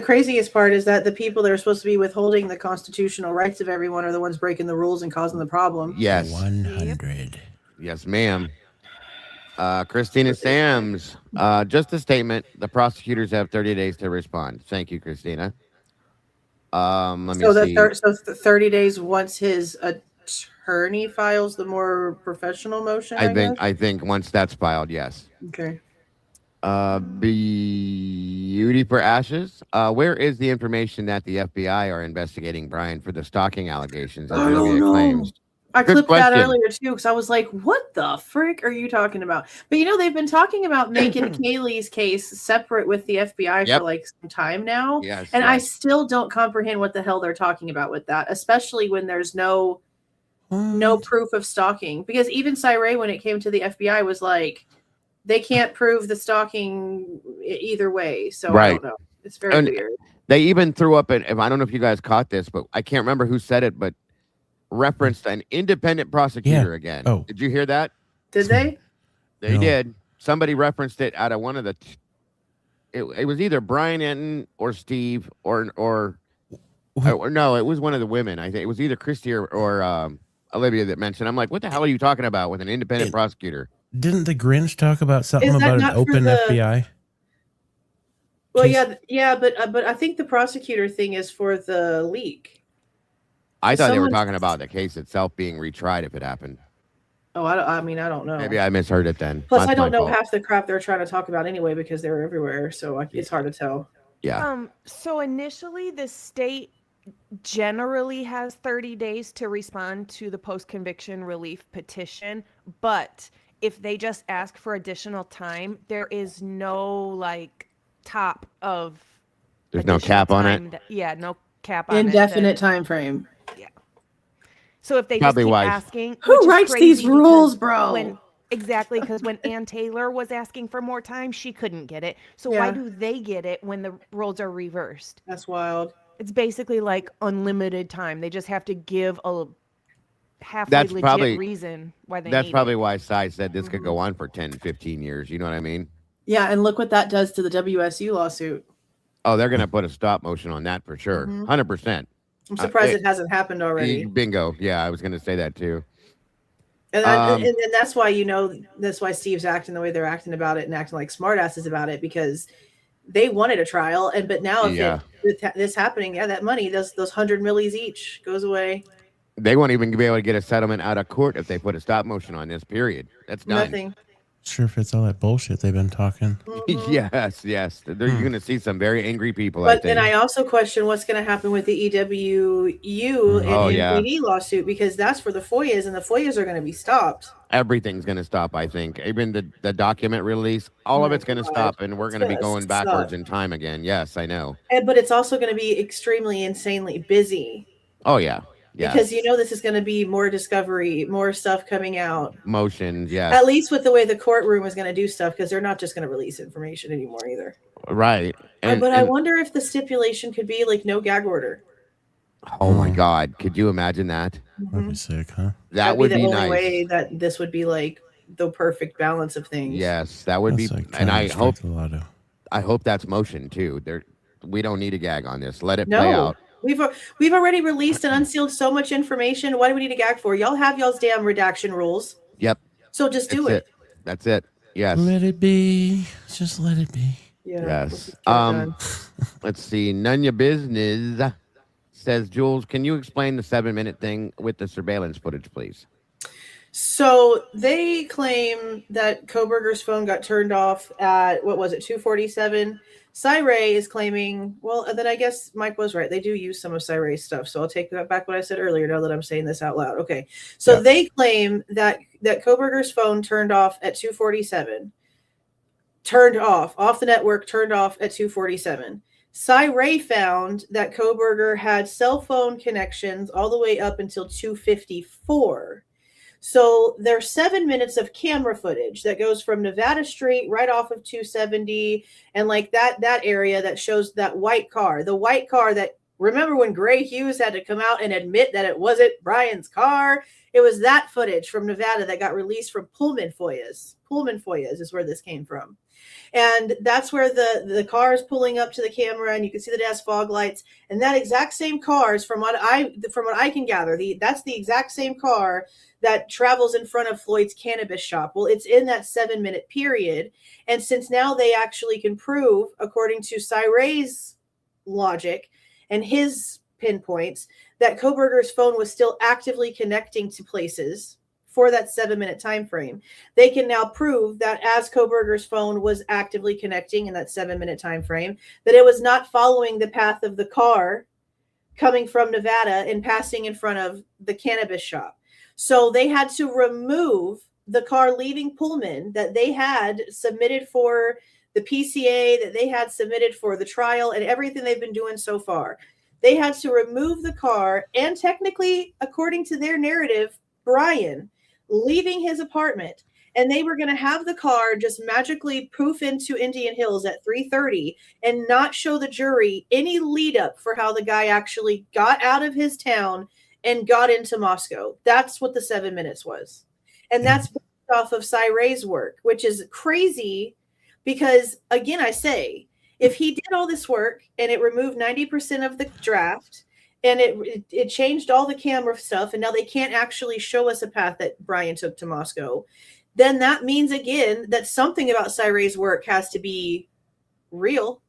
Speaker 4: craziest part is that the people that are supposed to be withholding the constitutional rights of everyone are the ones breaking the rules and causing the problem.
Speaker 2: Yes.
Speaker 5: 100.
Speaker 2: Yes, ma'am. Christina Sams, just a statement. The prosecutors have 30 days to respond. Thank you, Christina. Let me see.
Speaker 4: So 30 days once his attorney files the more professional motion.
Speaker 2: I think once that's filed, yes.
Speaker 4: Okay.
Speaker 2: Beauty for Ashes. Where is the information that the FBI are investigating Bryan for the stalking allegations? As Olivia claims?
Speaker 4: I clipped that earlier too because I was like, "What the frick are you talking about?" But they've been talking about making Kaylee's case separate with the FBI for like some time now, and I still don't comprehend what the hell they're talking about with that, especially when there's no proof of stalking. Because even Cyree, when it came to the FBI, was like, they can't prove the stalking either way. So I don't know. It's very weird.
Speaker 2: They even threw up I don't know if you guys caught this, but I can't remember who said it, but referenced an independent prosecutor again. Oh, did you hear that?
Speaker 4: Did they?
Speaker 2: They did. Somebody referenced it out of one of the. It was either Bryan Enton or Steve or no, it was one of the women. I think it was either Christy or Olivia that mentioned. I'm like, what the hell are you talking about with an independent prosecutor?
Speaker 5: Didn't the Grinch talk about something about an open FBI?
Speaker 4: Well, yeah, but I think the prosecutor thing is for the leak.
Speaker 2: I thought they were talking about the case itself being retried if it happened.
Speaker 4: Oh, I mean, I don't know.
Speaker 2: Maybe I misheard it then.
Speaker 4: Plus, I don't know half the crap they're trying to talk about anyway because they're everywhere, so it's hard to tell.
Speaker 2: Yeah.
Speaker 3: So initially, the state generally has 30 days to respond to the post-conviction relief petition, but if they just ask for additional time, there is no top of.
Speaker 2: There's no cap on it.
Speaker 3: No cap on it.
Speaker 4: Indefinite time frame.
Speaker 3: Yeah. So if they just keep asking,
Speaker 4: who writes these rules, bro?
Speaker 3: Exactly, because when Ann Taylor was asking for more time, she couldn't get it. So why do they get it when the roles are reversed?
Speaker 4: That's wild.
Speaker 3: It's basically like unlimited time. They just have to give a halfway legit reason why they need it.
Speaker 2: That's probably why Cy said this could go on for 10, 15 years. You know what I mean?
Speaker 4: Yeah, and look what that does to the WSU lawsuit.
Speaker 2: Oh, they're going to put a stop motion on that for sure. 100%.
Speaker 4: I'm surprised it hasn't happened already.
Speaker 2: Bingo. Yeah, I was going to say that too.
Speaker 4: And that's why, that's why Steve's acting the way they're acting about it and acting like smartasses about it, because they wanted a trial. But now with this happening, that money, those 100 millis each goes away.
Speaker 2: They won't even be able to get a settlement out of court if they put a stop motion on this, period. That's done.
Speaker 4: Nothing.
Speaker 5: Sure, if it's all that bullshit they've been talking.
Speaker 2: Yes. You're going to see some very angry people.
Speaker 4: But then I also question what's going to happen with the EWU and MPD lawsuit, because that's for the FOIAs, and the FOIAs are going to be stopped.
Speaker 2: Everything's going to stop, I think. Even the document release, all of it's going to stop, and we're going to be going backwards in time again. Yes, I know.
Speaker 4: But it's also going to be extremely, insanely busy.
Speaker 2: Oh, yeah. Yes.
Speaker 4: Because this is going to be more discovery, more stuff coming out.
Speaker 2: Motions, yeah.
Speaker 4: At least with the way the courtroom is going to do stuff, because they're not just going to release information anymore either.
Speaker 2: Right.
Speaker 4: But I wonder if the stipulation could be no gag order.
Speaker 2: Oh my God. Could you imagine that?
Speaker 5: That'd be sick, huh?
Speaker 2: That would be
Speaker 4: the
Speaker 2: nice.
Speaker 4: only way that this would be the perfect balance of things.
Speaker 2: Yes, that would be. And I hope that's motion too. We don't need a gag on this. Let it play out.
Speaker 4: We've already released and unsealed so much information. Why do we need a gag for? Y'all have y'all's damn redaction rules.
Speaker 2: Yep.
Speaker 4: So just do it.
Speaker 2: That's it. Yes.
Speaker 5: Let it be. Just let it be.
Speaker 4: Yeah.
Speaker 2: Yes. Let's see. None your business says, Jules, can you explain the 7-minute thing with the surveillance footage, please?
Speaker 4: So they claim that Kohberger's phone got turned off at, 2:47. Cyree is claiming, then I guess Mike was right. They do use some of Cyree's stuff. So I'll take back what I said earlier now that I'm saying this out loud. Okay. So they claim that Kohberger's phone turned off at 2:47. Turned off the network, turned off at 2:47. Cyree found that Kohberger had cell phone connections all the way up until 2:54. So there's 7 minutes of camera footage that goes from Nevada Street right off of 270 and that area that shows that white car, the white car that Remember when Gray Hughes had to come out and admit that it wasn't Bryan's car? It was that footage from Nevada that got released from Pullman FOIAs. Pullman FOIAs is where this came from. And that's where the car is pulling up to the camera, and you can see that it has fog lights. And that exact same car is, from what I can gather, that's the exact same car that travels in front of Floyd's cannabis shop. Well, it's in that 7-minute period. And since now they actually can prove, according to Cyray's logic and his pinpoints, that Kohberger's phone was still actively connecting to places for that 7-minute time frame. They can now prove that as Kohberger's phone was actively connecting in that 7-minute time frame, that it was not following the path of the car coming from Nevada and passing in front of the cannabis shop. So they had to remove the car leaving Pullman that they had submitted for the PCA, that they had submitted for the trial, and everything they've been doing so far. They had to remove the car, and technically, according to their narrative, Bryan leaving his apartment, and they were going to have the car just magically poof into Indian Hills at 3:30 and not show the jury any lead up for how the guy actually got out of his town and got into Moscow. That's what the 7 minutes was. And that's based off of Cyray's work, which is crazy because, again, I say, if he did all this work and it removed 90% of the draft, and it changed all the camera stuff, and now they can't actually show us a path that Bryan took to Moscow, then that means, again, that something about Cyray's work has to be real,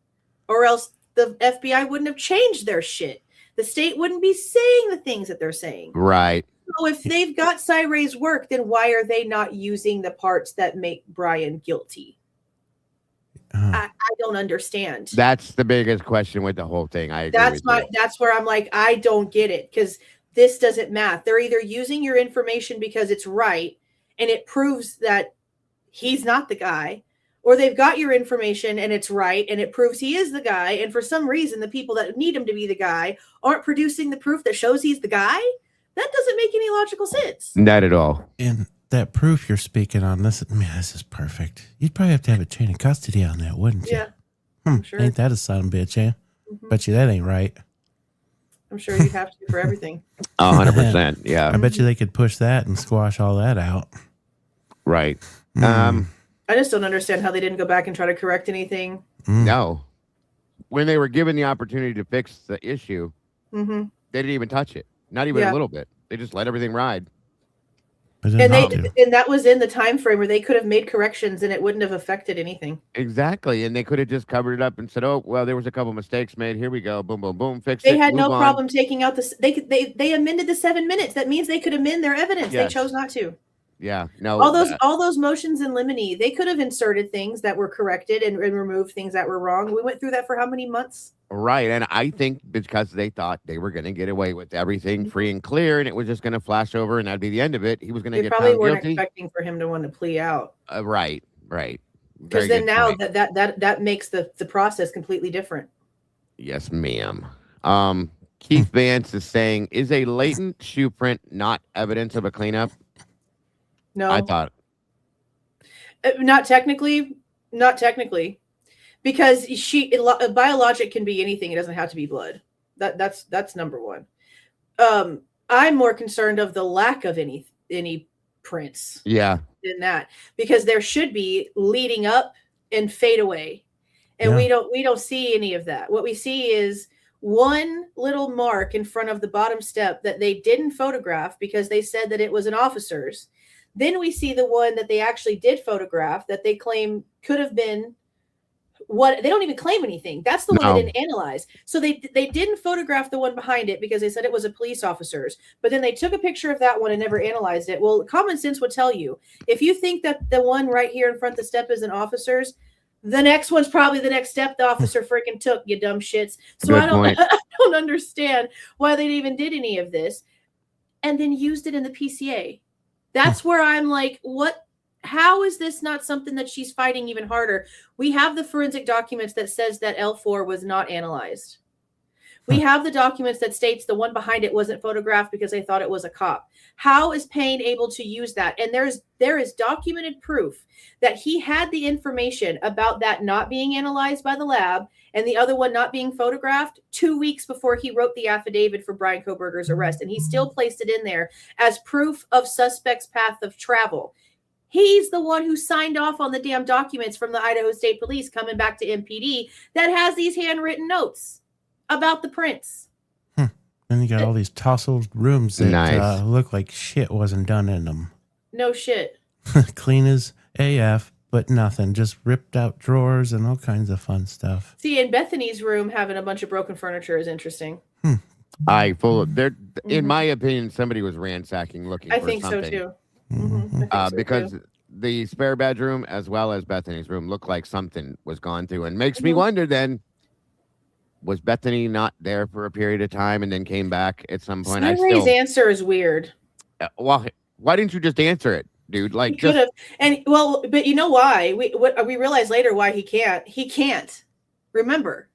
Speaker 4: or else the FBI wouldn't have changed their shit. The state wouldn't be saying the things that they're saying.
Speaker 2: Right.
Speaker 4: So if they've got Cyray's work, then why are they not using the parts that make Bryan guilty? I don't understand.
Speaker 2: That's the biggest question with the whole thing. I agree
Speaker 4: that's where I'm like, I don't get it, because this doesn't math. They're either using your information because it's right and it proves that he's not the guy, or they've got your information and it's right and it proves he is the guy, and for some reason the people that need him to be the guy aren't producing the proof that shows he's the guy. That doesn't make any logical sense.
Speaker 2: Not at all.
Speaker 5: And that proof you're speaking on, this is perfect. You'd probably have to have a chain of custody on that, wouldn't you?
Speaker 4: Yeah. Sure.
Speaker 5: Ain't that a son of a bitch, eh? Bet you that ain't right.
Speaker 4: I'm sure you'd have to for everything.
Speaker 2: 100%. Yeah.
Speaker 5: I bet you they could push that and squash all that out.
Speaker 2: Right.
Speaker 4: I just don't understand how they didn't go back and try to correct anything.
Speaker 2: No. When they were given the opportunity to fix the issue, they didn't even touch it. Not even a little bit. They just let everything ride.
Speaker 4: And that was in the time frame where they could have made corrections and it wouldn't have affected anything.
Speaker 2: Exactly. And they could have just covered it up and said, oh, well, there was a couple mistakes made. Here we go. Boom, boom, boom. Fix it.
Speaker 4: They had no problem taking out this. They amended the 7 minutes. That means they could amend their evidence.
Speaker 2: Yes.
Speaker 4: They chose not to.
Speaker 2: Yeah. No.
Speaker 4: All those motions in limine, they could have inserted things that were corrected and removed things that were wrong. We went through that for how many months?
Speaker 2: Right. And I think because they thought they were going to get away with everything free and clear, and it was just going to flash over and that'd be the end of it. He was going to get
Speaker 4: probably
Speaker 2: found
Speaker 4: weren't
Speaker 2: guilty.
Speaker 4: expecting for him to want to plea out.
Speaker 2: Right.
Speaker 4: Because then now that makes the process completely different.
Speaker 2: Yes, ma'am. Keith Vance is saying, is a latent shoe print not evidence of a cleanup?
Speaker 4: No.
Speaker 2: I thought.
Speaker 4: Not technically. Because biologic can be anything. It doesn't have to be blood. That's number one. I'm more concerned of the lack of any prints.
Speaker 2: Yeah.
Speaker 4: Than that, because there should be leading up and fade away, and we don't see any of that. What we see is one little mark in front of the bottom step that they didn't photograph because they said that it was an officer's. Then we see the one that they actually did photograph that they claim could have been what they don't even claim anything. That's the one they didn't analyze. So they didn't photograph the one behind it because they said it was a police officer's, but then they took a picture of that one and never analyzed it. Well, common sense would tell you, if you think that the one right here in front of the step is an officer's, the next one's probably the next step the officer freaking took, you dumb shits. So I don't understand why they even did any of this and then used it in the PCA. That's where I'm like, what? How is this not something that she's fighting even harder? We have the forensic documents that says that L4 was not analyzed. We have the documents that states the one behind it wasn't photographed because they thought it was a cop. How is Payne able to use that? And there is documented proof that he had the information about that not being analyzed by the lab and the other one not being photographed 2 weeks before he wrote the affidavit for Bryan Kohberger's arrest. And he still placed it in there as proof of suspect's path of travel. He's the one who signed off on the damn documents from the Idaho State Police coming back to MPD that has these handwritten notes about the prints.
Speaker 5: Then you got all these tousled rooms that
Speaker 2: Nice.
Speaker 5: look like shit wasn't done in them.
Speaker 4: No shit.
Speaker 5: Clean as AF, but nothing. Just ripped out drawers and all kinds of fun stuff.
Speaker 4: See, in Bethany's room, having a bunch of broken furniture is interesting.
Speaker 2: In my opinion, somebody was ransacking looking
Speaker 4: I
Speaker 2: for
Speaker 4: think
Speaker 2: something.
Speaker 4: so too.
Speaker 5: Mhm.
Speaker 4: I think so
Speaker 2: Because
Speaker 4: too.
Speaker 2: the spare bedroom as well as Bethany's room looked like something was gone through, and makes me wonder then, was Bethany not there for a period of time and then came back at some point?
Speaker 4: Ray's answer is weird.
Speaker 2: Well, why didn't you just answer it, dude? Like,
Speaker 4: He could have, and well, but you know why? We realize later why he can't. He can't remember.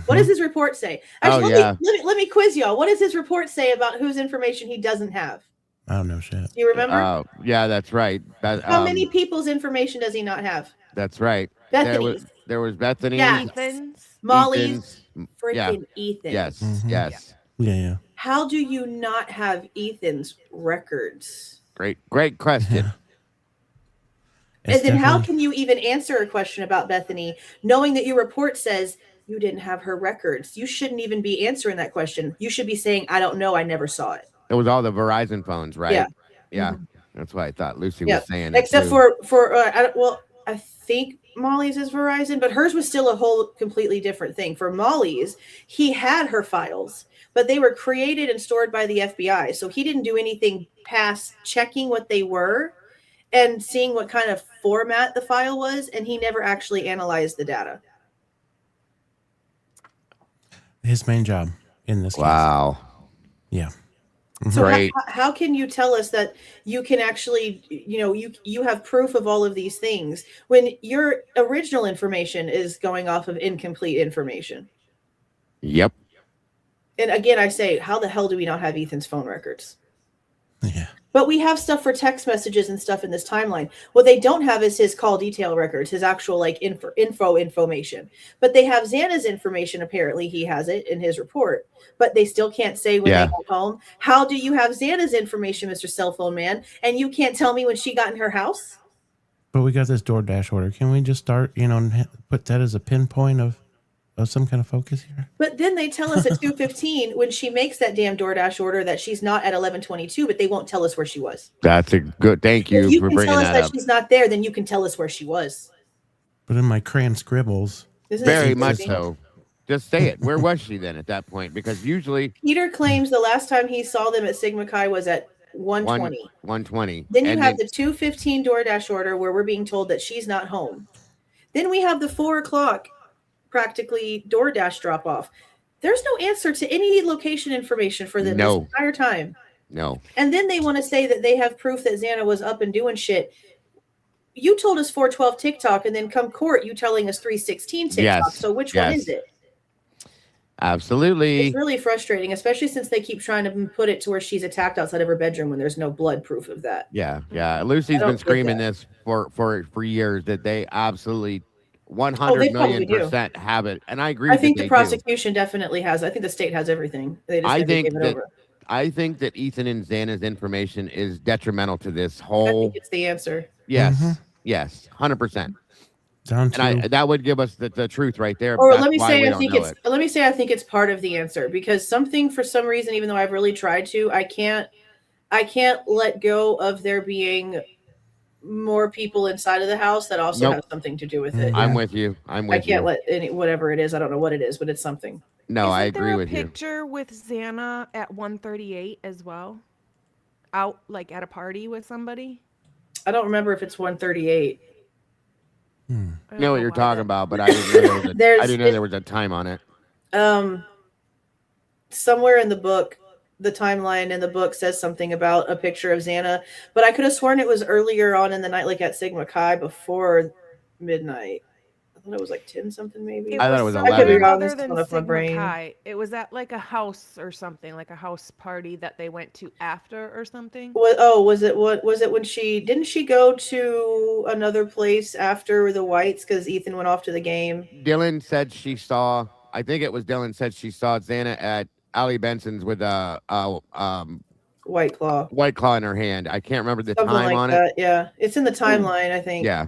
Speaker 4: What does his report say? Actually, let me quiz y'all. What does his report say about whose information he doesn't have?
Speaker 5: I don't know shit.
Speaker 4: Do you remember?
Speaker 2: Yeah, that's right.
Speaker 4: How many people's information does he not have?
Speaker 2: That's right.
Speaker 4: Bethany's.
Speaker 2: There was Bethany.
Speaker 4: Yeah.
Speaker 3: Ethan's.
Speaker 4: Molly's.
Speaker 2: Yeah.
Speaker 4: Freaking Ethan.
Speaker 2: Yes.
Speaker 5: Mhm.
Speaker 2: Yes.
Speaker 5: Yeah.
Speaker 4: How do you not have Ethan's records?
Speaker 2: Great question.
Speaker 4: And
Speaker 5: It's
Speaker 4: then how
Speaker 5: definitely-
Speaker 4: can you even answer a question about Bethany knowing that your report says you didn't have her records? You shouldn't even be answering that question. You should be saying, I don't know. I never saw it.
Speaker 2: It was all the Verizon phones, right?
Speaker 4: Yeah.
Speaker 2: Yeah. That's what I thought Lucy
Speaker 4: Yeah.
Speaker 2: was saying.
Speaker 4: Except for I think Molly's is Verizon, but hers was still a whole completely different thing. For Molly's, he had her files, but they were created and stored by the FBI. So he didn't do anything past checking what they were and seeing what kind of format the file was, and he never actually analyzed the data.
Speaker 5: his main job in this case.
Speaker 2: Wow.
Speaker 5: Yeah.
Speaker 4: So
Speaker 2: Great.
Speaker 4: how can you tell us that you can actually, you have proof of all of these things when your original information is going off of incomplete information?
Speaker 2: Yep.
Speaker 4: And again, I say, how the hell do we not have Ethan's phone records?
Speaker 5: Yeah.
Speaker 4: But we have stuff for text messages and stuff in this timeline. What they don't have is his call detail records, his actual like information. But they have Xana's information. Apparently, he has it in his report. But they still can't say when they got home. How do you have Xana's information, Mr. Cell Phone Man, and you can't tell me when she got in her house?
Speaker 5: But we got this DoorDash order. Can we just start, and put that as a pinpoint of some kind of focus here?
Speaker 4: But then they tell us at 2:15 when she makes that damn DoorDash order that she's not at 11:22, but they won't tell us where she was.
Speaker 2: That's a good. Thank you,
Speaker 4: If you
Speaker 2: for
Speaker 4: can
Speaker 2: bringing
Speaker 4: tell us
Speaker 2: that
Speaker 4: that
Speaker 2: up.
Speaker 4: she's not there, then you can tell us where she was.
Speaker 5: But in my crayon scribbles,
Speaker 4: Isn't that
Speaker 2: Very much
Speaker 4: interesting?
Speaker 2: so. Just say it. Where was she then at that point? Because usually
Speaker 4: Peter claims the last time he saw them at Sigma Chi was at 1:20.
Speaker 2: 120.
Speaker 4: Then you
Speaker 2: And
Speaker 4: have the 2:15 DoorDash order where we're being told that she's not home. Then we have the 4 o'clock practically DoorDash drop off. There's no answer to any location information for them
Speaker 2: No.
Speaker 4: this entire time.
Speaker 2: No.
Speaker 4: And then they want to say that they have proof that Xana was up and doing shit. You told us 412 TikTok, and then come court, you telling us 316 TikTok.
Speaker 2: Yes.
Speaker 4: So which one
Speaker 2: Yes.
Speaker 4: is it?
Speaker 2: Absolutely.
Speaker 4: It's really frustrating, especially since they keep trying to put it to where she's attacked outside of her bedroom when there's no blood proof of that.
Speaker 2: Yeah. Lucy's
Speaker 4: don't
Speaker 2: been
Speaker 4: get
Speaker 2: screaming
Speaker 4: that.
Speaker 2: this for years that they absolutely
Speaker 4: Oh,
Speaker 2: 100
Speaker 4: they probably do.
Speaker 2: million% have it. And I agree
Speaker 4: I
Speaker 2: that
Speaker 4: think
Speaker 2: they
Speaker 4: the
Speaker 2: do.
Speaker 4: prosecution definitely has. I think the state has everything. They just
Speaker 2: I
Speaker 4: never
Speaker 2: think
Speaker 4: gave it
Speaker 2: that
Speaker 4: over.
Speaker 2: I think that Ethan and Xana's information is detrimental to this
Speaker 4: I
Speaker 2: whole.
Speaker 4: think it's the answer.
Speaker 2: Yes.
Speaker 5: Mhm.
Speaker 2: Yes. 100%.
Speaker 5: down to
Speaker 2: And that would give us the truth right there.
Speaker 4: Or
Speaker 2: That's
Speaker 4: let me
Speaker 2: why
Speaker 4: say
Speaker 2: we
Speaker 4: I
Speaker 2: don't
Speaker 4: think
Speaker 2: know
Speaker 4: it's
Speaker 2: it.
Speaker 4: let me say I think it's part of the answer because something for some reason, even though I've really tried to, I can't let go of there being more people inside of the house that also
Speaker 2: Nope.
Speaker 4: have something to do with it.
Speaker 2: I'm with you. I'm
Speaker 4: I
Speaker 2: with
Speaker 4: can't
Speaker 2: you.
Speaker 4: let any whatever it is. I don't know what it is, but it's something.
Speaker 2: No, I
Speaker 3: Isn't there
Speaker 2: agree
Speaker 3: a
Speaker 2: with you.
Speaker 3: picture with Xana at 1:38 as well? Out like at a party with somebody?
Speaker 4: I don't remember if it's 138.
Speaker 3: I
Speaker 2: I
Speaker 3: don't
Speaker 2: know what you're
Speaker 3: why
Speaker 2: talking
Speaker 3: that-
Speaker 2: about, but I didn't know
Speaker 4: There's-
Speaker 2: I didn't know there was a time on it.
Speaker 4: Somewhere in the book, the timeline in the book says something about a picture of Xana, but I could have sworn it was earlier on in the night, like at Sigma Chi before midnight. thought it was like 10 something maybe.
Speaker 2: I thought it was
Speaker 3: somewhere
Speaker 2: 11.
Speaker 3: other
Speaker 4: This is
Speaker 3: than
Speaker 4: one of my
Speaker 3: Sigma
Speaker 4: brain.
Speaker 3: Chi. It was at like a house or something, like a house party that they went to after or something.
Speaker 4: Was it when didn't she go to another place after the Whites because Ethan went off to the game?
Speaker 2: Dylan said she saw. I think it was Dylan said she saw Xana at Allie Benson's with a
Speaker 4: White Claw.
Speaker 2: White Claw in her hand. I can't remember the
Speaker 4: Something
Speaker 2: time
Speaker 4: like
Speaker 2: on
Speaker 4: that.
Speaker 2: it.
Speaker 4: Yeah, it's in the timeline, I think.
Speaker 2: Yeah.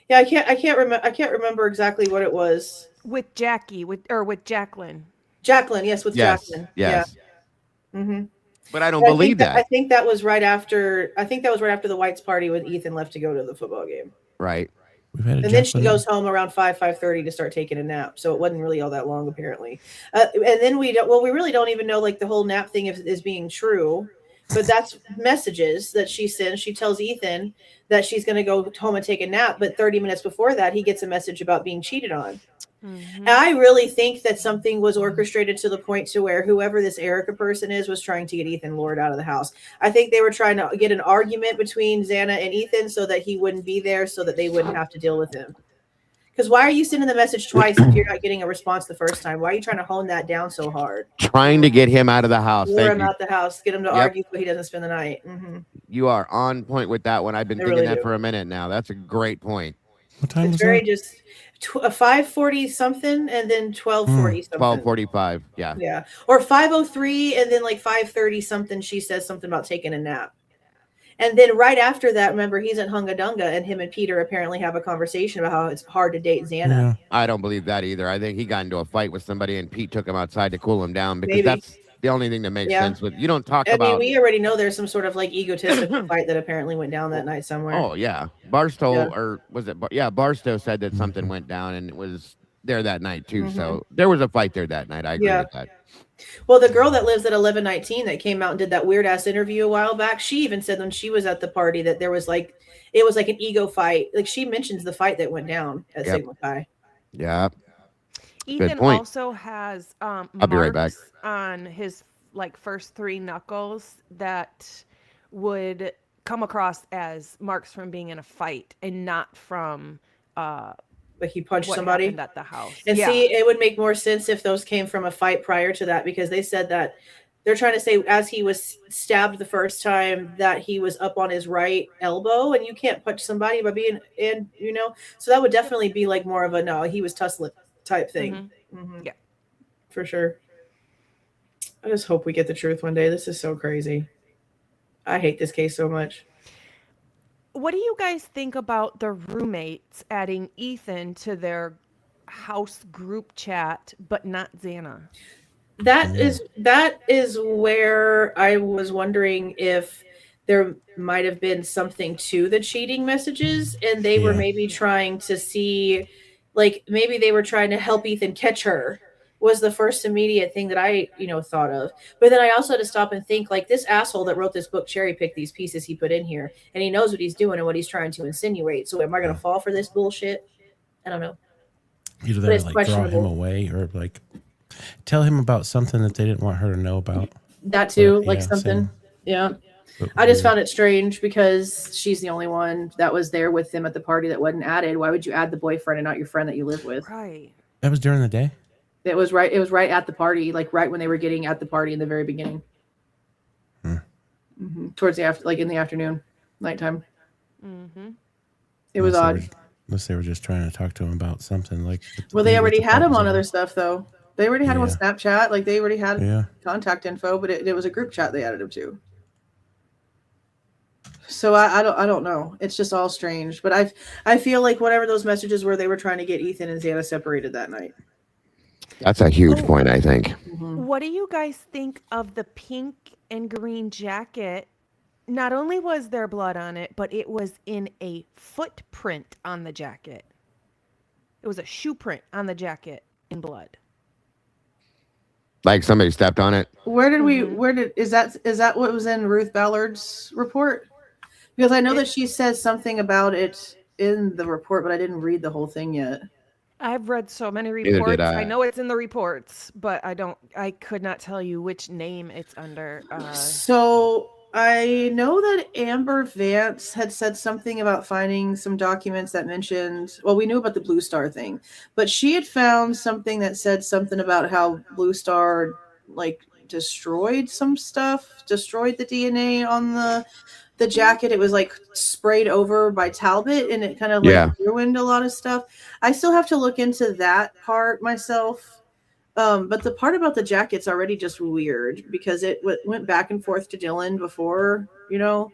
Speaker 4: Yeah, I can't remember exactly what it was.
Speaker 3: With Jackie, with Jacqueline.
Speaker 4: Jacqueline, yes, with
Speaker 2: Yes.
Speaker 4: Jacqueline.
Speaker 2: Yes.
Speaker 4: Yeah. Mm-hmm.
Speaker 2: But I don't believe that.
Speaker 4: I think that was right after. I think that was right after the Whites party when Ethan left to go to the football game.
Speaker 2: Right.
Speaker 5: We've had a
Speaker 4: And then she
Speaker 5: Jacqueline-
Speaker 4: goes home around 5:30 to start taking a nap. So it wasn't really all that long, apparently. And then we really don't even know like the whole nap thing is being true. But that's messages that she sends. She tells Ethan that she's going to go home and take a nap. But 30 minutes before that, he gets a message about being cheated on.
Speaker 3: Mm-hmm.
Speaker 4: And I really think that something was orchestrated to the point to where whoever this Erica person is was trying to get Ethan lured out of the house. I think they were trying to get an argument between Xana and Ethan so that he wouldn't be there so that they wouldn't have to deal with him. Because why are you sending the message twice if you're not getting a response the first time? Why are you trying to hone that down so hard?
Speaker 2: Trying to get him out of the house.
Speaker 4: Lure
Speaker 2: Thank
Speaker 4: him
Speaker 2: you.
Speaker 4: out the house. Get him to argue so he doesn't spend the night. Mm-hmm.
Speaker 2: You are on point with that one. I've been
Speaker 4: I
Speaker 2: thinking
Speaker 4: really
Speaker 2: that
Speaker 4: do.
Speaker 2: for a minute now. That's a great point.
Speaker 5: What time
Speaker 4: It's
Speaker 5: was
Speaker 4: very
Speaker 5: that?
Speaker 4: just 5:40 something and then 12:40 something.
Speaker 2: 12:45. Yeah.
Speaker 4: Yeah. Or 5:03 and then like 5:30 something. She says something about taking a nap. And then right after that, remember, he's at Hunga Dunga and him and Peter apparently have a conversation about how it's hard to date Xana.
Speaker 5: Yeah.
Speaker 2: I don't believe that either. I think he got into a fight with somebody and Pete took him outside to cool him down because
Speaker 4: Maybe.
Speaker 2: that's the only thing that makes
Speaker 4: Yeah.
Speaker 2: sense. With you don't talk
Speaker 4: I mean,
Speaker 2: about.
Speaker 4: we already know there's some sort of like egotistical fight that apparently went down that night somewhere.
Speaker 2: Oh yeah, Barstow
Speaker 4: Yeah.
Speaker 2: or was it? Yeah, Barstow said that something went down and it was there that night too.
Speaker 4: Mhm.
Speaker 2: So there was a fight there that night. I agree
Speaker 4: Yeah.
Speaker 2: with that.
Speaker 4: Well, the girl that lives at 1119 that came out and did that weird ass interview a while back, she even said when she was at the party that there was like, it was like an ego fight. Like she mentions the fight that went down at
Speaker 2: Yep.
Speaker 4: Sigma Chi.
Speaker 2: Yeah.
Speaker 3: Ethan
Speaker 2: point.
Speaker 3: also has
Speaker 2: I'll be right back.
Speaker 3: marks on his like first three knuckles that would come across as marks from being in a fight and not from
Speaker 4: Like he punched
Speaker 3: what
Speaker 4: somebody.
Speaker 3: happened at the house.
Speaker 4: And
Speaker 3: Yeah.
Speaker 4: see, it would make more sense if those came from a fight prior to that, because they said that they're trying to say as he was stabbed the first time that he was up on his right elbow, and you can't punch somebody by being in, you know. So that would definitely be like more of a no, he was tussling type thing. Mhm.
Speaker 3: Yeah.
Speaker 4: For sure. I just hope we get the truth one day. This is so crazy. I hate this case so much.
Speaker 3: What do you guys think about the roommates adding Ethan to their house group chat, but not Xana?
Speaker 4: That is where I was wondering if there might have been something to the cheating messages, and they were
Speaker 5: Yeah.
Speaker 4: maybe trying to see, like maybe they were trying to help Ethan catch her. Was the first immediate thing that I, thought of. But then I also had to stop and think, like, this asshole that wrote this book cherry picked these pieces he put in here, and he knows what he's doing and what he's trying to insinuate. So am I going to fall for this bullshit? I don't know.
Speaker 5: Either
Speaker 4: But
Speaker 5: they
Speaker 4: it's
Speaker 5: like draw him
Speaker 4: questionable.
Speaker 5: away or like tell him about something that they didn't want her to know about.
Speaker 4: That too,
Speaker 5: But,
Speaker 4: like
Speaker 5: yeah,
Speaker 4: something.
Speaker 5: same.
Speaker 4: Yeah.
Speaker 5: But
Speaker 4: I just
Speaker 5: weird.
Speaker 4: found it strange because she's the only one that was there with them at the party that wasn't added. Why would you add the boyfriend and not your friend that you live with?
Speaker 3: Right.
Speaker 5: That was during the day.
Speaker 4: It was right at the party, like right when they were getting at the party in the very beginning. Towards the after, like in the afternoon, nighttime.
Speaker 3: Mm-hmm.
Speaker 4: It was odd.
Speaker 5: Unless they were just trying to talk to him about something like.
Speaker 4: Well, they
Speaker 5: maybe
Speaker 4: already
Speaker 5: what the
Speaker 4: had
Speaker 5: fuck
Speaker 4: him
Speaker 5: was
Speaker 4: on
Speaker 5: it?
Speaker 4: other stuff though. They already had him on
Speaker 5: Yeah.
Speaker 4: Snapchat. Like they already had
Speaker 5: Yeah.
Speaker 4: contact info, but it was a group chat they added him to. So I don't know. It's just all strange. But I feel like whatever those messages were, they were trying to get Ethan and Xana separated that night.
Speaker 2: That's a huge point, I think.
Speaker 3: What do you guys think of the pink and green jacket? Not only was there blood on it, but it was in a footprint on the jacket. It was a shoe print on the jacket in blood.
Speaker 2: Like somebody stepped on it.
Speaker 4: Is that what was in Ruth Ballard's report? Because I know that she says something about it in the report, but I didn't read the whole thing yet.
Speaker 3: I've read so many
Speaker 2: did
Speaker 3: reports.
Speaker 2: I.
Speaker 3: I know it's in the reports, but I could not tell you which name it's under.
Speaker 4: So I know that Amber Vance had said something about finding some documents that mentioned, well, we knew about the Blue Star thing, but she had found something that said something about how Blue Star like destroyed some stuff, destroyed the DNA on the jacket. It was like sprayed over by Talbot and it kind of like ruined a lot of stuff. I still have to look into that part myself. But the part about the jacket's already just weird because it went back and forth to Dylan before, you know,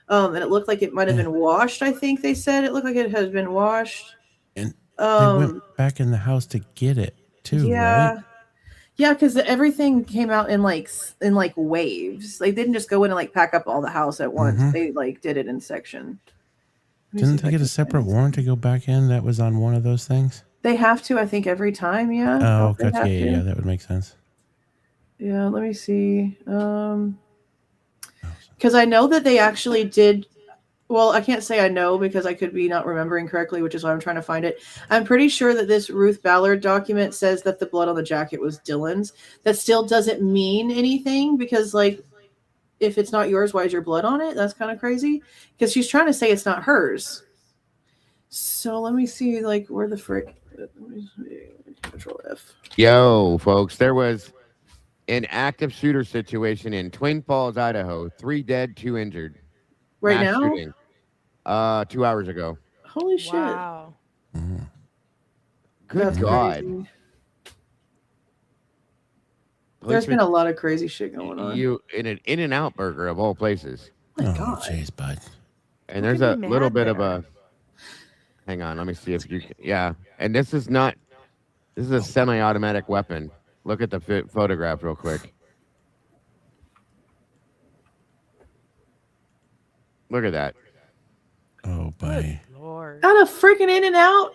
Speaker 4: and it looked like it might have been washed. I think they said it looked like it had been washed.
Speaker 5: And they went back in the house to get it too, right?
Speaker 4: Yeah, because everything came out in like waves. They didn't just go in and like pack up all the house at once. They like did it in section.
Speaker 5: Didn't they get a separate warrant to go back in? That was on one of those things.
Speaker 4: They have to, I think, every time. Yeah.
Speaker 5: Oh, gotcha. Yeah, that would make sense.
Speaker 4: Yeah, let me see. Because I know that they actually did. Well, I can't say I know because I could be not remembering correctly, which is why I'm trying to find it. I'm pretty sure that this Ruth Ballard document says that the blood on the jacket was Dylan's. That still doesn't mean anything because, like, if it's not yours, why is your blood on it? That's kind of crazy because she's trying to say it's not hers. So let me see, like, where the frick. Let me see. Control F.
Speaker 2: Yo, folks, there was an active shooter situation in Twin Falls, Idaho. 3 dead, 2 injured.
Speaker 4: Right
Speaker 2: Mass
Speaker 4: now?
Speaker 2: shooting. 2 hours ago.
Speaker 4: Holy shit.
Speaker 3: Wow.
Speaker 2: Good
Speaker 4: That's
Speaker 2: God.
Speaker 4: crazy. There's been a lot of crazy shit going on.
Speaker 2: You in an In-N-Out burger of all places.
Speaker 4: Oh my God.
Speaker 5: Jeez, bud.
Speaker 2: And there's a little bit of a. Hang on, let me see if you can. Yeah, and this is not. This is a semi-automatic weapon. Look at the photograph real quick. Look at that.
Speaker 5: Oh, boy.
Speaker 3: Lord.
Speaker 4: Got a freaking In-N-Out?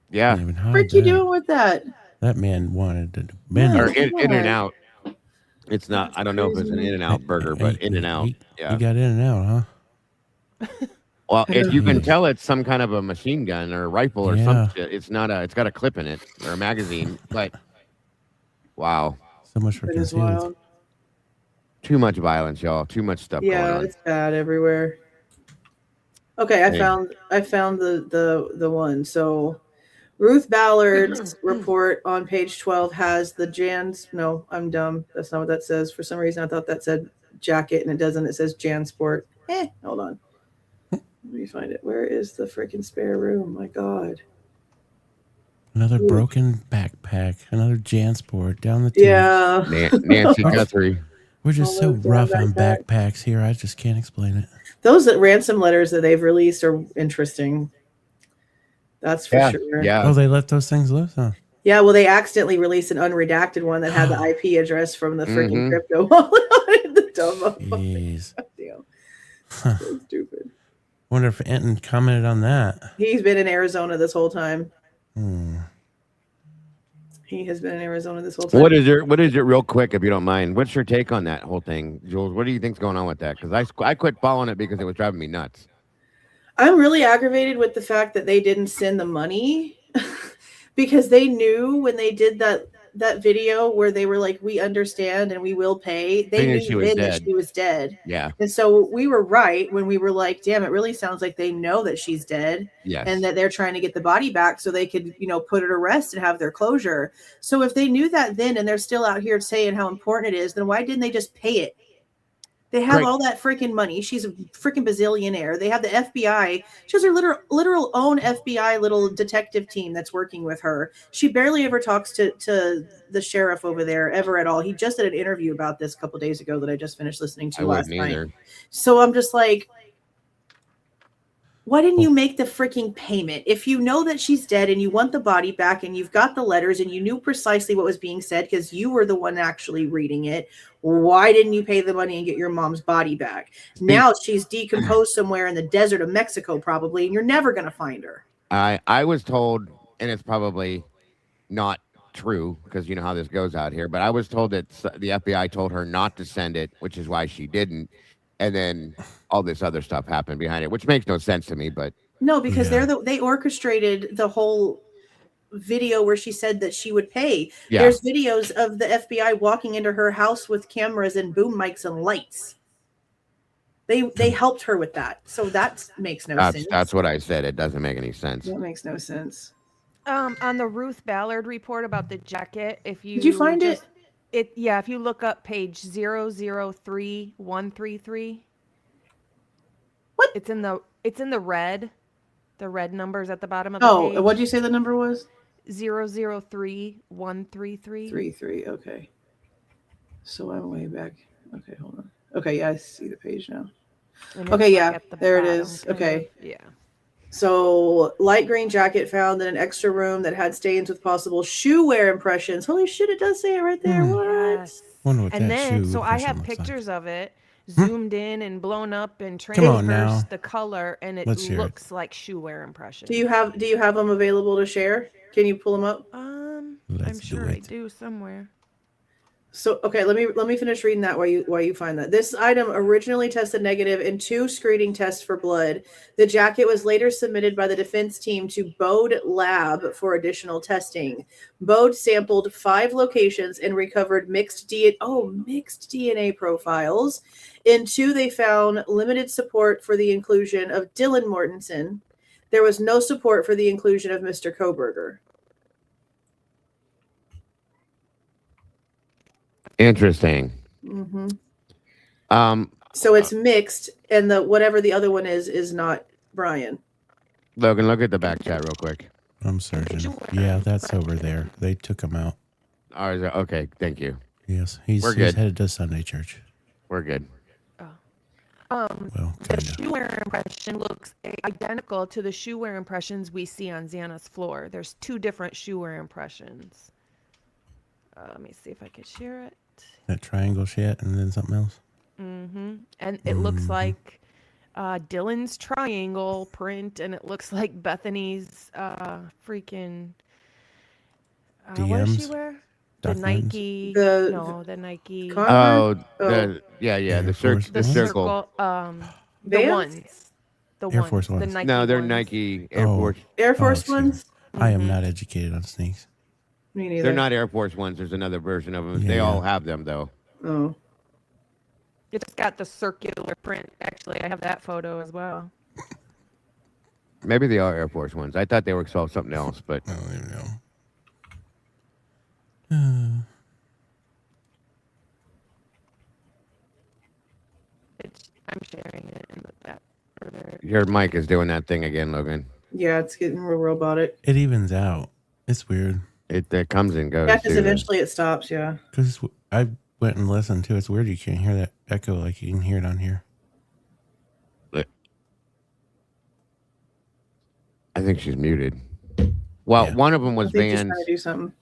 Speaker 2: Yeah.
Speaker 5: What
Speaker 4: What are you doing with that?
Speaker 5: That man wanted to
Speaker 2: Or In-N-Out. It's not. I don't know if it's an In-N-Out burger, but In-N-Out. Yeah.
Speaker 5: You got In-N-Out, huh?
Speaker 2: Well, if you can tell it's some kind of a machine gun or a rifle or some shit. It's not a. It's got a clip in it or a magazine. But wow.
Speaker 5: So much for concealed.
Speaker 2: Too much violence, y'all. Too much stuff going on.
Speaker 4: It's bad everywhere. Okay, I found the one. So Ruth Ballard's report on page 12 has the Jan's. No, I'm dumb. That's not what that says. For some reason, I thought that said jacket, and it doesn't. It says JanSport. Hold on. Let me find it. Where is the freaking spare room? My God.
Speaker 5: Another broken backpack. Another JanSport down the tube.
Speaker 4: Yeah.
Speaker 2: Nancy Guthrie.
Speaker 5: We're just so rough on backpacks here. I just can't explain it.
Speaker 4: Those ransom letters that they've released are interesting. That's for sure.
Speaker 2: Yeah.
Speaker 5: Oh, they let those things loose, huh?
Speaker 4: Yeah, well, they accidentally released an unredacted one that had the IP address from the freaking crypto wallet on it. The dumb
Speaker 5: Jeez.
Speaker 4: Damn. So stupid.
Speaker 5: Wonder if Enton commented on that.
Speaker 4: He's been in Arizona this whole time. He has been in Arizona this whole time.
Speaker 2: What is it real quick, if you don't mind? What's your take on that whole thing, Jules? What do you think's going on with that? Because I quit following it because it was driving me nuts.
Speaker 4: I'm really aggravated with the fact that they didn't send the money because they knew when they did that video where they were like, we understand and we will pay. They knew that she was dead.
Speaker 2: Yeah.
Speaker 4: And so we were right when we were like, damn, it really sounds like they know that she's dead.
Speaker 2: Yes.
Speaker 4: And that they're trying to get the body back so they could, put her to rest and have their closure. So if they knew that then and they're still out here saying how important it is, then why didn't they just pay it? They have all that freaking money. She's a freaking bazillionaire. They have the FBI. She has her literal own FBI little detective team that's working with her. She barely ever talks to the sheriff over there ever at all. He just did an interview about this a couple of days ago that I just finished listening to last night. So I'm just like, why didn't you make the freaking payment? If you know that she's dead and you want the body back and you've got the letters and you knew precisely what was being said because you were the one actually reading it, why didn't you pay the money and get your mom's body back? Now she's decomposed somewhere in the desert of Mexico probably, and you're never going to find her.
Speaker 2: I was told, and it's probably not true because you know how this goes out here, but I was told that the FBI told her not to send it, which is why she didn't. And then all this other stuff happened behind it, which makes no sense to me. But
Speaker 4: no, because they orchestrated the whole video where she said that she would pay. Yeah. There's videos of the FBI walking into her house with cameras and boom mics and lights. They helped her with that, so that makes no sense.
Speaker 2: That's what I said. It doesn't make any sense.
Speaker 4: That makes no sense.
Speaker 3: On the Ruth Ballard report about the jacket, if you
Speaker 4: Did you find it?
Speaker 3: Yeah, if you look up page 003133.
Speaker 4: What?
Speaker 3: It's in the red. The red numbers at the bottom of the page.
Speaker 4: Oh, what did you say the number was?
Speaker 3: 003133.
Speaker 4: 33. Okay. So I'm way back. Okay, hold on. Okay, yeah, I see the page now. Okay, yeah, there it is. Okay.
Speaker 3: Yeah.
Speaker 4: So light green jacket found in an extra room that had stains with possible shoe wear impressions. Holy shit, it does say it right there. What?
Speaker 3: Yes.
Speaker 5: Wonder what
Speaker 3: And
Speaker 5: that
Speaker 3: then,
Speaker 5: shoe
Speaker 3: so I
Speaker 5: impression
Speaker 3: have
Speaker 5: looks like.
Speaker 3: pictures of it, zoomed in and blown up and
Speaker 5: Come on now.
Speaker 3: transversed the color, and it
Speaker 5: Let's hear it.
Speaker 3: looks like shoe wear impression.
Speaker 4: Do you have them available to share? Can you pull them up?
Speaker 3: I'm
Speaker 5: Let's
Speaker 3: sure
Speaker 5: do
Speaker 3: I
Speaker 5: it.
Speaker 3: do somewhere.
Speaker 4: So okay, let me finish reading that while you find that. This item originally tested negative in 2 screening tests for blood. The jacket was later submitted by the defense team to Bode Lab for additional testing. Bode sampled 5 locations and recovered mixed DNA profiles. In 2, they found limited support for the inclusion of Dylan Mortensen. There was no support for the inclusion of Mr. Kohberger.
Speaker 2: Interesting.
Speaker 4: Mm-hmm.
Speaker 2: So
Speaker 4: it's mixed, and the whatever the other one is not Bryan.
Speaker 2: Logan, look at the back chat real quick.
Speaker 5: I'm searching. Yeah, that's over there. They took him out.
Speaker 2: Okay, thank you.
Speaker 5: Yes, he's
Speaker 2: good.
Speaker 5: headed to Sunday church.
Speaker 2: We're good.
Speaker 5: Well,
Speaker 3: The
Speaker 5: kind of.
Speaker 3: shoe wear impression looks identical to the shoe wear impressions we see on Xana's floor. There's 2 different shoe wear impressions. Let me see if I could share it.
Speaker 5: That triangle shit and then something else.
Speaker 3: Mm-hmm. And it looks like Dylan's triangle print, and it looks like Bethany's freaking what does she
Speaker 5: DMs?
Speaker 3: wear?
Speaker 5: Doc
Speaker 3: The
Speaker 5: Martens?
Speaker 3: Nike.
Speaker 4: The
Speaker 3: the Nike.
Speaker 2: Oh,
Speaker 4: Converse?
Speaker 2: the
Speaker 5: Air
Speaker 2: the
Speaker 5: Force
Speaker 2: the circle.
Speaker 3: The
Speaker 4: Vans?
Speaker 3: ones. The
Speaker 5: Air
Speaker 3: ones.
Speaker 5: Force
Speaker 3: The
Speaker 5: Ones.
Speaker 3: Nike
Speaker 2: No, they're
Speaker 3: ones.
Speaker 2: Nike Air
Speaker 5: Oh.
Speaker 2: Force.
Speaker 4: Air Force
Speaker 5: excuse me.
Speaker 4: ones?
Speaker 5: I am not educated on sneaks.
Speaker 4: Me neither.
Speaker 2: They're not Air Force ones. There's another version of them. They
Speaker 5: Yeah.
Speaker 2: all have them though.
Speaker 4: Oh.
Speaker 3: It's got the circular print. Actually, I have that photo as well.
Speaker 2: Maybe they are Air Force ones. I thought they were called something else, but
Speaker 5: I don't even know.
Speaker 3: I'm sharing it in the back further.
Speaker 2: your mic is doing that thing again, Logan.
Speaker 4: Yeah, it's getting real robotic.
Speaker 5: It evens out. It's weird.
Speaker 2: It comes and goes.
Speaker 4: Yeah, because
Speaker 2: too.
Speaker 4: eventually it stops, yeah.
Speaker 5: Because I went and listened to it. It's weird you can't hear that echo like you can hear it on here.
Speaker 2: I think she's muted. Well,
Speaker 5: Yeah.
Speaker 2: one of them
Speaker 4: I
Speaker 2: was
Speaker 4: think she's
Speaker 2: banned.
Speaker 4: trying to do something.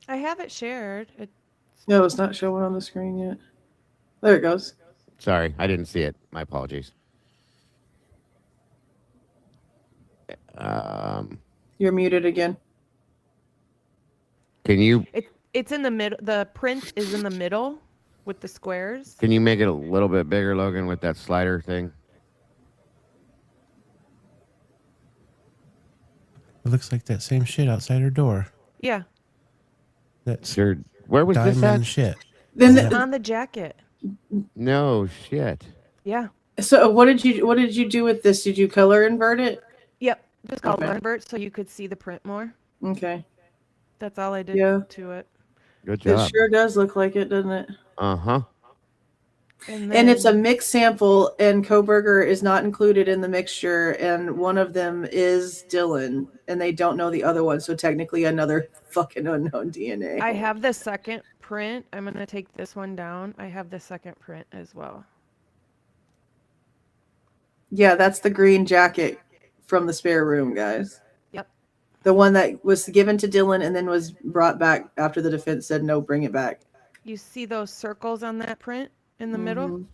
Speaker 3: I have it shared.
Speaker 4: No, it's not showing on the screen yet. There it goes.
Speaker 2: Sorry, I didn't see it. My apologies.
Speaker 4: You're muted again.
Speaker 2: Can you
Speaker 3: It's in the middle. The print is in the middle with the squares.
Speaker 2: make it a little bit bigger, Logan, with that slider thing?
Speaker 5: It looks like that same shit outside her door.
Speaker 3: Yeah,
Speaker 5: That's
Speaker 2: Sure. Where was this
Speaker 5: diamond
Speaker 2: at?
Speaker 5: shit.
Speaker 4: Then
Speaker 3: it's on the jacket.
Speaker 2: No shit.
Speaker 3: Yeah.
Speaker 4: so what did you do with this? Did you color invert it?
Speaker 3: Yep. Just called
Speaker 4: Okay.
Speaker 3: invert so you could see the print more.
Speaker 4: Okay.
Speaker 3: That's all I did
Speaker 4: Yeah.
Speaker 3: to it.
Speaker 2: Good
Speaker 4: It
Speaker 2: job.
Speaker 4: sure does look like it, doesn't it?
Speaker 2: Uh-huh.
Speaker 4: And it's a mixed sample, and Kohberger is not included in the mixture, and one of them is Dylan, and they don't know the other one, so technically another fucking unknown DNA.
Speaker 3: I have the second print. I'm going to take this one down. I have the second print as well.
Speaker 4: Yeah, that's the green jacket from the spare room, guys.
Speaker 3: Yep.
Speaker 4: The one that was given to Dylan and then was brought back after the defense said, no, bring it back.
Speaker 3: You see those circles on that print in the middle?
Speaker 4: Mhm.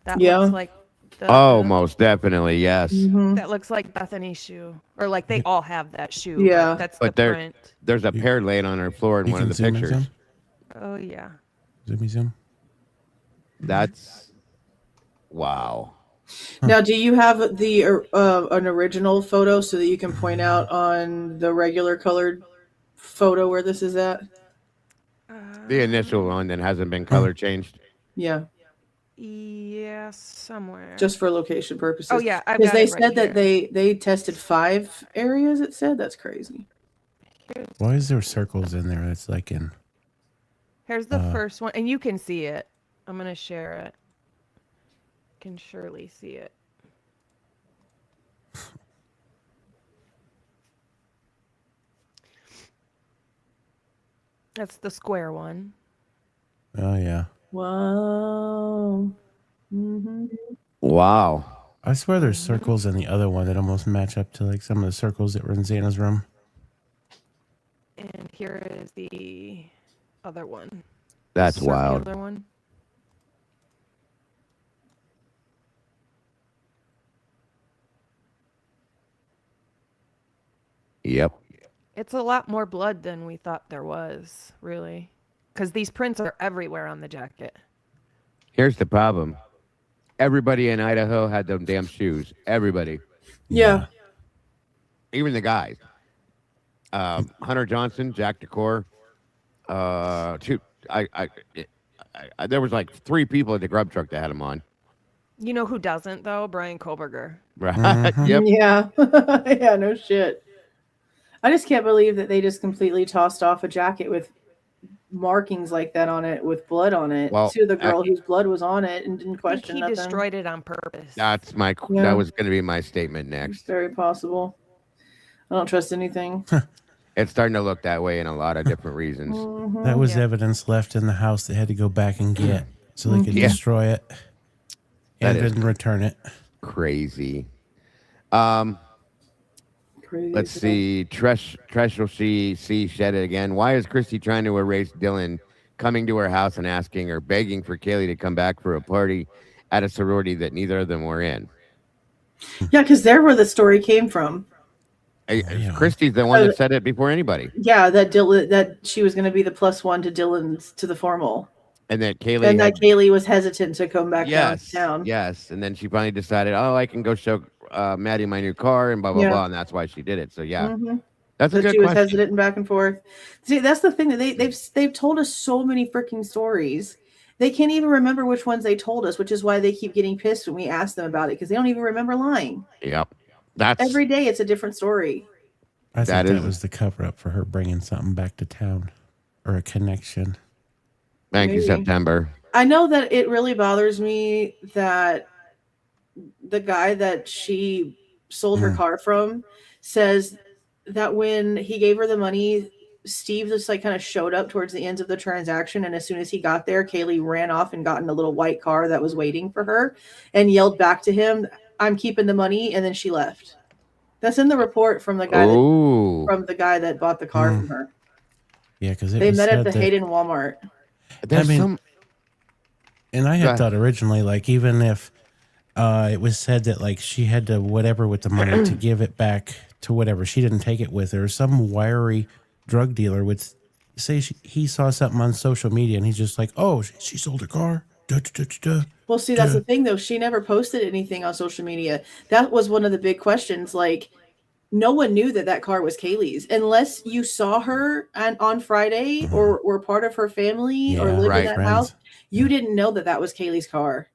Speaker 3: That
Speaker 4: Yeah.
Speaker 3: looks like
Speaker 2: Oh, most definitely, yes.
Speaker 4: Mhm.
Speaker 3: that looks like Bethany's shoe. Or like they all have that shoe.
Speaker 4: Yeah.
Speaker 3: But that's
Speaker 2: But
Speaker 3: the
Speaker 2: they're-
Speaker 3: print.
Speaker 2: There's a pair laying on her floor in
Speaker 5: You
Speaker 2: one of
Speaker 5: can
Speaker 2: the
Speaker 5: zoom in
Speaker 2: pictures.
Speaker 5: some?
Speaker 3: Oh yeah.
Speaker 5: Zoom.
Speaker 2: That's wow.
Speaker 4: Now, do you have the an original photo so that you can point out on the regular colored photo where this is at?
Speaker 2: The initial one that hasn't been color changed.
Speaker 4: Yeah.
Speaker 3: Yeah, somewhere.
Speaker 4: Just for location purposes.
Speaker 3: Oh yeah, I've
Speaker 4: because
Speaker 3: got
Speaker 4: they
Speaker 3: it right
Speaker 4: said that
Speaker 3: here.
Speaker 4: they tested 5 areas. It said that's crazy.
Speaker 5: Why is there circles in there? It's like in.
Speaker 3: Here's the first one, and you can see it. I'm gonna share it. Can surely see it. That's the square one.
Speaker 5: Oh yeah.
Speaker 4: Wow. Mm-hmm.
Speaker 2: Wow.
Speaker 5: I swear there's circles in the other one that almost match up to like some of the circles that were in Xana's room.
Speaker 3: And here is the other one.
Speaker 2: That's
Speaker 3: Circular
Speaker 2: wild.
Speaker 3: one.
Speaker 2: Yep.
Speaker 3: It's a lot more blood than we thought there was, really. Because these prints are everywhere on the jacket.
Speaker 2: Here's the problem. Everybody in Idaho had them damn shoes. Everybody.
Speaker 4: Yeah.
Speaker 2: Even the guys. Hunter Johnson, Jack DeCore. There was like 3 people at the grub truck that had them on.
Speaker 3: You know who doesn't, though? Bryan Kohberger.
Speaker 2: Right.
Speaker 5: Mhm.
Speaker 2: Yep.
Speaker 4: Yeah. Yeah, no shit. I just can't believe that they just completely tossed off a jacket with markings like that on it, with blood on it,
Speaker 2: Well,
Speaker 4: to the girl whose blood was on it, and didn't
Speaker 3: I think
Speaker 4: question
Speaker 3: he
Speaker 4: nothing.
Speaker 3: destroyed it on purpose.
Speaker 2: That
Speaker 4: Yeah.
Speaker 2: was going to be my statement
Speaker 4: It's
Speaker 2: next.
Speaker 4: very possible. I don't trust anything.
Speaker 2: It's starting to look that way in a lot of different reasons.
Speaker 4: Mhm.
Speaker 5: That was
Speaker 3: Yeah.
Speaker 5: evidence left in the house they had to go back and get so they could
Speaker 2: Yeah.
Speaker 5: destroy it
Speaker 2: That
Speaker 5: and
Speaker 2: is
Speaker 5: then return it.
Speaker 2: Crazy.
Speaker 4: Crazy
Speaker 2: Let's
Speaker 4: stuff.
Speaker 2: see. Tresh will see shed it again. Why is Christy trying to erase Dylan coming to her house and asking or begging for Kaylee to come back for a party at a sorority that neither of them were in?
Speaker 4: Yeah, because they're where the story came from.
Speaker 5: Yeah.
Speaker 2: Christy's the one that said it before anybody.
Speaker 4: Yeah, that Dylan, that she was going to be the +1 to Dylan's to the formal,
Speaker 2: And that Kaylee
Speaker 4: and that Kaylee was hesitant to come back downtown.
Speaker 2: Yes. And then she finally decided, oh, I can go show Maddie my new car and blah, blah,
Speaker 4: Yeah.
Speaker 2: blah. And that's why she did it. So, yeah.
Speaker 4: Mhm.
Speaker 2: That's a
Speaker 4: That
Speaker 2: good
Speaker 4: she was
Speaker 2: question.
Speaker 4: hesitant and back and forth. See, that's the thing that they've told us so many freaking stories. They can't even remember which ones they told us, which is why they keep getting pissed when we ask them about it, because they don't even remember lying.
Speaker 2: Yep. That's
Speaker 4: Every day it's a different story.
Speaker 5: I
Speaker 2: That
Speaker 5: think
Speaker 2: is-
Speaker 5: that was the cover up for her bringing something back to town or a connection.
Speaker 2: Thank you,
Speaker 4: Maybe.
Speaker 2: September.
Speaker 4: I know that it really bothers me that the guy that she sold her car from says that when he gave her the money, Steve just like kind of showed up towards the ends of the transaction, and as soon as he got there, Kaylee ran off and got in a little white car that was waiting for her and yelled back to him, "I'm keeping the money," and then she left. That's in the report from the guy that bought the car from her.
Speaker 5: Yeah, because
Speaker 4: They met at the Hayden Walmart.
Speaker 2: There's some.
Speaker 5: And I had thought originally, like, even if it was said that, like, she had to whatever with the money to give it back to whatever, she didn't take it with her, some wiry drug dealer would say he saw something on social media and he's just like, oh, she sold her car. Duh, duh, duh, duh, duh.
Speaker 4: Well, see, that's the thing, though. She never posted anything on social media. That was one of the big questions. Like, no one knew that car was Kaylee's unless you saw her on Friday or were part of her family or lived in that house. You didn't know that was Kaylee's car.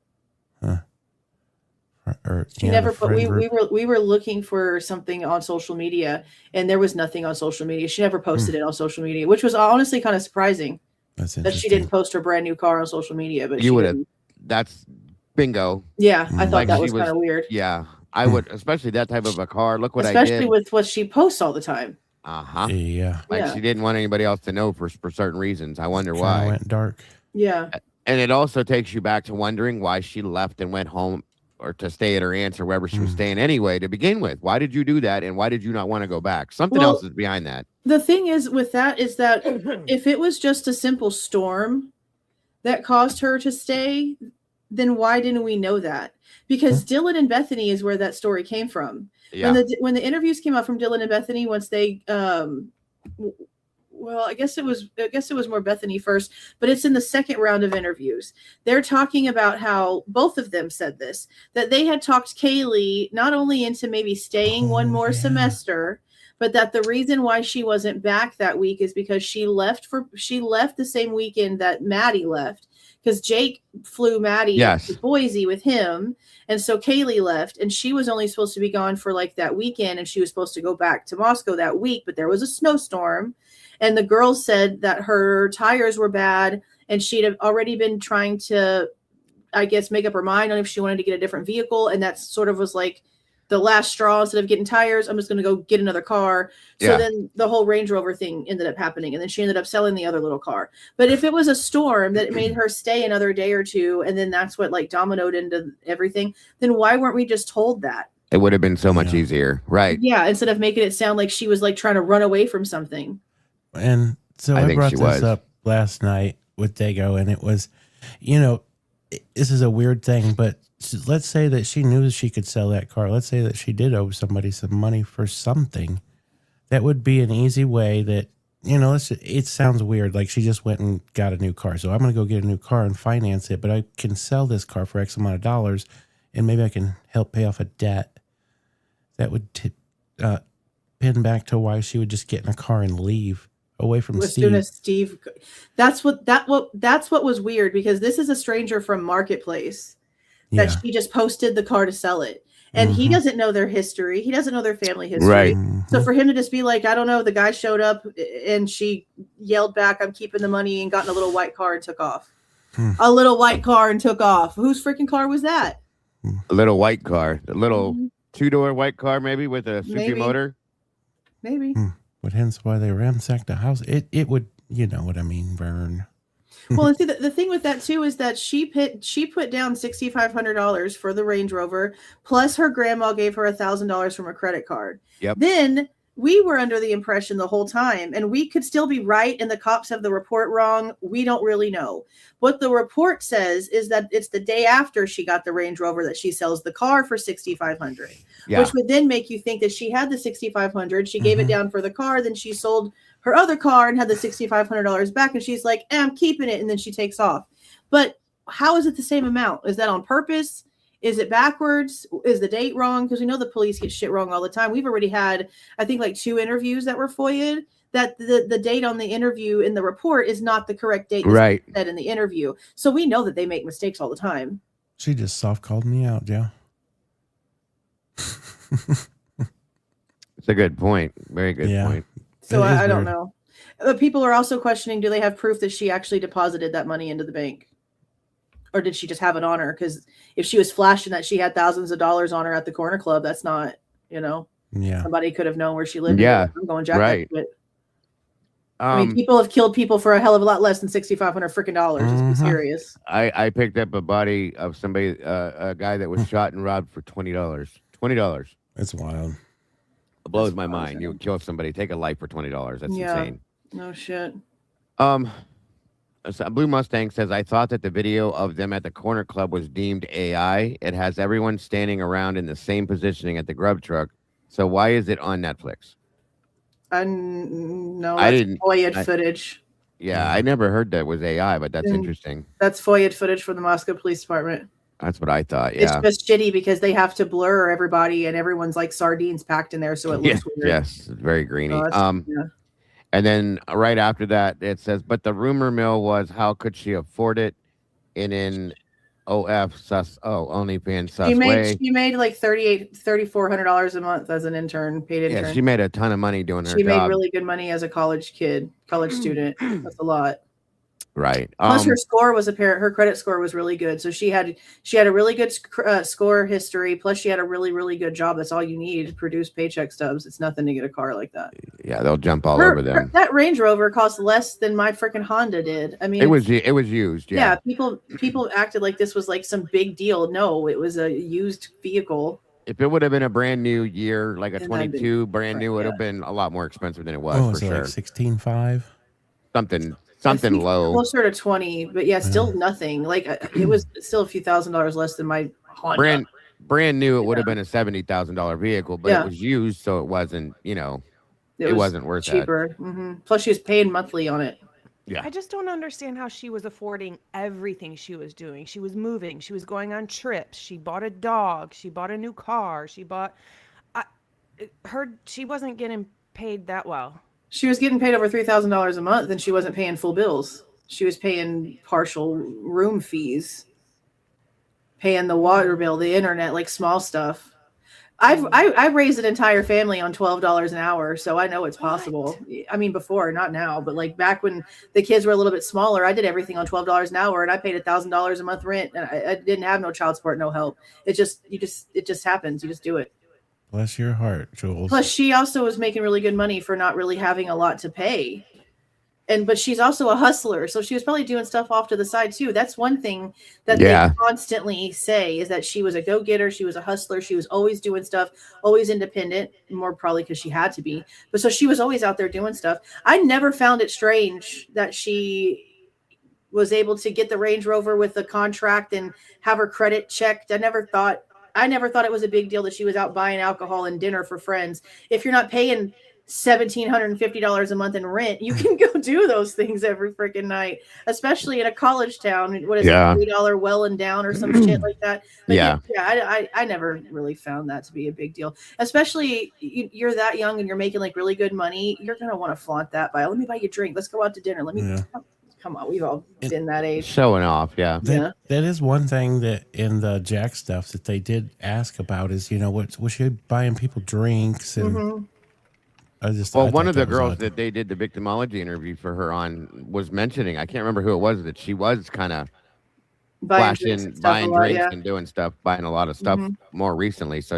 Speaker 4: She never put. We were looking for something on social media, and there was nothing on social media. She never posted it on social media, which was honestly kind of surprising.
Speaker 5: That's
Speaker 4: that she didn't post her brand new car on social media. But
Speaker 2: you would have. That's bingo.
Speaker 4: Yeah, I thought
Speaker 2: Like
Speaker 4: that
Speaker 2: she
Speaker 4: was kind of weird.
Speaker 2: Yeah, I would, especially that type of a car. Look what I did.
Speaker 4: Especially with what she posts all the time.
Speaker 5: Yeah.
Speaker 2: Like
Speaker 4: Yeah.
Speaker 2: she didn't want anybody else to know for certain reasons. I wonder
Speaker 5: Kinda
Speaker 2: why.
Speaker 5: went dark.
Speaker 4: Yeah.
Speaker 2: And it also takes you back to wondering why she left and went home or to stay at her aunt's or wherever she was staying anyway to begin with. Why did you do that? And why did you not want to go back? Something else is behind that.
Speaker 4: The thing is with that is that if it was just a simple storm that caused her to stay, then why didn't we know that? Because Dylan and Bethany is where that story came from.
Speaker 2: Yeah.
Speaker 4: When the interviews came out from Dylan and Bethany, once they well, I guess it was more Bethany first, but it's in the second round of interviews. They're talking about how both of them said this, that they had talked Kaylee not only into maybe staying one more semester, but that the reason why she wasn't back that week is because she left the same weekend that Maddie left. because Jake flew Maddie
Speaker 2: Yes.
Speaker 4: to Boise with him. And so Kaylee left, and she was only supposed to be gone for like that weekend, and she was supposed to go back to Moscow that week, but there was a snowstorm. And the girls said that her tires were bad, and she'd have already been trying to, I guess, make up her mind on if she wanted to get a different vehicle. And that sort of was like the last straw. Instead of getting tires, I'm just going to go get another car. So then the whole Range Rover thing ended up happening. And then she ended up selling the other little car. But if it was a storm that made her stay another day or two, and then that's what like dominoed into everything, then why weren't we just told that?
Speaker 2: It would have been so much easier. Right.
Speaker 4: Yeah. Instead of making it sound like she was like trying to run away from something.
Speaker 5: And so I brought this up last night with Dago, and it was, you know, this is a weird thing, but let's say that she knew that she could sell that car. Let's say that she did owe somebody some money for something. That would be an easy way that, you know, it sounds weird. Like she just went and got a new car. So I'm going to go get a new car and finance it, but I can sell this car for X amount of dollars, and maybe I can help pay off a debt. That would pin back to why she would just get in a car and leave away from
Speaker 4: as
Speaker 5: Steve.
Speaker 4: soon as Steve, that's what was weird, because this is a stranger from Marketplace that she just posted the car to sell it, and he doesn't know their history, he doesn't know their family history,
Speaker 2: right?
Speaker 4: So for him to just be like, I don't know, the guy showed up and she yelled back, I'm keeping the money, and got in a little white car and took off. A little white car and took off. Whose freaking car was that?
Speaker 2: A little white car, a little two-door white car, maybe with a Suzuki motor.
Speaker 4: Maybe.
Speaker 5: But hence why they ransacked the house. It would, you know what I mean, Vern.
Speaker 4: Well, and see, the thing with that too is that she put down $6,500 for the Range Rover, plus her grandma gave her $1,000 from a credit card.
Speaker 2: Yep.
Speaker 4: Then we were under the impression the whole time, and we could still be right, and the cops have the report wrong. We don't really know. What the report says is that it's the day after she got the Range Rover that she sells the car for $6,500, which would then make you think that she had the $6,500. She gave it down for the car, then she sold her other car and had the $6,500 back, and she's like, I'm keeping it, and then she takes off. But how is it the same amount? Is that on purpose? Is it backwards? Is the date wrong? Because we know the police get shit wrong all the time. We've already had, I think, like 2 interviews that were FOIA'd, that the date on the interview in the report is not the correct date said in the interview. So we know that they make mistakes all the time.
Speaker 5: She just soft called me out, Joe.
Speaker 2: It's a good point. Very good point.
Speaker 4: So I don't know. But people are also questioning, do they have proof that she actually deposited that money into the bank? Or did she just have it on her? Because if she was flashing that she had thousands of dollars on her at the corner club, that's not, you know, somebody could have known where she lived.
Speaker 2: Yeah,
Speaker 4: I'm going jack
Speaker 2: right.
Speaker 4: I mean, people have killed people for a hell of a lot less than $6,500 freaking dollars. Let's be serious.
Speaker 2: I picked up a body of somebody, a guy that was shot and robbed for $20. $20.
Speaker 5: That's wild.
Speaker 2: It blows my mind. You would kill somebody, take a life for $20. That's insane.
Speaker 4: No shit.
Speaker 2: So Blue Mustang says, I thought that the video of them at the corner club was deemed AI. It has everyone standing around in the same positioning at the grub truck. So why is it on Netflix?
Speaker 4: No, that's FOIA'd footage.
Speaker 2: Yeah, I never heard that was AI, but that's interesting.
Speaker 4: That's FOIA'd footage from the Moscow Police Department.
Speaker 2: That's what I thought, yeah.
Speaker 4: It's just shitty because they have to blur everybody, and everyone's like sardines packed in there, so it looks weird.
Speaker 2: Yes, it's very grainy. And then right after that, it says, but the rumor mill was, how could she afford it? And in OnlyFans sus way.
Speaker 4: She made like $3,400 a month as an intern, paid intern.
Speaker 2: Yeah, she made a ton of money doing her job.
Speaker 4: She made really good money as a college student. That's a lot.
Speaker 2: Right.
Speaker 4: Plus, her score was her credit score was really good. So she had a really good score history. Plus, she had a really, really good job. That's all you need to produce paycheck stubs. It's nothing to get a car like that.
Speaker 2: Yeah, they'll jump all over them.
Speaker 4: That Range Rover cost less than my freaking Honda did. I mean,
Speaker 2: it was used. Yeah.
Speaker 4: People acted like this was like some big deal. No, it was a used vehicle.
Speaker 2: If it would have been a brand new year, like a 22 brand new, it would have been a lot more expensive than it was for sure.
Speaker 5: Like 16.5,
Speaker 2: something low,
Speaker 4: closer to 20, but still nothing. Like it was still a few $1,000s less than my Honda.
Speaker 2: Brand new, it would have been a $70,000 vehicle, but it was used, so it wasn't. It wasn't worth
Speaker 4: cheaper. Plus, she was paying monthly on it.
Speaker 2: Yeah,
Speaker 3: I just don't understand how she was affording everything she was doing. She was moving. She was going on trips. She bought a dog. She bought a new car. She wasn't getting paid that well.
Speaker 4: She was getting paid over $3,000 a month, and she wasn't paying full bills. She was paying partial room fees, paying the water bill, the internet, like small stuff. I've raised an entire family on $12 an hour, so I know it's possible. I mean, before, not now, but like back when the kids were a little bit smaller, I did everything on $12 an hour, and I paid $1,000 a month rent, and I didn't have no child support, no help. It just happens. You just do it.
Speaker 5: Bless your heart, Jules.
Speaker 4: Plus, she also was making really good money for not really having a lot to pay. But she's also a hustler, so she was probably doing stuff off to the side too. That's one thing that they constantly say, is that she was a go-getter, she was a hustler, she was always doing stuff, always independent, more probably because she had to be. But so she was always out there doing stuff. I never found it strange that she was able to get the Range Rover with the contract and have her credit checked. I never thought it was a big deal that she was out buying alcohol and dinner for friends. If you're not paying $1,750 a month in rent, you can go do those things every freaking night, especially in a college town. What is it, $3 well and down or some shit like that? But I never really found that to be a big deal, especially you're that young and you're making like really good money. You're going to want to flaunt that by, let me buy you a drink. Let's go out to dinner. Come on. We've all been that age.
Speaker 2: Showing off.
Speaker 5: That is one thing that in the Jack stuff that they did ask about is, was she buying people drinks and
Speaker 2: one of the girls that they did the victimology interview for her on was mentioning, I can't remember who it was, that she was kind of buying drinks and doing stuff, buying a lot of stuff more recently. So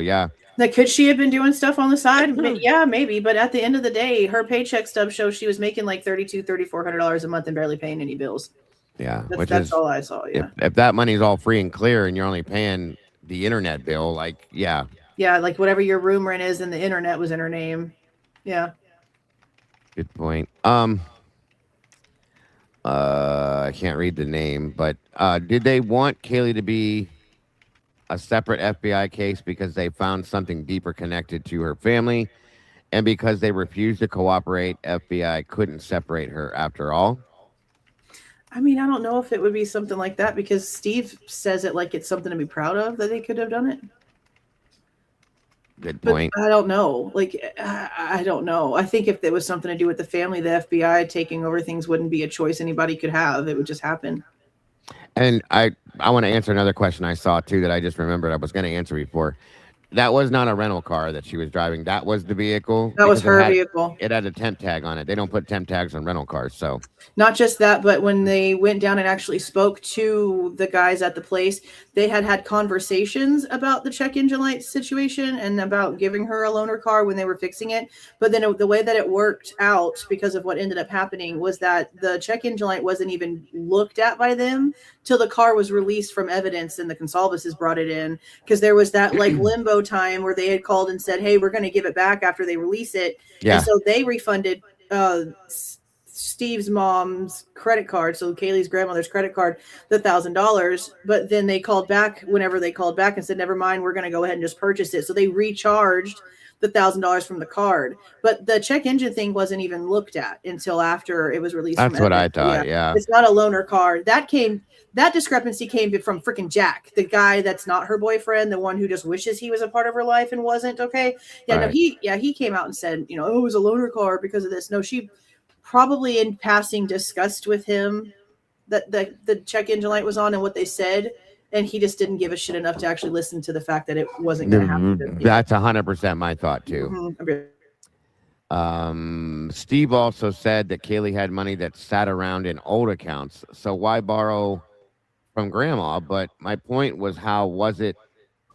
Speaker 4: Like, could she have been doing stuff on the side? Yeah, maybe. But at the end of the day, her paycheck stub shows she was making like $3,400 a month and barely paying any bills.
Speaker 2: Yeah,
Speaker 4: that's all I saw. Yeah.
Speaker 2: If that money's all free and clear and you're only paying the internet bill, like
Speaker 4: like whatever your room rent is and the internet was in her name. Yeah.
Speaker 2: Good point. I can't read the name, but did they want Kaylee to be a separate FBI case because they found something deeper connected to her family, and because they refused to cooperate, FBI couldn't separate her after all?
Speaker 4: I mean, I don't know if it would be something like that, because Steve says it like it's something to be proud of that they could have done it.
Speaker 2: Good point.
Speaker 4: But I don't know. I don't know. I think if there was something to do with the family, the FBI taking over things wouldn't be a choice anybody could have. It would just happen.
Speaker 2: And I want to answer another question I saw too that I just remembered I was going to answer before. That was not a rental car that she was driving. That was the vehicle.
Speaker 4: That was her vehicle.
Speaker 2: It had a temp tag on it. They don't put temp tags on rental cars. So
Speaker 4: not just that, but when they went down and actually spoke to the guys at the place, they had conversations about the check engine light situation and about giving her a loaner car when they were fixing it. But then the way that it worked out, because of what ended up happening, was that the check engine light wasn't even looked at by them till the car was released from evidence and the consalvuses brought it in, because there was that like limbo time where they had called and said, hey, we're going to give it back after they release it.
Speaker 2: Yeah.
Speaker 4: And so they refunded Steve's mom's credit card, so Kaylee's grandmother's credit card, the $1,000. But then they called back whenever they called back and said, never mind, we're going to go ahead and just purchase it. So they recharged the $1,000 from the card, but the check engine thing wasn't even looked at until after it was released.
Speaker 2: That's what I thought. Yeah.
Speaker 4: It's not a loaner car. That discrepancy came from freaking Jack, the guy that's not her boyfriend, the one who just wishes he was a part of her life and wasn't. Okay. Yeah. Right. No, he came out and said, it was a loaner car because of this. No, she probably in passing discussed with him that the check engine light was on and what they said. And he just didn't give a shit enough to actually listen to the fact that it wasn't going to happen.
Speaker 2: That's 100% my thought too. Steve also said that Kaylee had money that sat around in old accounts. So why borrow from grandma? But my point was, how was it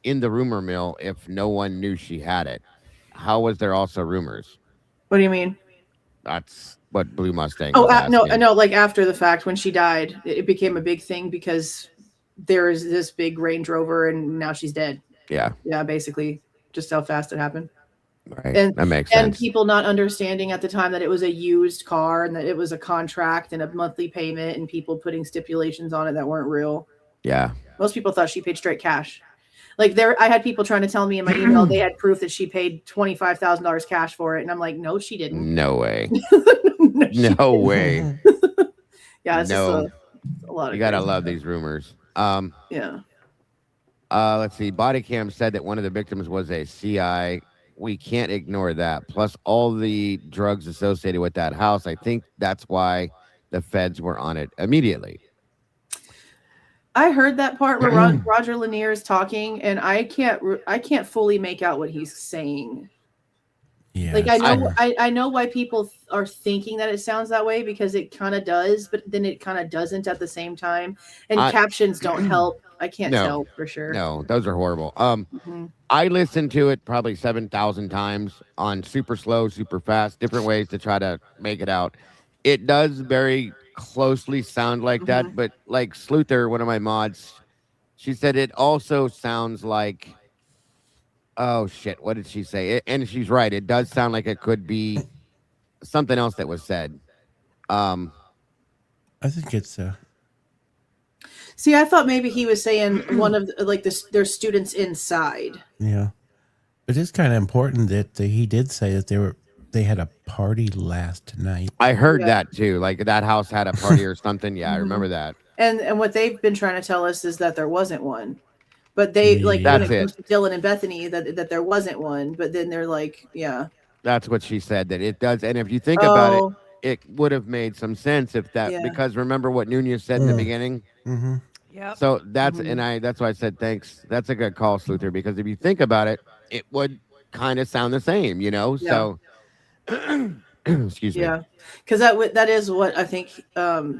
Speaker 2: in the rumor mill if no one knew she had it? How was there also rumors?
Speaker 4: What do you mean?
Speaker 2: That's what Blue Mustang.
Speaker 4: No, like after the fact, when she died, it became a big thing because there is this big Range Rover and now she's dead.
Speaker 2: Yeah.
Speaker 4: Yeah, basically just how fast it happened.
Speaker 2: Right. And that makes sense.
Speaker 4: And people not understanding at the time that it was a used car and that it was a contract and a monthly payment, and people putting stipulations on it that weren't real.
Speaker 2: Yeah.
Speaker 4: Most people thought she paid straight cash. Like I had people trying to tell me in my email they had proof that she paid $25,000 cash for it, and I'm like, no, she didn't.
Speaker 2: No way. No way.
Speaker 4: Yeah, it's just a lot of.
Speaker 2: You gotta love these rumors.
Speaker 4: Yeah.
Speaker 2: Let's see. Body cam said that one of the victims was a CI. We can't ignore that. Plus all the drugs associated with that house. I think that's why the feds were on it immediately.
Speaker 4: I heard that part where Roger Lanier is talking, and I can't fully make out what he's saying.
Speaker 5: Yeah,
Speaker 4: Like I know why people are thinking that it sounds that way, because it kind of does, but then it kind of doesn't at the same time. And captions don't help. I can't tell for sure.
Speaker 2: No, those are horrible.
Speaker 4: Mhm.
Speaker 2: I listened to it probably 7,000 times on super slow, super fast, different ways to try to make it out. It does very closely sound like that, but like Sluther, one of my mods, she said it also sounds like, oh shit, what did she say? And she's right. It does sound like it could be something else that was said.
Speaker 5: I think it's
Speaker 4: See, I thought maybe he was saying one of their students inside.
Speaker 5: yeah. It is kind of important that he did say that they had a party last night.
Speaker 2: I heard that too. Like that house had a party or something. Yeah, I remember that.
Speaker 4: And what they've been trying to tell us is that there wasn't one. But they when it comes to Dylan and Bethany, that there wasn't one. But then they're like, yeah.
Speaker 2: That's what she said, that it does. And if you think about it, it would have made some sense if that, because remember what Nunez said in the beginning?
Speaker 5: Mm-hmm.
Speaker 3: Yeah.
Speaker 2: So that's, that's why I said, thanks. That's a good call, Sluther, because if you think about it, it would kind of sound the same, you know?
Speaker 4: Yeah.
Speaker 2: So, excuse me.
Speaker 4: Yeah. Because that is what I think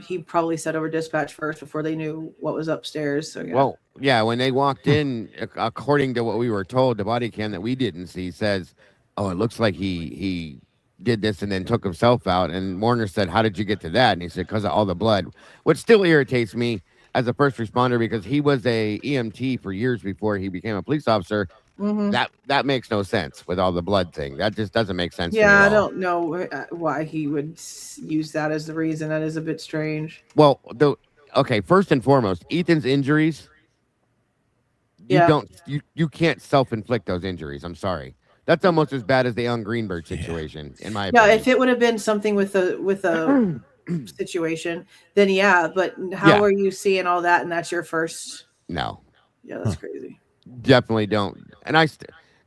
Speaker 4: he probably said over dispatch first before they knew what was upstairs. So, yeah.
Speaker 2: Well, yeah, when they walked in, according to what we were told, the body cam that we didn't see says, oh, it looks like he did this and then took himself out. And Warner said, how did you get to that? And he said, because of all the blood, which still irritates me as a first responder, because he was a EMT for years before he became a police officer. That makes no sense with all the blood thing. That just doesn't make sense.
Speaker 4: Yeah, I don't know why he would use that as the reason. That is a bit strange.
Speaker 2: Well, okay, first and foremost, Ethan's injuries, you can't self-inflict those injuries. I'm sorry. That's almost as bad as the Young Greenberg situation, in my opinion.
Speaker 4: Yeah, if it would have been something with a situation, then yeah. But how are you seeing all that, and that's your first?
Speaker 2: No.
Speaker 4: Yeah, that's crazy.
Speaker 2: Definitely don't. And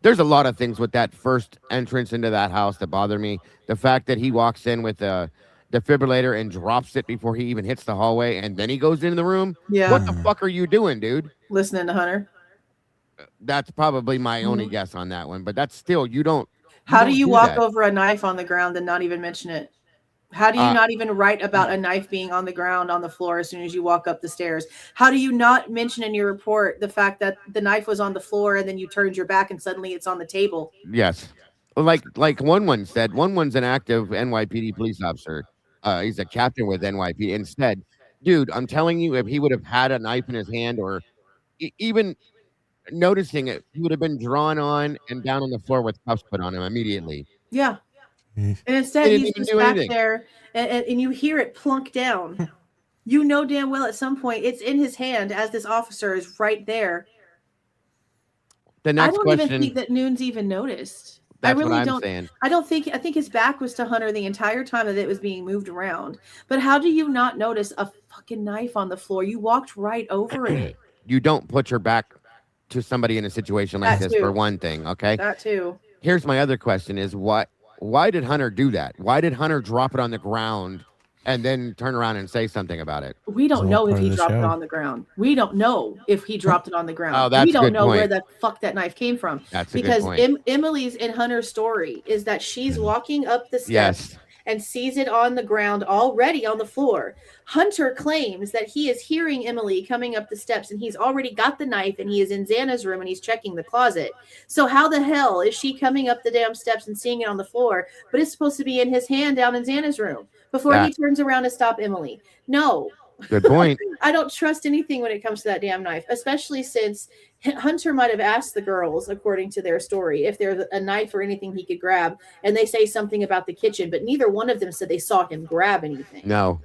Speaker 2: there's a lot of things with that first entrance into that house that bother me. The fact that he walks in with a defibrillator and drops it before he even hits the hallway, and then he goes into the room.
Speaker 4: Yeah.
Speaker 2: What the fuck are you doing, dude?
Speaker 4: Listening to Hunter.
Speaker 2: That's probably my only guess on that one, but that's still, you don't.
Speaker 4: How do you walk over a knife on the ground and not even mention it? How do you not even write about a knife being on the ground on the floor as soon as you walk up the stairs? How do you not mention in your report the fact that the knife was on the floor and then you turned your back and suddenly it's on the table?
Speaker 2: Yes. Like one said, one's an active NYPD police officer. He's a captain with NYPD. Instead, dude, I'm telling you, if he would have had a knife in his hand or even noticing it, he would have been drawn on and down on the floor with cuffs put on him immediately.
Speaker 4: Yeah. And instead, he's just back there, and you hear it plunk down. You know damn well at some point it's in his hand as this officer is right there.
Speaker 2: The next
Speaker 4: I don't even think that Nunes even noticed.
Speaker 2: That's
Speaker 4: I really
Speaker 2: what I'm
Speaker 4: don't.
Speaker 2: saying.
Speaker 4: I think his back was to Hunter the entire time that it was being moved around. But how do you not notice a fucking knife on the floor? You walked right over it.
Speaker 2: You don't put your back to somebody in a situation like this, for one thing, okay?
Speaker 4: That too.
Speaker 2: Here's my other question is why did Hunter do that? Why did Hunter drop it on the ground and then turn around and say something about it?
Speaker 4: We don't know if he dropped it on the ground. We don't know if he dropped it on the ground.
Speaker 2: Oh, that's
Speaker 4: we don't
Speaker 2: a good
Speaker 4: know
Speaker 2: point.
Speaker 4: where the fuck that knife came from.
Speaker 2: That's
Speaker 4: because
Speaker 2: a good point.
Speaker 4: Emily's and Hunter's story is that she's walking up the steps and sees it on the ground already on the floor. Hunter claims that he is hearing Emily coming up the steps and he's already got the knife and he is in Xana's room and he's checking the closet. So how the hell is she coming up the damn steps and seeing it on the floor, but it's supposed to be in his hand down in Xana's room before he turns around to stop Emily? No.
Speaker 2: Good point.
Speaker 4: I don't trust anything when it comes to that damn knife, especially since Hunter might have asked the girls, according to their story, if there's a knife or anything he could grab, and they say something about the kitchen, but neither one of them said they saw him grab anything.
Speaker 2: No.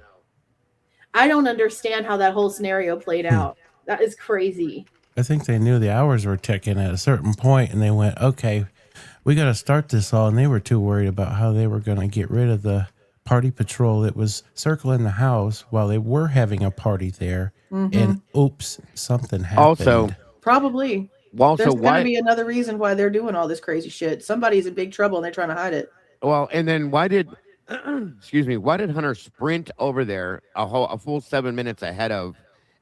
Speaker 4: I don't understand how that whole scenario played out. That is crazy.
Speaker 5: I think they knew the hours were ticking at a certain point, and they went, okay, we got to start this all, and they were too worried about how they were going to get rid of the party patrol that was circling the house while they were having a party there, and oops, something happened.
Speaker 2: Also,
Speaker 4: probably.
Speaker 2: Also,
Speaker 4: there's going to be another reason why they're doing all this crazy shit. Somebody's in big trouble and they're trying to hide it.
Speaker 2: Well, and then why did excuse me, why did Hunter sprint over there a full 7 minutes ahead of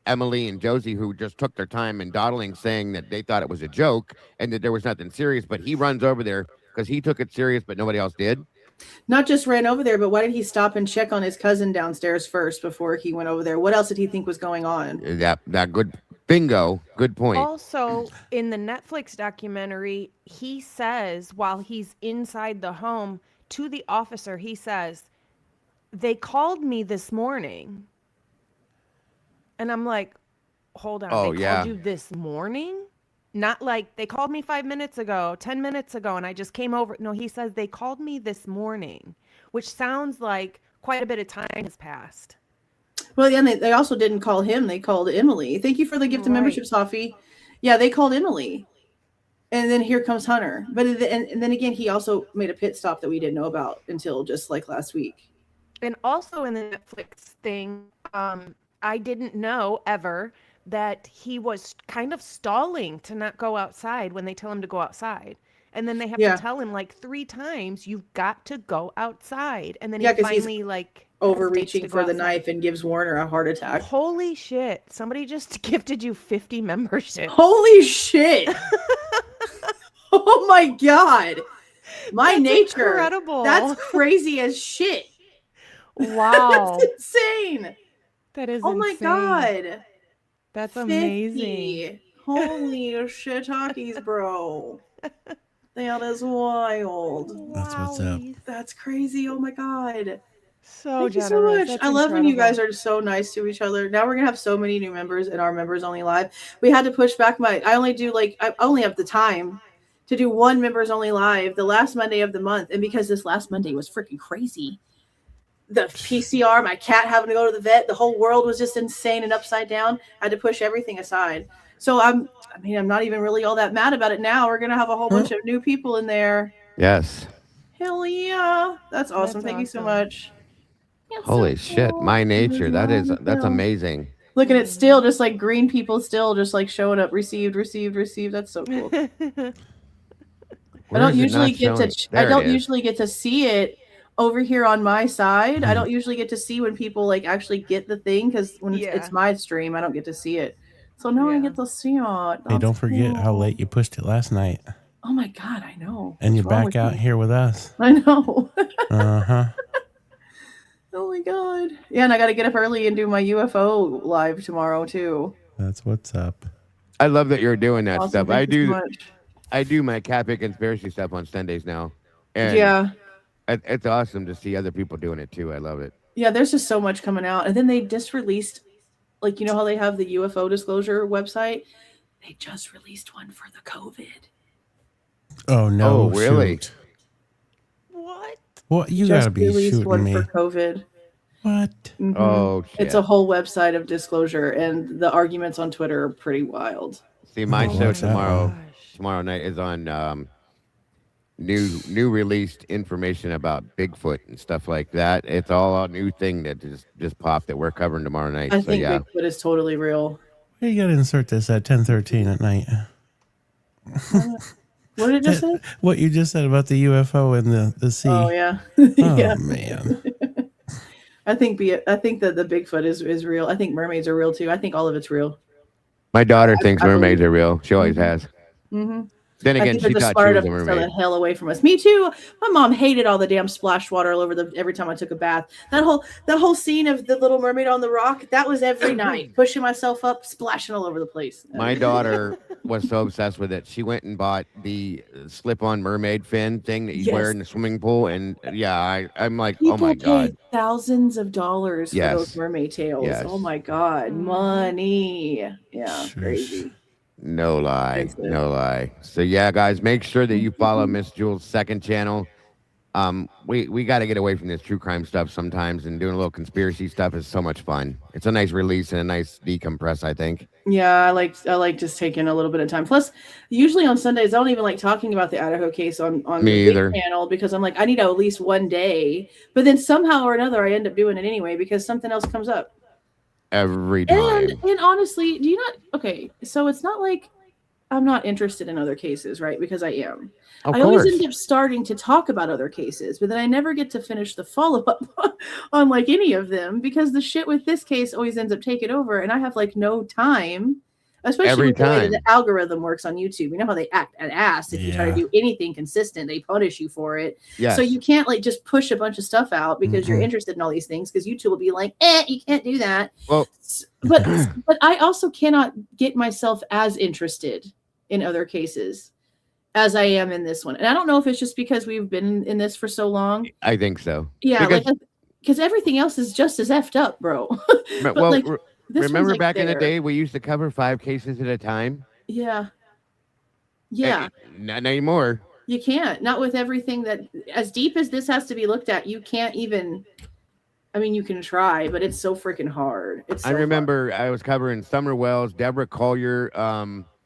Speaker 2: Emily and Josie, who just took their time and dawdling, saying that they thought it was a joke and that there was nothing serious, but he runs over there because he took it serious, but nobody else did.
Speaker 4: Not just ran over there, but why did he stop and check on his cousin downstairs first before he went over there? What else did he think was going on?
Speaker 2: That good bingo, good point.
Speaker 3: Also, in the Netflix documentary, he says while he's inside the home to the officer, he says, "They called me this morning." And I'm like, hold on.
Speaker 2: Oh,
Speaker 3: they
Speaker 2: yeah.
Speaker 3: called you this morning? Not like they called me 5 minutes ago, 10 minutes ago, and I just came over. No, he says they called me this morning, which sounds like quite a bit of time has passed.
Speaker 4: Well, yeah, and they also didn't call him. They called Emily. Thank you for the gift of membership, Sophie. Yeah, they called Emily. And then here comes Hunter. But and then again, he also made a pit stop that we didn't know about until just like last week.
Speaker 3: And also in the Netflix thing, I didn't know ever that he was kind of stalling to not go outside when they tell him to go outside. And then they have to tell him like 3 times, you've got to go outside. And then he finally like
Speaker 4: overreaching for the knife and gives Warner a heart attack.
Speaker 3: Holy shit. Somebody just gifted you 50 memberships.
Speaker 4: Holy shit. Oh my God. My nature.
Speaker 3: Incredible.
Speaker 4: That's crazy as shit.
Speaker 3: Wow.
Speaker 4: That's insane.
Speaker 3: That is
Speaker 4: oh my God.
Speaker 3: That's
Speaker 4: 50.
Speaker 3: amazing.
Speaker 4: Holy shit talkies, bro. That is wild.
Speaker 5: That's what's up.
Speaker 4: That's crazy. Oh my God.
Speaker 3: So
Speaker 4: Thank you so much. I love when you guys are so nice to each other. Now we're gonna have so many new members in our members only live. We had to push back I only have the time to do one members only live the last Monday of the month. And because this last Monday was freaking crazy, the PCR, my cat having to go to the vet, the whole world was just insane and upside down. I had to push everything aside. So I'm not even really all that mad about it now. We're gonna have a whole bunch of new people in there.
Speaker 2: Yes.
Speaker 4: Hell yeah. That's awesome. Thank you so much.
Speaker 2: Holy shit, my nature. That's amazing.
Speaker 4: Looking at still just like green people still just like showing up, received. That's so cool. I don't usually get to see it over here on my side. I don't usually get to see when people like actually get the thing because when it's my stream, I don't get to see it. So now I get to see it.
Speaker 5: Hey, don't forget how late you pushed it last night.
Speaker 4: Oh my God, I know.
Speaker 5: And you're back out here with us.
Speaker 4: I know.
Speaker 5: Uh-huh.
Speaker 4: Oh my God. Yeah, and I got to get up early and do my UFO live tomorrow too.
Speaker 5: That's what's up.
Speaker 2: I love that you're doing that stuff.
Speaker 4: Thank you so much.
Speaker 2: I do my Catholic conspiracy stuff on Sundays now. And it's awesome to see other people doing it too. I love it.
Speaker 4: Yeah, there's just so much coming out. And then they just released, like, you know how they have the UFO disclosure website? They just released one for the COVID.
Speaker 5: Oh, no.
Speaker 2: Oh, really?
Speaker 5: Shoot.
Speaker 3: What?
Speaker 5: Well, you got to be shooting
Speaker 4: one
Speaker 5: me.
Speaker 4: for COVID.
Speaker 5: What?
Speaker 4: Mm-hmm.
Speaker 2: Oh, shit.
Speaker 4: It's a whole website of disclosure, and the arguments on Twitter are pretty wild.
Speaker 2: See, my show tomorrow night is on new released information about Bigfoot and stuff like that. It's all a new thing that just popped that we're covering tomorrow night.
Speaker 4: I think Bigfoot is totally real.
Speaker 5: You got to insert this at 10:13 at night.
Speaker 4: What did it just say?
Speaker 5: What you just said about the UFO and the sea.
Speaker 4: Oh yeah.
Speaker 5: Oh man.
Speaker 4: I think that the Bigfoot is real. I think mermaids are real too. I think all of it's real.
Speaker 2: My daughter thinks mermaids are real. She always has.
Speaker 4: Mm-hmm.
Speaker 2: Then again, she thought she was a mermaid.
Speaker 4: The hell away from us. Me too. My mom hated all the damn splash water all over every time I took a bath. That whole scene of the Little Mermaid on the rock, that was every night. Pushing myself up, splashing all over the place.
Speaker 2: My daughter was so obsessed with it. She went and bought the slip-on mermaid fin thing that you wear in the swimming pool. And I'm like,
Speaker 4: people
Speaker 2: oh my God.
Speaker 4: Pay thousands of dollars for those mermaid tails.
Speaker 2: Yes.
Speaker 4: Oh my God. Money. Yeah, crazy.
Speaker 2: No lie. No lie. So yeah, guys, make sure that you follow Miss Jules' second channel. We got to get away from this true crime stuff sometimes, and doing a little conspiracy stuff is so much fun. It's a nice release and a nice decompress, I think.
Speaker 4: Yeah, I like just taking a little bit of time. Plus, usually on Sundays, I don't even like talking about the Idaho case on
Speaker 2: Me
Speaker 4: the
Speaker 2: either.
Speaker 4: channel because I'm like, I need at least one day. But then somehow or another, I end up doing it anyway because something else comes up.
Speaker 2: Every time.
Speaker 4: And honestly, do you not? Okay, so it's not like I'm not interested in other cases, right? Because I am.
Speaker 2: Of
Speaker 4: I always
Speaker 2: course.
Speaker 4: end up starting to talk about other cases, but then I never get to finish the follow-up on like any of them because the shit with this case always ends up taking over and I have like no time, especially
Speaker 2: Every
Speaker 4: with the way that
Speaker 2: time.
Speaker 4: the algorithm works on YouTube. You know how they act an ass if you try to
Speaker 5: Yeah.
Speaker 4: do anything consistent, they punish you for it.
Speaker 2: Yes.
Speaker 4: So you can't like just push a bunch of stuff out because you're
Speaker 5: Mhm.
Speaker 4: interested in all these things because YouTube will be like, you can't do that.
Speaker 2: Well,
Speaker 4: But I also cannot get myself as interested in other cases as I am in this one. And I don't know if it's just because we've been in this for so long.
Speaker 2: I think so.
Speaker 4: Yeah,
Speaker 2: Because,
Speaker 4: like because everything else is just as effed up, bro. But
Speaker 2: well,
Speaker 4: like this one's,
Speaker 2: remember
Speaker 4: like,
Speaker 2: back in the
Speaker 4: there.
Speaker 2: day, we used to cover 5 cases at a time?
Speaker 4: Yeah. Yeah.
Speaker 2: Not anymore.
Speaker 4: You can't. Not with everything that as deep as this has to be looked at, you can't even. I mean, you can try, but it's so freaking hard. It's so
Speaker 2: I remember I was covering Summer Wells, Deborah Collier,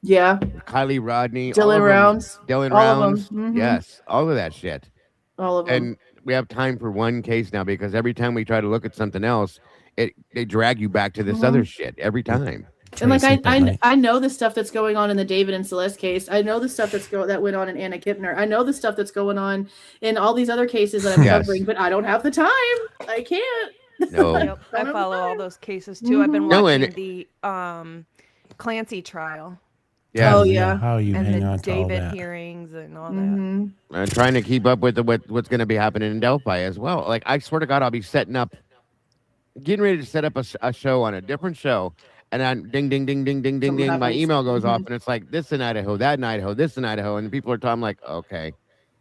Speaker 4: yeah,
Speaker 2: Kylie Rodney, all
Speaker 4: Dylan
Speaker 2: of them.
Speaker 4: Rounds,
Speaker 2: Dylan
Speaker 4: all of
Speaker 2: Rounds.
Speaker 4: them. Mhm.
Speaker 2: Yes, all of that shit.
Speaker 4: All of them.
Speaker 2: And we have time for one case now because every time we try to look at something else, they drag you back to this other shit every time.
Speaker 4: And like
Speaker 5: Sleep at night.
Speaker 4: I know the stuff that's going on in the David and Celeste case. I know the stuff that went on in Anna Kipner. I know the stuff that's going on in all these other cases that I'm
Speaker 2: Yes.
Speaker 4: covering, but I don't have the time. I can't.
Speaker 2: No.
Speaker 3: Yep, I
Speaker 4: Don't
Speaker 3: follow all
Speaker 4: have
Speaker 3: those cases too. I've been
Speaker 2: No,
Speaker 3: watching
Speaker 2: and-
Speaker 3: the Clancy trial
Speaker 2: Yeah.
Speaker 4: Oh, yeah.
Speaker 5: How you
Speaker 3: and
Speaker 5: hang
Speaker 3: the
Speaker 5: on to all
Speaker 3: David
Speaker 5: that?
Speaker 3: hearings and all that.
Speaker 4: Mhm.
Speaker 2: I'm trying to keep up with what's going to be happening in Delphi as well. Like, I swear to God, I'll be getting ready to set up a show on a different show. And then ding, ding, ding, ding, ding, ding,
Speaker 4: Something
Speaker 2: ding. My
Speaker 4: happens.
Speaker 2: email goes off
Speaker 4: Mhm.
Speaker 2: and it's like this in Idaho, that in Idaho, this in Idaho. And people are talking, I'm like, okay,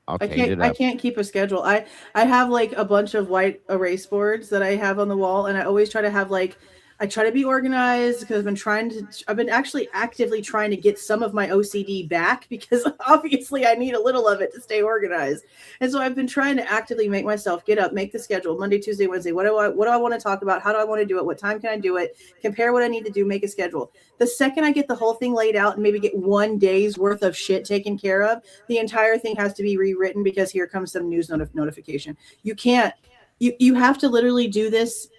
Speaker 2: I'll change it
Speaker 4: I
Speaker 2: up.
Speaker 4: can't keep a schedule. I have like a bunch of white erase boards that I have on the wall, and I always try to have like I try to be organized because I've been actually actively trying to get some of my OCD back because obviously I need a little of it to stay organized. And so I've been trying to actively make myself get up, make the schedule Monday, Tuesday, Wednesday. What do I want to talk about? How do I want to do it? What time can I do it? Compare what I need to do, make a schedule. The second I get the whole thing laid out and maybe get one day's worth of shit taken care of, the entire thing has to be rewritten because here comes some news notification. You can't, you have to literally do this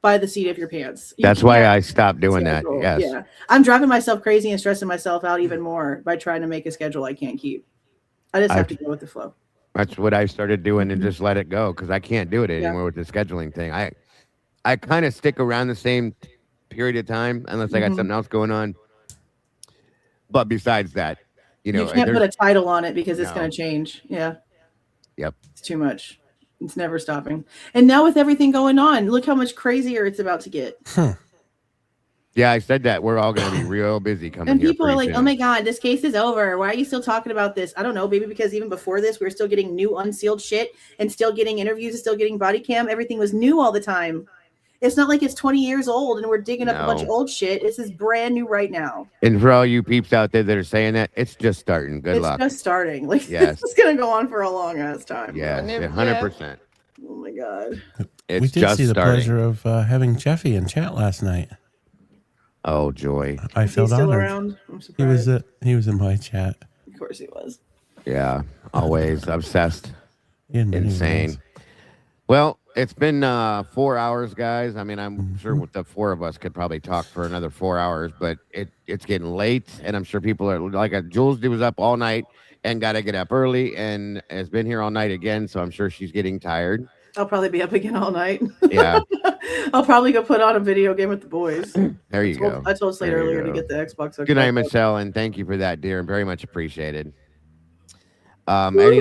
Speaker 4: by the seat of your pants.
Speaker 2: That's why I stopped doing that.
Speaker 4: Schedule.
Speaker 2: Yes.
Speaker 4: Yeah. I'm driving myself crazy and stressing myself out even more by trying to make a schedule I can't keep. I just have to go with the flow.
Speaker 2: That's what I started doing and just let it go because I can't do it anymore with the scheduling thing. I kind of stick around the same period of time unless I got something else going on. But besides that, you
Speaker 4: can't put a title on it because it's
Speaker 2: No.
Speaker 4: going to change. Yeah.
Speaker 2: Yep.
Speaker 4: It's too much. It's never stopping. And now with everything going on, look how much crazier it's about to get.
Speaker 2: Yeah, I said that. We're all going to be real busy coming
Speaker 4: And
Speaker 2: here
Speaker 4: people are
Speaker 2: pretty
Speaker 4: like,
Speaker 2: soon.
Speaker 4: oh my God, this case is over. Why are you still talking about this? I don't know, maybe because even before this, we were still getting new unsealed shit and still getting interviews and still getting body cam. Everything was new all the time. It's not like it's 20 years old and we're digging up a bunch of old shit. This is brand new right now.
Speaker 2: And for all you peeps out there that are saying that, it's just starting. Good luck.
Speaker 4: It's just starting. Like,
Speaker 2: Yes.
Speaker 4: this is going to go on for a long ass time.
Speaker 2: Yes, 100%.
Speaker 4: Oh my God.
Speaker 2: It's
Speaker 5: We did
Speaker 2: just
Speaker 5: see the
Speaker 2: starting.
Speaker 5: pleasure of having Jeffy in chat last night.
Speaker 2: Oh, joy.
Speaker 5: I
Speaker 4: Is he
Speaker 5: felt
Speaker 4: still
Speaker 5: honored.
Speaker 4: around? I'm surprised.
Speaker 5: He was in my chat.
Speaker 4: Of course he was.
Speaker 2: Yeah, always obsessed.
Speaker 5: In many
Speaker 2: Insane.
Speaker 5: ways.
Speaker 2: Well, it's been 4 hours, guys. I mean, I'm sure with the 4 of us could probably talk for another 4 hours, but it's getting late, and I'm sure people are like Jules was up all night and got to get up early and has been here all night again, so I'm sure she's getting tired.
Speaker 4: I'll probably be up again all night.
Speaker 2: Yeah.
Speaker 4: I'll probably go put on a video game with the boys.
Speaker 2: There you go.
Speaker 4: I told Slade
Speaker 2: There you
Speaker 4: earlier to
Speaker 2: go.
Speaker 4: get the Xbox.
Speaker 2: Good night, Michelle, and thank you for that, dear. Very much appreciated. Any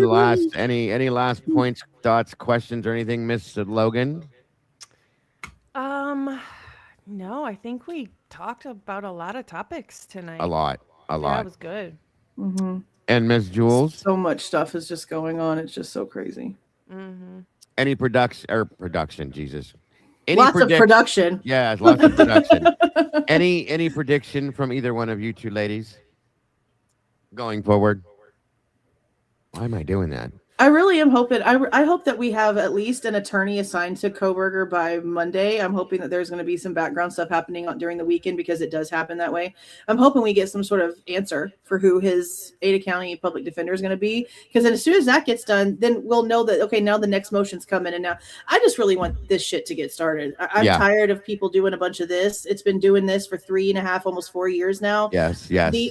Speaker 2: last points, thoughts, questions, or anything, Miss Logan?
Speaker 3: No, I think we talked about a lot of topics tonight.
Speaker 2: A lot.
Speaker 3: Yeah, it was good.
Speaker 4: Mm-hmm.
Speaker 2: And Miss Jules?
Speaker 4: So much stuff is just going on. It's just so crazy.
Speaker 3: Mm-hmm.
Speaker 2: Any production, Jesus. Any
Speaker 4: Lots of production.
Speaker 2: Yeah, lots of production. Any prediction from either one of you two ladies going forward? Why am I doing that?
Speaker 4: I really am hoping. I hope that we have at least an attorney assigned to Kohberger by Monday. I'm hoping that there's going to be some background stuff happening during the weekend because it does happen that way. I'm hoping we get some sort of answer for who his Ada County public defender is going to be. Because then as soon as that gets done, then we'll know that, okay, now the next motion's coming. And now I just really want this shit to get started. I'm tired of people doing a bunch of this. It's been doing this for 3.5, almost 4 years now.
Speaker 2: Yes.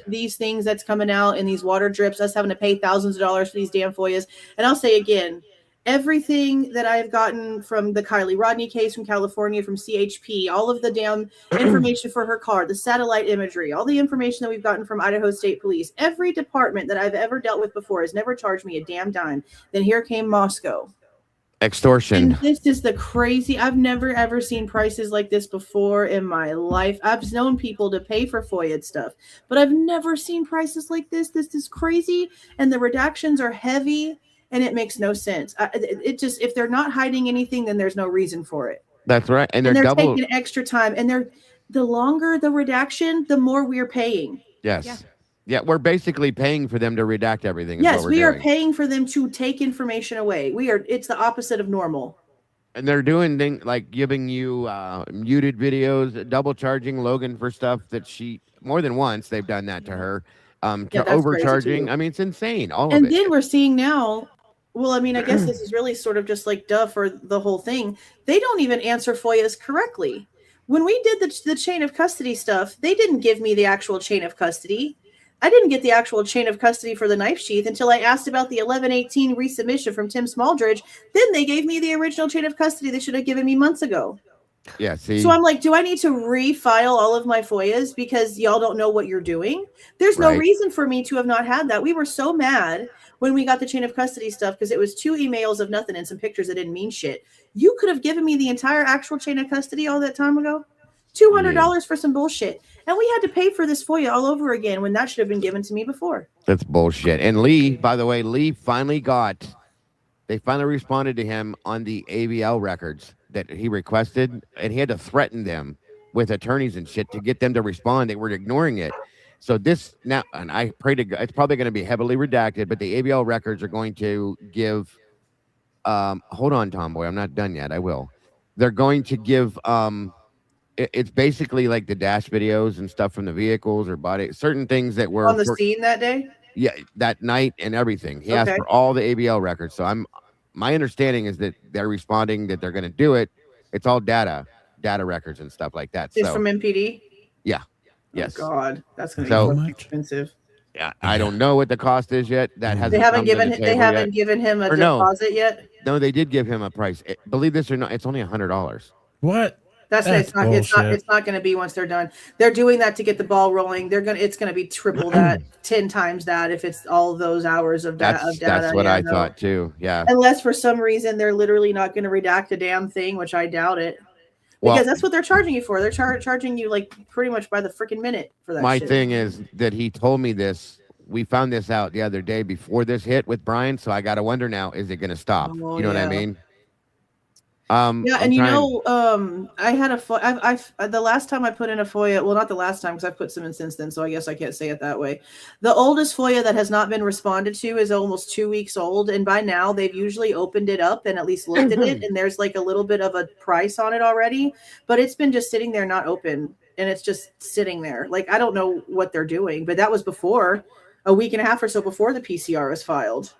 Speaker 4: These things that's coming out and these water drips, us having to pay thousands of dollars for these damn FOIAs. And I'll say again, everything that I've gotten from the Kylie Rodney case from California, from CHP, all of the damn information for her car, the satellite imagery, all the information that we've gotten from Idaho State Police, every department that I've ever dealt with before has never charged me a damn dime. Then here came Moscow.
Speaker 2: Extortion.
Speaker 4: And this is the crazy. I've never ever seen prices like this before in my life. I've known people to pay for FOIA stuff, but I've never seen prices like this. This is crazy. And the redactions are heavy and it makes no sense. It just, if they're not hiding anything, then there's no reason for it.
Speaker 2: That's right. And they're
Speaker 4: taking extra time. And the longer the redaction, the more we're paying.
Speaker 2: Yes. Yeah, we're basically paying for them to redact everything.
Speaker 4: Yes, we are paying for them to take information away. It's the opposite of normal.
Speaker 2: And they're doing things like giving you muted videos, double charging Logan for stuff that she, more than once, they've done that to her. Overcharging. I mean, it's insane.
Speaker 4: And then we're seeing now, well, I mean, I guess this is really sort of just like duh for the whole thing. They don't even answer FOIAs correctly. When we did the chain of custody stuff, they didn't give me the actual chain of custody. I didn't get the actual chain of custody for the knife sheath until I asked about the 1118 resubmission from Tim Smaldridge. Then they gave me the original chain of custody they should have given me months ago.
Speaker 2: Yeah, see.
Speaker 4: So I'm like, do I need to refile all of my FOIAs because y'all don't know what you're doing? There's no reason for me to have not had that. We were so mad when we got the chain of custody stuff because it was 2 emails of nothing and some pictures that didn't mean shit. You could have given me the entire actual chain of custody all that time ago. $200 for some bullshit. And we had to pay for this FOIA all over again when that should have been given to me before.
Speaker 2: That's bullshit. And Lee, by the way, they finally responded to him on the ABL records that he requested, and he had to threaten them with attorneys and shit to get them to respond. They were ignoring it. So this now, and I pray to God, it's probably going to be heavily redacted, but the ABL records are going to give, hold on, Tomboy, I'm not done yet. I will. They're going to give, it's basically like the dash videos and stuff from the vehicles or body, certain things that were
Speaker 4: on the scene that day.
Speaker 2: Yeah, that night and everything. He asked for all the ABL records. So my understanding is that they're responding that they're going to do it. It's all data records and stuff like that.
Speaker 4: It's from MPD.
Speaker 2: Yeah. Yes.
Speaker 4: Oh God, that's going to be expensive.
Speaker 2: Yeah, I don't know what the cost is yet. That hasn't.
Speaker 4: They haven't given him a deposit yet.
Speaker 2: No, they did give him a price. Believe this or not, it's only $100.
Speaker 5: What?
Speaker 4: It's not going to be once they're done. They're doing that to get the ball rolling. It's going to be triple that, 10 times that if it's all those hours of data.
Speaker 2: That's what I thought too. Yeah.
Speaker 4: Unless for some reason they're literally not going to redact a damn thing, which I doubt it. Because that's what they're charging you for. They're charging you like pretty much by the freaking minute for that.
Speaker 2: My thing is that he told me this. We found this out the other day before this hit with Bryan. So I got to wonder now, is it going to stop?
Speaker 4: Oh,
Speaker 2: you know what I mean?
Speaker 4: Yeah, and I had the last time I put in a FOIA, well, not the last time because I've put some in since then, so I guess I can't say it that way. The oldest FOIA that has not been responded to is almost 2 weeks old, and by now they've usually opened it up and at least looked at it, and there's like a little bit of a price on it already, but it's been just sitting there not open, and it's just sitting there. Like, I don't know what they're doing, but that was before, a week and a half or so before the PCR was filed.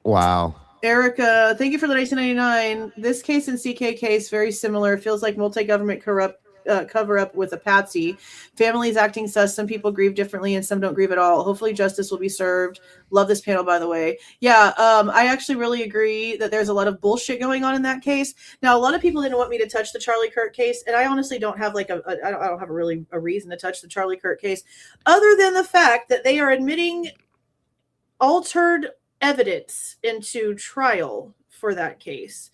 Speaker 2: Wow.
Speaker 4: Erica, thank you for the 1999. This case and CK case, very similar. It feels like multi-government cover-up with a patsy. Families acting sus. Some people grieve differently and some don't grieve at all. Hopefully justice will be served. Love this panel, by the way. Yeah, I actually really agree that there's a lot of bullshit going on in that case. Now, a lot of people didn't want me to touch the Charlie Kirk case, and I honestly don't have like I don't have a reason to touch the Charlie Kirk case, other than the fact that they are admitting altered evidence into trial for that case.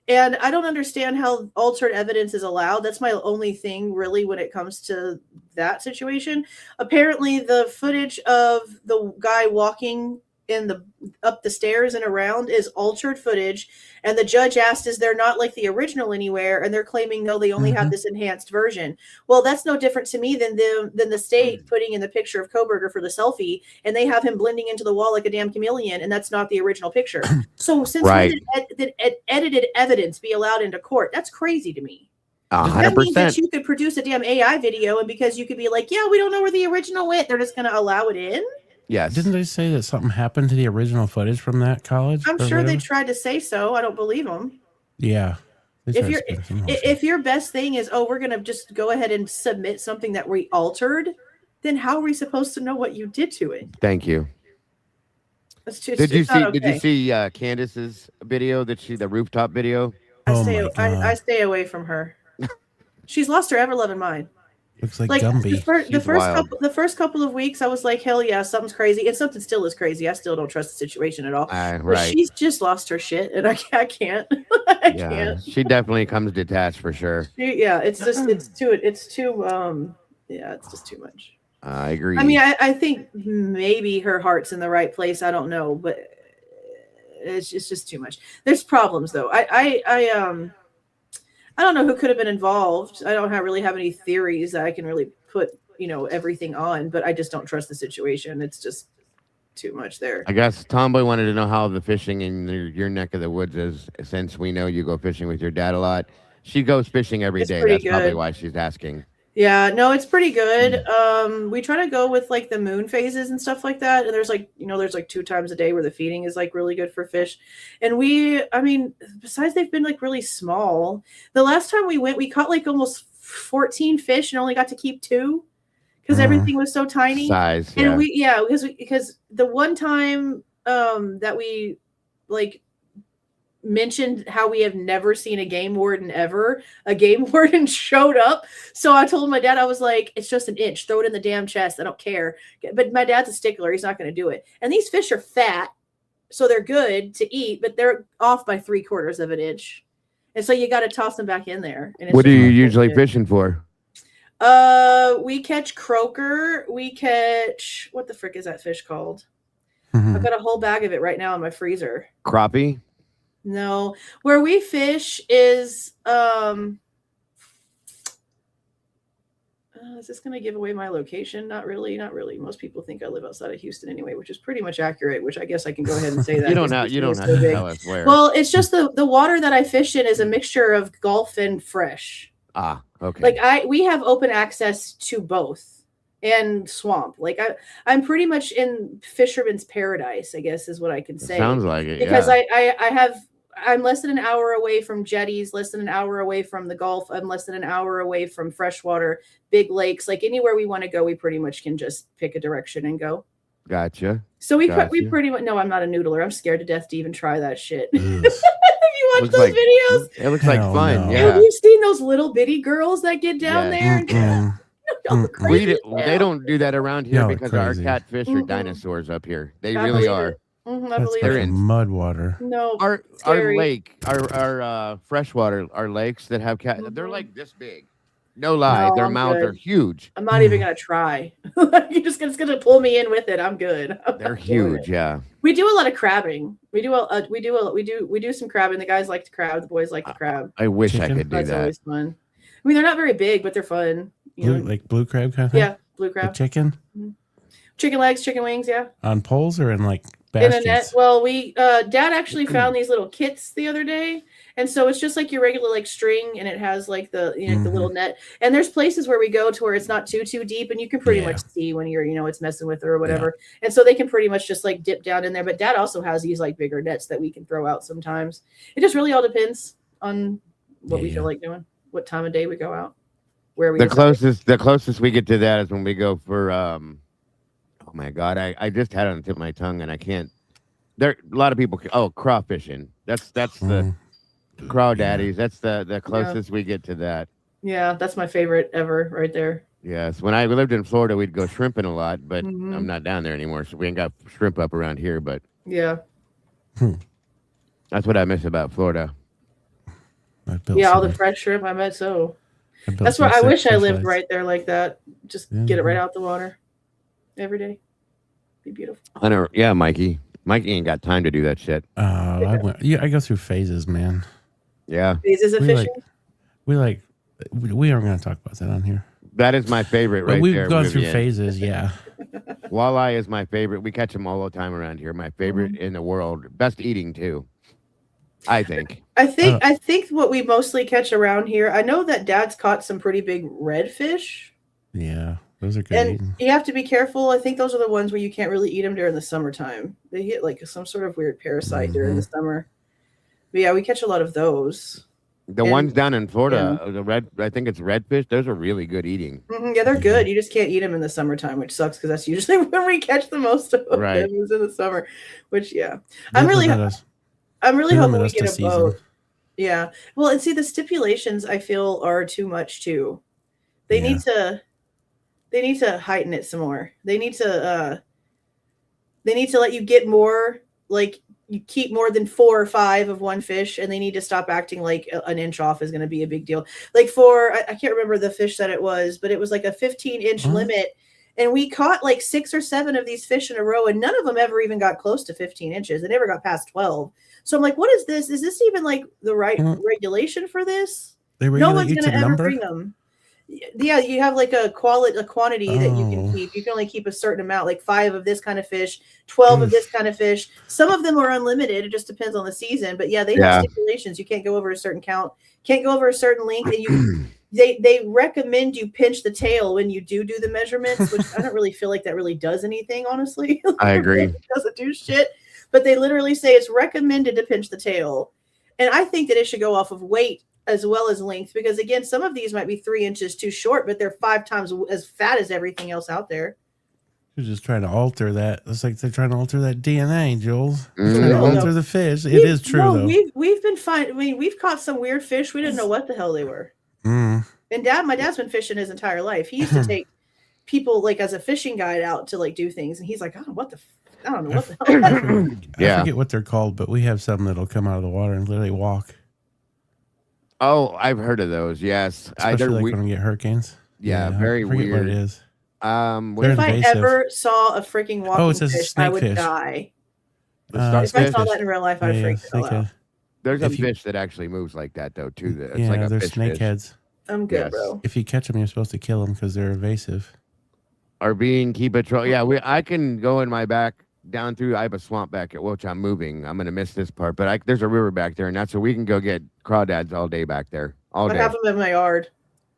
Speaker 4: And I don't understand how altered evidence is allowed. That's my only thing really when it comes to that situation. Apparently the footage of the guy walking in the up the stairs and around is altered footage, and the judge asked, is there not like the original anywhere? And they're claiming no, they only have this enhanced version. Well, that's no different to me than the state putting in the picture of Kohberger for the selfie, and they have him blending into the wall like a damn chameleon, and that's not the original picture. So since when did edited evidence be allowed into court? That's crazy to me.
Speaker 2: 100%.
Speaker 4: That means that you could produce a damn AI video, and because you could be like, yeah, we don't know where the original went, they're just going to allow it in?
Speaker 2: Yes.
Speaker 5: Didn't they say that something happened to the original footage from that college?
Speaker 4: I'm sure they tried to say so. I don't believe them.
Speaker 5: Yeah.
Speaker 4: If your best thing is, oh, we're going to just go ahead and submit something that we altered, then how are we supposed to know what you did to it?
Speaker 2: Thank you. Did you see Candace's video, the rooftop video?
Speaker 4: I stay away from her. She's lost her ever-loving mind.
Speaker 5: Looks like Gumby.
Speaker 4: The first couple of weeks, I was like, hell yeah, something's crazy. And something still is crazy. I still don't trust the situation at all. But she's just lost her shit, and I can't. I can't.
Speaker 2: She definitely comes detached for sure.
Speaker 4: It's just it's just too much.
Speaker 2: I agree.
Speaker 4: I mean, I think maybe her heart's in the right place. I don't know, but it's just too much. There's problems though. I don't know who could have been involved. I don't really have any theories that I can really put, everything on, but I just don't trust the situation. It's just too much there.
Speaker 2: I guess Tomboy wanted to know how the fishing in your neck of the woods is, since we know you go fishing with your dad a lot. She goes fishing every day. That's probably why she's asking.
Speaker 4: Yeah, no, it's pretty good. We try to go with like the moon phases and stuff like that. And there's like 2 times a day where the feeding is like really good for fish. And besides they've been like really small. The last time we went, we caught like almost 14 fish and only got to keep 2 because everything was so tiny.
Speaker 2: Size,
Speaker 4: and because the one time that we like mentioned how we have never seen a game warden ever. A game warden showed up. So I told my dad, I was like, it's just an inch. Throw it in the damn chest. I don't care. But my dad's a stickler. He's not going to do it. And these fish are fat, so they're good to eat, but they're off by 3/4 of an inch. And so you got to toss them back in there. And
Speaker 2: what are you usually fishing for?
Speaker 4: We catch croaker. We catch, what the frick is that fish called? I've got a whole bag of it right now in my freezer.
Speaker 2: Crappie?
Speaker 4: No, where we fish is this going to give away my location? Not really. Most people think I live outside of Houston anyway, which is pretty much accurate, which I guess I can go ahead and say that.
Speaker 2: you don't have to tell us where.
Speaker 4: Well, it's just the water that I fish in is a mixture of Gulf and fresh.
Speaker 2: Ah, okay.
Speaker 4: Like we have open access to both and swamp. Like I'm pretty much in fisherman's paradise, I guess is what I can say.
Speaker 2: Sounds like it.
Speaker 4: Because I'm less than an hour away from jetties, less than an hour away from the Gulf. I'm less than an hour away from freshwater, big lakes. Like anywhere we want to go, we pretty much can just pick a direction and go.
Speaker 2: Gotcha.
Speaker 4: So we pretty much, no, I'm not a noodler. I'm scared to death to even try that shit. Have you watched those videos?
Speaker 2: It looks like fun.
Speaker 4: No.
Speaker 2: Yeah.
Speaker 4: Have you seen those little bitty girls that get down there?
Speaker 2: They don't do that around here because our catfish are dinosaurs up here. They really are.
Speaker 5: They're in mud water.
Speaker 4: No,
Speaker 2: our lake, our freshwater, our lakes that have cat, they're like this big. No lie, their mouths are huge.
Speaker 4: I'm not even gonna try. You're just gonna pull me in with it. I'm good.
Speaker 2: They're huge, yeah.
Speaker 4: We do a lot of crabbing. We do some crabbing. The guys like to crab. The boys like to crab.
Speaker 2: I wish I could do that.
Speaker 4: That's always fun. I mean, they're not very big, but they're fun.
Speaker 5: Like blue crab kind of thing?
Speaker 4: Yeah, blue crab.
Speaker 5: Like chicken?
Speaker 4: Chicken legs, chicken wings, yeah.
Speaker 5: On poles or in like baskets?
Speaker 4: In a net. Well, Dad actually found these little kits the other day. And so it's just like your regular like string, and it has like the the little net. And there's places where we go to where it's not too deep, and you can pretty much see when you're it's messing with her or whatever. Yeah. And so they can pretty much just like dip down in there. But Dad also has these like bigger nets that we can throw out sometimes. It just really all depends on what we feel like doing, what time of day we go out, where we.
Speaker 2: The closest we get to that is when we go for oh my God, I just had it on the tip of my tongue and I can't. There a lot of people. Oh, crawfishing. That's the. Crawdaddies. That's the closest we get to that.
Speaker 4: Yeah, that's my favorite ever right there.
Speaker 2: Yes. When I lived in Florida, we'd go shrimping a lot, but I'm not down there anymore, so we ain't got shrimp up around here, but
Speaker 4: yeah.
Speaker 2: That's what I miss about Florida.
Speaker 4: Yeah, all the fresh shrimp, I bet so. That's where I wish I lived right there like that. Just get it right out the water every day. Be beautiful.
Speaker 2: I know. Yeah, Mikey. Mike ain't got time to do that shit.
Speaker 5: I go through phases, man.
Speaker 2: Yeah.
Speaker 4: Phases of fishing.
Speaker 5: We aren't going to talk about that on here.
Speaker 2: That is my favorite right
Speaker 5: we've
Speaker 2: there.
Speaker 5: gone through
Speaker 2: Vivian.
Speaker 5: phases, yeah.
Speaker 2: Walleye is my favorite. We catch them all the time around here. My favorite in the world. Best eating too, I think.
Speaker 4: I think what we mostly catch around here. I know that Dad's caught some pretty big redfish.
Speaker 5: Yeah, those are good.
Speaker 4: And
Speaker 5: eating.
Speaker 4: you have to be careful. I think those are the ones where you can't really eat them during the summertime. They get like some sort of weird parasite during the summer. But yeah, we catch a lot of those.
Speaker 2: The ones down in Florida, I think it's redfish. Those are really good eating.
Speaker 4: Yeah, they're good. You just can't eat them in the summertime, which sucks because that's usually when we catch the most of them is in the summer. Which I'm really hoping we get a boat. Yeah. Well, and see, the stipulations I feel are too much too. They need to heighten it some more. They need to let you get more, like you keep more than 4 or 5 of one fish, and they need to stop acting like an inch off is going to be a big deal. Like I can't remember the fish that it was, but it was like a 15-inch limit, and we caught like 6 or 7 of these fish in a row, and none of them ever even got close to 15 inches. They never got past 12. So I'm like, what is this? Is this even like the right regulation for this? No one's going to ever bring them. Yeah, you have like a quantity that you can keep. You can only keep a certain amount, like 5 of this kind of fish, 12 of this kind of fish. Some of them are unlimited. It just depends on the season. But yeah, they have stipulations. You can't go over a certain count, can't go over a certain length, and they recommend you pinch the tail when you do the measurements, which I don't really feel like that really does anything, honestly.
Speaker 2: I agree.
Speaker 4: It doesn't do shit. But they literally say it's recommended to pinch the tail. And I think that it should go off of weight as well as length, because again, some of these might be 3 inches too short, but they're 5 times as fat as everything else out there.
Speaker 5: You're just trying to alter that. It's like they're trying to alter that DNA, Jules. Trying to alter the fish. It is true, though.
Speaker 4: We've been fine. I mean, we've caught some weird fish. We didn't know what the hell they were. And my dad's been fishing his entire life. He used to take people like as a fishing guide out to like do things, and he's like, I don't know what the hell.
Speaker 5: I forget what they're called, but we have some that'll come out of the water and literally walk.
Speaker 2: Oh, I've heard of those. Yes,
Speaker 5: especially like when we get hurricanes.
Speaker 2: Yeah, very weird.
Speaker 5: What it is.
Speaker 4: If I ever saw a freaking walking fish, I would die. If I saw that in real life, I'd freak the hell out.
Speaker 2: There's a fish that actually moves like that though too. It's
Speaker 5: yeah,
Speaker 2: like
Speaker 5: they're snakeheads.
Speaker 4: I'm good, bro.
Speaker 5: If you catch them, you're supposed to kill them because they're evasive.
Speaker 2: Are being keep a troll. Yeah, I can go in my back down through. I have a swamp back at which I'm moving. I'm gonna miss this part, but there's a river back there, and that's where we can go get crawdads all day back there. All day.
Speaker 4: I have them in my yard.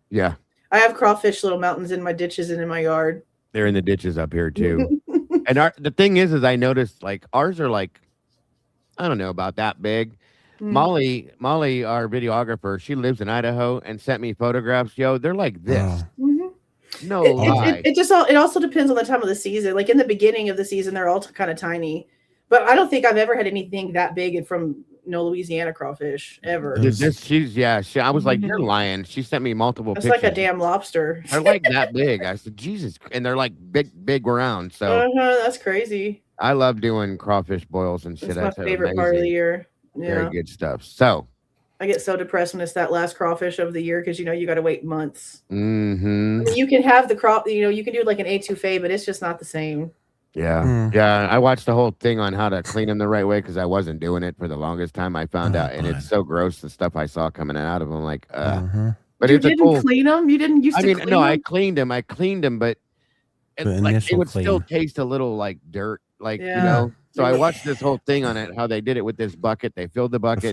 Speaker 2: Yeah.
Speaker 4: I have crawfish little mountains in my ditches and in my yard.
Speaker 2: They're in the ditches up here too. And the thing is I noticed like ours are like, I don't know about that big. Molly, our videographer, she lives in Idaho and sent me photographs. Yo, they're like this. No lie.
Speaker 4: It also depends on the time of the season. Like in the beginning of the season, they're all kind of tiny. But I don't think I've ever had anything that big from Louisiana crawfish ever.
Speaker 2: I was like, you're lying. She sent me multiple pictures.
Speaker 4: It's like a damn lobster.
Speaker 2: They're like that big. I said, Jesus. And they're like big round. So
Speaker 4: that's crazy.
Speaker 2: I love doing crawfish boils and shit.
Speaker 4: That's my favorite part of the year. Yeah.
Speaker 2: Very good stuff. So
Speaker 4: I get so depressed when it's that last crawfish of the year because you got to wait months.
Speaker 2: I
Speaker 4: mean, you can have the you can do like an etouffee, but it's just not the same.
Speaker 2: Yeah. Yeah. I watched the whole thing on how to clean them the right way because I wasn't doing it for the longest time. I found out, and it's so gross the stuff I saw coming out of them. Like, but
Speaker 4: you didn't clean them. You didn't used to. Clean them?
Speaker 2: I cleaned them, but it would still taste a little like dirt, like you know. So I watched this whole thing on it, how they did it with this bucket. They filled the bucket,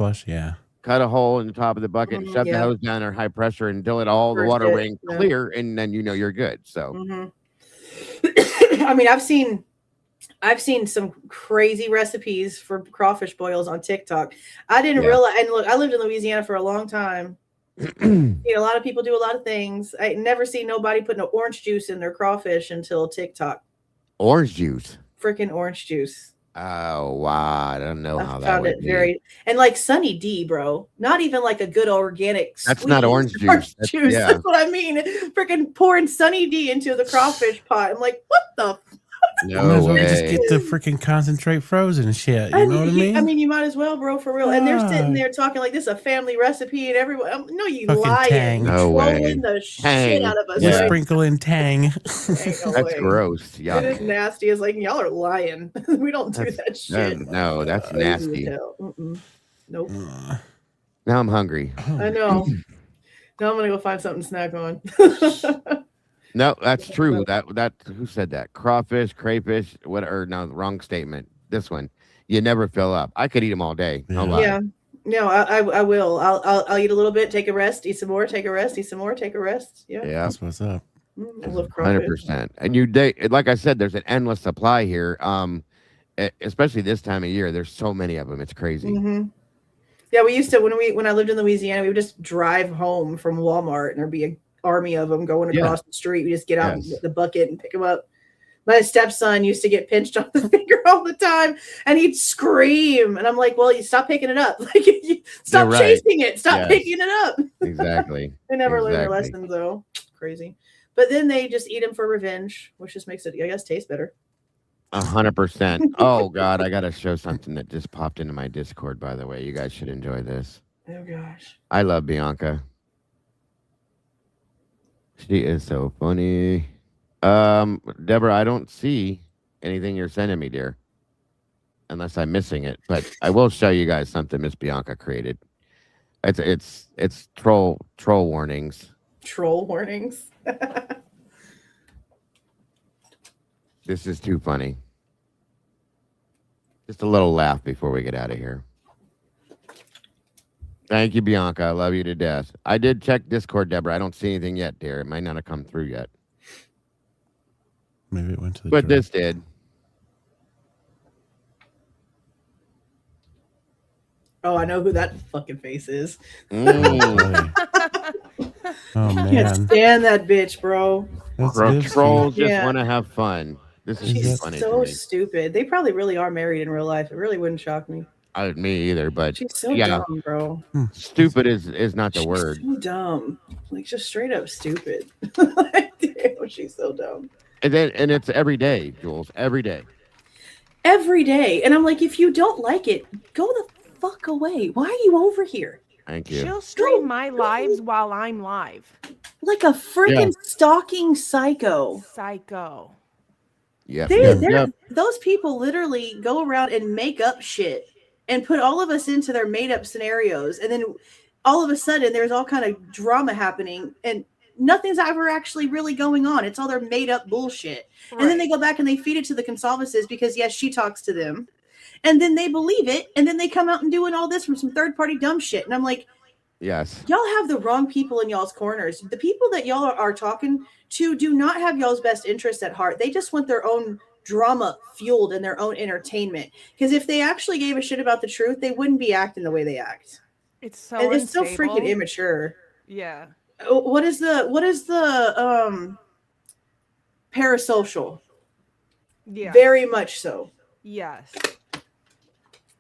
Speaker 2: cut a hole in the top of the bucket, and shoved the hose down at high pressure until all the water ran clear, and then you're good. So,
Speaker 4: I mean, I've seen some crazy recipes for crawfish boils on TikTok. I didn't realize, and look, I lived in Louisiana for a long time. A lot of people do a lot of things. I never see nobody putting orange juice in their crawfish until TikTok.
Speaker 2: Orange juice,
Speaker 4: freaking orange juice.
Speaker 2: Oh wow! I don't know how that
Speaker 4: found it very and like Sunny D, bro. Not even like a good organic.
Speaker 2: That's not orange juice.
Speaker 4: That's what I mean. Freaking pouring Sunny D into the crawfish pot. I'm like, what the?
Speaker 5: Might as well just
Speaker 2: way.
Speaker 5: get the freaking concentrate frozen and shit. You know what I mean?
Speaker 4: I mean, you might as well, bro, for real. And they're sitting there talking like this is a family recipe, and everyone, no, you
Speaker 5: Fucking
Speaker 4: lying,
Speaker 5: Tang.
Speaker 2: No way.
Speaker 4: trolling the shit
Speaker 2: Tang.
Speaker 4: out of us.
Speaker 5: We
Speaker 2: Yeah.
Speaker 4: Right?
Speaker 5: sprinkle in Tang.
Speaker 4: Ain't no
Speaker 2: That's
Speaker 4: way.
Speaker 2: gross.
Speaker 4: It
Speaker 2: Yuck.
Speaker 4: is nasty. It's like y'all are lying. We don't do that shit.
Speaker 2: No, that's
Speaker 4: Crazy as
Speaker 2: nasty.
Speaker 4: hell. Nope.
Speaker 2: Now I'm hungry.
Speaker 4: I know. Now I'm gonna go find something to snack on.
Speaker 2: No, that's true. That who said that? Crawfish, crayfish, whatever. No, wrong statement. This one. You never fill up. I could eat them all day. No lie.
Speaker 4: Yeah. No, I will. I'll eat a little bit, take a rest, eat some more, take a rest, eat some more, take a rest. Yeah.
Speaker 2: Yeah.
Speaker 5: That's what's up.
Speaker 4: I love crawfish.
Speaker 2: 100%. And like I said, there's an endless supply here. Especially this time of year. There's so many of them. It's crazy.
Speaker 4: Mm-hmm. Yeah, we used to when I lived in Louisiana, we would just drive home from Walmart, and there'd be an army of them going across the street. We just get out the bucket and pick them up. My stepson used to get pinched on the finger all the time, and he'd scream. And I'm like, "Well, you stop picking it up. Like, stop chasing it. Stop picking it up."
Speaker 2: Exactly.
Speaker 4: They never learn their lessons, though. Crazy. But then they just eat them for revenge, which just makes it, I guess, taste better.
Speaker 2: 100%. Oh God, I gotta show something that just popped into my Discord. By the way, you guys should enjoy this.
Speaker 4: Oh gosh.
Speaker 2: I love Bianca. She is so funny. Deborah, I don't see anything you're sending me, dear. Unless I'm missing it. But I will show you guys something Miss Bianca created. It's troll warnings.
Speaker 4: Troll warnings.
Speaker 2: This is too funny. Just a little laugh before we get out of here. Thank you, Bianca. I love you to death. I did check Discord, Deborah. I don't see anything yet, dear. It might not have come through yet.
Speaker 5: Maybe it went to the
Speaker 2: But
Speaker 5: drawer.
Speaker 2: this did.
Speaker 4: Oh, I know who that fucking face is.
Speaker 2: Mm.
Speaker 5: Oh
Speaker 4: Can't
Speaker 5: man,
Speaker 4: stand that bitch, bro.
Speaker 5: that's good.
Speaker 2: Trolls just
Speaker 4: Yeah.
Speaker 2: want to have fun. This is
Speaker 4: She's
Speaker 2: just funny
Speaker 4: so
Speaker 2: to me.
Speaker 4: stupid. They probably really are married in real life. It really wouldn't shock me.
Speaker 2: Me either, but
Speaker 4: She's so
Speaker 2: yeah,
Speaker 4: dumb, bro.
Speaker 2: stupid is not the
Speaker 4: She's
Speaker 2: word.
Speaker 4: so dumb. Like, just straight up stupid. Like, damn, she's so dumb.
Speaker 2: And it's every day, Jules. Every day.
Speaker 4: Every day. And I'm like, if you don't like it, go the fuck away. Why are you over here?
Speaker 2: Thank you.
Speaker 3: She'll stream my lives while I'm live.
Speaker 4: Like a freaking stalking psycho.
Speaker 3: Psycho.
Speaker 2: Yep.
Speaker 4: Those people literally go around and make up shit and put all of us into their made up scenarios. And then all of a sudden there's all kind of drama happening and nothing's ever actually really going on. It's all their made up bullshit. Right. And then they go back and they feed it to the consolvances because yes, she talks to them. And then they believe it. And then they come out and doing all this from some third party dumb shit. And I'm like,
Speaker 2: yes,
Speaker 4: y'all have the wrong people in y'all's corners. The people that y'all are talking to do not have y'all's best interests at heart. They just want their own drama fueled and their own entertainment. Because if they actually gave a shit about the truth, they wouldn't be acting the way they act.
Speaker 3: It's so
Speaker 4: and it's so
Speaker 3: unstable.
Speaker 4: freaking immature.
Speaker 3: Yeah.
Speaker 4: What is the parasocial?
Speaker 3: Yeah.
Speaker 4: Very much so.
Speaker 3: Yes.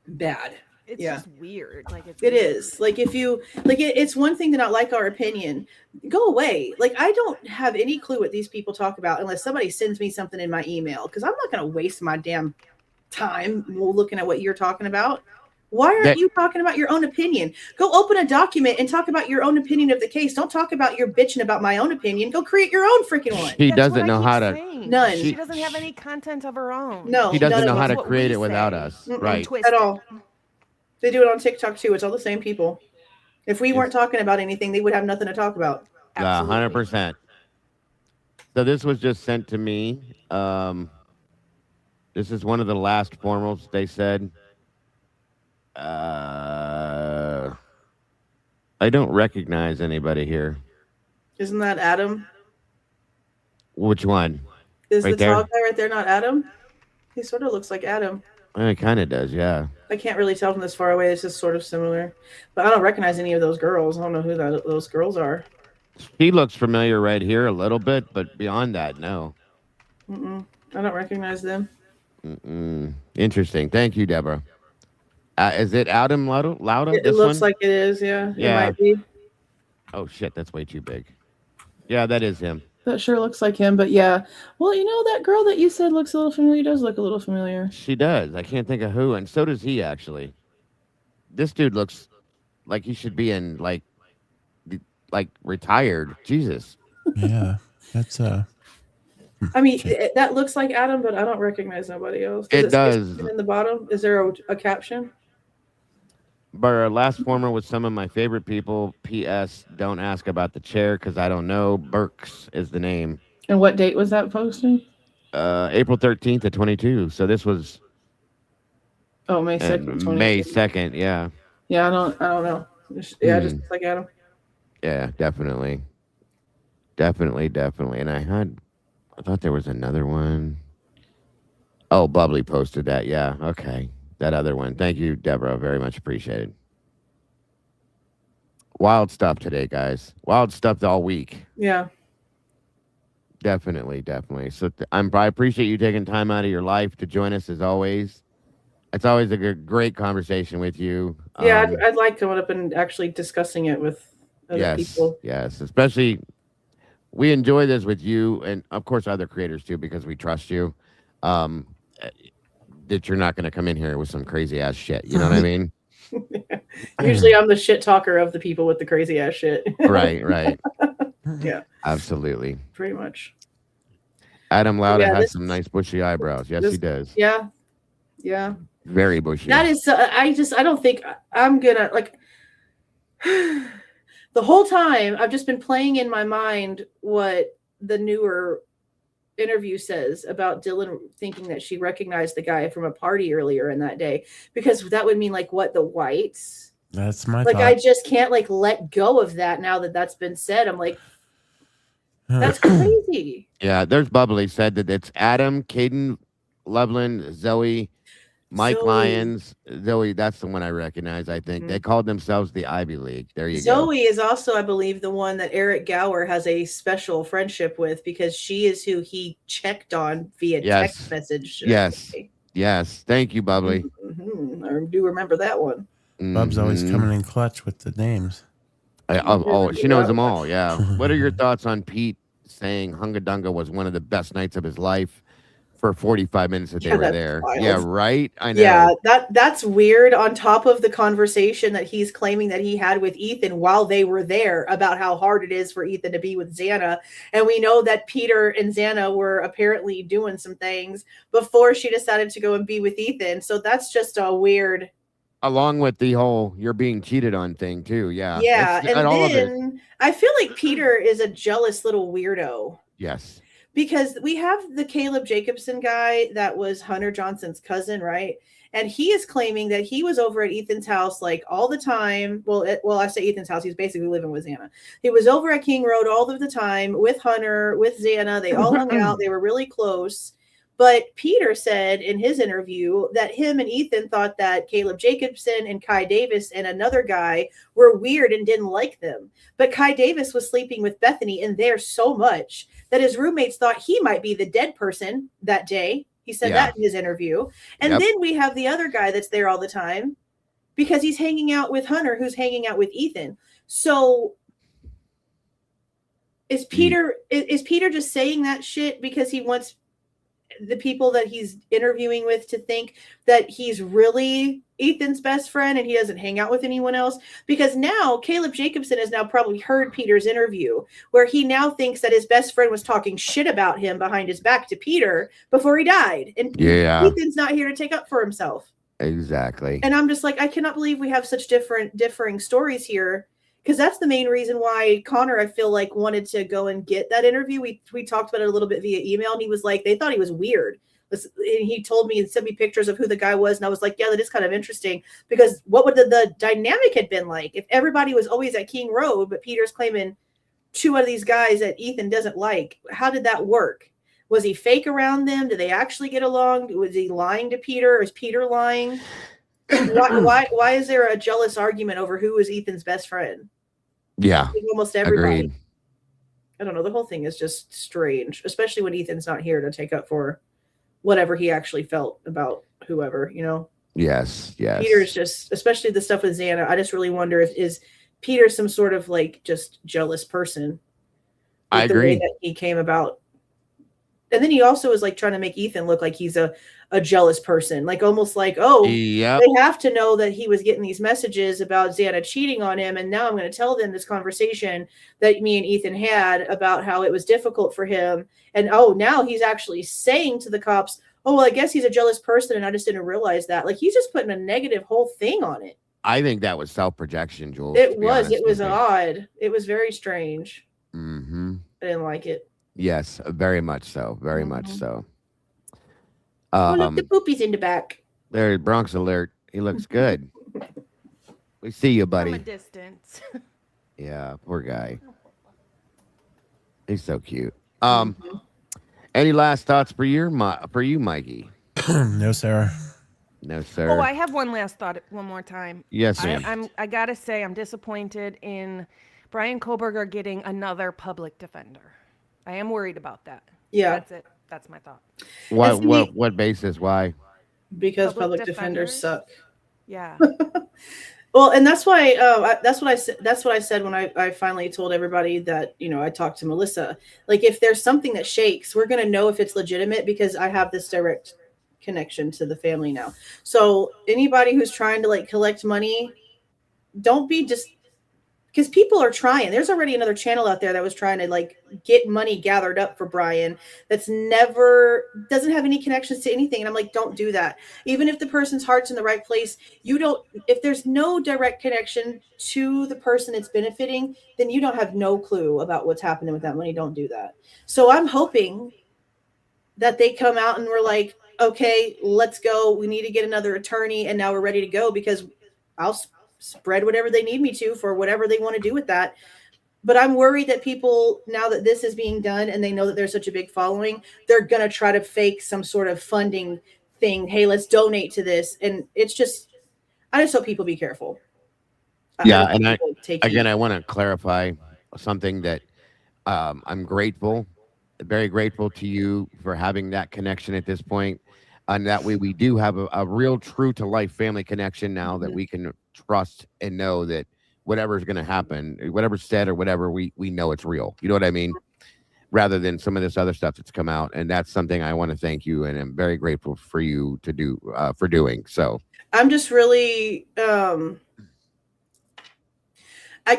Speaker 4: Bad.
Speaker 3: It's
Speaker 4: Yeah.
Speaker 3: just weird. Like it's
Speaker 4: It
Speaker 3: weird.
Speaker 4: is. Like if you like it's one thing to not like our opinion. Go away. Like I don't have any clue what these people talk about unless somebody sends me something in my email because I'm not going to waste my damn time looking at what you're talking about. Why aren't you talking about your own opinion? Go open a document and talk about your own opinion of the case. Don't talk about your bitching about my own opinion. Go create your own freaking one.
Speaker 2: She
Speaker 3: That's
Speaker 2: doesn't
Speaker 3: what I
Speaker 2: know
Speaker 3: keep
Speaker 2: how to.
Speaker 3: saying.
Speaker 4: None.
Speaker 3: She doesn't have any content of her own.
Speaker 4: No.
Speaker 2: She doesn't
Speaker 4: none
Speaker 2: know
Speaker 4: of
Speaker 2: how
Speaker 4: them.
Speaker 2: to
Speaker 3: what
Speaker 2: create
Speaker 3: we
Speaker 2: it without
Speaker 3: say.
Speaker 2: us.
Speaker 4: Mm-mm.
Speaker 2: Right.
Speaker 3: Twist
Speaker 4: At
Speaker 3: it.
Speaker 4: all. They do it on TikTok too. It's all the same people. If we weren't talking about anything, they would have nothing to talk about.
Speaker 2: 100%. So this was just sent to me. This is one of the last formals they said. I don't recognize anybody here.
Speaker 4: Isn't that Adam?
Speaker 2: Which one?
Speaker 4: Is
Speaker 2: Right
Speaker 4: the
Speaker 2: there?
Speaker 4: tall guy right there not Adam? He sort of looks like Adam.
Speaker 2: It kind of does, yeah.
Speaker 4: I can't really tell from this far away. It's just sort of similar. But I don't recognize any of those girls. I don't know who those girls are.
Speaker 2: He looks familiar right here a little bit, but beyond that, no.
Speaker 4: I don't recognize them.
Speaker 2: Interesting. Thank you, Deborah. Is it Adam Lauda?
Speaker 4: It looks like it is, yeah.
Speaker 2: Yeah.
Speaker 4: It might be.
Speaker 2: Oh, shit, that's way too big. Yeah, that is him.
Speaker 4: That sure looks like him, but yeah. Well, you know, that girl that you said looks a little familiar does look a little familiar.
Speaker 2: She does. I can't think of who, and so does he, actually. This dude looks like he should be in, like retired. Jesus.
Speaker 5: Yeah, that's
Speaker 4: I mean, that looks like Adam, but I don't recognize nobody else.
Speaker 2: It does.
Speaker 4: In the bottom, is there a caption?
Speaker 2: But our last former was some of my favorite people. P.S. Don't ask about the chair because I don't know. Burks is the name.
Speaker 4: And what date was that posting?
Speaker 2: April 13th of 22. So this was.
Speaker 4: Oh, May 2nd.
Speaker 2: May 2nd. Yeah.
Speaker 4: Yeah, I don't know. Yeah, just looks like Adam.
Speaker 2: Yeah, definitely. And I thought there was another one. Oh, Bubbly posted that. Yeah. Okay. That other one. Thank you, Deborah. Very much appreciated. Wild stuff today, guys. Wild stuff all week.
Speaker 4: Yeah.
Speaker 2: Definitely. So I appreciate you taking time out of your life to join us as always. It's always a great conversation with you.
Speaker 4: Yeah, I'd like coming up and actually discussing it with other people.
Speaker 2: Yes, especially we enjoy this with you and of course other creators too because we trust you. That you're not going to come in here with some crazy ass shit. You know what I mean?
Speaker 4: Usually I'm the shit talker of the people with the crazy ass shit.
Speaker 2: Right.
Speaker 4: Yeah.
Speaker 2: Absolutely.
Speaker 4: Pretty much.
Speaker 2: Adam Lauda has some nice bushy eyebrows. Yes, he does.
Speaker 4: Yeah.
Speaker 2: Very bushy.
Speaker 4: That is, I don't think I'm going to, like, the whole time I've just been playing in my mind what the newer interview says about Dylan thinking that she recognized the guy from a party earlier in that day, because that would mean like what, the whites?
Speaker 5: That's my
Speaker 4: like
Speaker 5: thought.
Speaker 4: I just can't like let go of that now that that's been said. I'm like, that's crazy.
Speaker 2: Yeah, there's Bubbly said that it's Adam, Caden, Loveland, Zoe, Mike Lyons, Zoe. That's the one I recognize. I think they called themselves the Ivy League. There you go.
Speaker 4: Zoe is also, I believe, the one that Eric Gower has a special friendship with because she is who he checked on via text message.
Speaker 2: Yes. Thank you, Bubbly.
Speaker 4: I do remember that one.
Speaker 5: Bub's always coming in clutch with the names.
Speaker 2: She knows them all. Yeah. What are your thoughts on Pete saying Hunga Dunga was one of the best nights of his life for 45 minutes that they were there?
Speaker 4: Wild.
Speaker 2: Yeah, right. I know.
Speaker 4: Yeah, that's weird. On top of the conversation that he's claiming that he had with Ethan while they were there about how hard it is for Ethan to be with Xana, and we know that Peter and Xana were apparently doing some things before she decided to go and be with Ethan. So that's just a weird.
Speaker 2: Along with the whole "you're being cheated on" thing too. Yeah.
Speaker 4: Yeah, and then I feel like Peter is a jealous little weirdo.
Speaker 2: Yes.
Speaker 4: Because we have the Caleb Jacobson guy that was Hunter Johnson's cousin, right? And he is claiming that he was over at Ethan's house like all the time. Well, I say Ethan's house. He's basically living with Xana. He was over at King Road all of the time with Hunter, with Xana. They all hung out. They were really close. But Peter said in his interview that him and Ethan thought that Caleb Jacobson and Kai Davis and another guy were weird and didn't like them. But Kai Davis was sleeping with Bethany in there so much that his roommates thought he might be the dead person that day. He said that in his interview. And then we have the other guy that's there all the time because he's hanging out with Hunter, who's hanging out with Ethan. So is Peter just saying that shit because he wants the people that he's interviewing with to think that he's really Ethan's best friend and he doesn't hang out with anyone else? Because now Caleb Jacobson has now probably heard Peter's interview where he now thinks that his best friend was talking shit about him behind his back to Peter before he died. And Ethan's not here to take up for himself.
Speaker 2: Exactly.
Speaker 4: And I'm just like, I cannot believe we have such differing stories here. Because that's the main reason why Connor, I feel like, wanted to go and get that interview. We talked about it a little bit via email, and he was like, they thought he was weird. And he told me and sent me pictures of who the guy was, and I was like, yeah, that is kind of interesting. Because what would the dynamic had been like if everybody was always at King Road, but Peter's claiming two of these guys that Ethan doesn't like? How did that work? Was he fake around them? Did they actually get along? Was he lying to Peter? Or is Peter lying? Why is there a jealous argument over who is Ethan's best friend?
Speaker 2: Yeah.
Speaker 4: Almost everybody.
Speaker 2: Agreed.
Speaker 4: I don't know. The whole thing is just strange, especially when Ethan's not here to take up for whatever he actually felt about whoever, you know?
Speaker 2: Yes.
Speaker 4: Peter's just, especially the stuff with Xana, I just really wonder if is Peter some sort of like just jealous person
Speaker 2: I
Speaker 4: the way
Speaker 2: agree.
Speaker 4: that he came about. And then he also is like trying to make Ethan look like he's a jealous person, like almost like, oh,
Speaker 2: Yep.
Speaker 4: they have to know that he was getting these messages about Xana cheating on him. And now I'm going to tell them this conversation that me and Ethan had about how it was difficult for him. And oh, now he's actually saying to the cops, oh, well, I guess he's a jealous person. And I just didn't realize that. Like, he's just putting a negative whole thing on it.
Speaker 2: I think that was self-projection, Jules.
Speaker 4: It was odd. It was very strange.
Speaker 2: Mm-hmm.
Speaker 4: I didn't like it.
Speaker 2: Yes, very much so. Very much so.
Speaker 4: Oh, look, the poopy's in the back.
Speaker 2: There's Bronx alert. He looks good. We see you, buddy.
Speaker 3: From a distance.
Speaker 2: Yeah, poor guy. He's so cute. Any last thoughts for you, Mikey?
Speaker 5: No, Sarah.
Speaker 2: No, sir.
Speaker 3: Oh, I have one last thought. One more time.
Speaker 2: Yes, ma'am.
Speaker 3: I gotta say, I'm disappointed in Bryan Kohberger getting another public defender. I am worried about that.
Speaker 4: Yeah,
Speaker 3: that's it. That's my thought.
Speaker 2: Why? What basis? Why?
Speaker 4: Because public defenders suck.
Speaker 3: Yeah.
Speaker 4: Well, and that's why that's what I said. That's what I said when I finally told everybody that, you know, I talked to Melissa. Like, if there's something that shakes, we're gonna know if it's legitimate because I have this direct connection to the family now. So anybody who's trying to like collect money, don't be just because people are trying. There's already another channel out there that was trying to like get money gathered up for Bryan that's doesn't have any connections to anything. And I'm like, don't do that. Even if the person's heart's in the right place, if there's no direct connection to the person it's benefiting, then you don't have no clue about what's happening with that money. Don't do that. So I'm hoping that they come out and we're like, okay, let's go. We need to get another attorney. And now we're ready to go because I'll spread whatever they need me to for whatever they want to do with that. But I'm worried that people, now that this is being done and they know that there's such a big following, they're going to try to fake some sort of funding thing. Hey, let's donate to this. And it's just, I just hope people be careful.
Speaker 2: Yeah. And I want to clarify something that I'm very grateful to you for having that connection at this point. And that way we do have a real true to life family connection now that we can trust and know that whatever's going to happen, whatever's said or whatever, we know it's real. You know what I mean? Rather than some of this other stuff that's come out. And that's something I want to thank you. And I'm very grateful for you to do, for doing. So
Speaker 4: I'm just really, I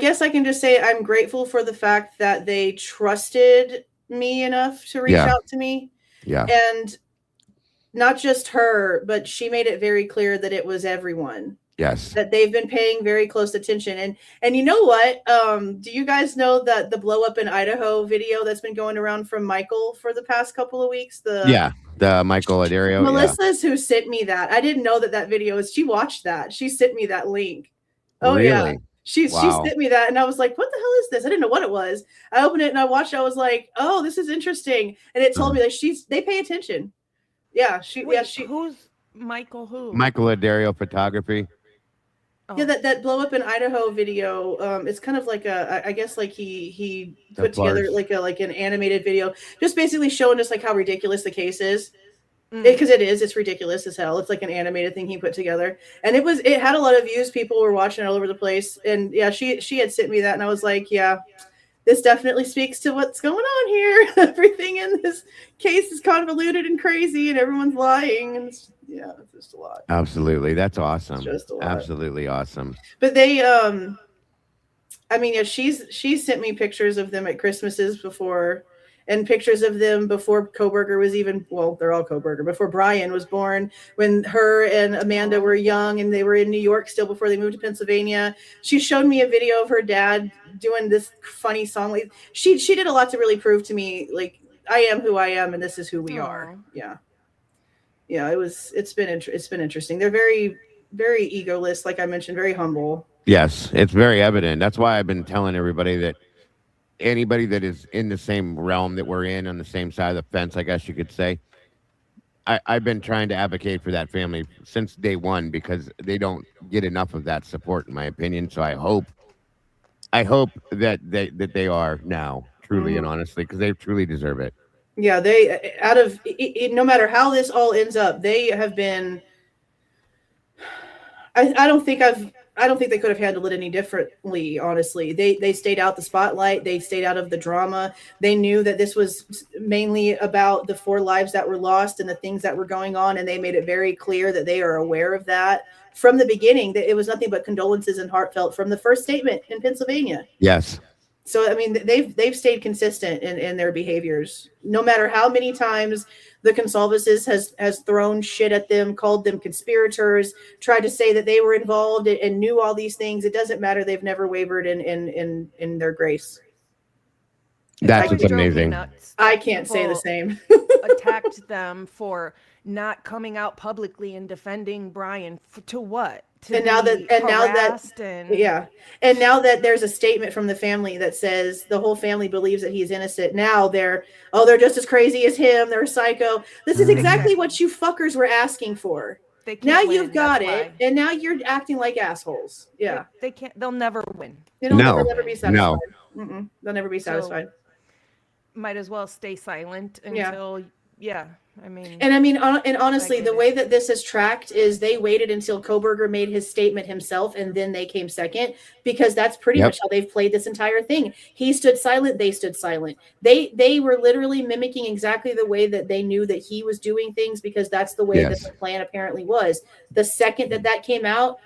Speaker 4: guess I can just say I'm grateful for the fact that they trusted me enough to reach out to me.
Speaker 2: Yeah.
Speaker 4: And not just her, but she made it very clear that it was everyone.
Speaker 2: Yes.
Speaker 4: That they've been paying very close attention. And you know what? Do you guys know that the blow up in Idaho video that's been going around from Michael for the past couple of weeks? The
Speaker 2: Michael Adario.
Speaker 4: Melissa's who sent me that. I didn't know that video is. She watched that. She sent me that link. Oh,
Speaker 2: really?
Speaker 4: Yeah. She sent me that, and I was like, what the hell is this? I didn't know what it was. I opened it and I watched it. I was like, oh, this is interesting. And it told me that they pay attention. Yeah,
Speaker 3: who's Michael? Who?
Speaker 2: Michael Adario Photography.
Speaker 3: Oh.
Speaker 4: Yeah, that blow up in Idaho video. It's kind of like I guess like he put together like an animated video, just basically showing us like how ridiculous the case is. Because it's ridiculous as hell. It's like an animated thing he put together, and it had a lot of views. People were watching all over the place, and yeah, she had sent me that, and I was like, yeah. This definitely speaks to what's going on here. Everything in this case is convoluted and crazy, and everyone's lying. And it's just a lot.
Speaker 2: Absolutely, that's awesome.
Speaker 4: It's just a lot.
Speaker 2: Absolutely awesome.
Speaker 4: But they, I mean, yeah, she's sent me pictures of them at Christmases before, and pictures of them before Kohberger was even. Well, they're all Kohberger. Before Bryan was born, when her and Amanda were young, and they were in New York still before they moved to Pennsylvania. She showed me a video of her dad doing this funny song. Like she did a lot to really prove to me, like, I am who I am, and this is who we are. Yeah. It's been interesting. They're very, very egoless, like I mentioned, very humble.
Speaker 2: Yes, it's very evident. That's why I've been telling everybody that anybody that is in the same realm that we're in, on the same side of the fence, I guess you could say, I've been trying to advocate for that family since day one, because they don't get enough of that support, in my opinion. So I hope that they are now, truly and honestly, because they truly deserve it.
Speaker 4: Yeah, they no matter how this all ends up, they have been. I don't think I don't think they could have handled it any differently, honestly. They stayed out the spotlight. They stayed out of the drama. They knew that this was mainly about the 4 lives that were lost and the things that were going on, and they made it very clear that they are aware of that from the beginning, that it was nothing but condolences and heartfelt from the first statement in Pennsylvania.
Speaker 2: Yes.
Speaker 4: So I mean, they've stayed consistent in their behaviors, no matter how many times the Consalvases has thrown shit at them, called them conspirators, tried to say that they were involved and knew all these things. It doesn't matter. They've never wavered in their grace.
Speaker 2: That's what's amazing.
Speaker 4: I can't say the same.
Speaker 3: Attacked them for not coming out publicly and defending Bryan to what?
Speaker 4: And now that there's a statement from the family that says the whole family believes that he's innocent. Now they're just as crazy as him. They're psycho. This is exactly what you fuckers were asking for. Now you've got it, and now you're acting like assholes. Yeah,
Speaker 3: they can't. They'll never win.
Speaker 4: They'll never be satisfied. No. They'll never be satisfied.
Speaker 3: So, might as well stay silent until
Speaker 4: and honestly, the way that this is tracked is they waited until Kohberger made his statement himself, and then they came second, because that's pretty much how they've played this entire thing. He stood silent, they stood silent. They were literally mimicking exactly the way that they knew that he was doing things, because that's the way that the plan apparently was. The second that came out,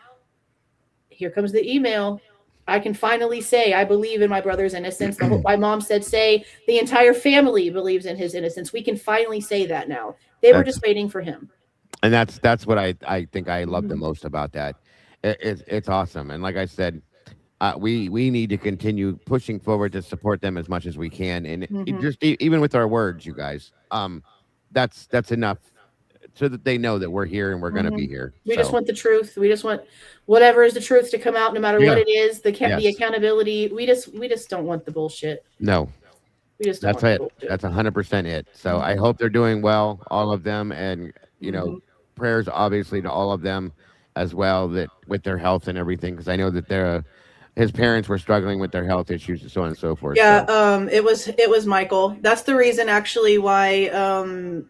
Speaker 4: here comes the email. I can finally say I believe in my brother's innocence. My mom said, say the entire family believes in his innocence. We can finally say that now. They were just waiting for him.
Speaker 2: And that's what I think I love the most about that. It's awesome. And like I said, we need to continue pushing forward to support them as much as we can. And just even with our words, you guys, that's enough so that they know that we're here and we're going to be here.
Speaker 4: We just want the truth. We just want whatever is the truth to come out, no matter what it is. The accountability. We just don't want the bullshit.
Speaker 2: No,
Speaker 4: we just
Speaker 2: that's it. That's 100% it. So I hope they're doing well, all of them, and prayers obviously to all of them as well, that with their health and everything, because I know that his parents were struggling with their health issues and so on and so forth.
Speaker 4: Yeah, so. It was Michael. That's the reason actually why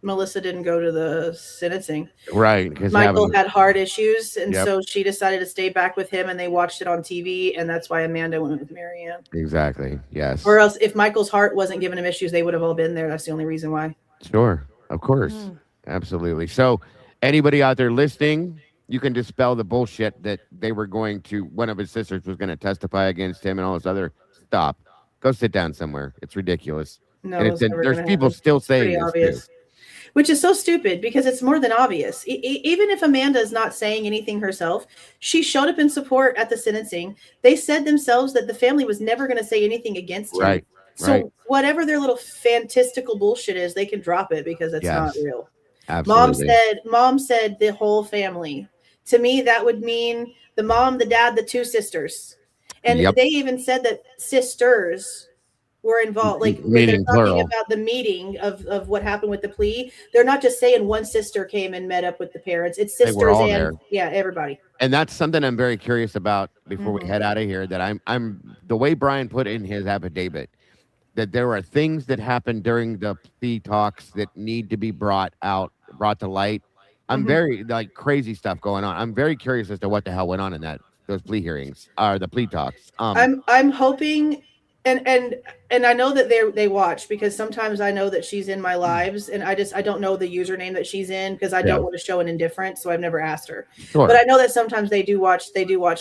Speaker 4: Melissa didn't go to the sentencing.
Speaker 2: Right. Because
Speaker 4: Michael had heart issues, and so she decided to stay back with him, and they watched it on TV, and that's why Amanda went with Marianne.
Speaker 2: Exactly. Yes.
Speaker 4: Or else if Michael's heart wasn't giving him issues, they would have all been there. That's the only reason why.
Speaker 2: Sure. Of course. Absolutely. So anybody out there listening, you can dispel the bullshit that one of his sisters was going to testify against him and all this other. Stop. Go sit down somewhere. It's ridiculous.
Speaker 4: No,
Speaker 2: and there's people still saying this too.
Speaker 4: Which is so stupid, because it's more than obvious. Even if Amanda is not saying anything herself, she showed up in support at the sentencing. They said themselves that the family was never going to say anything against him.
Speaker 2: Right.
Speaker 4: So whatever their little fantastical bullshit is, they can drop it, because it's not real.
Speaker 2: Absolutely.
Speaker 4: Mom said the whole family. To me, that would mean the mom, the dad, the 2 sisters. And they even said that sisters were involved, like when they're talking about the meeting of what happened with the plea. They're not just saying one sister came and met up with the parents. It's sisters and everybody.
Speaker 2: And that's something I'm very curious about before we head out of here, that I'm the way Bryan put in his affidavit, that there are things that happened during the plea talks that need to be brought to light. I'm very crazy stuff going on. I'm very curious as to what the hell went on in those plea hearings or the plea talks.
Speaker 4: I'm hoping. And I know that they watch, because sometimes I know that she's in my lives, and I don't know the username that she's in, because I don't want to show an indifference, so I've never asked her. Sure. But I know that sometimes they do watch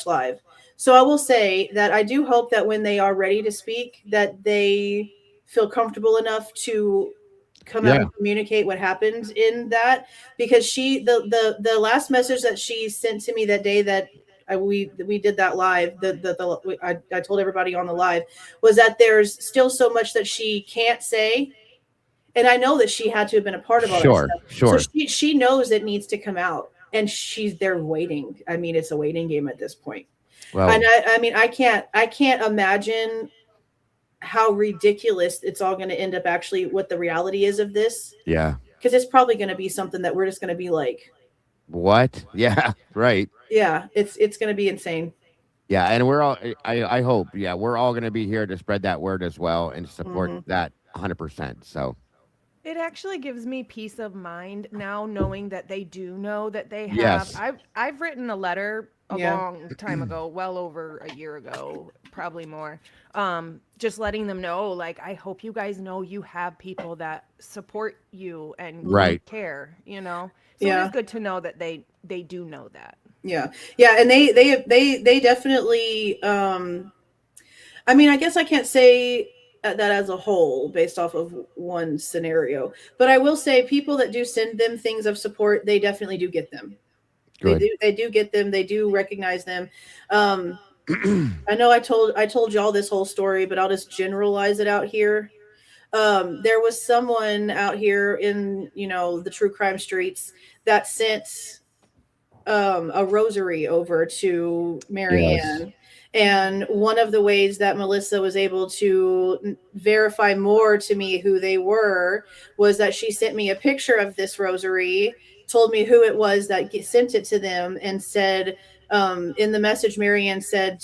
Speaker 4: live. So I will say that I do hope that when they are ready to speak, that they feel comfortable enough to come out and communicate what happened in that, because the last message that she sent to me that day that we did that live, I told everybody on the live, was that there's still so much that she can't say, and I know that she had to have been a part of all that stuff.
Speaker 2: Sure.
Speaker 4: So she knows it needs to come out, and they're waiting. I mean, it's a waiting game at this point. Well, and I can't imagine how ridiculous it's all going to end up, actually, what the reality is of this.
Speaker 2: Yeah.
Speaker 4: Because it's probably going to be something that we're just going to be like,
Speaker 2: what? Yeah, right.
Speaker 4: Yeah, it's going to be insane.
Speaker 2: Yeah, and we're all, I hope, we're all going to be here to spread that word as well and support that 100%. So
Speaker 3: It actually gives me peace of mind now knowing that they do know that they have.
Speaker 2: Yes.
Speaker 3: I've written a letter a
Speaker 4: Yeah.
Speaker 3: long time ago, well over a year ago, probably more. Just letting them know, like, I hope you guys know you have people that support you and
Speaker 2: Right.
Speaker 3: care, you know. So it
Speaker 4: Yeah.
Speaker 3: is good to know that they do know that.
Speaker 4: Yeah. Yeah. And they definitely, I mean, I guess I can't say that as a whole based off of one scenario, but I will say people that do send them things of support, they definitely do get them.
Speaker 2: Good.
Speaker 4: They do get them. They do recognize them. I know I told y'all this whole story, but I'll just generalize it out here. There was someone out here in, you know, the true crime streets that sent a rosary over to Marianne. And one of the ways that Melissa was able to verify more to me who they were was that she sent me a picture of this rosary, told me who it was that sent it to them, and said, in the message, Marianne said,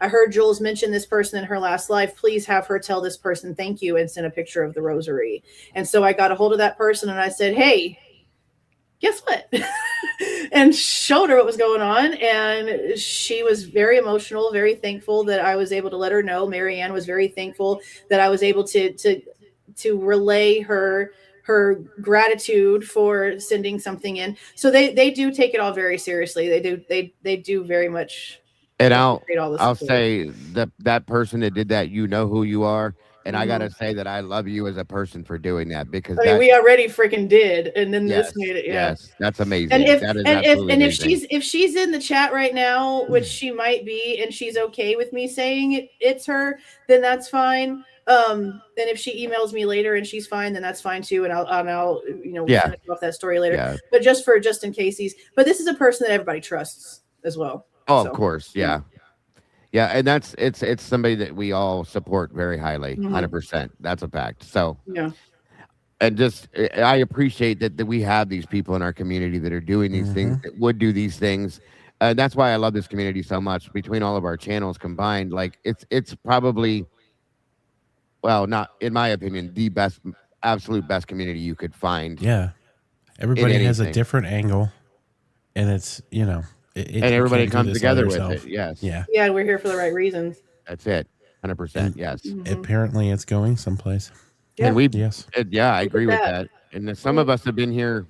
Speaker 4: I heard Jules mention this person in her last life. Please have her tell this person thank you, and send a picture of the rosary. And so I got a hold of that person and I said, hey, guess what? And showed her what was going on. And she was very emotional, very thankful that I was able to let her know. Marianne was very thankful that I was able to relay her gratitude for sending something in. So they do take it all very seriously. They do very much.
Speaker 2: And
Speaker 4: appreciate all the
Speaker 2: I'll
Speaker 4: support.
Speaker 2: say that person that did that, you know who you are. And I
Speaker 4: Mhm.
Speaker 2: gotta say that I love you as a person for doing that, because
Speaker 4: I mean, we already freaking did, and then
Speaker 2: yes,
Speaker 4: this made it. Yeah.
Speaker 2: yes, that's amazing.
Speaker 4: And if
Speaker 2: That is
Speaker 4: and if
Speaker 2: absolutely
Speaker 4: and if
Speaker 2: amazing.
Speaker 4: she's in the chat right now, which she might be, and she's okay with me saying it's her, then that's fine. And if she emails me later and she's fine, then that's fine too. And I'll you know,
Speaker 2: Yeah.
Speaker 4: finish off that story later.
Speaker 2: Yeah.
Speaker 4: But just in case but this is a person that everybody trusts as well.
Speaker 2: Oh,
Speaker 4: So,
Speaker 2: of course, yeah. Yeah, and it's somebody that we all support very highly,
Speaker 4: Mhm.
Speaker 2: 100%. That's a fact. So,
Speaker 4: Yeah.
Speaker 2: and just I appreciate that we have these people in our community that are doing these things, that would do these things. And that's why I love this community so much. Between all of our channels combined, like it's probably, well, not in my opinion, the best, absolute best community you could find.
Speaker 5: Yeah. Everybody has a
Speaker 2: anything.
Speaker 5: different angle, and it's, you know,
Speaker 2: And everybody
Speaker 5: you can't do
Speaker 2: comes
Speaker 5: this all
Speaker 2: together with
Speaker 5: yourself.
Speaker 2: it. Yes.
Speaker 5: Yeah.
Speaker 4: Yeah, we're here for the right reasons.
Speaker 2: That's it. 100%. Yes.
Speaker 5: Apparently it's going someplace.
Speaker 4: Yeah.
Speaker 2: And we,
Speaker 5: Yes.
Speaker 2: yeah, I
Speaker 4: Look at
Speaker 2: agree with
Speaker 4: that.
Speaker 2: that. And then some of us have been here.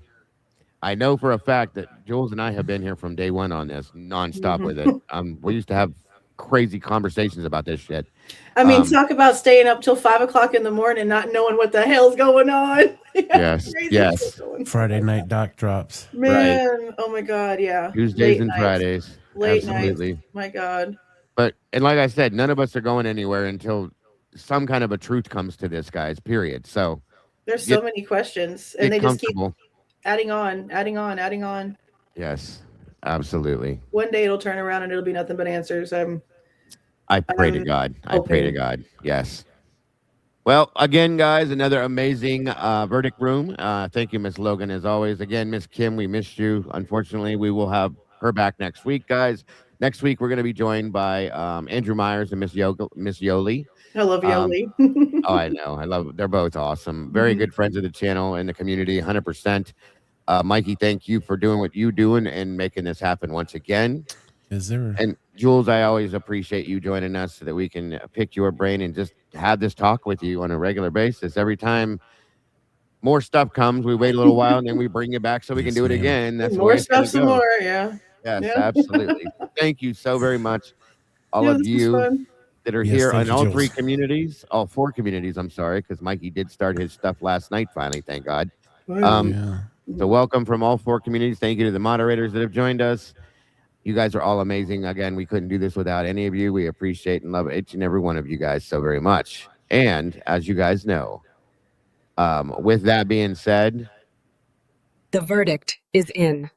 Speaker 2: I know for a fact that Jules and I have been here from day one on this, nonstop with it. We used to have crazy conversations about this shit.
Speaker 4: I mean, talk about staying up till 5 o'clock in the morning, not knowing what the hell's going on.
Speaker 2: Yes,
Speaker 4: Crazy
Speaker 2: yes.
Speaker 4: shit going on.
Speaker 5: Friday night doc drops.
Speaker 4: Man, oh my God, yeah.
Speaker 2: Tuesdays
Speaker 4: Late
Speaker 2: and
Speaker 4: nights.
Speaker 2: Fridays.
Speaker 4: Late
Speaker 2: Absolutely.
Speaker 4: nights. My God.
Speaker 2: But, and like I said, none of us are going anywhere until some kind of a truth comes to this, guys, period. So
Speaker 4: There's so many questions, and
Speaker 2: get
Speaker 4: they just keep
Speaker 2: comfortable.
Speaker 4: adding on.
Speaker 2: Yes, absolutely.
Speaker 4: One day it'll turn around and it'll be nothing but answers.
Speaker 2: I pray to God. I pray to God. Yes. Well, again, guys, another amazing verdict room. Thank you, Miss Logan, as always. Again, Miss Kim, we missed you. Unfortunately, we will have her back next week, guys. Next week, we're going to be joined by Andrew Myers and Miss Yoli.
Speaker 4: I love Yoli.
Speaker 2: Oh, I know. I love. They're both awesome. Very good friends of the channel and the community. 100%. Mikey, thank you for doing what you doing and making this happen once again.
Speaker 5: Is there?
Speaker 2: And Jules, I always appreciate you joining us so that we can pick your brain and just have this talk with you on a regular basis. Every time more stuff comes, we wait a little while and then we bring you back so we can do it again. That's
Speaker 4: more stuff, some more. Yeah.
Speaker 2: Yes,
Speaker 4: Yeah.
Speaker 2: absolutely. Thank you so very much, all of
Speaker 4: this was
Speaker 2: you
Speaker 4: fun.
Speaker 2: that are
Speaker 5: Yes,
Speaker 2: here
Speaker 5: thank
Speaker 2: in
Speaker 5: you,
Speaker 2: all
Speaker 5: Jules.
Speaker 2: 3 communities, all 4 communities. I'm sorry, because Mikey did start his stuff last night. Finally, thank God.
Speaker 5: Yeah.
Speaker 2: So welcome from all 4 communities. Thank you to the moderators that have joined us. You guys are all amazing. Again, we couldn't do this without any of you. We appreciate and love each and every one of you guys so very much. And as you guys know, with that being said,
Speaker 11: the verdict is in.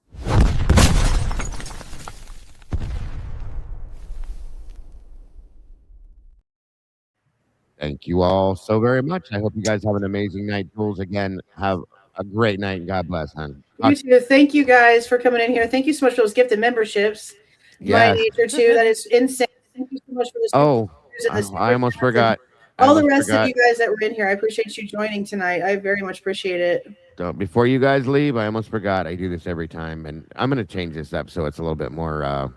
Speaker 2: thank you all so very much. I hope you guys have an amazing night. Jules, again, have a great night and God bless, hon.
Speaker 4: You too. Thank you guys for coming in here. Thank you so much for those gifted memberships.
Speaker 2: Yes.
Speaker 4: My nature too. That is insane. Thank you so much for this.
Speaker 2: Oh, I almost forgot.
Speaker 4: All the rest of you guys that were in here, I appreciate you joining tonight. I very much appreciate it.
Speaker 2: Before you guys leave, I almost forgot. I do this every time, and I'm going to change this up so it's a little bit more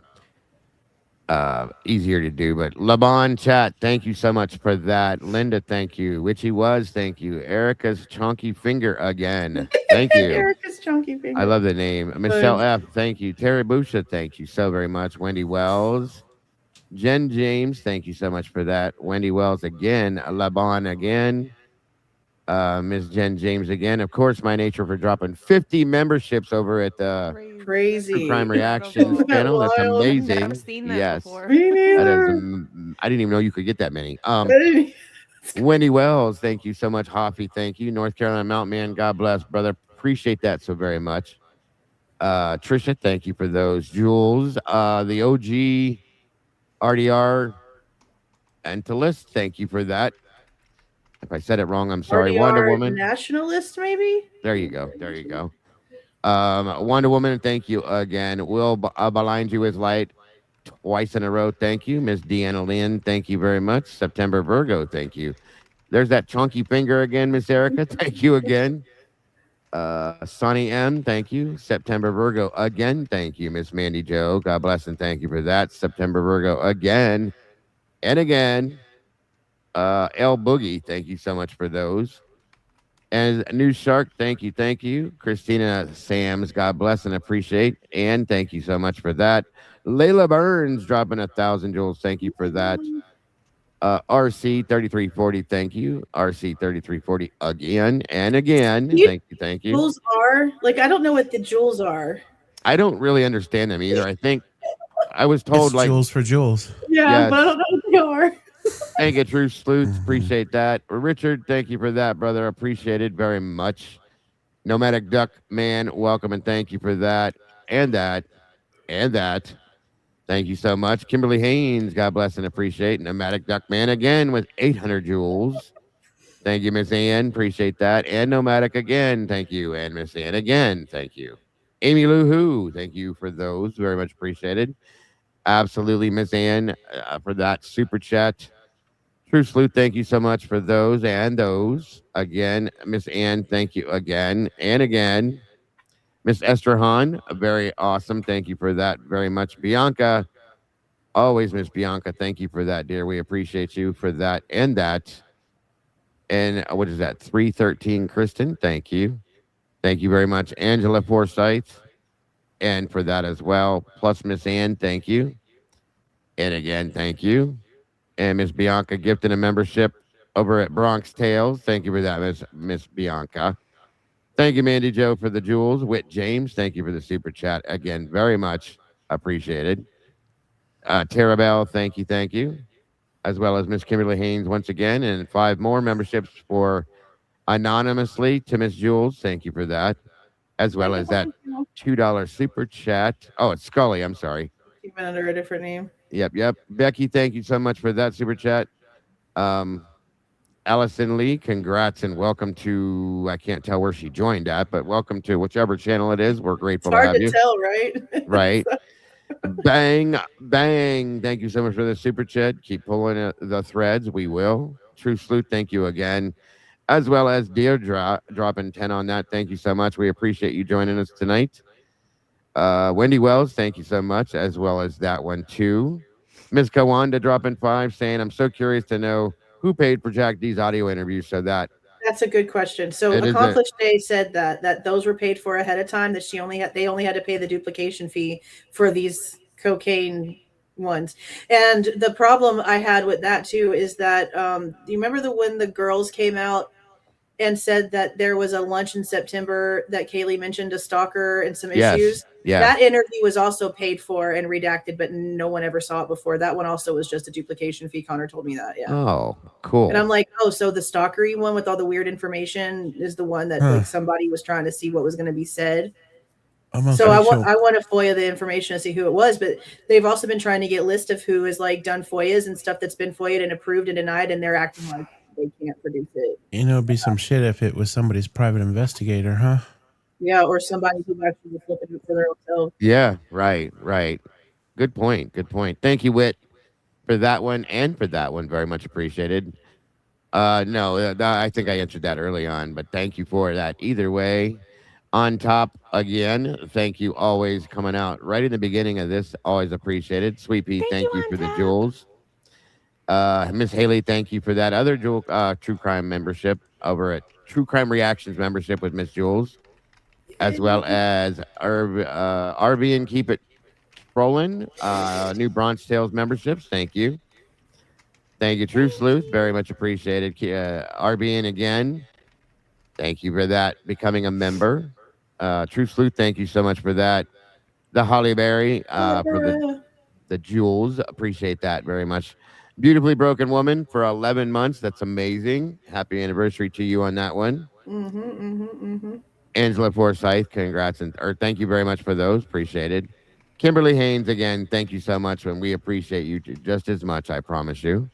Speaker 2: easier to do. But Laban chat, thank you so much for that. Linda, thank you. Witchy was, thank you. Erica's chunky finger again. Thank you.
Speaker 4: Erica's chunky finger.
Speaker 2: I love the name. Michelle F, thank you. Terry Busha, thank you so very much. Wendy Wells. Jen James, thank you so much for that. Wendy Wells again. Laban again. Ms. Jen James again. Of course, My Nature for dropping 50 memberships over at the
Speaker 4: Crazy
Speaker 2: True Crime Reactions channel. That's amazing.
Speaker 3: Never seen that
Speaker 2: Yes.
Speaker 3: before.
Speaker 4: Me neither.
Speaker 2: That is, I didn't even know you could get that many. Wendy Wells, thank you so much. Hoffy, thank you. North Carolina Mountain Man, God bless, brother. Appreciate that so very much. Trisha, thank you for those. Jules, the OG RDR and to list, thank you for that. If I said it wrong, I'm sorry.
Speaker 4: RDR
Speaker 2: Wonder Woman.
Speaker 4: Nationalist, maybe?
Speaker 2: There you go. There you go. Wonder Woman, thank you again. Will blind you with light twice in a row. Thank you. Miss Deanna Lynn, thank you very much. September Virgo, thank you. There's that chunky finger again, Miss Erica. Thank you again. Sonny M, thank you. September Virgo again, thank you. Miss Mandy Joe, God bless and thank you for that. September Virgo again and again. L Boogie, thank you so much for those. And New Shark, thank you, thank you. Christina Sams, God bless and appreciate. And thank you so much for that. Layla Burns dropping 1,000 jewels, thank you for that. RC 3340, thank you. RC 3340 again and again. Thank you, thank you.
Speaker 4: Jewels are like, I don't know what the jewels are.
Speaker 2: I don't really understand them either. I think I was told
Speaker 5: It's
Speaker 2: like
Speaker 5: jewels for jewels.
Speaker 4: Yeah, but I don't know what they are.
Speaker 2: Thank you, True Sleuths. Appreciate that. Richard, thank you for that, brother. Appreciate it very much. Nomadic Duck Man, welcome and thank you for that. And that. And that. Thank you so much. Kimberly Haynes, God bless and appreciate. Nomadic Duck Man again with 800 jewels. Thank you, Miss Ann. Appreciate that. And Nomadic again. Thank you. And Miss Ann again. Thank you. Amy Lou Who, thank you for those. Very much appreciated. Absolutely, Miss Ann, for that super chat. True Sleuth, thank you so much for those and those. Again, Miss Ann, thank you again and again. Miss Esther Hahn, very awesome. Thank you for that very much. Bianca, always Miss Bianca, thank you for that, dear. We appreciate you for that and that. And what is that? 313 Kristen, thank you. Thank you very much. Angela Forsyth, and for that as well. Plus Miss Ann, thank you. And again, thank you. And Miss Bianca gifted a membership over at Bronx Tales. Thank you for that, Miss Bianca. Thank you, Mandy Joe, for the jewels. Whit James, thank you for the super chat. Again, very much appreciated. Tara Bell, thank you. As well as Miss Kimberly Haynes once again. And 5 more memberships for anonymously to Miss Jules. Thank you for that. As well as that $2 super chat. Oh, it's Scully. I'm sorry.
Speaker 4: Even under a different name.
Speaker 2: Yep. Becky, thank you so much for that super chat. Allison Lee, congrats and welcome to, I can't tell where she joined at, but welcome to whichever channel it is. We're grateful to have you.
Speaker 4: It's hard to tell, right?
Speaker 2: Right. Bang. Thank you so much for the super chat. Keep pulling the threads. We will. True Sleuth, thank you again. As well as Deirdre dropping 10 on that. Thank you so much. We appreciate you joining us tonight. Wendy Wells, thank you so much, as well as that one too. Ms. Kawanda dropping 5, saying, I'm so curious to know who paid for Jack D's audio interview. So
Speaker 4: that's a good question. So Accomplished Day said that those were paid for ahead of time, that they only had to pay the duplication fee for these cocaine ones. And the problem I had with that too is that do you remember when the girls came out and said that there was a lunch in September that Kaylee mentioned a stalker and some issues?
Speaker 2: Yeah.
Speaker 4: That interview was also paid for and redacted, but no one ever saw it before. That one also was just a duplication fee. Connor told me that. Yeah.
Speaker 2: Oh, cool.
Speaker 4: And I'm like, oh, so the stalkery one with all the weird information is the one that like somebody was trying to see what was going to be said. So I want to FOIA the information to see who it was, but they've also been trying to get a list of who has like done FOIAs and stuff that's been FOIA'd and approved and denied, and they're acting like they can't produce it.
Speaker 5: You know, it'd be some shit if it was somebody's private investigator, huh?
Speaker 4: Yeah, or somebody who actually was looking for their own self.
Speaker 2: Yeah, right. Good point. Thank you, Whit, for that one and for that one. Very much appreciated. No, I think I answered that early on, but thank you for that. Either way, on top again, thank you always coming out right in the beginning of this. Always appreciated. Sweet Pea, thank you
Speaker 3: On
Speaker 2: for the
Speaker 3: tap.
Speaker 2: jewels. Miss Haley, thank you for that other jewel, True Crime membership over at True Crime Reactions membership with Miss Jules, as well as RV and Keep It Rolling, new Bronze Tales memberships. Thank you. Thank you, True Sleuth. Very much appreciated. RBN again. Thank you for that. Becoming a member. True Sleuth, thank you so much for that. The Hollyberry for the jewels. Appreciate that very much. Beautifully Broken Woman for 11 months. That's amazing. Happy anniversary to you on that one. Angela Forsyth, congrats or thank you very much for those. Appreciated. Kimberly Haynes, again, thank you so much, and we appreciate you just as much, I promise you.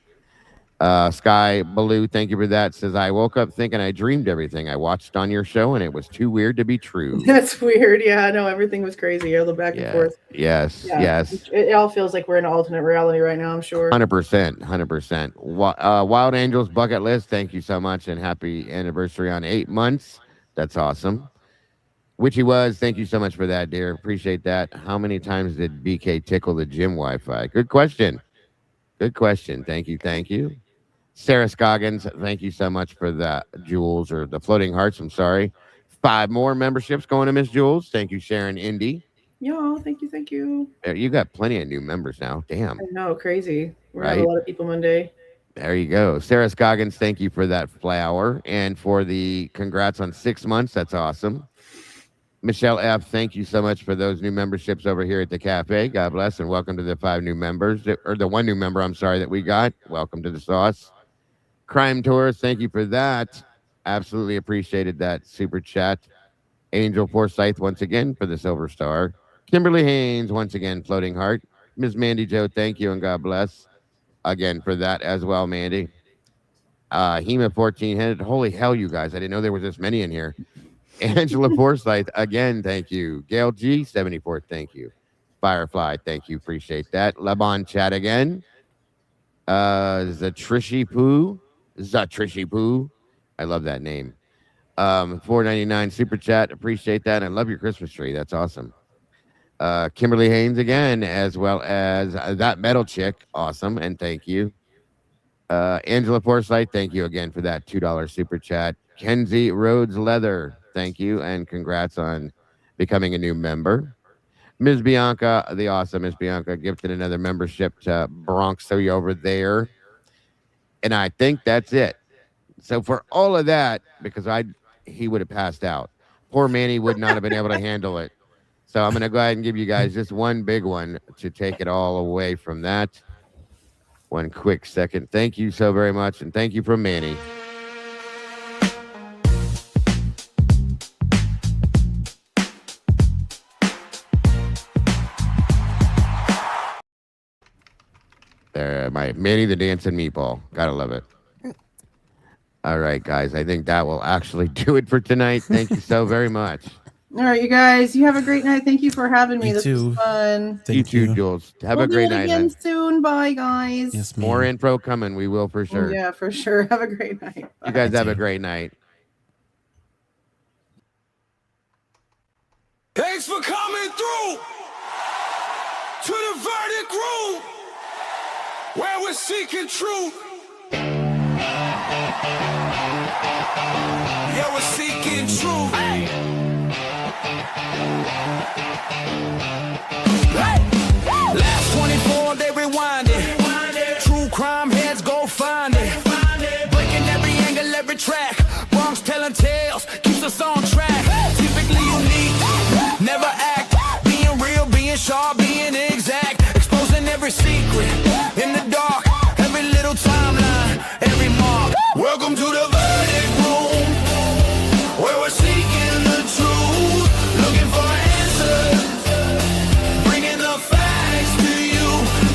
Speaker 2: Sky Baloo, thank you for that. Says, I woke up thinking I dreamed everything I watched on your show, and it was too weird to be true.
Speaker 4: That's weird. Yeah, I know everything was crazy. All the back and forth.
Speaker 2: Yes,
Speaker 4: Yeah.
Speaker 2: yes.
Speaker 4: It all feels like we're in an alternate reality right now, I'm sure.
Speaker 2: 100%, 100%. Wild Angels Bucket List, thank you so much, and happy anniversary on 8 months. That's awesome. Witchy Was, thank you so much for that, dear. Appreciate that. How many times did BK tickle the gym Wi-Fi? Good question. Good question. Thank you, thank you. Sarah Scoggins, thank you so much for the jewels or the floating hearts. I'm sorry. 5 more memberships going to Miss Jules. Thank you, Sharon Indy.
Speaker 4: Yeah, thank you, thank you.
Speaker 2: You got plenty of new members now. Damn.
Speaker 4: I know, crazy. We're
Speaker 2: Right?
Speaker 4: having a lot of people Monday.
Speaker 2: There you go. Sarah Scoggins, thank you for that flower and for the congrats on 6 months. That's awesome. Michelle F., thank you so much for those new memberships over here at the cafe. God bless, and welcome to the 5 new members, or the 1 new member, I'm sorry, that we got. Welcome to the sauce. Crime Tourist, thank you for that. Absolutely appreciated that super chat. Angel Forsyth, once again, for the silver star. Kimberly Haynes, once again, floating heart. Ms. Mandy Joe, thank you, and God bless. Again, for that as well, Mandy. Hema 1400, holy hell, you guys. I didn't know there was this many in here. Angela Forsyth, again, thank you. Gail G, 74, thank you. Firefly, thank you, appreciate that. Lebon Chat again. Zatrishi Poo. I love that name. $4.99 super chat. Appreciate that. I love your Christmas tree. That's awesome. Kimberly Haynes again, as well as that metal chick. Awesome. And thank you. Angela Forsyth, thank you again for that $2 super chat. Kenzie Rhodes Leather, thank you. And congrats on becoming a new member. Ms. Bianca, the awesome Ms. Bianca, gifted another membership to Bronx. So you over there. And I think that's it. So for all of that, because he would have passed out. Poor Manny would not have been able to handle it. So I'm going to go ahead and give you guys just one big one to take it all away from that. One quick second. Thank you so very much. And thank you from Manny. There, my Manny the Dancing Meatball. Gotta love it. All right, guys. I think that will actually do it for tonight. Thank you so very much.
Speaker 4: All right, you guys. You have a great night. Thank you for having me.
Speaker 5: You
Speaker 4: This
Speaker 5: too.
Speaker 4: was fun.
Speaker 5: Thank
Speaker 2: you
Speaker 5: you.
Speaker 2: too, Jules. Have
Speaker 4: We'll
Speaker 2: a
Speaker 4: do
Speaker 2: great
Speaker 4: it
Speaker 2: night.
Speaker 4: again
Speaker 2: Man.
Speaker 4: soon. Bye, guys.
Speaker 5: Yes, ma'am.
Speaker 2: More info coming. We will for sure.
Speaker 4: Yeah, for sure. Have a great night.
Speaker 2: You guys
Speaker 4: Bye.
Speaker 2: have a great night.
Speaker 1: Thanks for coming through to the verdict room where we're seeking truth. Yeah, we're seeking truth. Hey. Last 24, they rewind it. True crime heads go find it. Breaking every angle, every track. Bronx telling tales, keeps us on track. Typically unique, never act. Being real, being sharp, being exact. Exposing every secret in the dark. Every little timeline, every mark. Welcome to the verdict room, where we're seeking the truth. Looking for answers, bringing the facts to you.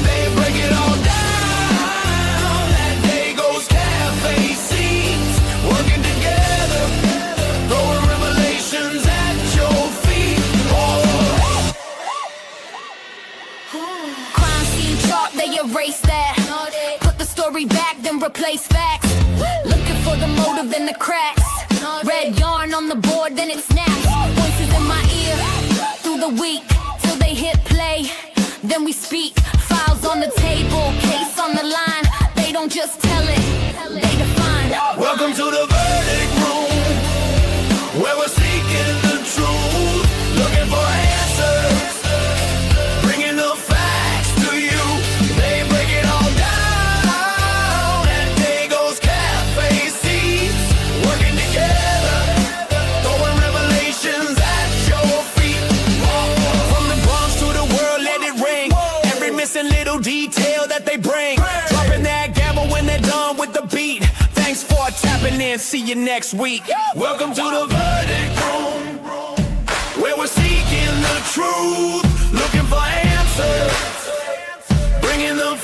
Speaker 1: They break it all down. That day goes cafe seats, working together, throwing revelations at your feet. Oh.
Speaker 12: Crime scene chart, they erase that. Put the story back, then replace facts. Look for the motive and the cracks. Red yarn on the board, then it snaps. Voices in my ear through the week till they hit play. Then we speak. Files on the table, case on the line. They don't just tell it, they define.
Speaker 1: Welcome to the verdict room, where we're seeking the truth, looking for answers, bringing the facts to you. They break it all down at Dago's Cafe seats, working together, throwing revelations at your feet. From the Bronx to the world, let it ring. Every missing little detail that they bring, dropping that gavel when they're done with the beat. Thanks for tapping in. See you next week. Welcome to the verdict room, where we're seeking the truth, looking for answers, bringing the